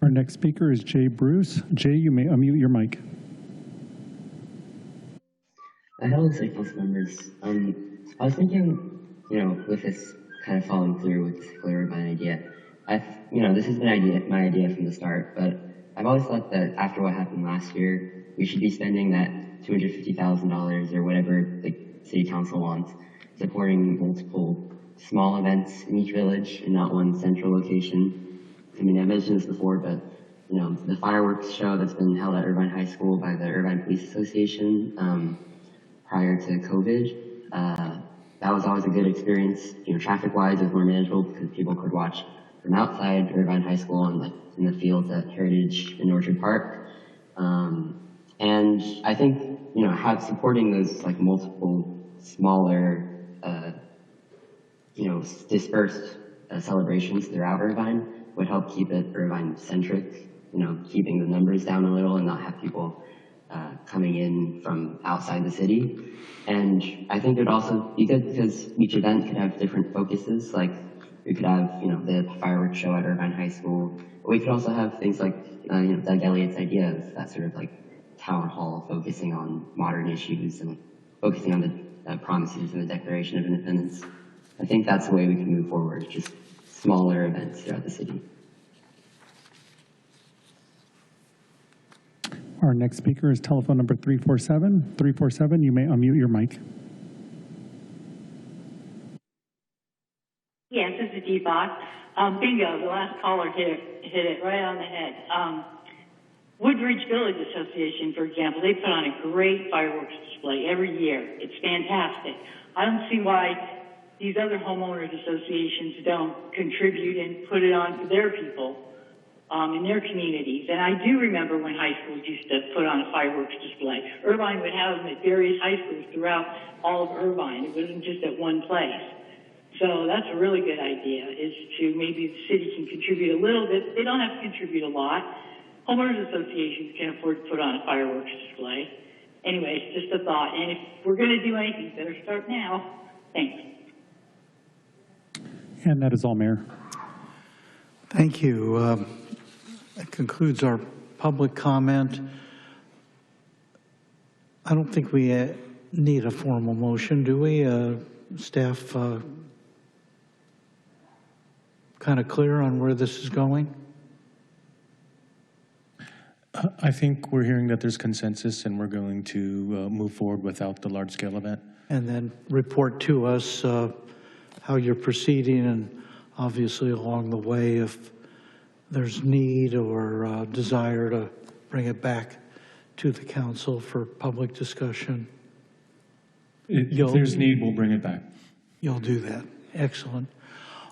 Our next speaker is Jay Bruce. Jay, you may unmute your mic. Hello, City Council members. I was thinking, with this kind of following through with the Sickle of Irvine idea, this has been my idea from the start, but I've always thought that after what happened last year, we should be spending that $250,000 or whatever the City Council wants, supporting multiple small events in each village and not one central location. I mean, I mentioned this before, but the fireworks show that's been held at Irvine High School by the Irvine Police Association prior to COVID, that was always a good experience. Traffic-wise, it was more manageable because people could watch from outside Irvine High School and in the fields at Heritage and Orchard Park. And I think supporting those multiple smaller, dispersed celebrations throughout Irvine would help keep it Irvine-centric, keeping the numbers down a little and not have people coming in from outside the city. And I think it would also be good because each event could have different focuses. Like we could have, the fireworks show at Irvine High School. But we could also have things like, Doug Elliott's idea of that sort of town hall focusing on modern issues and focusing on the promises in the Declaration of Independence. I think that's the way we can move forward, just smaller events throughout the city. Our next speaker is telephone number 347. 347, you may unmute your mic. Yes, this is key thought. Bingo, the last caller hit it right on the head. Woodridge Village Association, for example, they put on a great fireworks display every year. It's fantastic. I don't see why these other homeowners associations don't contribute and put it on for their people in their communities. And I do remember when high schools used to put on a fireworks display. Irvine would have them at various high schools throughout all of Irvine. It wasn't just at one place. So that's a really good idea, is to maybe the city can contribute a little bit. They don't have to contribute a lot. Homeowners associations can afford to put on a fireworks display. Anyways, just a thought. And if we're going to do anything, better start now. Thanks. And that is all, Mayor. Thank you. That concludes our public comment. I don't think we need a formal motion, do we? Staff kind of clear on where this is going? I think we're hearing that there's consensus and we're going to move forward without the large-scale event. And then report to us how you're proceeding, and obviously along the way if there's need or desire to bring it back to the council for public discussion. If there's need, we'll bring it back. You'll do that. Excellent.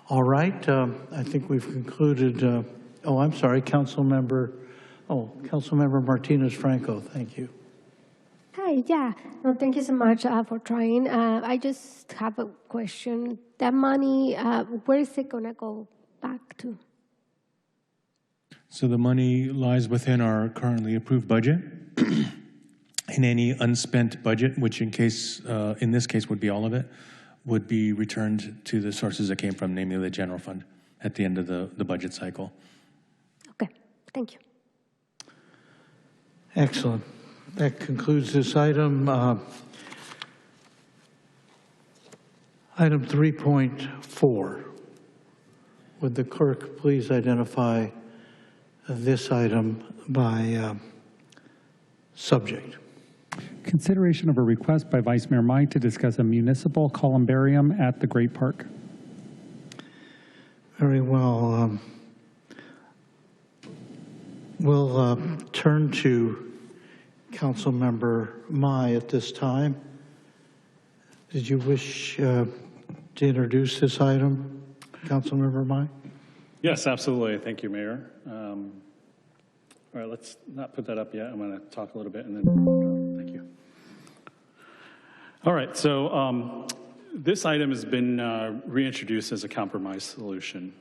All right. I think we've concluded. Oh, I'm sorry, Councilmember Martinez-Franco. Thank you. Hi, yeah. No, thank you so much for trying. I just have a question. That money, where is it going to go back to? So the money lies within our currently approved budget. And any unspent budget, which in this case would be all of it, would be returned to the sources it came from, namely the general fund, at the end of the budget cycle. Okay, thank you. Excellent. That concludes this item. Item 3.4. Would the clerk please identify this item by subject? Consideration of a request by Vice Mayor Mai to discuss a municipal columbarium at the Great Park. Very well. We'll turn to Councilmember Mai at this time. Did you wish to introduce this item, Councilmember Mai? Yes, absolutely. Thank you, Mayor. All right, let's not put that up yet. I'm going to talk a little bit and then thank you. All right, so this item has been reintroduced as a compromise solution.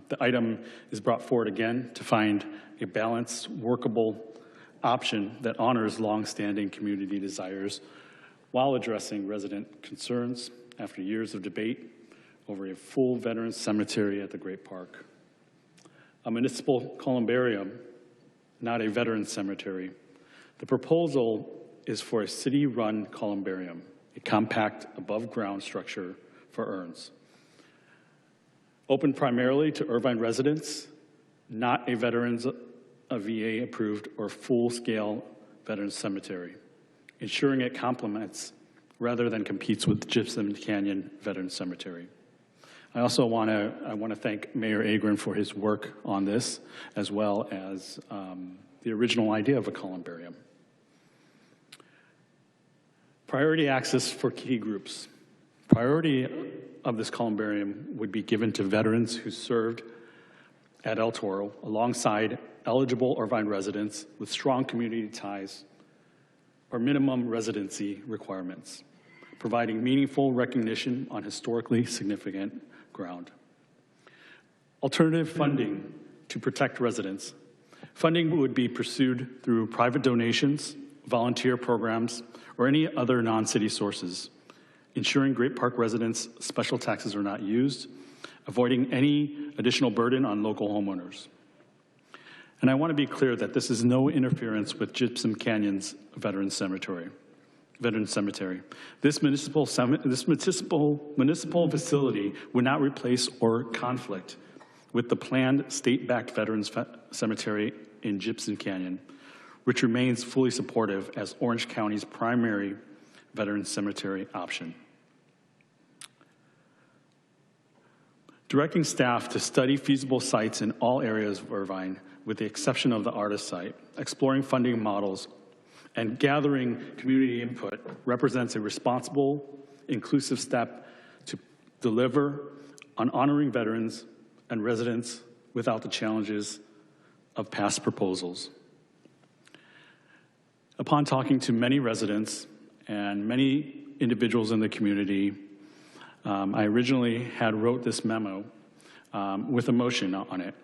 The item is brought forward again to find a balanced, workable option that honors longstanding community desires while addressing resident concerns after years of debate over a full veterans cemetery at the Great Park. A municipal columbarium, not a veterans cemetery. The proposal is for a city-run columbarium, a compact above-ground structure for urns. Open primarily to Irvine residents, not a veterans, a VA-approved or full-scale veterans cemetery, ensuring it complements rather than competes with Gypsum Canyon Veterans Cemetery. I also want to thank Mayor Agron for his work on this, as well as the original idea of a columbarium. Priority access for key groups. Priority of this columbarium would be given to veterans who served at El Toro alongside eligible Irvine residents with strong community ties or minimum residency requirements, providing meaningful recognition on historically significant ground. Alternative funding to protect residents. Funding would be pursued through private donations, volunteer programs, or any other non-city sources, ensuring Great Park residents' special taxes are not used, avoiding any additional burden on local homeowners. And I want to be clear that this is no interference with Gypsum Canyon's Veterans Cemetery. This municipal facility would not replace or conflict with the planned state-backed Veterans Cemetery in Gypsum Canyon, which remains fully supportive as Orange County's primary Veterans Cemetery option. Directing staff to study feasible sites in all areas of Irvine, with the exception of the artist site, exploring funding models, and gathering community input represents a responsible, inclusive step to deliver on honoring veterans and residents without the challenges of past proposals. Upon talking to many residents and many individuals in the community, I originally had wrote this memo with a motion on it.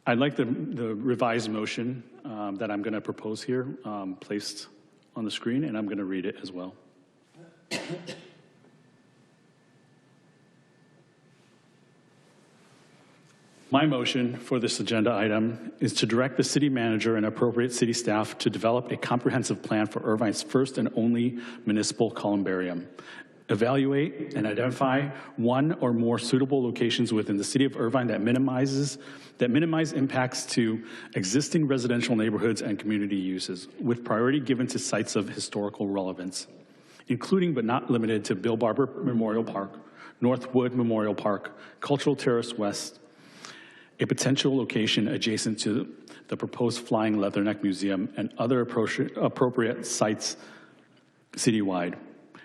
I'd like the revised motion that I'm going to propose here placed on the screen, and I'm going to read it as well. My motion for this agenda item is to direct the city manager and appropriate city staff to develop a comprehensive plan for Irvine's first and only municipal columbarium. Evaluate and identify one or more suitable locations within the city of Irvine that minimize impacts to existing residential neighborhoods and community uses, with priority given to sites of historical relevance, including but not limited to Bill Barber Memorial Park, Northwood Memorial Park, Cultural Terrace West, a potential location adjacent to the proposed Flying Leatherneck Museum, and other appropriate sites citywide.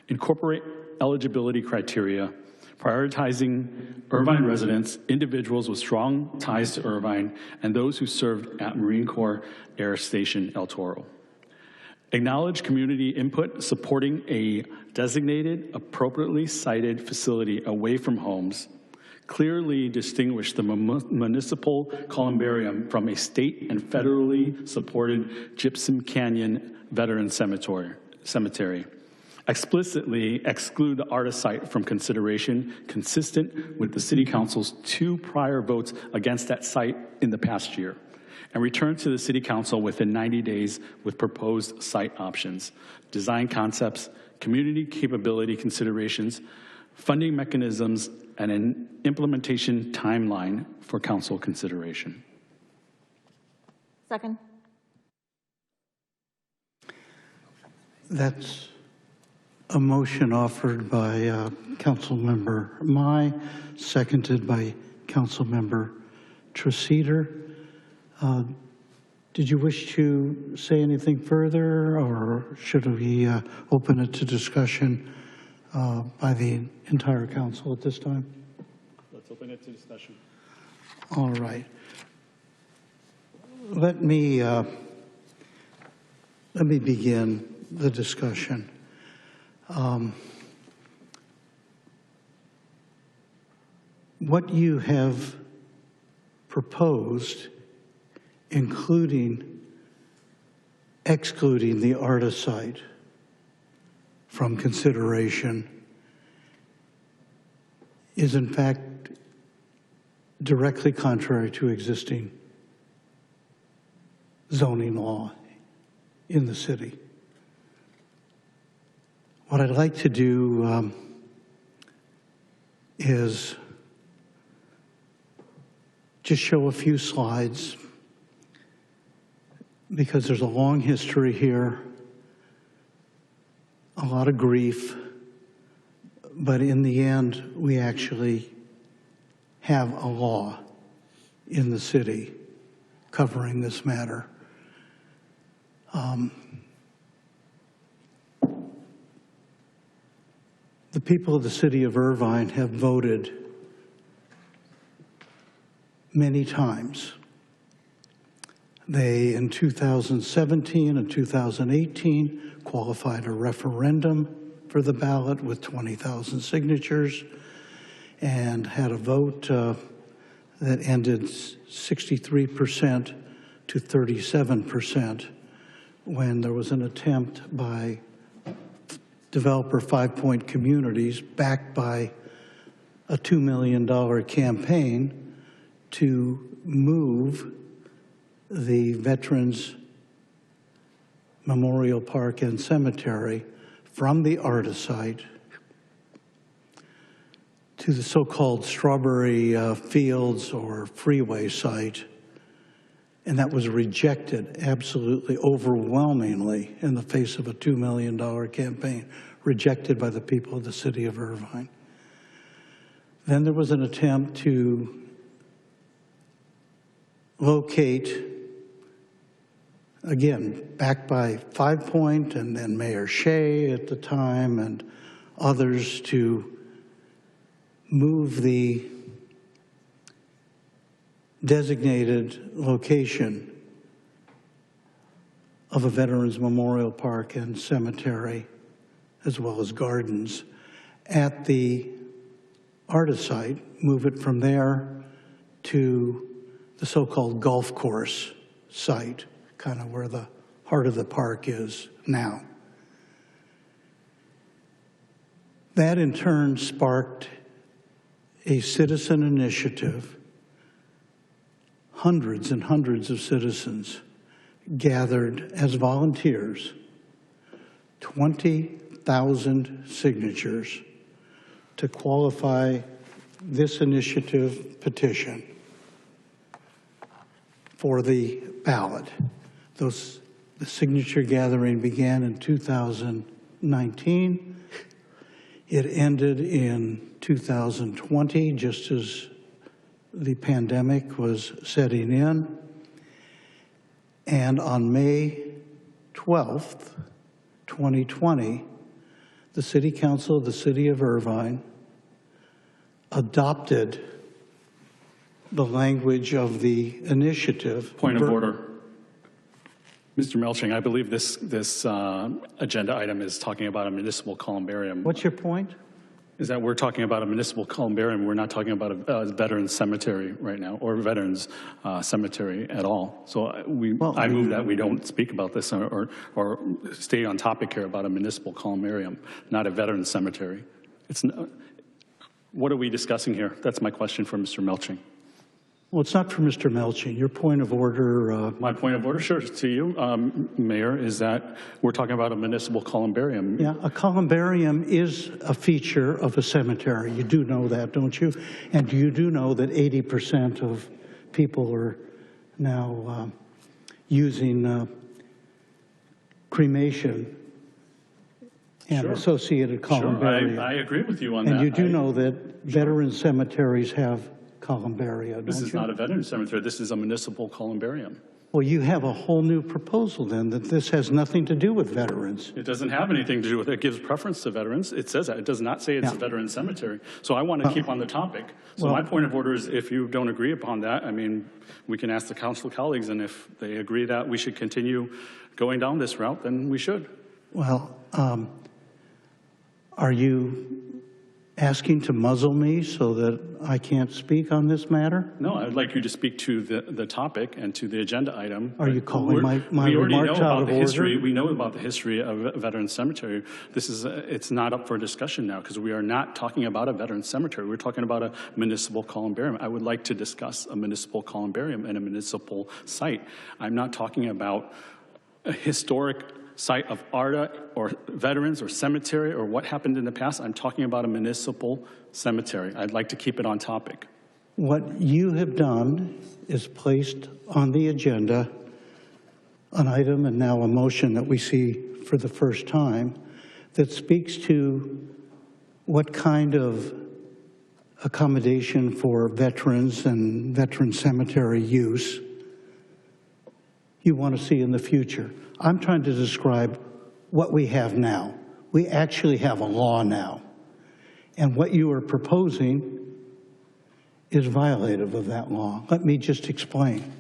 Incorporate eligibility criteria, prioritizing Irvine residents, individuals with strong ties to Irvine, and those who served at Marine Corps Air Station El Toro. Acknowledge community input supporting a designated, appropriately sited facility away from homes. Clearly distinguish the municipal columbarium from a state and federally supported Gypsum Canyon Veteran Cemetery. Explicitly exclude the artist site from consideration, consistent with the City Council's 2 prior votes against that site in the past year, and return to the City Council within 90 days with proposed site options, design concepts, community capability considerations, funding mechanisms, and an implementation timeline for council consideration. Second. That's a motion offered by Councilmember Mai, seconded by Councilmember Treseder. Did you wish to say anything further, or should we open it to discussion by the entire council at this time? Let's open it to discussion. All right. Let me begin the discussion. What you have proposed, excluding the artist site from consideration, is in fact directly contrary to existing zoning law in the city. What I'd like to do is just show a few slides, because there's a long history here, a lot of grief, but in the end, we actually have a law in the city covering this matter. The people of the city of Irvine have voted many times. They, in 2017 and 2018, qualified a referendum for the ballot with 20,000 signatures and had a vote that ended 63% to 37% when there was an attempt by developer 5 Point Communities, backed by a $2 million campaign, to move the Veterans Memorial Park and Cemetery from the artist site to the so-called Strawberry Fields or Freeway site, and that was rejected absolutely overwhelmingly in the face of a $2 million campaign, rejected by the people of the city of Irvine. Then there was an attempt to locate, again, backed by 5 Point and then Mayor Shea at the time and others, to move the designated location of a Veterans Memorial Park and cemetery, as well as gardens, at the ARTA site, move it from there to the so-called golf course site, kind of where the heart of the park is now. That in turn sparked a citizen initiative. Hundreds and hundreds of citizens gathered as volunteers, 20,000 signatures to qualify this initiative petition for the ballot. The signature gathering began in 2019. It ended in 2020, just as the pandemic was setting in. And on May 12th, 2020, the City Council of the City of Irvine adopted the language of the initiative. Point of order. Mr. Melching, I believe this agenda item is talking about a municipal columbarium. What's your point? Is that we're talking about a municipal columbarium. We're not talking about a veterans cemetery right now, or veterans cemetery at all. So I move that we don't speak about this or stay on topic here about a municipal columbarium, not a veterans cemetery. What are we discussing here? That's my question for Mr. Melching. Well, it's not for Mr. Melching. Your point of order. My point of order, sure, to you, Mayor, is that we're talking about a municipal columbarium. Yeah, a columbarium is a feature of a cemetery. You do know that, don't you? And you do know that 80% of people are now using cremation and associated columbarium. Sure, I agree with you on that. And you do know that veteran cemeteries have columbaria, don't you? This is not a veteran cemetery. This is a municipal columbarium. Well, you have a whole new proposal then, that this has nothing to do with veterans. It doesn't have anything to do with it. It gives preference to veterans. It says that. It does not say it's a veteran cemetery. So I want to keep on the topic. So my point of order is, if you don't agree upon that, I mean, we can ask the council colleagues, and if they agree that we should continue going down this route, then we should. Well, are you asking to muzzle me so that I can't speak on this matter? No, I'd like you to speak to the topic and to the agenda item. Are you calling my we already remarks know out about of the order? history. We know about the history of a veteran cemetery. This is it's not up for discussion now, because we are not talking about a veteran cemetery. We're talking about a municipal columbarium. I would like to discuss a municipal columbarium and a municipal site. I'm not talking about a historic site of ARTA or veterans or cemetery or what happened in the past. I'm talking about a municipal cemetery. I'd like to keep it on topic. What you have done is placed on the agenda an item and now a motion that we see for the first time that speaks to what kind of accommodation for veterans and veteran cemetery use you want to see in the future. I'm trying to describe what we have now. We actually have a law now. And what you are proposing is violative of that law. Let me just explain.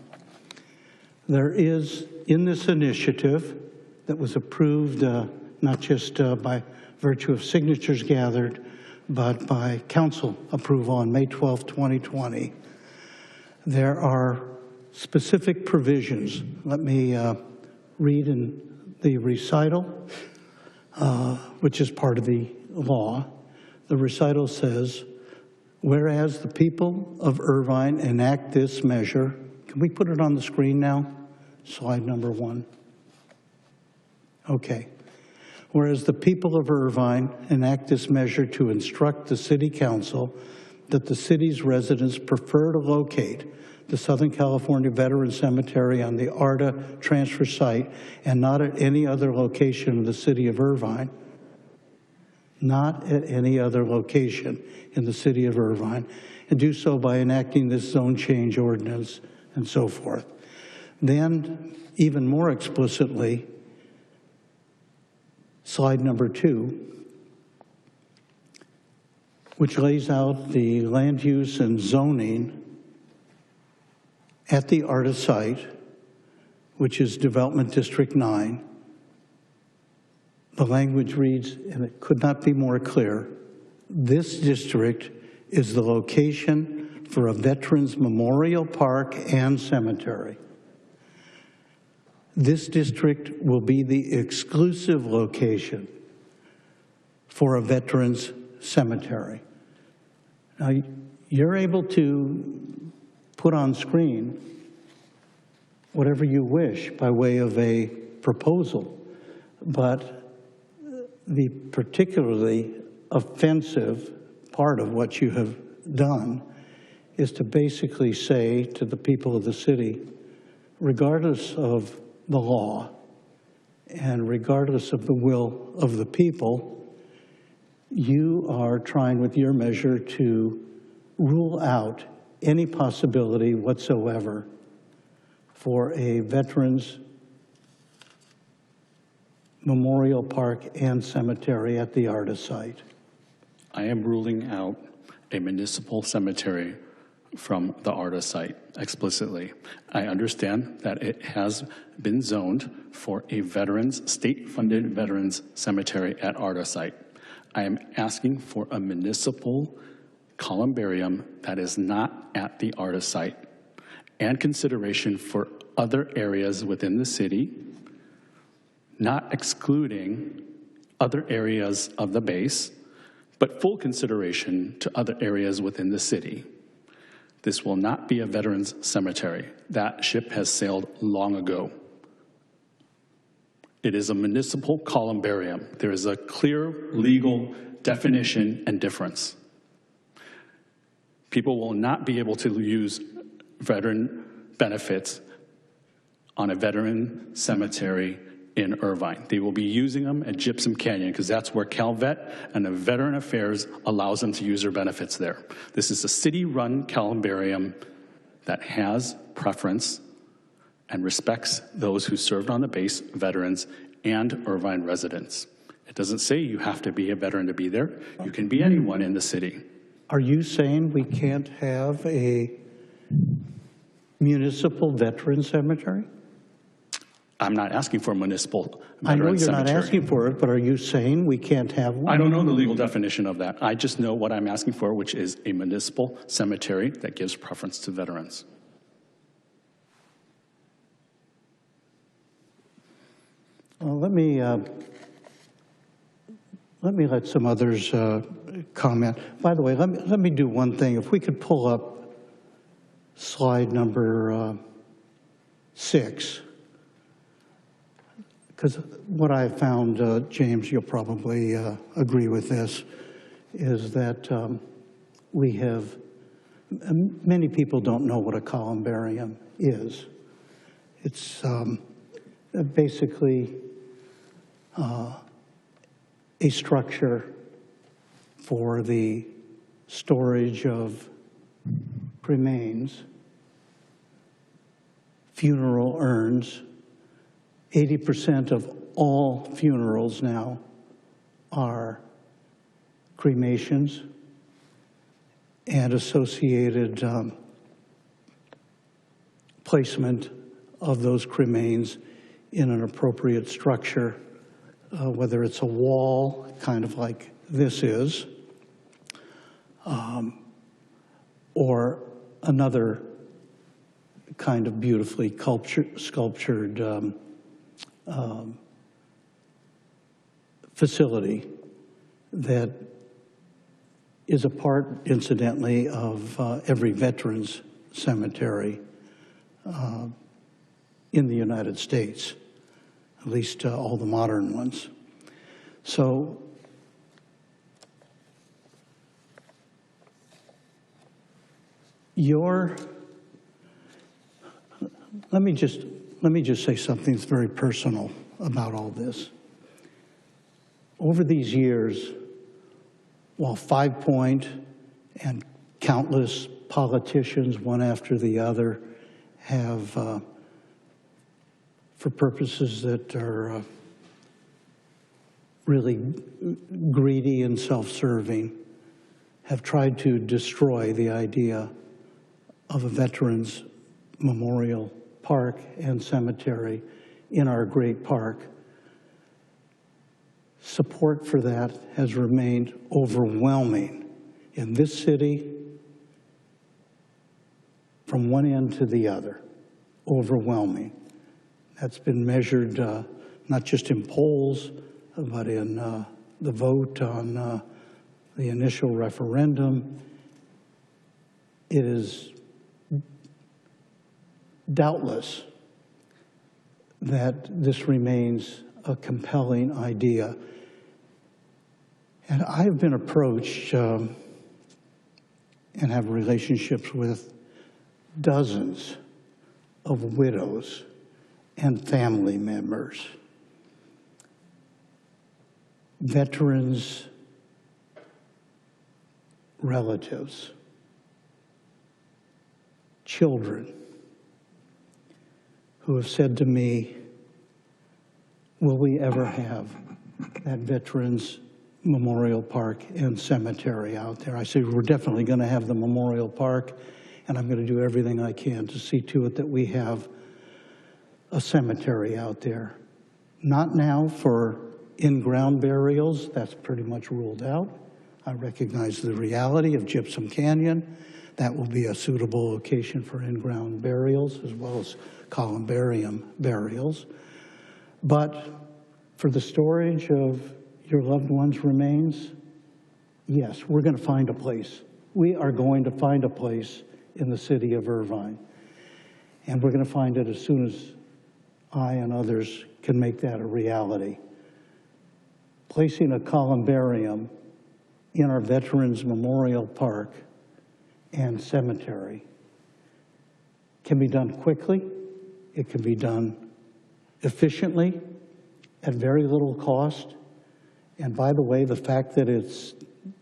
There is, in this initiative that was approved not just by virtue of signatures gathered, but by council approval on May 12, 2020, there are specific provisions. Let me read in the recital, which is part of the law. The recital says, whereas the people of Irvine enact this measure, can we put it on the screen now? Slide number 1. Okay. Whereas the people of Irvine enact this measure to instruct the City Council that the city's residents prefer to locate the Southern California Veteran Cemetery on the ARTA transfer site and not at any other location of the City of Irvine. not at any other location in the city of Irvine, and do so by enacting this zone change ordinance and so forth. Then, even more explicitly, slide number 2, which lays out the land use and zoning at the ARTA site, which is Development District 9. The language reads, and it could not be more clear, this district is the location for a Veterans Memorial Park and Cemetery. This district will be the exclusive location for a Veterans Cemetery. Now, you're able to put on screen whatever you wish by way of a proposal, but the particularly offensive part of what you have done is to basically say to the people of the city, regardless of the law and regardless of the will of the people, you are trying with your measure to rule out any possibility whatsoever for a Veterans Memorial Park and Cemetery at the ARTA site. I am ruling out a municipal cemetery from the ARTA site explicitly. I understand that it has been zoned for a veterans, state-funded veterans cemetery at ARTA site. I am asking for a municipal columbarium that is not at the ARTA site, and consideration for other areas within the city, not excluding other areas of the base, but full consideration to other areas within the city. This will not be a veterans cemetery. That ship has sailed long ago. It is a municipal columbarium. There is a clear legal definition and difference. People will not be able to use veteran benefits on a veteran cemetery in Irvine. They will be using them at Gypsum Canyon because that's where CalVet and the Veteran Affairs allows them to use their benefits there. This is a city-run columbarium that has preference and respects those who served on the base, veterans, and Irvine residents. It doesn't say you have to be a veteran to be there. You can be anyone in the city. Are you saying we can't have a municipal veteran cemetery? I'm not asking for a municipal veteran I know you're cemetery. not asking for it, but are you saying we can't have one? I don't know the legal definition of that. I just know what I'm asking for, which is a municipal cemetery that gives preference to veterans. Well, let me let some others comment. By the way, let me do one thing. If we could pull up slide number 6. Because what I found, James, you'll probably agree with this, is that we have, many people don't know what a columbarium is. It's basically a structure for the storage of remains, funeral urns. 80% of all funerals now are cremations and associated placement of those cremains in an appropriate structure, whether it's a wall, kind of like this is, or another kind of beautifully sculptured facility that is a part, incidentally, of every veterans cemetery in the United States, at least all the modern ones. So let me just say something that's very personal about all this. Over these years, while 5 Point and countless politicians, one after the other, have, for purposes that are really greedy and self-serving, have tried to destroy the idea of a veterans memorial park and cemetery in our great park. Support for that has remained overwhelming in this city, from one end to the other, overwhelming. That's been measured not just in polls, but in the vote on the initial referendum. It is doubtless that this remains a compelling idea. And I've been approached and have relationships with dozens of widows and family members, veterans, relatives, children, who have said to me, will we ever have that Veterans Memorial Park and Cemetery out there? I said, we're definitely going to have the Memorial Park, and I'm going to do everything I can to see to it that we have a cemetery out there. Not now for in-ground burials, that's pretty much ruled out. I recognize the reality of Gypsum Canyon. That will be a suitable location for in-ground burials as well as Columbarium burials. But for the storage of your loved one's remains, yes, we're going to find a place. We are going to find a place in the city of Irvine. And we're going to find it as soon as I and others can make that a reality. Placing a columbarium in our Veterans Memorial Park and Cemetery can be done quickly. It can be done efficiently at very little cost. And by the way, the fact that it's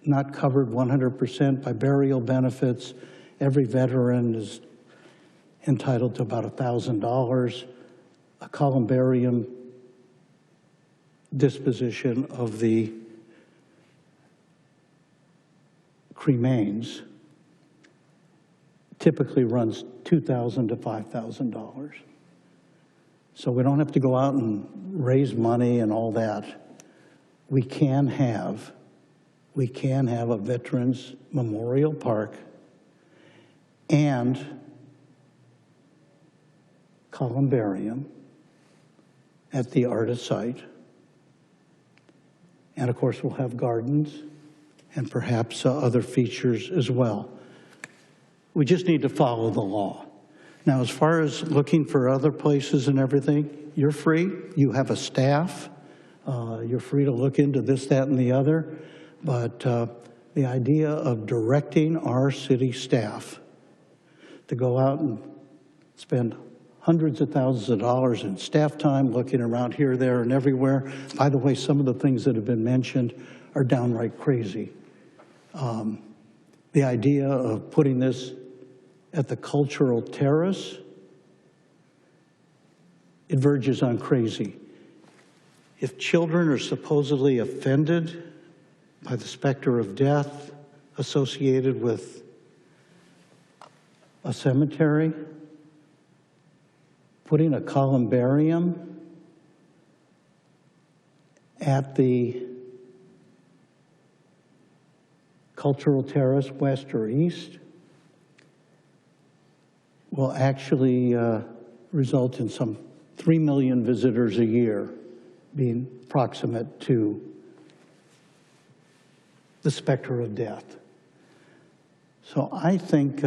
not covered 100% by burial benefits, every veteran is entitled to about $1,000. A columbarium disposition of the cremains typically runs $2,000 to $5,000. So we don't have to go out and raise money and all that. We can have a Veterans Memorial Park and columbarium at the artist site. And of course, we'll have gardens and perhaps other features as well. We just need to follow the law. Now, as far as looking for other places and everything, you're free. You have a staff. You're free to look into this, that, and the other. But the idea of directing our city staff to go out and spend hundreds of thousands of dollars in staff time looking around here, there, and everywhere. By the way, some of the things that have been mentioned are downright crazy. The idea of putting this at the cultural terrace, it verges on crazy. If children are supposedly offended by the specter of death associated with a cemetery, putting a columbarium at the cultural terrace, west or east, will actually result in some 3 million visitors a year being proximate to the specter of death. So I think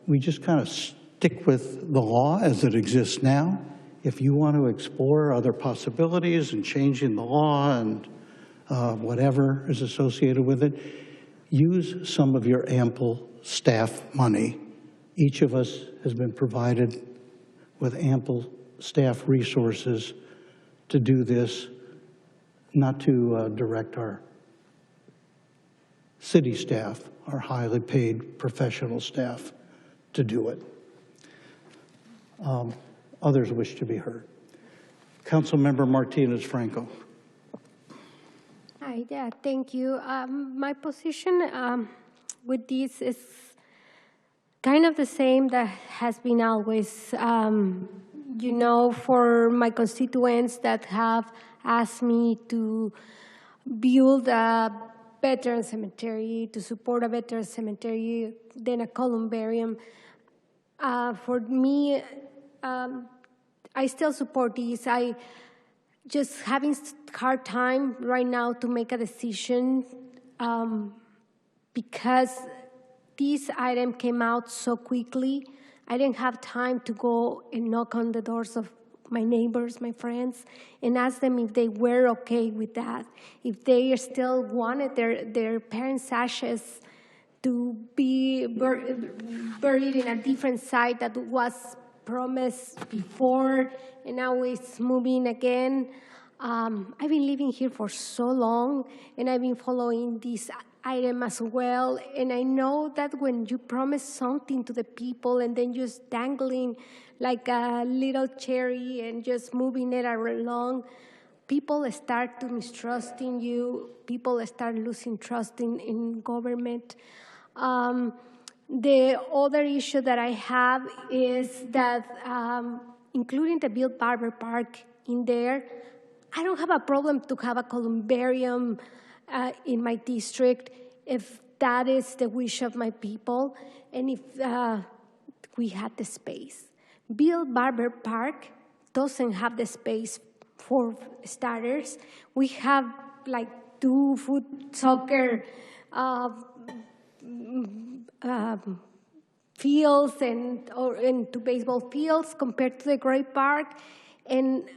we just kind of stick with the law as it exists now. If you want to explore other possibilities and changing the law and whatever is associated with it, use some of your ample staff money. Each of us has been provided with ample staff resources to do this, not to direct our city staff, our highly paid professional staff, to do it. Others wish to be heard. Councilmember Martinez-Franco. Hi, yeah, thank you. My position with this is kind of the same that has been always, you know, for my constituents that have asked me to build a veteran cemetery, to support a veteran cemetery, then a columbarium. For me, I still support these. I just having hard time right now to make a decision because this item came out so quickly. I didn't have time to go and knock on the doors of my neighbors, my friends, and ask them if they were okay with that, if they still wanted their parents' ashes to be buried in a different site that was promised before, and now it's moving again. I've been living here for so long, and I've been following this item as well, and I know that when you promise something to the people and then just dangling like a little cherry and just moving it along, people start to mistrust in you, people start losing trust in government. The other issue that I have is that including the Bill Barber Park in there, I don't have a problem to have a columbarium in my district if that is the wish of my people and if we had the space. Bill Barber Park doesn't have the space for starters. We have like 2 foot soccer fields and 2 baseball fields compared to the Great Park. And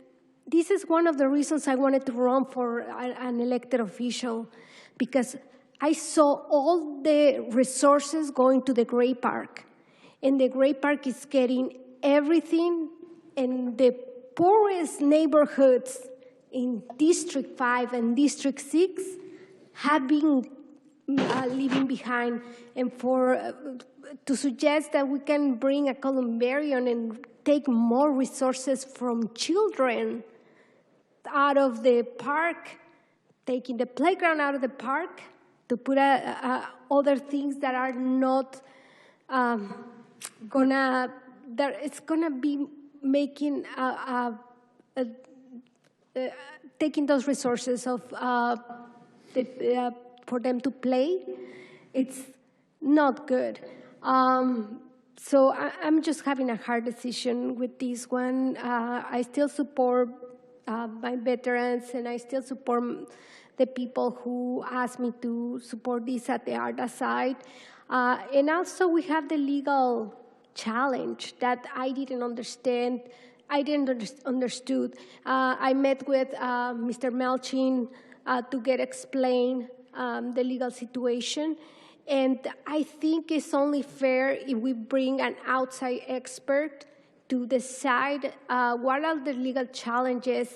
this is one of the reasons I wanted to run for an elected official, because I saw all the resources going to the Great Park. And the Great Park is getting everything, and the poorest neighborhoods in District 5 and District 6 have been leaving behind. And to suggest that we can bring a columbarium and take more resources from children out of the park, taking the playground out of the park to put other things that are not it's gonna be making taking those resources of for them to play. It's not good. So I'm just having a hard decision with this one. I still support my veterans, and I still support the people who asked me to support this at the ARDA site. And also we have the legal challenge that I didn't understand. I didn't understood. I met with Mr. Melchin to get explained the legal situation. And I think it's only fair if we bring an outside expert to decide what are the legal challenges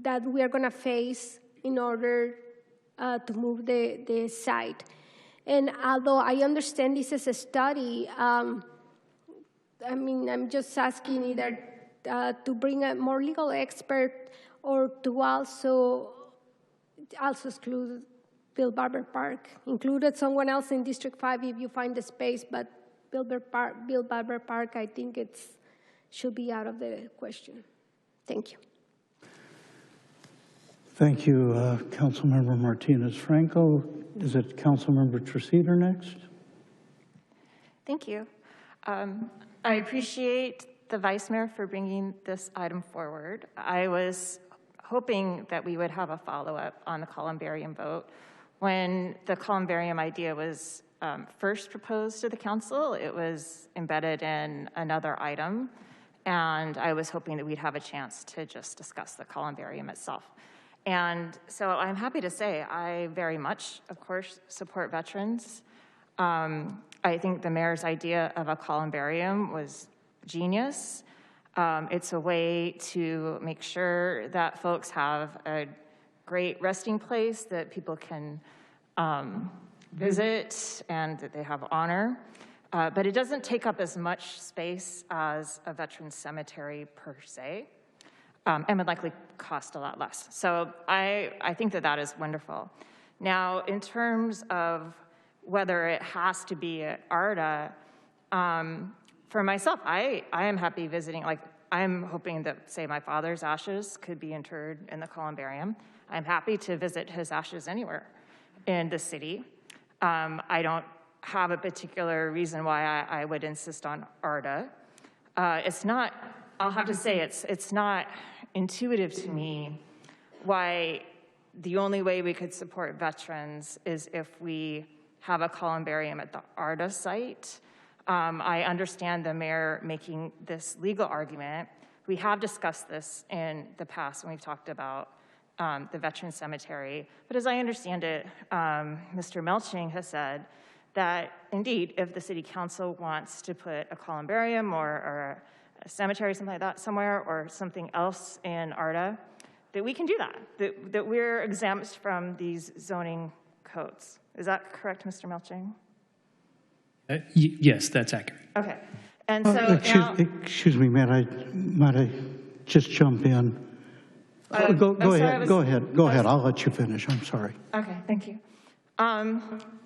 that we are going to face in order to move the site. And although I understand this is a study, I mean, I'm just asking either to bring a more legal expert or to also exclude Bill Barber Park. Included someone else in District 5 if you find the space, but Bill Barber Park, I think should be out of the question. Thank you. Thank you, Councilmember Martinez-Franco. Is it Councilmember Treseder next? Thank you. I appreciate the Vice Mayor for bringing this item forward. I was hoping that we would have a follow-up on the columbarium vote. When the columbarium idea was first proposed to the council, it was embedded in another item, and I was hoping that we'd have a chance to just discuss the columbarium itself. And so I'm happy to say I very much, of course, support veterans. I think the mayor's idea of a columbarium was genius. It's a way to make sure that folks have a great resting place that people can visit and that they have honor, but it doesn't take up as much space as a veterans cemetery per se, and would likely cost a lot less. So I think that that is wonderful. Now, in terms of whether it has to be at ARDA, for myself, I am happy visiting, like I'm hoping that, say, my father's ashes could be interred in the Columbarium. I'm happy to visit his ashes anywhere in the city. I don't have a particular reason why I would insist on ARDA. It's not, I'll have to say, it's not intuitive to me why the only way we could support veterans is if we have a columbarium at the ARDA site. I understand the mayor making this legal argument. We have discussed this in the past when we've talked about the Veterans Cemetery. But as I understand it, Mr. Melching has said that indeed, if the city council wants to put a columbarium or a cemetery, something like that somewhere, or something else in ARDA, that we can do that we're exempt from these zoning codes. Is that correct, Mr. Melching? Yes, that's accurate. Okay. And so excuse me, might I just jump in? Go ahead. I'll let you finish. I'm sorry. Okay, thank you.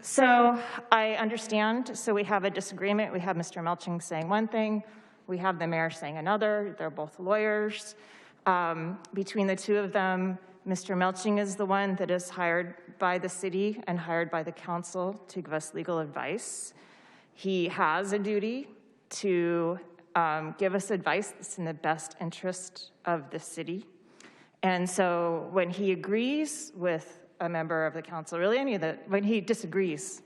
So I understand. So we have a disagreement. We have Mr. Melching saying one thing. We have the mayor saying another. They're both lawyers. Between the two of them, Mr. Melching is the one that is hired by the city and hired by the council to give us legal advice. He has a duty to give us advice that's in the best interest of the city. And so when he agrees with a member of the council, really when he disagrees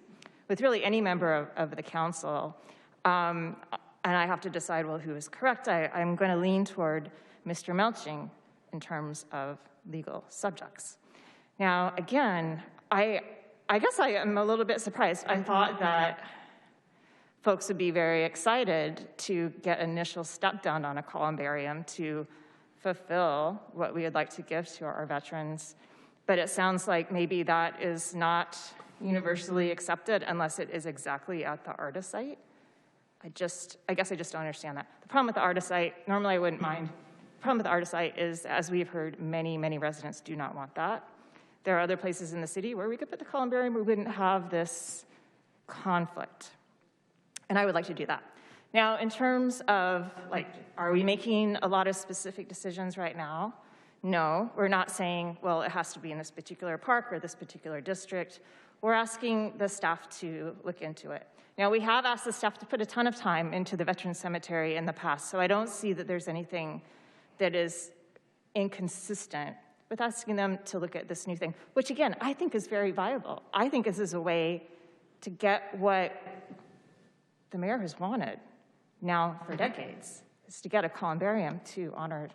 with really any member of the council, and I have to decide, well, who is correct, I'm going to lean toward Mr. Melching in terms of legal subjects. Now, again, I guess I am a little bit surprised. I thought that folks would be very excited to get initial step down on a columbarium to fulfill what we would like to give to our veterans. But it sounds like maybe that is not universally accepted unless it is exactly at the ARDA site. I guess I just don't understand that. The problem with the ARDA site, normally I wouldn't mind. The problem with the ARDA site is, as we've heard, many, many residents do not want that. There are other places in the city where we could put the columbarium, we wouldn't have this conflict. And I would like to do that. Now, in terms of, like, are we making a lot of specific decisions right now? No, we're not saying, well, it has to be in this particular park or this particular district. We're asking the staff to look into it. Now, we have asked the staff to put a ton of time into the Veterans Cemetery in the past, so I don't see that there's anything that is inconsistent with asking them to look at this new thing, which, again, I think is very viable. I think this is a way to get what the mayor has wanted now for decades, is to get a columbarium to honor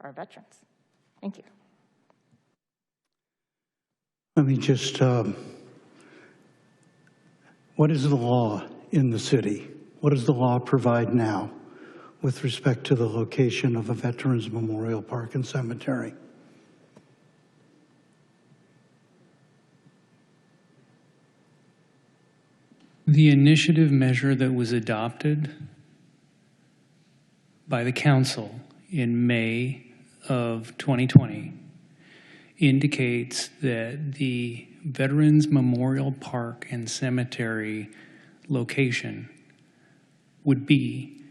our veterans. Thank you. Let me just, what is the law in the city? What does the law provide now with respect to the location of a Veterans Memorial Park and Cemetery? The initiative measure that was adopted by the council in May of 2020 indicates that the Veterans Memorial Park and Cemetery location would be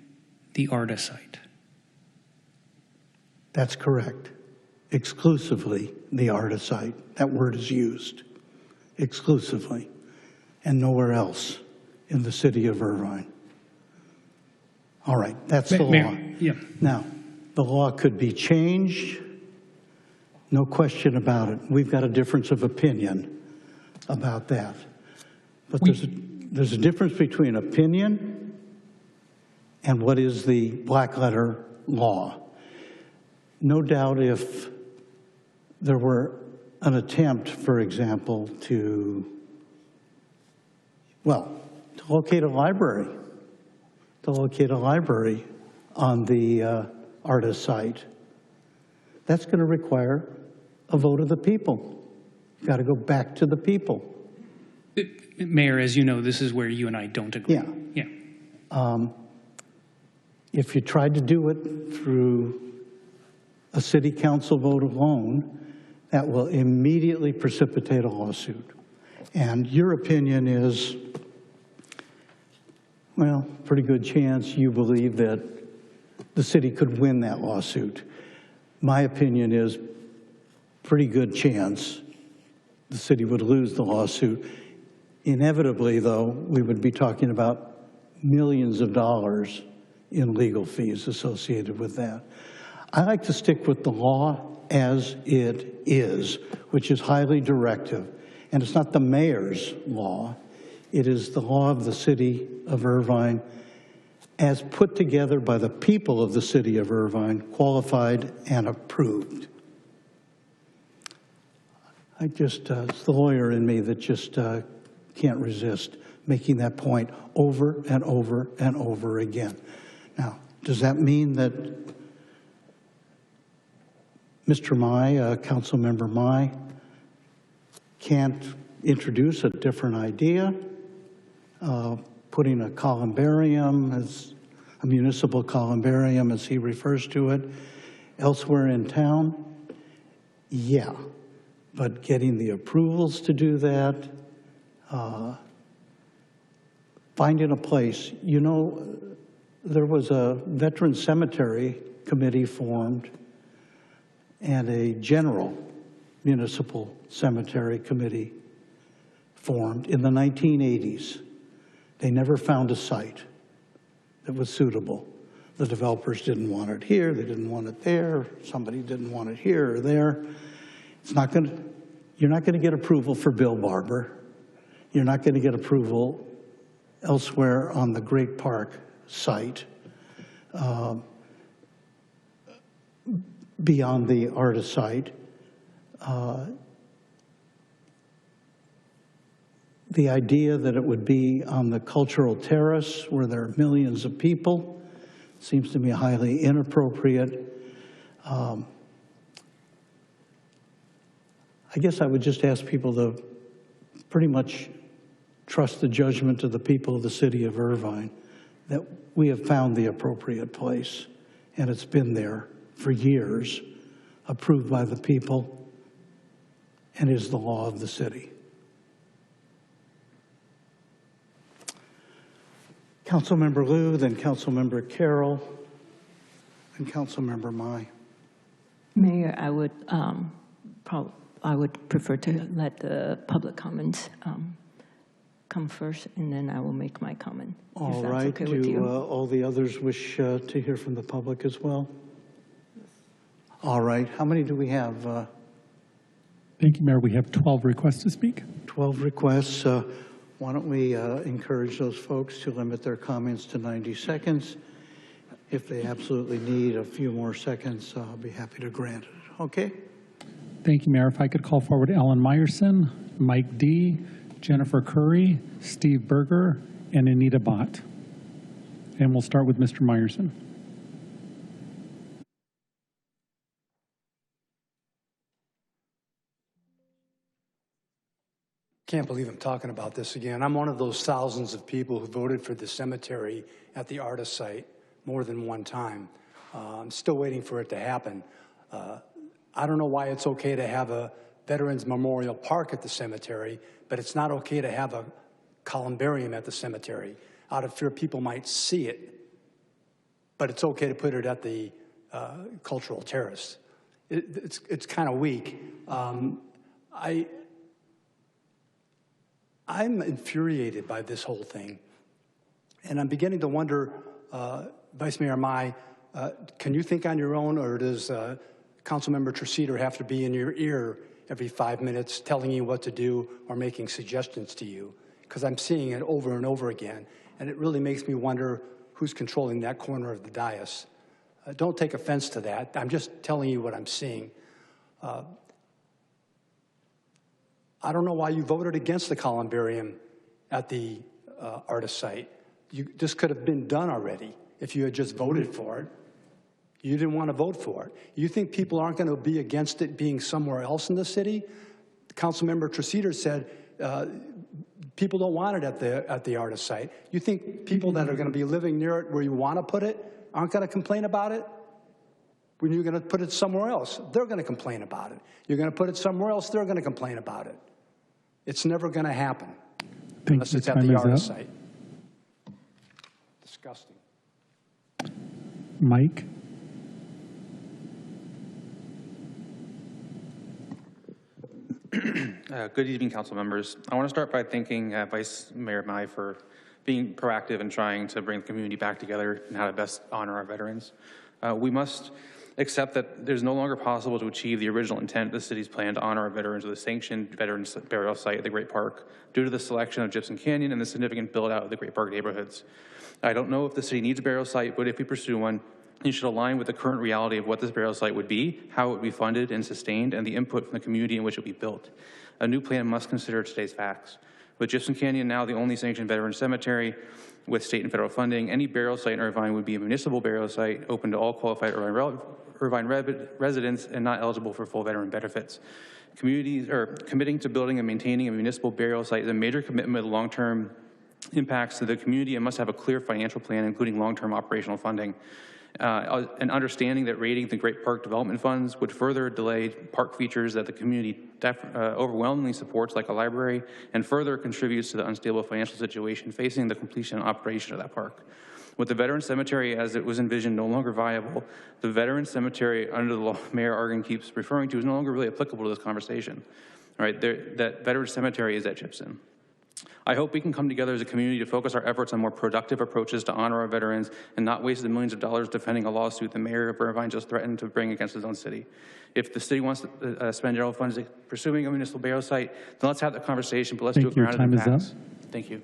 the ARDA site. That's correct. Exclusively the ARDA site. That word is used. Exclusively. And nowhere else in the city of Irvine. All right, that's the law. Yeah. Now, the law could be changed, no question about it. We've got a difference of opinion about that. But there's a difference between opinion and what is the black letter law. No doubt if there were an attempt, for example, to locate a library, on the ARDA site, that's going to require a vote of the people. You've got to go back to the people. Mayor, as you know, this is where you and I don't agree. Yeah. Yeah. If you tried to do it through a city council vote alone, that will immediately precipitate a lawsuit. And your opinion is, well, pretty good chance you believe that the city could win that lawsuit. My opinion is pretty good chance the city would lose the lawsuit. Inevitably, though, we would be talking about millions of dollars in legal fees associated with that. I like to stick with the law as it is, which is highly directive. And it's not the mayor's law. It is the law of the city of Irvine as put together by the people of the city of Irvine, qualified and approved. It's the lawyer in me that just can't resist making that point over and over and over again. Now, does that mean that Mr. Mai, Councilmember Mai, can't introduce a different idea, putting a columbarium, as a municipal columbarium, as he refers to it, elsewhere in town? Yeah, but getting the approvals to do that, finding a place. You know, there was a veteran cemetery committee formed and a general municipal cemetery committee formed in the 1980s. They never found a site that was suitable. The developers didn't want it here, they didn't want it there, somebody didn't want it here or there. You're not going to get approval for Bill Barber. You're not going to get approval elsewhere on the Great Park site beyond the artist site. The idea that it would be on the cultural terrace where there are millions of people seems to me highly inappropriate. I guess I would just ask people to pretty much trust the judgment of the people of the city of Irvine that we have found the appropriate place, and it's been there for years, approved by the people, and is the law of the city. Councilmember Liu, then Councilmember Carroll, and Councilmember Mai. Mayor, I would prefer to let the public comments come first, and then I will make my comment. All right. Okay with you. Do all the others wish to hear from the public as well? All right. How many do we have? Thank you, Mayor. We have 12 requests to speak. 12 requests. Why don't we encourage those folks to limit their comments to 90 seconds. If they absolutely need a few more seconds, I'll be happy to grant it. Okay? Thank you, Mayor. If I could call forward Alan Meyerson, Mike D., Jennifer Curry, Steve Berger, and Anita Bott. And we'll start with Mr. Meyerson. Can't believe I'm talking about this again. I'm one of those thousands of people who voted for the cemetery at the artist site more than one time. I'm still waiting for it to happen. I don't know why it's okay to have a Veterans Memorial Park at the cemetery, but it's not okay to have a columbarium at the cemetery, out of fear people might see it. But it's okay to put it at the cultural terrace. It's kind of weak. I'm infuriated by this whole thing. And I'm beginning to wonder, Vice Mayor Mai, can you think on your own, or does Councilmember Treseder have to be in your ear every 5 minutes telling you what to do or making suggestions to you? Because I'm seeing it over and over again, and it really makes me wonder who's controlling that corner of the dais. Don't take offense to that. I'm just telling you what I'm seeing. I don't know why you voted against the columbarium at the artist site. This could have been done already if you had just voted for it. You didn't want to vote for it. You think people aren't going to be against it being somewhere else in the city? Councilmember Treseder said people don't want it at the artist site. You think people that are going to be living near it where you want to put it aren't going to complain about it? When you're going to put it somewhere else, they're going to complain about it. You're going to put it somewhere else, they're going to complain about it. It's never going to happen unless it's at the artist site. Disgusting. Mike? Good evening, council members. I want to start by thanking Vice Mayor Mai for being proactive and trying to bring the community back together and how to best honor our veterans. We must accept that there's no longer possible to achieve the original intent of the city's plan to honor our veterans with a sanctioned veterans burial site at the Great Park due to the selection of Gypsum Canyon and the significant build out of the Great Park neighborhoods. I don't know if the city needs a burial site, but if we pursue one, it should align with the current reality of what this burial site would be, how it would be funded and sustained, and the input from the community in which it would be built. A new plan must consider today's facts. With Gypsum Canyon now the only sanctioned veteran cemetery with state and federal funding, any burial site in Irvine would be a municipal burial site open to all qualified Irvine residents and not eligible for full veteran benefits. Communities are committing to building and maintaining a municipal burial site is a major commitment with long-term impacts to the community and must have a clear financial plan, including long-term operational funding. And understanding that raiding the Great Park development funds would further delay park features that the community overwhelmingly supports, like a library, and further contributes to the unstable financial situation facing the completion and operation of that park. With the Veterans Cemetery as it was envisioned no longer viable, the Veterans Cemetery under the law Mayor Argan keeps referring to is no longer really applicable to this conversation. All right, that Veterans Cemetery is at Gypsum. I hope we can come together as a community to focus our efforts on more productive approaches to honor our veterans and not waste the millions of dollars defending a lawsuit the mayor of Irvine just threatened to bring against his own city. If the city wants to spend general funds pursuing a municipal burial site, then let's have that conversation, but let's do it grounded in facts. Thank you.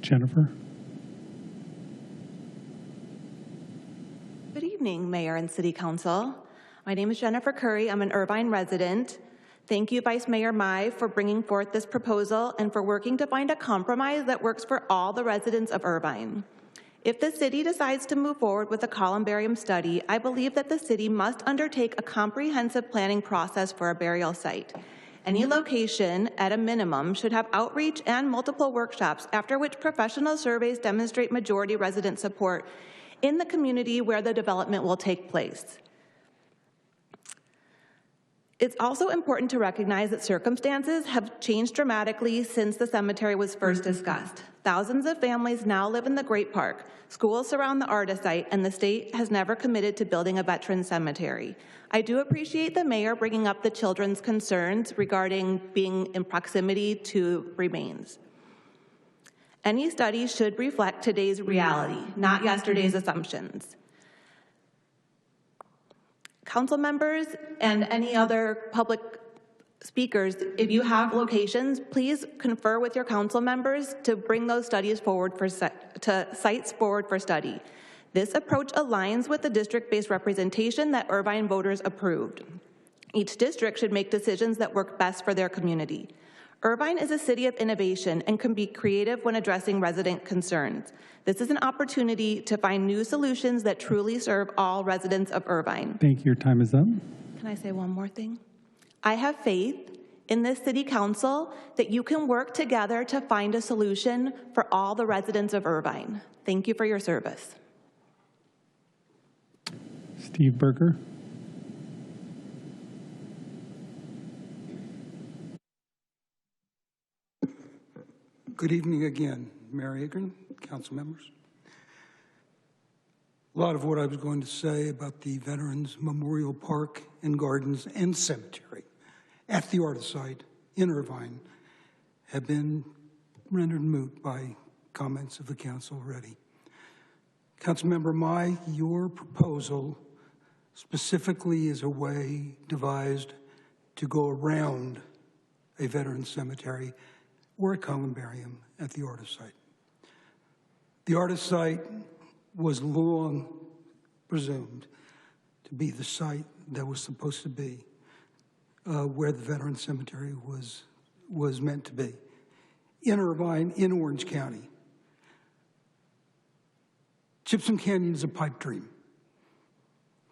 Jennifer? Good evening, Mayor and City Council. My name is Jennifer Curry. I'm an Irvine resident. Thank you, Vice Mayor Mai, for bringing forth this proposal and for working to find a compromise that works for all the residents of Irvine. If the city decides to move forward with a Columbarium study, I believe that the city must undertake a comprehensive planning process for a burial site. Any location, at a minimum, should have outreach and multiple workshops, after which professional surveys demonstrate majority resident support in the community where the development will take place. It's also important to recognize that circumstances have changed dramatically since the cemetery was first discussed. Thousands of families now live in the Great Park, schools surround the artist site, and the state has never committed to building a veteran cemetery. I do appreciate the mayor bringing up the children's concerns regarding being in proximity to remains. Any study should reflect today's reality, not yesterday's assumptions. Council members and any other public speakers, if you have locations, please confer with your council members to bring those studies forward sites forward for study. This approach aligns with the district-based representation that Irvine voters approved. Each district should make decisions that work best for their community. Irvine is a city of innovation and can be creative when addressing resident concerns. This is an opportunity to find new solutions that truly serve all residents of Irvine. Thank you. Your time is up. Can I say one more thing? I have faith in this city council that you can work together to find a solution for all the residents of Irvine. Thank you for your service. Steve Berger. Good evening again, Mayor Agron, council members. A lot of what I was going to say about the Veterans Memorial Park and Gardens and Cemetery at the artist site in Irvine have been rendered moot by comments of the council already. Councilmember Mai, your proposal specifically is a way devised to go around a veteran cemetery or a columbarium at the artist site. The artist site was long presumed to be the site that was supposed to be where the veteran cemetery was meant to be. In Irvine, in Orange County. Gypsum Canyon is a pipe dream.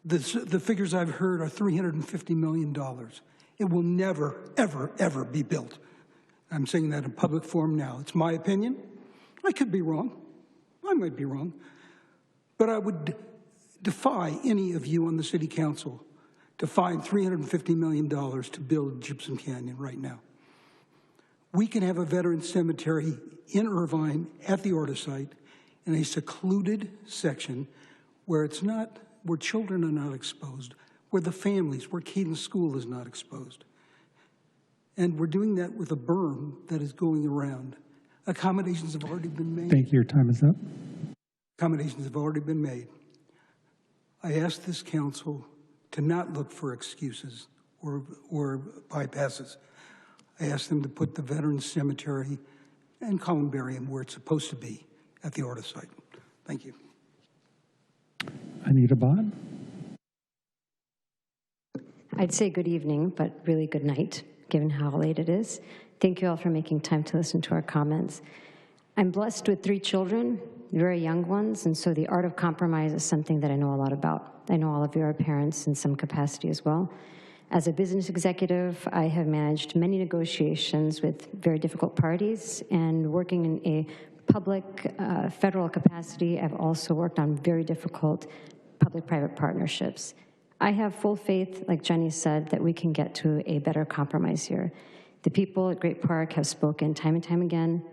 The figures I've heard are $350 million. It will never, ever, ever be built. I'm saying that in public forum now. It's my opinion. I could be wrong. I might be wrong. But I would defy any of you on the city council to find $350 million to build Gypsum Canyon right now. We can have a veteran cemetery in Irvine at the Orta site in a secluded section where it's not, where children are not exposed, where the families, where Caden School is not exposed. And we're doing that with a berm that is going around. Accommodations have already been made. Thank you. Your time is up. Accommodations have already been made. I ask this council to not look for excuses or bypasses. I ask them to put the Veterans Cemetery and Columbarium where it's supposed to be at the Orta site. Thank you. Anita Bott. I'd say good evening, but really good night, given how late it is. Thank you all for making time to listen to our comments. I'm blessed with 3 children, very young ones, and so the art of compromise is something that I know a lot about. I know all of you are parents in some capacity as well. As a business executive, I have managed many negotiations with very difficult parties, and working in a public federal capacity, I've also worked on very difficult public-private partnerships. I have full faith, like Jenny said, that we can get to a better compromise here. The people at Great Park have spoken time and time again.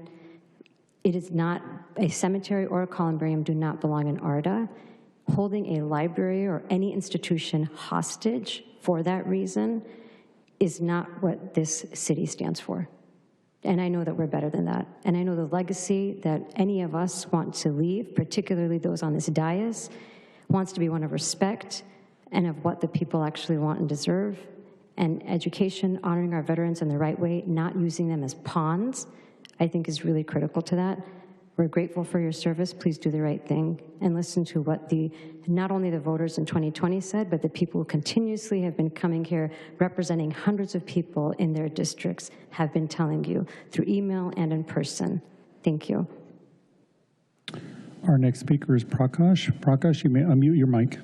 It is not, a cemetery or a columbarium do not belong in ARDA. Holding a library or any institution hostage for that reason is not what this city stands for. And I know that we're better than that. And I know the legacy that any of us want to leave, particularly those on this dais, wants to be one of respect and of what the people actually want and deserve. And education, honoring our veterans in the right way, not using them as pawns, I think is really critical to that. We're grateful for your service. Please do the right thing and listen to what not only the voters in 2020 said, but the people who continuously have been coming here representing hundreds of people in their districts have been telling you through email and in person. Thank you. Our next speaker is Prakash. Prakash, you may unmute your mic.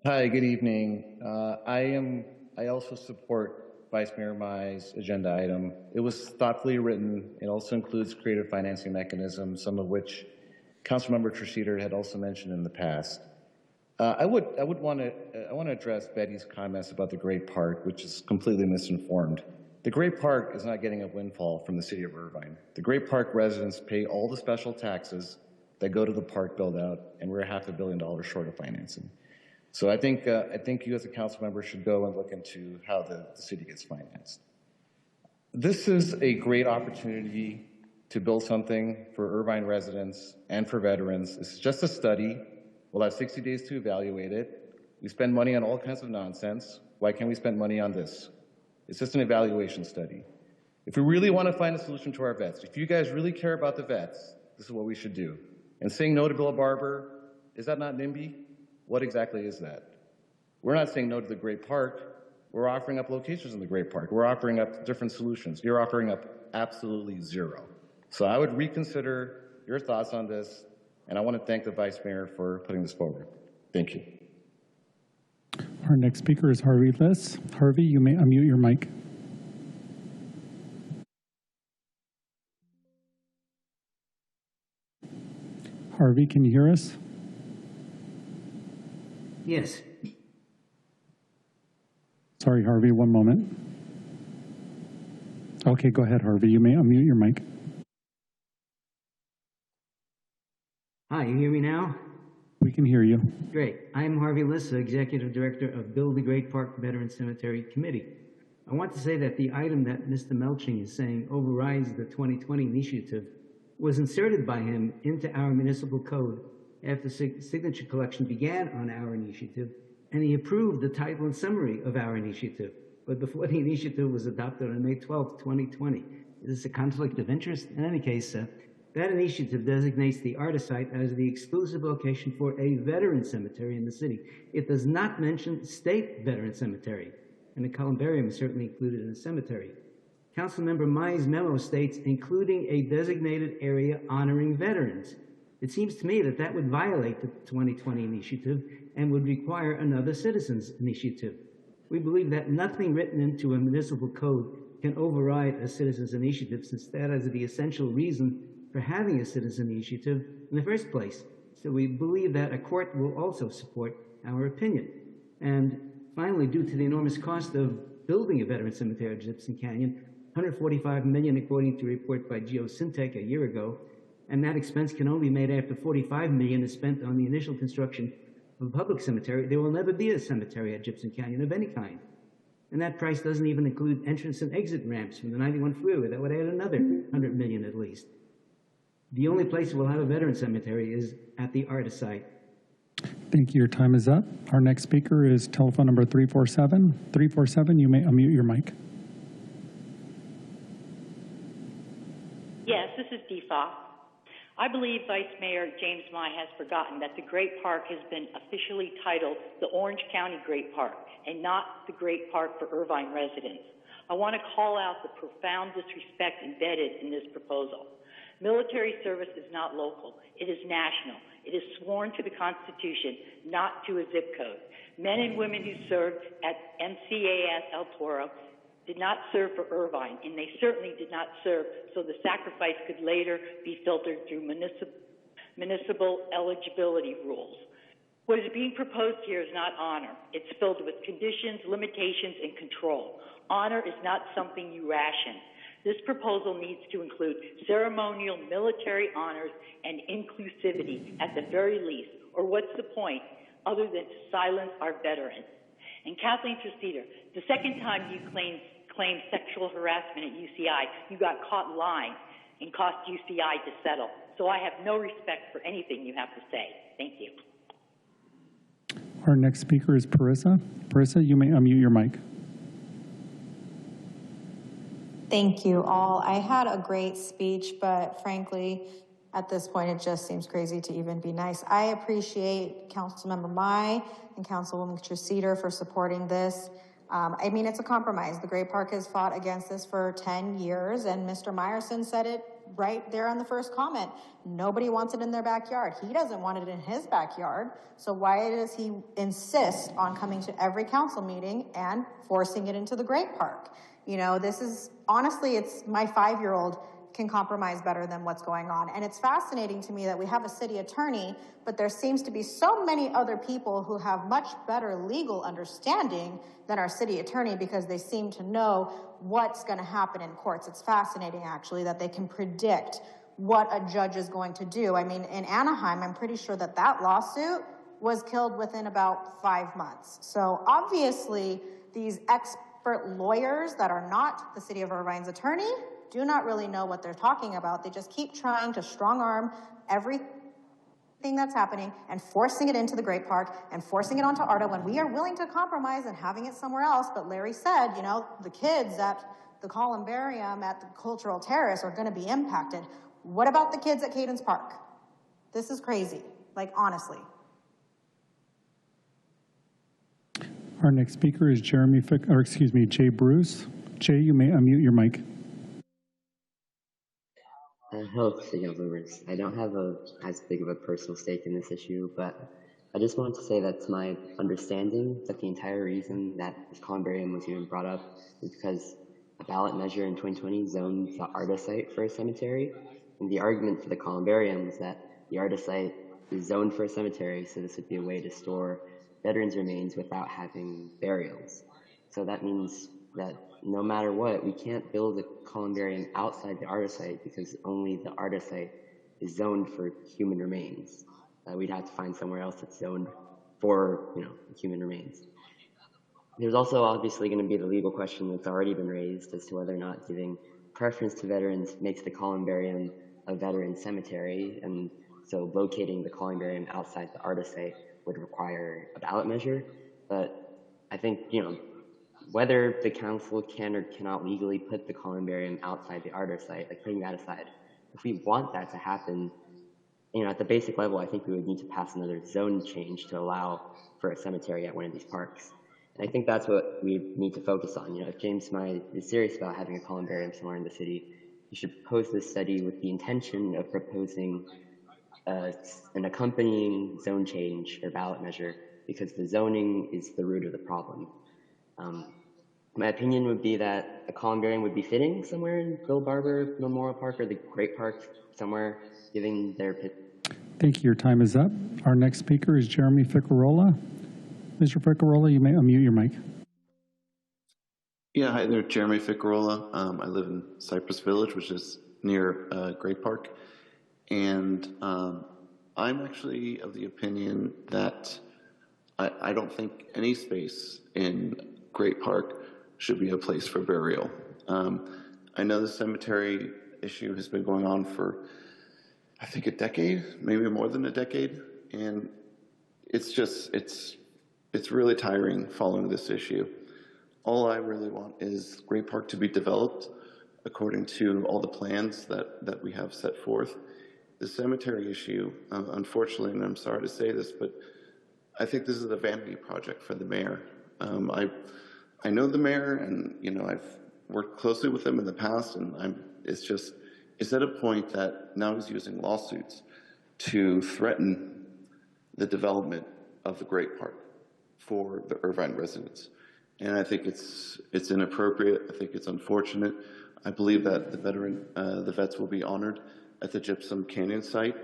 Hi, good evening. I also support Vice Mayor Mai's agenda item. It was thoughtfully written. It also includes creative financing mechanisms, some of which Councilmember Traceder had also mentioned in the past. I want to address Betty's comments about the Great Park, which is completely misinformed. The Great Park is not getting a windfall from the city of Irvine. The Great Park residents pay all the special taxes that go to the park build out, and we're $500 million short of financing. So I think you as a council member should go and look into how the city gets financed. This is a great opportunity to build something for Irvine residents and for veterans. This is just a study. We'll have 60 days to evaluate it. We spend money on all kinds of nonsense. Why can't we spend money on this? It's just an evaluation study. If we really want to find a solution to our vets, if you guys really care about the vets, this is what we should do. And saying no to Bill Barber, is that not NIMBY? What exactly is that? We're not saying no to the Great Park. We're offering up locations in the Great Park. We're offering up different solutions. You're offering up absolutely zero. So I would reconsider your thoughts on this, and I want to thank the Vice Mayor for putting this forward. Thank you. Our next speaker is Harvey Liss. Harvey, you may unmute your mic. Harvey, can you hear us? Yes. Sorry, Harvey, one moment. Okay, go ahead, Harvey. You may unmute your mic. Hi, you hear me now? We can hear you. Great. I'm Harvey Lissa, Executive Director of Build the Great Park Veteran Cemetery Committee. I want to say that the item that Mr. Melching is saying overrides the 2020 initiative was inserted by him into our municipal code after signature collection began on our initiative, and he approved the title and summary of our initiative, but before the initiative was adopted on May 12, 2020. Is this a conflict of interest? In any case, that initiative designates the Arta site as the exclusive location for a veteran cemetery in the city. It does not mention state veteran cemetery, and the Columbarium is certainly included in the cemetery. Councilmember Mai's memo states, including a designated area honoring veterans. It seems to me that that would violate the 2020 initiative and would require another citizens initiative. We believe that nothing written into a municipal code can override a citizen's initiative, since that is the essential reason for having a citizen initiative in the first place. So we believe that a court will also support our opinion. And finally, due to the enormous cost of building a veteran cemetery at Gibson Canyon, $145 million according to a report by Geosyntec a year ago, and that expense can only be made after $45 million is spent on the initial construction of a public cemetery. There will never be a cemetery at Gibson Canyon of any kind. And that price doesn't even include entrance and exit ramps from the 91 freeway. That would add another $100 million at least. The only place we'll have a veteran cemetery is at the Arta site. Thank you. Your time is up. Our next speaker is telephone number 347. 347, you may unmute your mic. Yes, this is Deepa. I believe Vice Mayor James Mai has forgotten that the Great Park has been officially titled the Orange County Great Park and not the Great Park for Irvine residents. I want to call out the profound disrespect embedded in this proposal. Military service is not local. It is national. It is sworn to the Constitution, not to a zip code. Men and women who served at MCAS El Toro did not serve for Irvine, and they certainly did not serve so the sacrifice could later be filtered through municipal eligibility rules. What is being proposed here is not honor. It's filled with conditions, limitations, and control. Honor is not something you ration. This proposal needs to include ceremonial military honors and inclusivity at the very least, or what's the point other than to silence our veterans? And Kathleen Traceder, the second time you claimed sexual harassment at UCI, you got caught lying and cost UCI to settle. So I have no respect for anything you have to say. Thank you. Our next speaker is Parissa. Parissa, you may unmute your mic. Thank you all. I had a great speech, but frankly, at this point, it just seems crazy to even be nice. I appreciate Councilmember Mai and Councilwoman Traceder for supporting this. I mean, it's a compromise. The Great Park has fought against this for 10 years, and Mr. Meyerson said it right there on the first comment. Nobody wants it in their backyard. He doesn't want it in his backyard. So why does he insist on coming to every council meeting and forcing it into the Great Park? You know, this is, honestly, it's my 5-year-old can compromise better than what's going on. And it's fascinating to me that we have a city attorney, but there seems to be so many other people who have much better legal understanding than our city attorney because they seem to know what's going to happen in courts. It's fascinating, actually, that they can predict what a judge is going to do. I mean, in Anaheim, I'm pretty sure that that lawsuit was killed within about 5 months. So obviously, these expert lawyers that are not the city of Irvine's attorney do not really know what they're talking about. They just keep trying to strong-arm everything that's happening and forcing it into the Great Park and forcing it onto Arta when we are willing to compromise and having it somewhere else. But Larry said, you know, the kids at the Columbarium, at the Cultural Terrace are going to be impacted. What about the kids at Cadence Park? This is crazy, like, honestly. Our next speaker is Jay Bruce. Jay, you may unmute your mic. Hello, City Councilmembers. I don't have as big of a personal stake in this issue, but I just wanted to say that it's my understanding that the entire reason that this Columbarium was even brought up is because a ballot measure in 2020 zoned the Arta site for a cemetery, and the argument for the Columbarium was that the Arta site is zoned for a cemetery, so this would be a way to store veterans' remains without having burials. So that means that no matter what, we can't build a columbarium outside the Arta site because only the Arta site is zoned for human remains. We'd have to find somewhere else that's zoned for, human remains. There's also obviously going to be the legal question that's already been raised as to whether or not giving preference to veterans makes the columbarium a veteran cemetery, and so locating the columbarium outside the Arta site would require a ballot measure. But I think, whether the council can or cannot legally put the columbarium outside the Arta site, like putting that aside, if we want that to happen, at the basic level, I think we would need to pass another zone change to allow for a cemetery at one of these parks. And I think that's what we need to focus on. If James Mai is serious about having a columbarium somewhere in the city, he should propose this study with the intention of proposing an accompanying zone change or ballot measure, because the zoning is the root of the problem. My opinion would be that a columbarium would be fitting somewhere in Bill Barber Memorial Park or the Great Park, somewhere giving their Thank you. Your time is up. Our next speaker is Jeremy Ficarola. Mr. Ficarola, you may unmute your mic. Yeah, hi there, Jeremy Ficarola. I live in Cypress Village, which is near Great Park. And I'm actually of the opinion that I don't think any space in Great Park should be a place for burial. I know the cemetery issue has been going on for, I think, a decade, maybe more than a decade. And it's just, it's really tiring following this issue. All I really want is Great Park to be developed according to all the plans that we have set forth. The cemetery issue, unfortunately, and I'm sorry to say this, but I think this is a vanity project for the mayor. I know the mayor, and I've worked closely with him in the past, and it's at a point that now he's using lawsuits to threaten the development of the Great Park for the Irvine residents. And I think it's inappropriate. I think it's unfortunate. I believe that the vets will be honored at the Gypsum Canyon site.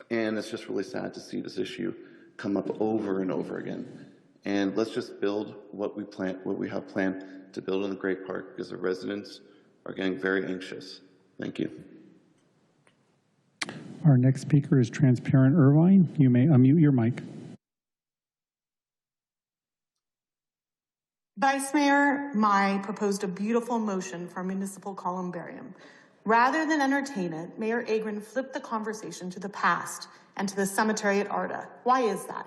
And it's just really sad to see this issue come up over and over again. And let's just build what we have planned to build in the Great Park, because the residents are getting very anxious. Thank you. Our next speaker is Transparent Irvine. You may unmute your mic. Vice Mayor Mai proposed a beautiful motion for Municipal Columbarium. Rather than entertain it, Mayor Agron flipped the conversation to the past and to the cemetery at Arda. Why is that?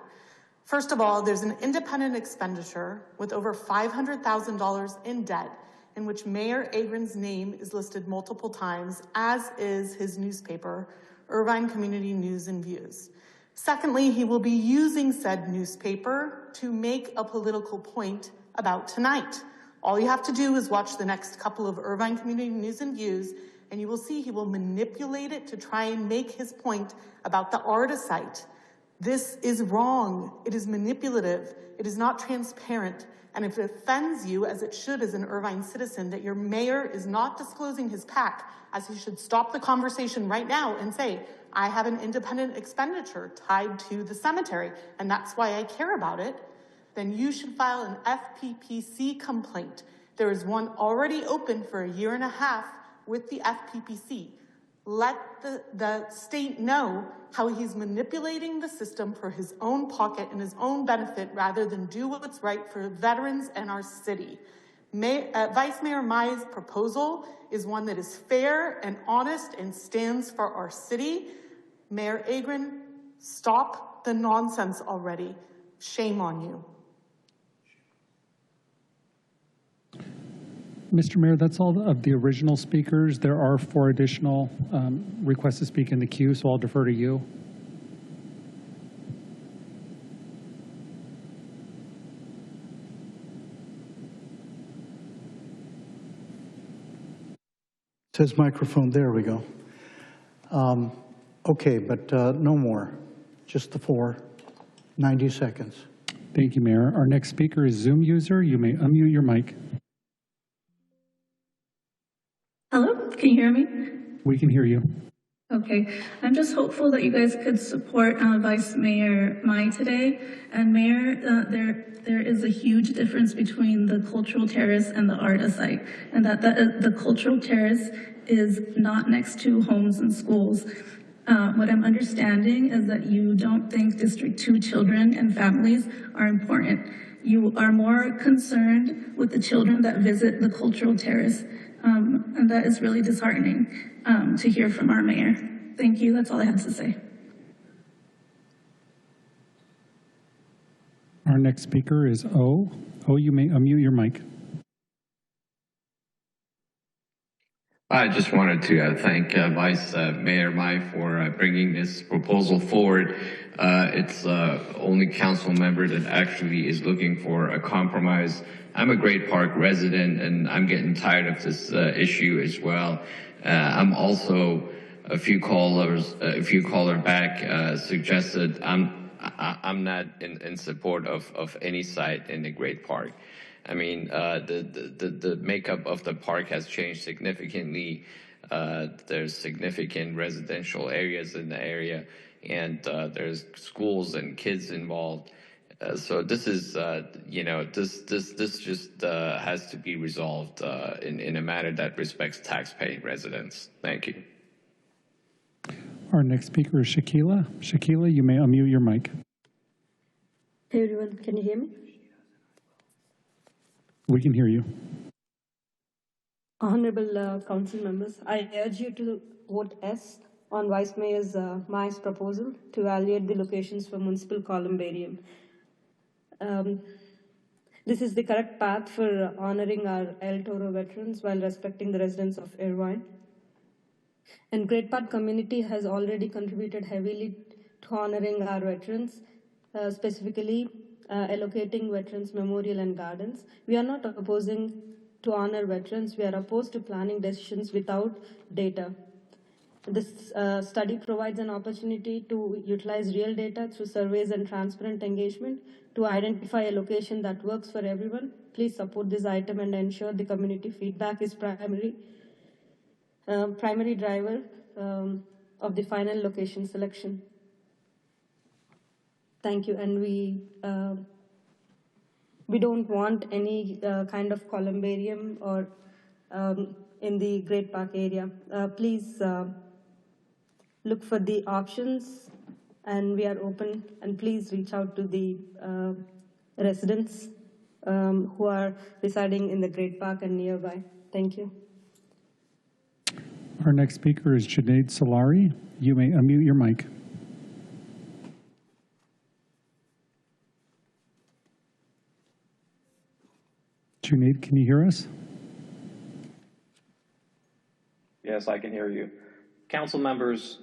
First of all, there's an independent expenditure with over $500,000 in debt in which Mayor Agron's name is listed multiple times, as is his newspaper, Irvine Community News and Views. Secondly, he will be using said newspaper to make a political point about tonight. All you have to do is watch the next couple of Irvine Community News and Views, and you will see he will manipulate it to try and make his point about the Arda site. This is wrong. It is manipulative. It is not transparent. And if it offends you, as it should as an Irvine citizen, that your mayor is not disclosing his PAC, as he should stop the conversation right now and say, I have an independent expenditure tied to the cemetery, and that's why I care about it, then you should file an FPPC complaint. There is one already open for 1.5 years with the FPPC. Let the state know how he's manipulating the system for his own pocket and his own benefit rather than do what's right for veterans and our city. Vice Mayor Mai's proposal is one that is fair and honest and stands for our city. Mayor Agron, stop the nonsense already. Shame on you. Mr. Mayor, that's all of the original speakers. There are 4 additional requests to speak in the queue, so I'll defer to you. Says microphone, there we go. Okay, but no more, just the 4, 90 seconds. Thank you, Mayor. Our next speaker is Zoom user. You may unmute your mic. Hello, can you hear me? We can hear you. Okay, I'm just hopeful that you guys could support Vice Mayor Mai today. And Mayor, there is a huge difference between the cultural terrace and the Arda site, and that the cultural terrace is not next to homes and schools. What I'm understanding is that you don't think District 2 children and families are important. You are more concerned with the children that visit the cultural terrace. And that is really disheartening to hear from our mayor. Thank you. That's all I have to say. Our next speaker is O. O, you may unmute your mic. I just wanted to thank Vice Mayor Mai for bringing this proposal forward. It's only council member that actually is looking for a compromise. I'm a Great Park resident, and I'm getting tired of this issue as well. I'm also a few caller back suggested I'm not in support of any site in the Great Park. I mean, the makeup of the park has changed significantly. There's significant residential areas in the area, and there's schools and kids involved. So this is, this just has to be resolved in a manner that respects tax-paying residents. Thank you. Our next speaker is Shakila. Shakila, you may unmute your mic. Hey everyone, can you hear me? We can hear you. Honorable council members, I urge you to vote yes on Vice Mayor Mai's proposal to evaluate the locations for Municipal Columbarium. This is the correct path for honoring our El Toro veterans while respecting the residents of Irvine. And Great Park community has already contributed heavily to honoring our veterans, specifically allocating Veterans Memorial and Gardens. We are not opposing to honor veterans. We are opposed to planning decisions without data. This study provides an opportunity to utilize real data through surveys and transparent engagement to identify a location that works for everyone. Please support this item and ensure the community feedback is primary driver of the final location selection. Thank you. And we don't want any kind of columbarium or in the Great Park area. Please look for the options, and we are open, and please reach out to the residents who are residing in the Great Park and nearby. Thank you. Our next speaker is Junaid Solari. You may unmute your mic. Junaid, can you hear us? Yes, I can hear you. Council members,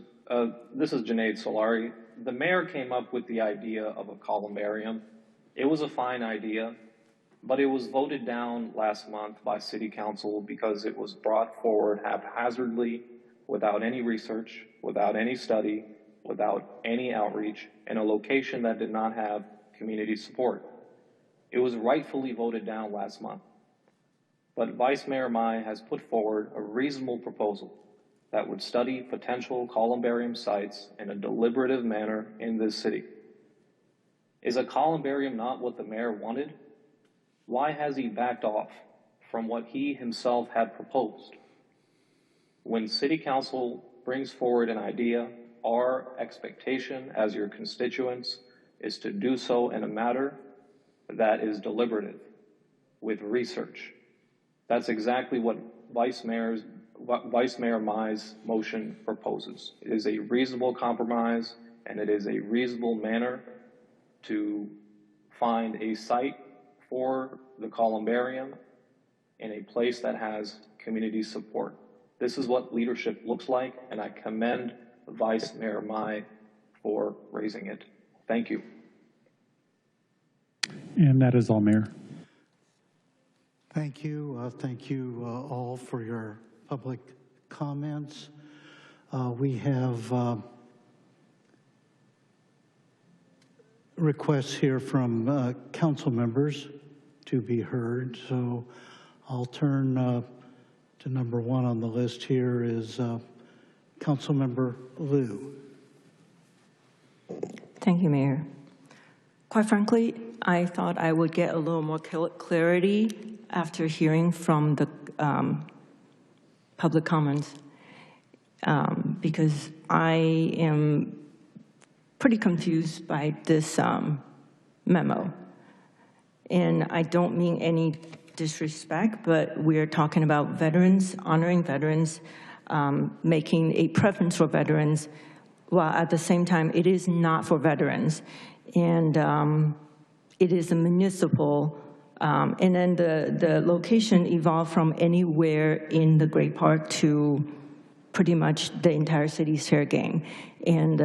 this is Junaid Solari. The mayor came up with the idea of a columbarium. It was a fine idea, but it was voted down last month by City Council because it was brought forward haphazardly, without any research, without any study, without any outreach, in a location that did not have community support. It was rightfully voted down last month. But Vice Mayor Mai has put forward a reasonable proposal that would study potential columbarium sites in a deliberative manner in this city. Is a columbarium not what the mayor wanted? Why has he backed off from what he himself had proposed? When City Council brings forward an idea, our expectation as your constituents is to do so in a matter that is deliberative, with research. That's exactly what Vice Mayor Mai's motion proposes. It is a reasonable compromise, and it is a reasonable manner to find a site for the columbarium in a place that has community support. This is what leadership looks like, and I commend Vice Mayor Mai for raising it. Thank you. And that is all, Mayor. Thank you. Thank you all for your public comments. We have requests here from council members to be heard. So I'll turn to number one on the list here is Councilmember Liu. Thank you, Mayor. Quite frankly, I thought I would get a little more clarity after hearing from the public comments because I am pretty confused by this memo. And I don't mean any disrespect, but we're talking about veterans, honoring veterans, making a preference for veterans, while at the same time it is not for veterans. And it is a municipal, and then the location evolved from anywhere in the Great Park to pretty much the entire city's fair game. And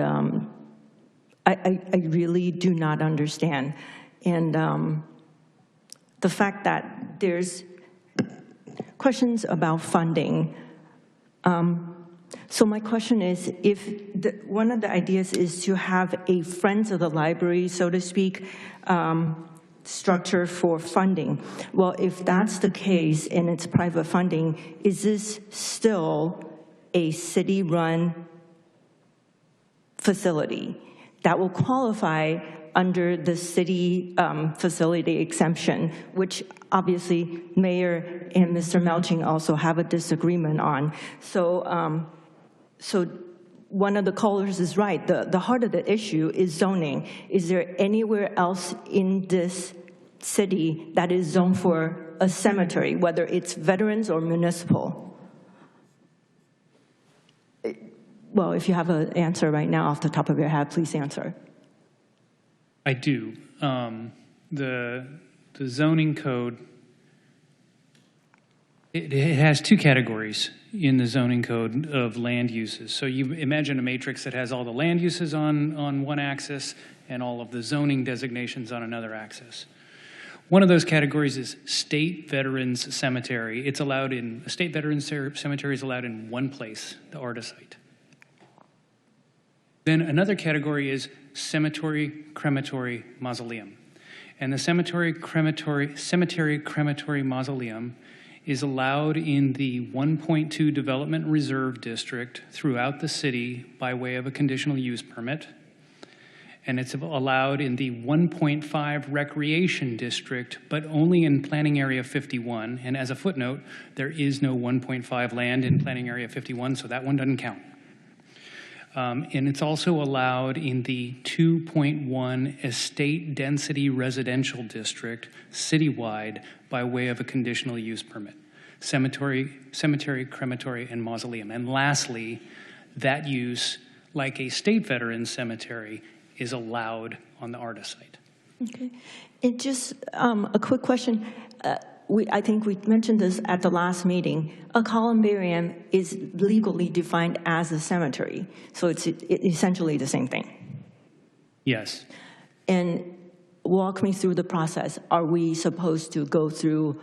I really do not understand. And the fact that there's questions about funding. So my question is, if one of the ideas is to have a Friends of the Library, so to speak, structure for funding. Well, if that's the case and it's private funding, is this still a city-run facility that will qualify under the city facility exemption, which obviously Mayor and Mr. Melching also have a disagreement on. So, so one of the callers is right. The heart of the issue is zoning. Is there anywhere else in this city that is zoned for a cemetery, whether it's veterans or municipal? Well, if you have an answer right now off the top of your head, please answer. I do. The zoning code, it has two categories in the zoning code of land uses. So you imagine a matrix that has all the land uses on one axis and all of the zoning designations on another axis. One of those categories is state veterans cemetery. It's allowed in, a state veterans cemetery is allowed in one place, the ARDA site. Then another category is cemetery, crematory, mausoleum. And the cemetery, crematory, mausoleum is allowed in the 1.2 Development Reserve District throughout the city by way of a conditional use permit. And it's allowed in the 1.5 Recreation District, but only in Planning Area 51. And as a footnote, there is no 1.5 land in Planning Area 51, so that one doesn't count. And it's also allowed in the 2.1 Estate Density Residential District citywide by way of a conditional use permit. Cemetery, crematory, and mausoleum. And lastly, that use, like a state veteran cemetery, is allowed on the ARDA site. Okay. And just a quick question. I think we mentioned this at the last meeting. A columbarium is legally defined as a cemetery, so it's essentially the same thing. Yes. And walk me through the process. Are we supposed to go through,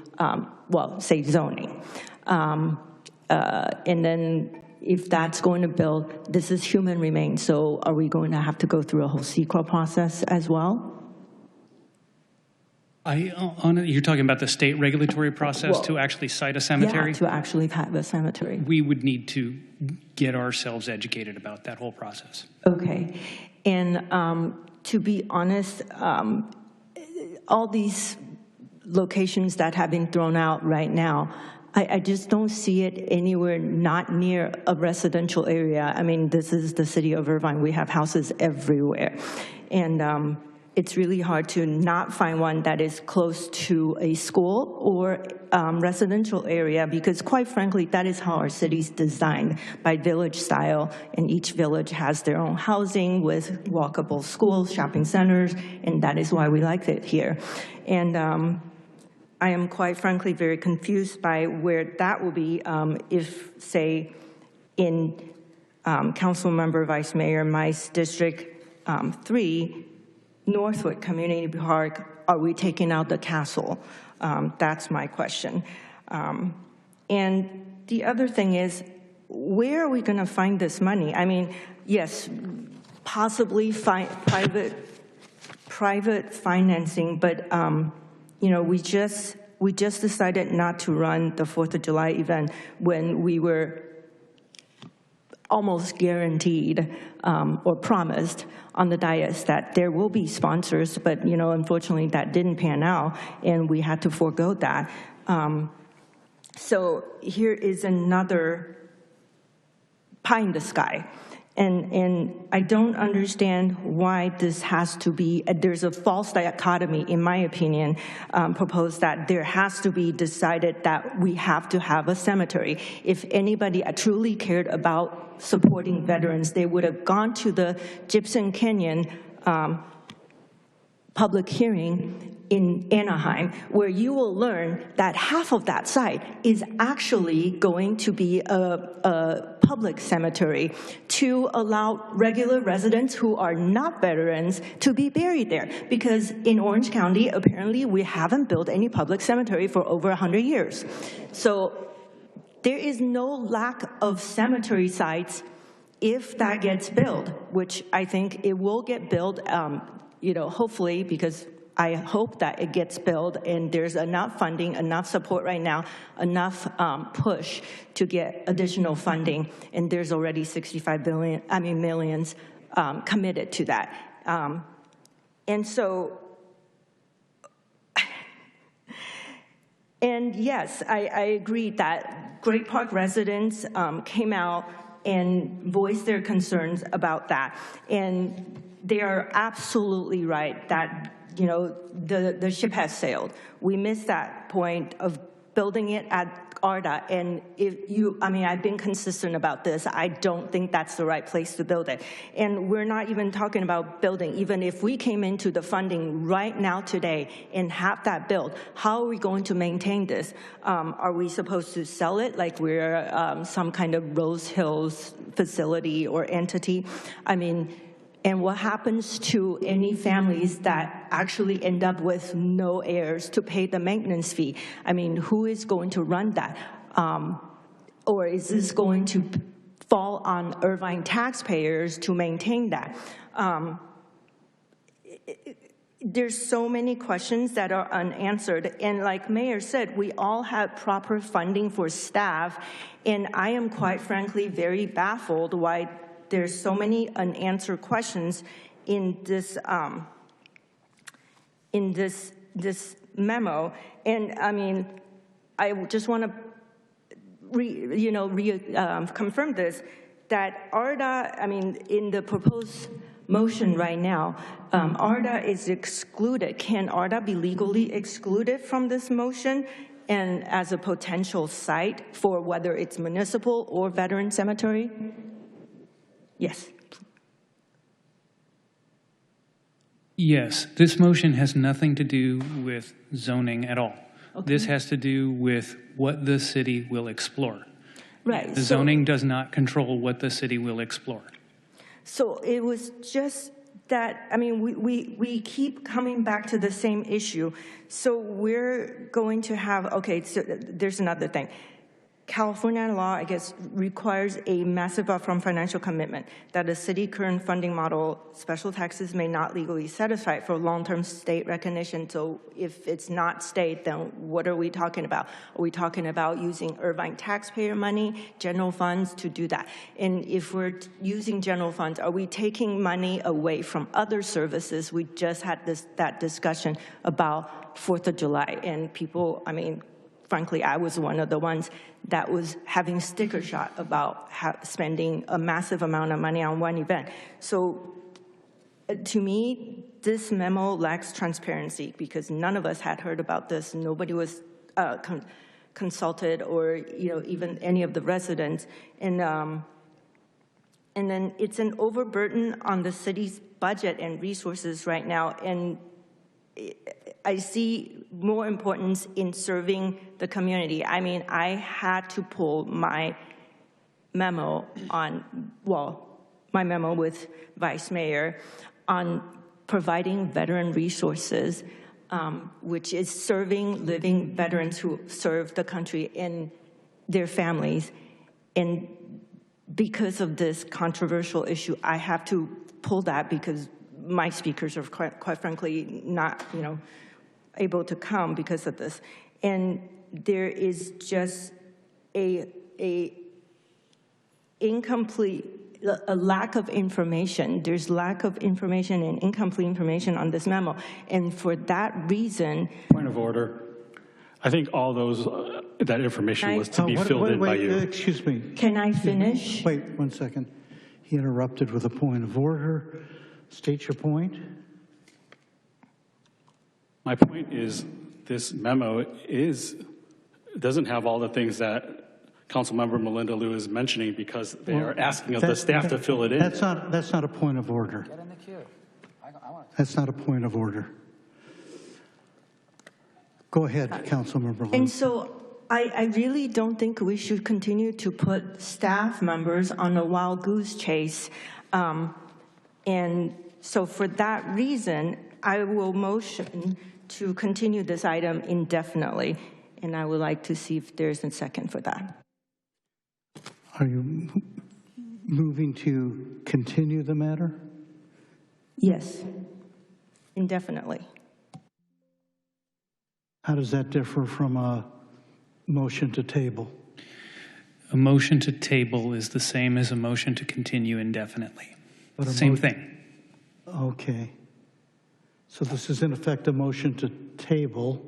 well, say zoning? And then if that's going to build, this is human remains, so are we going to have to go through a whole CEQA process as well? You're talking about the state regulatory process to actually cite a cemetery? Yeah, to actually have a cemetery. We would need to get ourselves educated about that whole process. Okay. And to be honest, all these locations that have been thrown out right now, I just don't see it anywhere not near a residential area. I mean, this is the city of Irvine. We have houses everywhere. And it's really hard to not find one that is close to a school or residential area, because quite frankly, that is how our city's designed, by village style, and each village has their own housing with walkable schools, shopping centers, and that is why we like it here. And I am quite frankly very confused by where that will be if, say, in Councilmember Vice Mayor Mai's District 3, Northwood Community Park, are we taking out the castle? That's my question. And the other thing is, where are we going to find this money? I mean, yes, possibly private financing, but you know, we just decided not to run the 4th of July event when we were almost guaranteed or promised on the dais that there will be sponsors, but you know, unfortunately that didn't pan out and we had to forego that. So here is another pie in the sky. And I don't understand why this has to be, there's a false dichotomy, in my opinion, proposed that there has to be decided that we have to have a cemetery. If anybody truly cared about supporting veterans, they would have gone to the Gibson Canyon public hearing in Anaheim, where you will learn that half of that site is actually going to be a public cemetery to allow regular residents who are not veterans to be buried there. Because in Orange County, apparently we haven't built any public cemetery for over 100 years. So there is no lack of cemetery sites if that gets built, which I think it will get built, you know, hopefully, because I hope that it gets built and there's enough funding, enough support right now, enough push to get additional funding, and there's already millions committed to that. And so, and yes, I agree that Great Park residents came out and voiced their concerns about that. And they are absolutely right that, you know, the ship has sailed. We missed that point of building it at ARDA, and I've been consistent about this. I don't think that's the right place to build it. And we're not even talking about building. Even if we came into the funding right now today and have that built, how are we going to maintain this? Are we supposed to sell it like we're some kind of Rose Hills facility or entity? I mean, and what happens to any families that actually end up with no heirs to pay the maintenance fee? I mean, who is going to run that? Or is this going to fall on Irvine taxpayers to maintain that? There's so many questions that are unanswered. And like Mayor said, we all have proper funding for staff. And I am quite frankly very baffled why there's so many unanswered questions in this memo. And I mean, I just want to confirm this, that ARDA, I mean, in the proposed motion right now, ARDA is excluded. Can ARDA be legally excluded from this motion and as a potential site for whether it's municipal or veteran cemetery? Yes. Yes, this motion has nothing to do with zoning at all. Okay. This has to do with what the city will explore. Right. The zoning does not control what the city will explore. So it was just that, I mean, we keep coming back to the same issue. So we're going to have, okay, so there's another thing. California law, I guess, requires a massive upfront financial commitment that the city current funding model special taxes may not legally satisfy for long-term state recognition. So if it's not state, then what are we talking about? Are we talking about using Irvine taxpayer money, general funds to do that? And if we're using general funds, are we taking money away from other services? We just had that discussion about 4th of July, and people, I mean, frankly, I was one of the ones that was having sticker shock about spending a massive amount of money on one event. So to me, this memo lacks transparency because none of us had heard about this. Nobody was consulted, or even any of the residents. And then it's an overburden on the city's budget and resources right now. And I see more importance in serving the community. I mean, I had to pull my memo with Vice Mayor on providing veteran resources, which is serving living veterans who serve the country and their families. And because of this controversial issue, I have to pull that because my speakers are quite frankly not, able to come because of this. And there is just a lack of information. There's lack of information and incomplete information on this memo. And for that reason— Point of order. I think all those, that information was to be filled in by you. Excuse me. Can I finish? Wait 1 second. He interrupted with a point of order. State your point. My point is this memo doesn't have all the things that Councilmember Melinda Liu is mentioning because they are asking of the staff to fill it in. That's not a point of order. Get in the queue. That's not a point of order. Go ahead, Councilmember Liu. And so I really don't think we should continue to put staff members on a wild goose chase. And so for that reason, I will motion to continue this item indefinitely, and I would like to see if there's a second for that. Are you moving to continue the matter? Yes, indefinitely. How does that differ from a motion to table? A motion to table is the same as a motion to continue indefinitely. But a Same thing. Okay. So this is in effect a motion to table,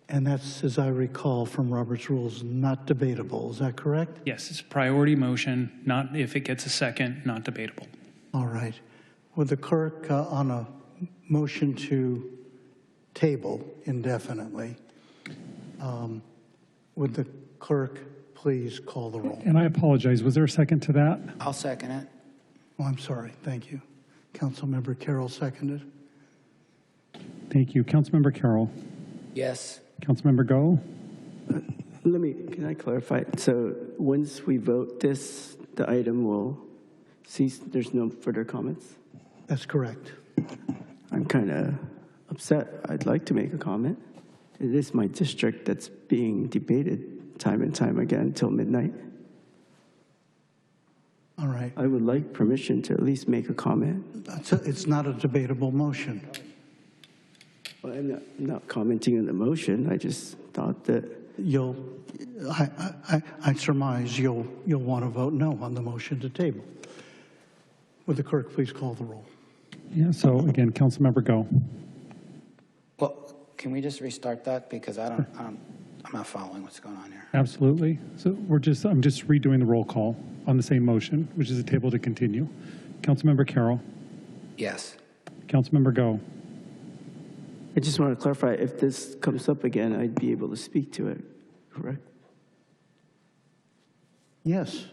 and that's, as I recall from Robert's rules, not debatable. Is that correct? Yes, it's a priority motion, not if it gets a second, not debatable. All right. Would the clerk, on a motion to table indefinitely, would the clerk please call the roll? And I apologize, was there a second to that? I'll second it. Oh, I'm sorry. Thank you. Councilmember Carroll seconded. Thank you. Councilmember Carroll. Yes. Councilmember Go. Can I clarify? So once we vote this, the item will cease. There's no further comments? That's correct. I'm kind of upset. I'd like to make a comment. It is my district that's being debated time and time again till midnight. All right. I would like permission to at least make a comment. It's not a debatable motion. Well, I'm not commenting on the motion. I just thought that I surmise you'll want to vote no on the motion to table. Would the clerk please call the roll? Yeah, so again, Councilmember Go. Well, can we just restart that? Because I'm not following what's going on here. Absolutely. So I'm just redoing the roll call on the same motion, which is a table to continue. Councilmember Carroll. Yes. Councilmember Go. I just want to clarify, if this comes up again, I'd be able to speak to it, correct? Yes.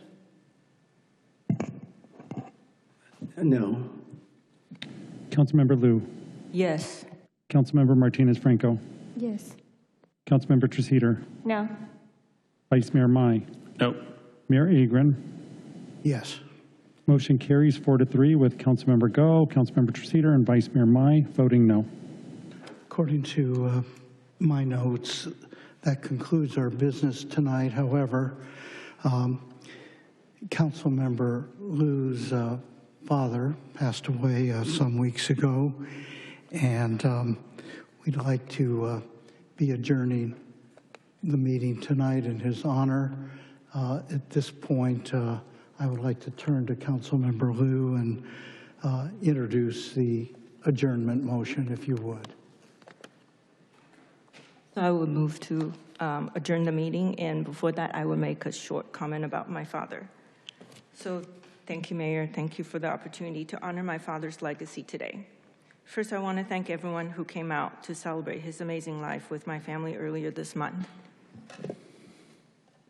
No. Councilmember Liu. Yes. Councilmember Martinez Franco. Yes. Councilmember Treseder. No. Vice Mayor Mai. No. Mayor Agron. Yes. Motion carries 4-3 with Councilmember Go, Councilmember Treseder, and Vice Mayor Mai voting no. According to my notes, that concludes our business tonight. However, Councilmember Liu's father passed away some weeks ago, and we'd like to be adjourning the meeting tonight in his honor. At this point, I would like to turn to Councilmember Liu and introduce the adjournment motion, if you would. So I would move to adjourn the meeting, and before that, I will make a short comment about my father. So thank you, Mayor. Thank you for the opportunity to honor my father's legacy today. First, I want to thank everyone who came out to celebrate his amazing life with my family earlier this month.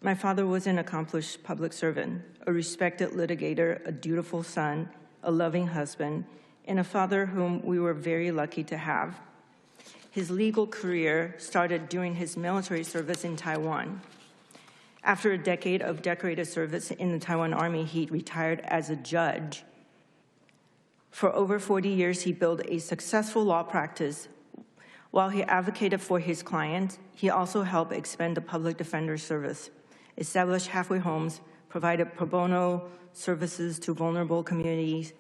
My father was an accomplished public servant, a respected litigator, a dutiful son, a loving husband, and a father whom we were very lucky to have. His legal career started during his military service in Taiwan. After a decade of decorated service in the Taiwan Army, he retired as a judge. For over 40 years, he built a successful law practice. While he advocated for his clients, he also helped expand the public defender service, established halfway homes, provided pro bono services to vulnerable communities,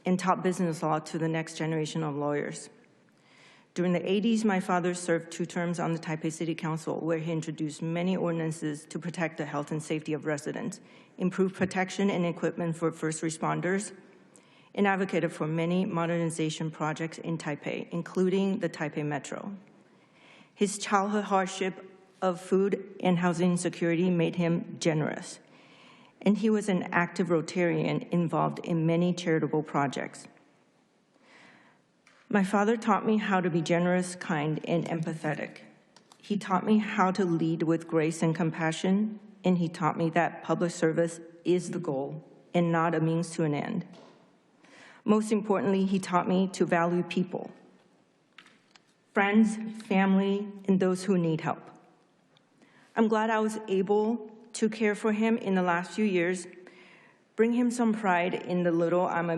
and taught business law to the next generation of lawyers. During the 80s, my father served 2 terms on the Taipei City Council, where he introduced many ordinances to protect the health and safety of residents, improved protection and equipment for first responders, and advocated for many modernization projects in Taipei, including the Taipei Metro. His childhood hardship of food and housing insecurity made him generous, and he was an active Rotarian involved in many charitable projects. My father taught me how to be generous, kind, and empathetic. He taught me how to lead with grace and compassion, and he taught me that public service is the goal and not a means to an end. Most importantly, he taught me to value people, friends, family, and those who need help. I'm glad I was able to care for him in the last few years, bring him some pride in the little I'm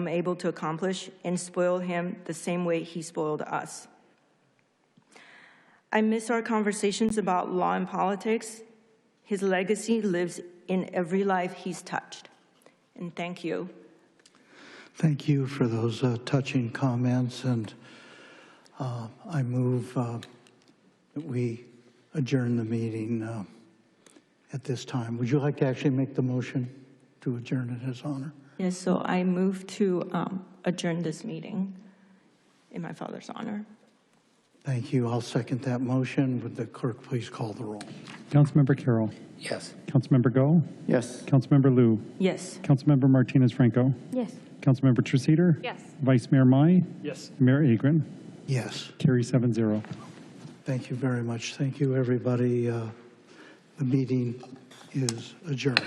able to accomplish, and spoil him the same way he spoiled us. I miss our conversations about law and politics. His legacy lives in every life he's touched. And thank you. Thank you for those touching comments, and I move that we adjourn the meeting at this time. Would you like to actually make the motion to adjourn in his honor? Yes, so I move to adjourn this meeting in my father's honor. Thank you. I'll second that motion. Would the clerk please call the roll? Councilmember Carroll. Yes. Councilmember Go. Yes. Councilmember Liu. Yes. Councilmember Martinez-Franco. Yes. Councilmember Treceder. Yes. Vice Mayor Mai. Yes. Mayor Agron. Yes. Carry 7-0. Thank you very much. Thank you, everybody. The meeting is adjourned.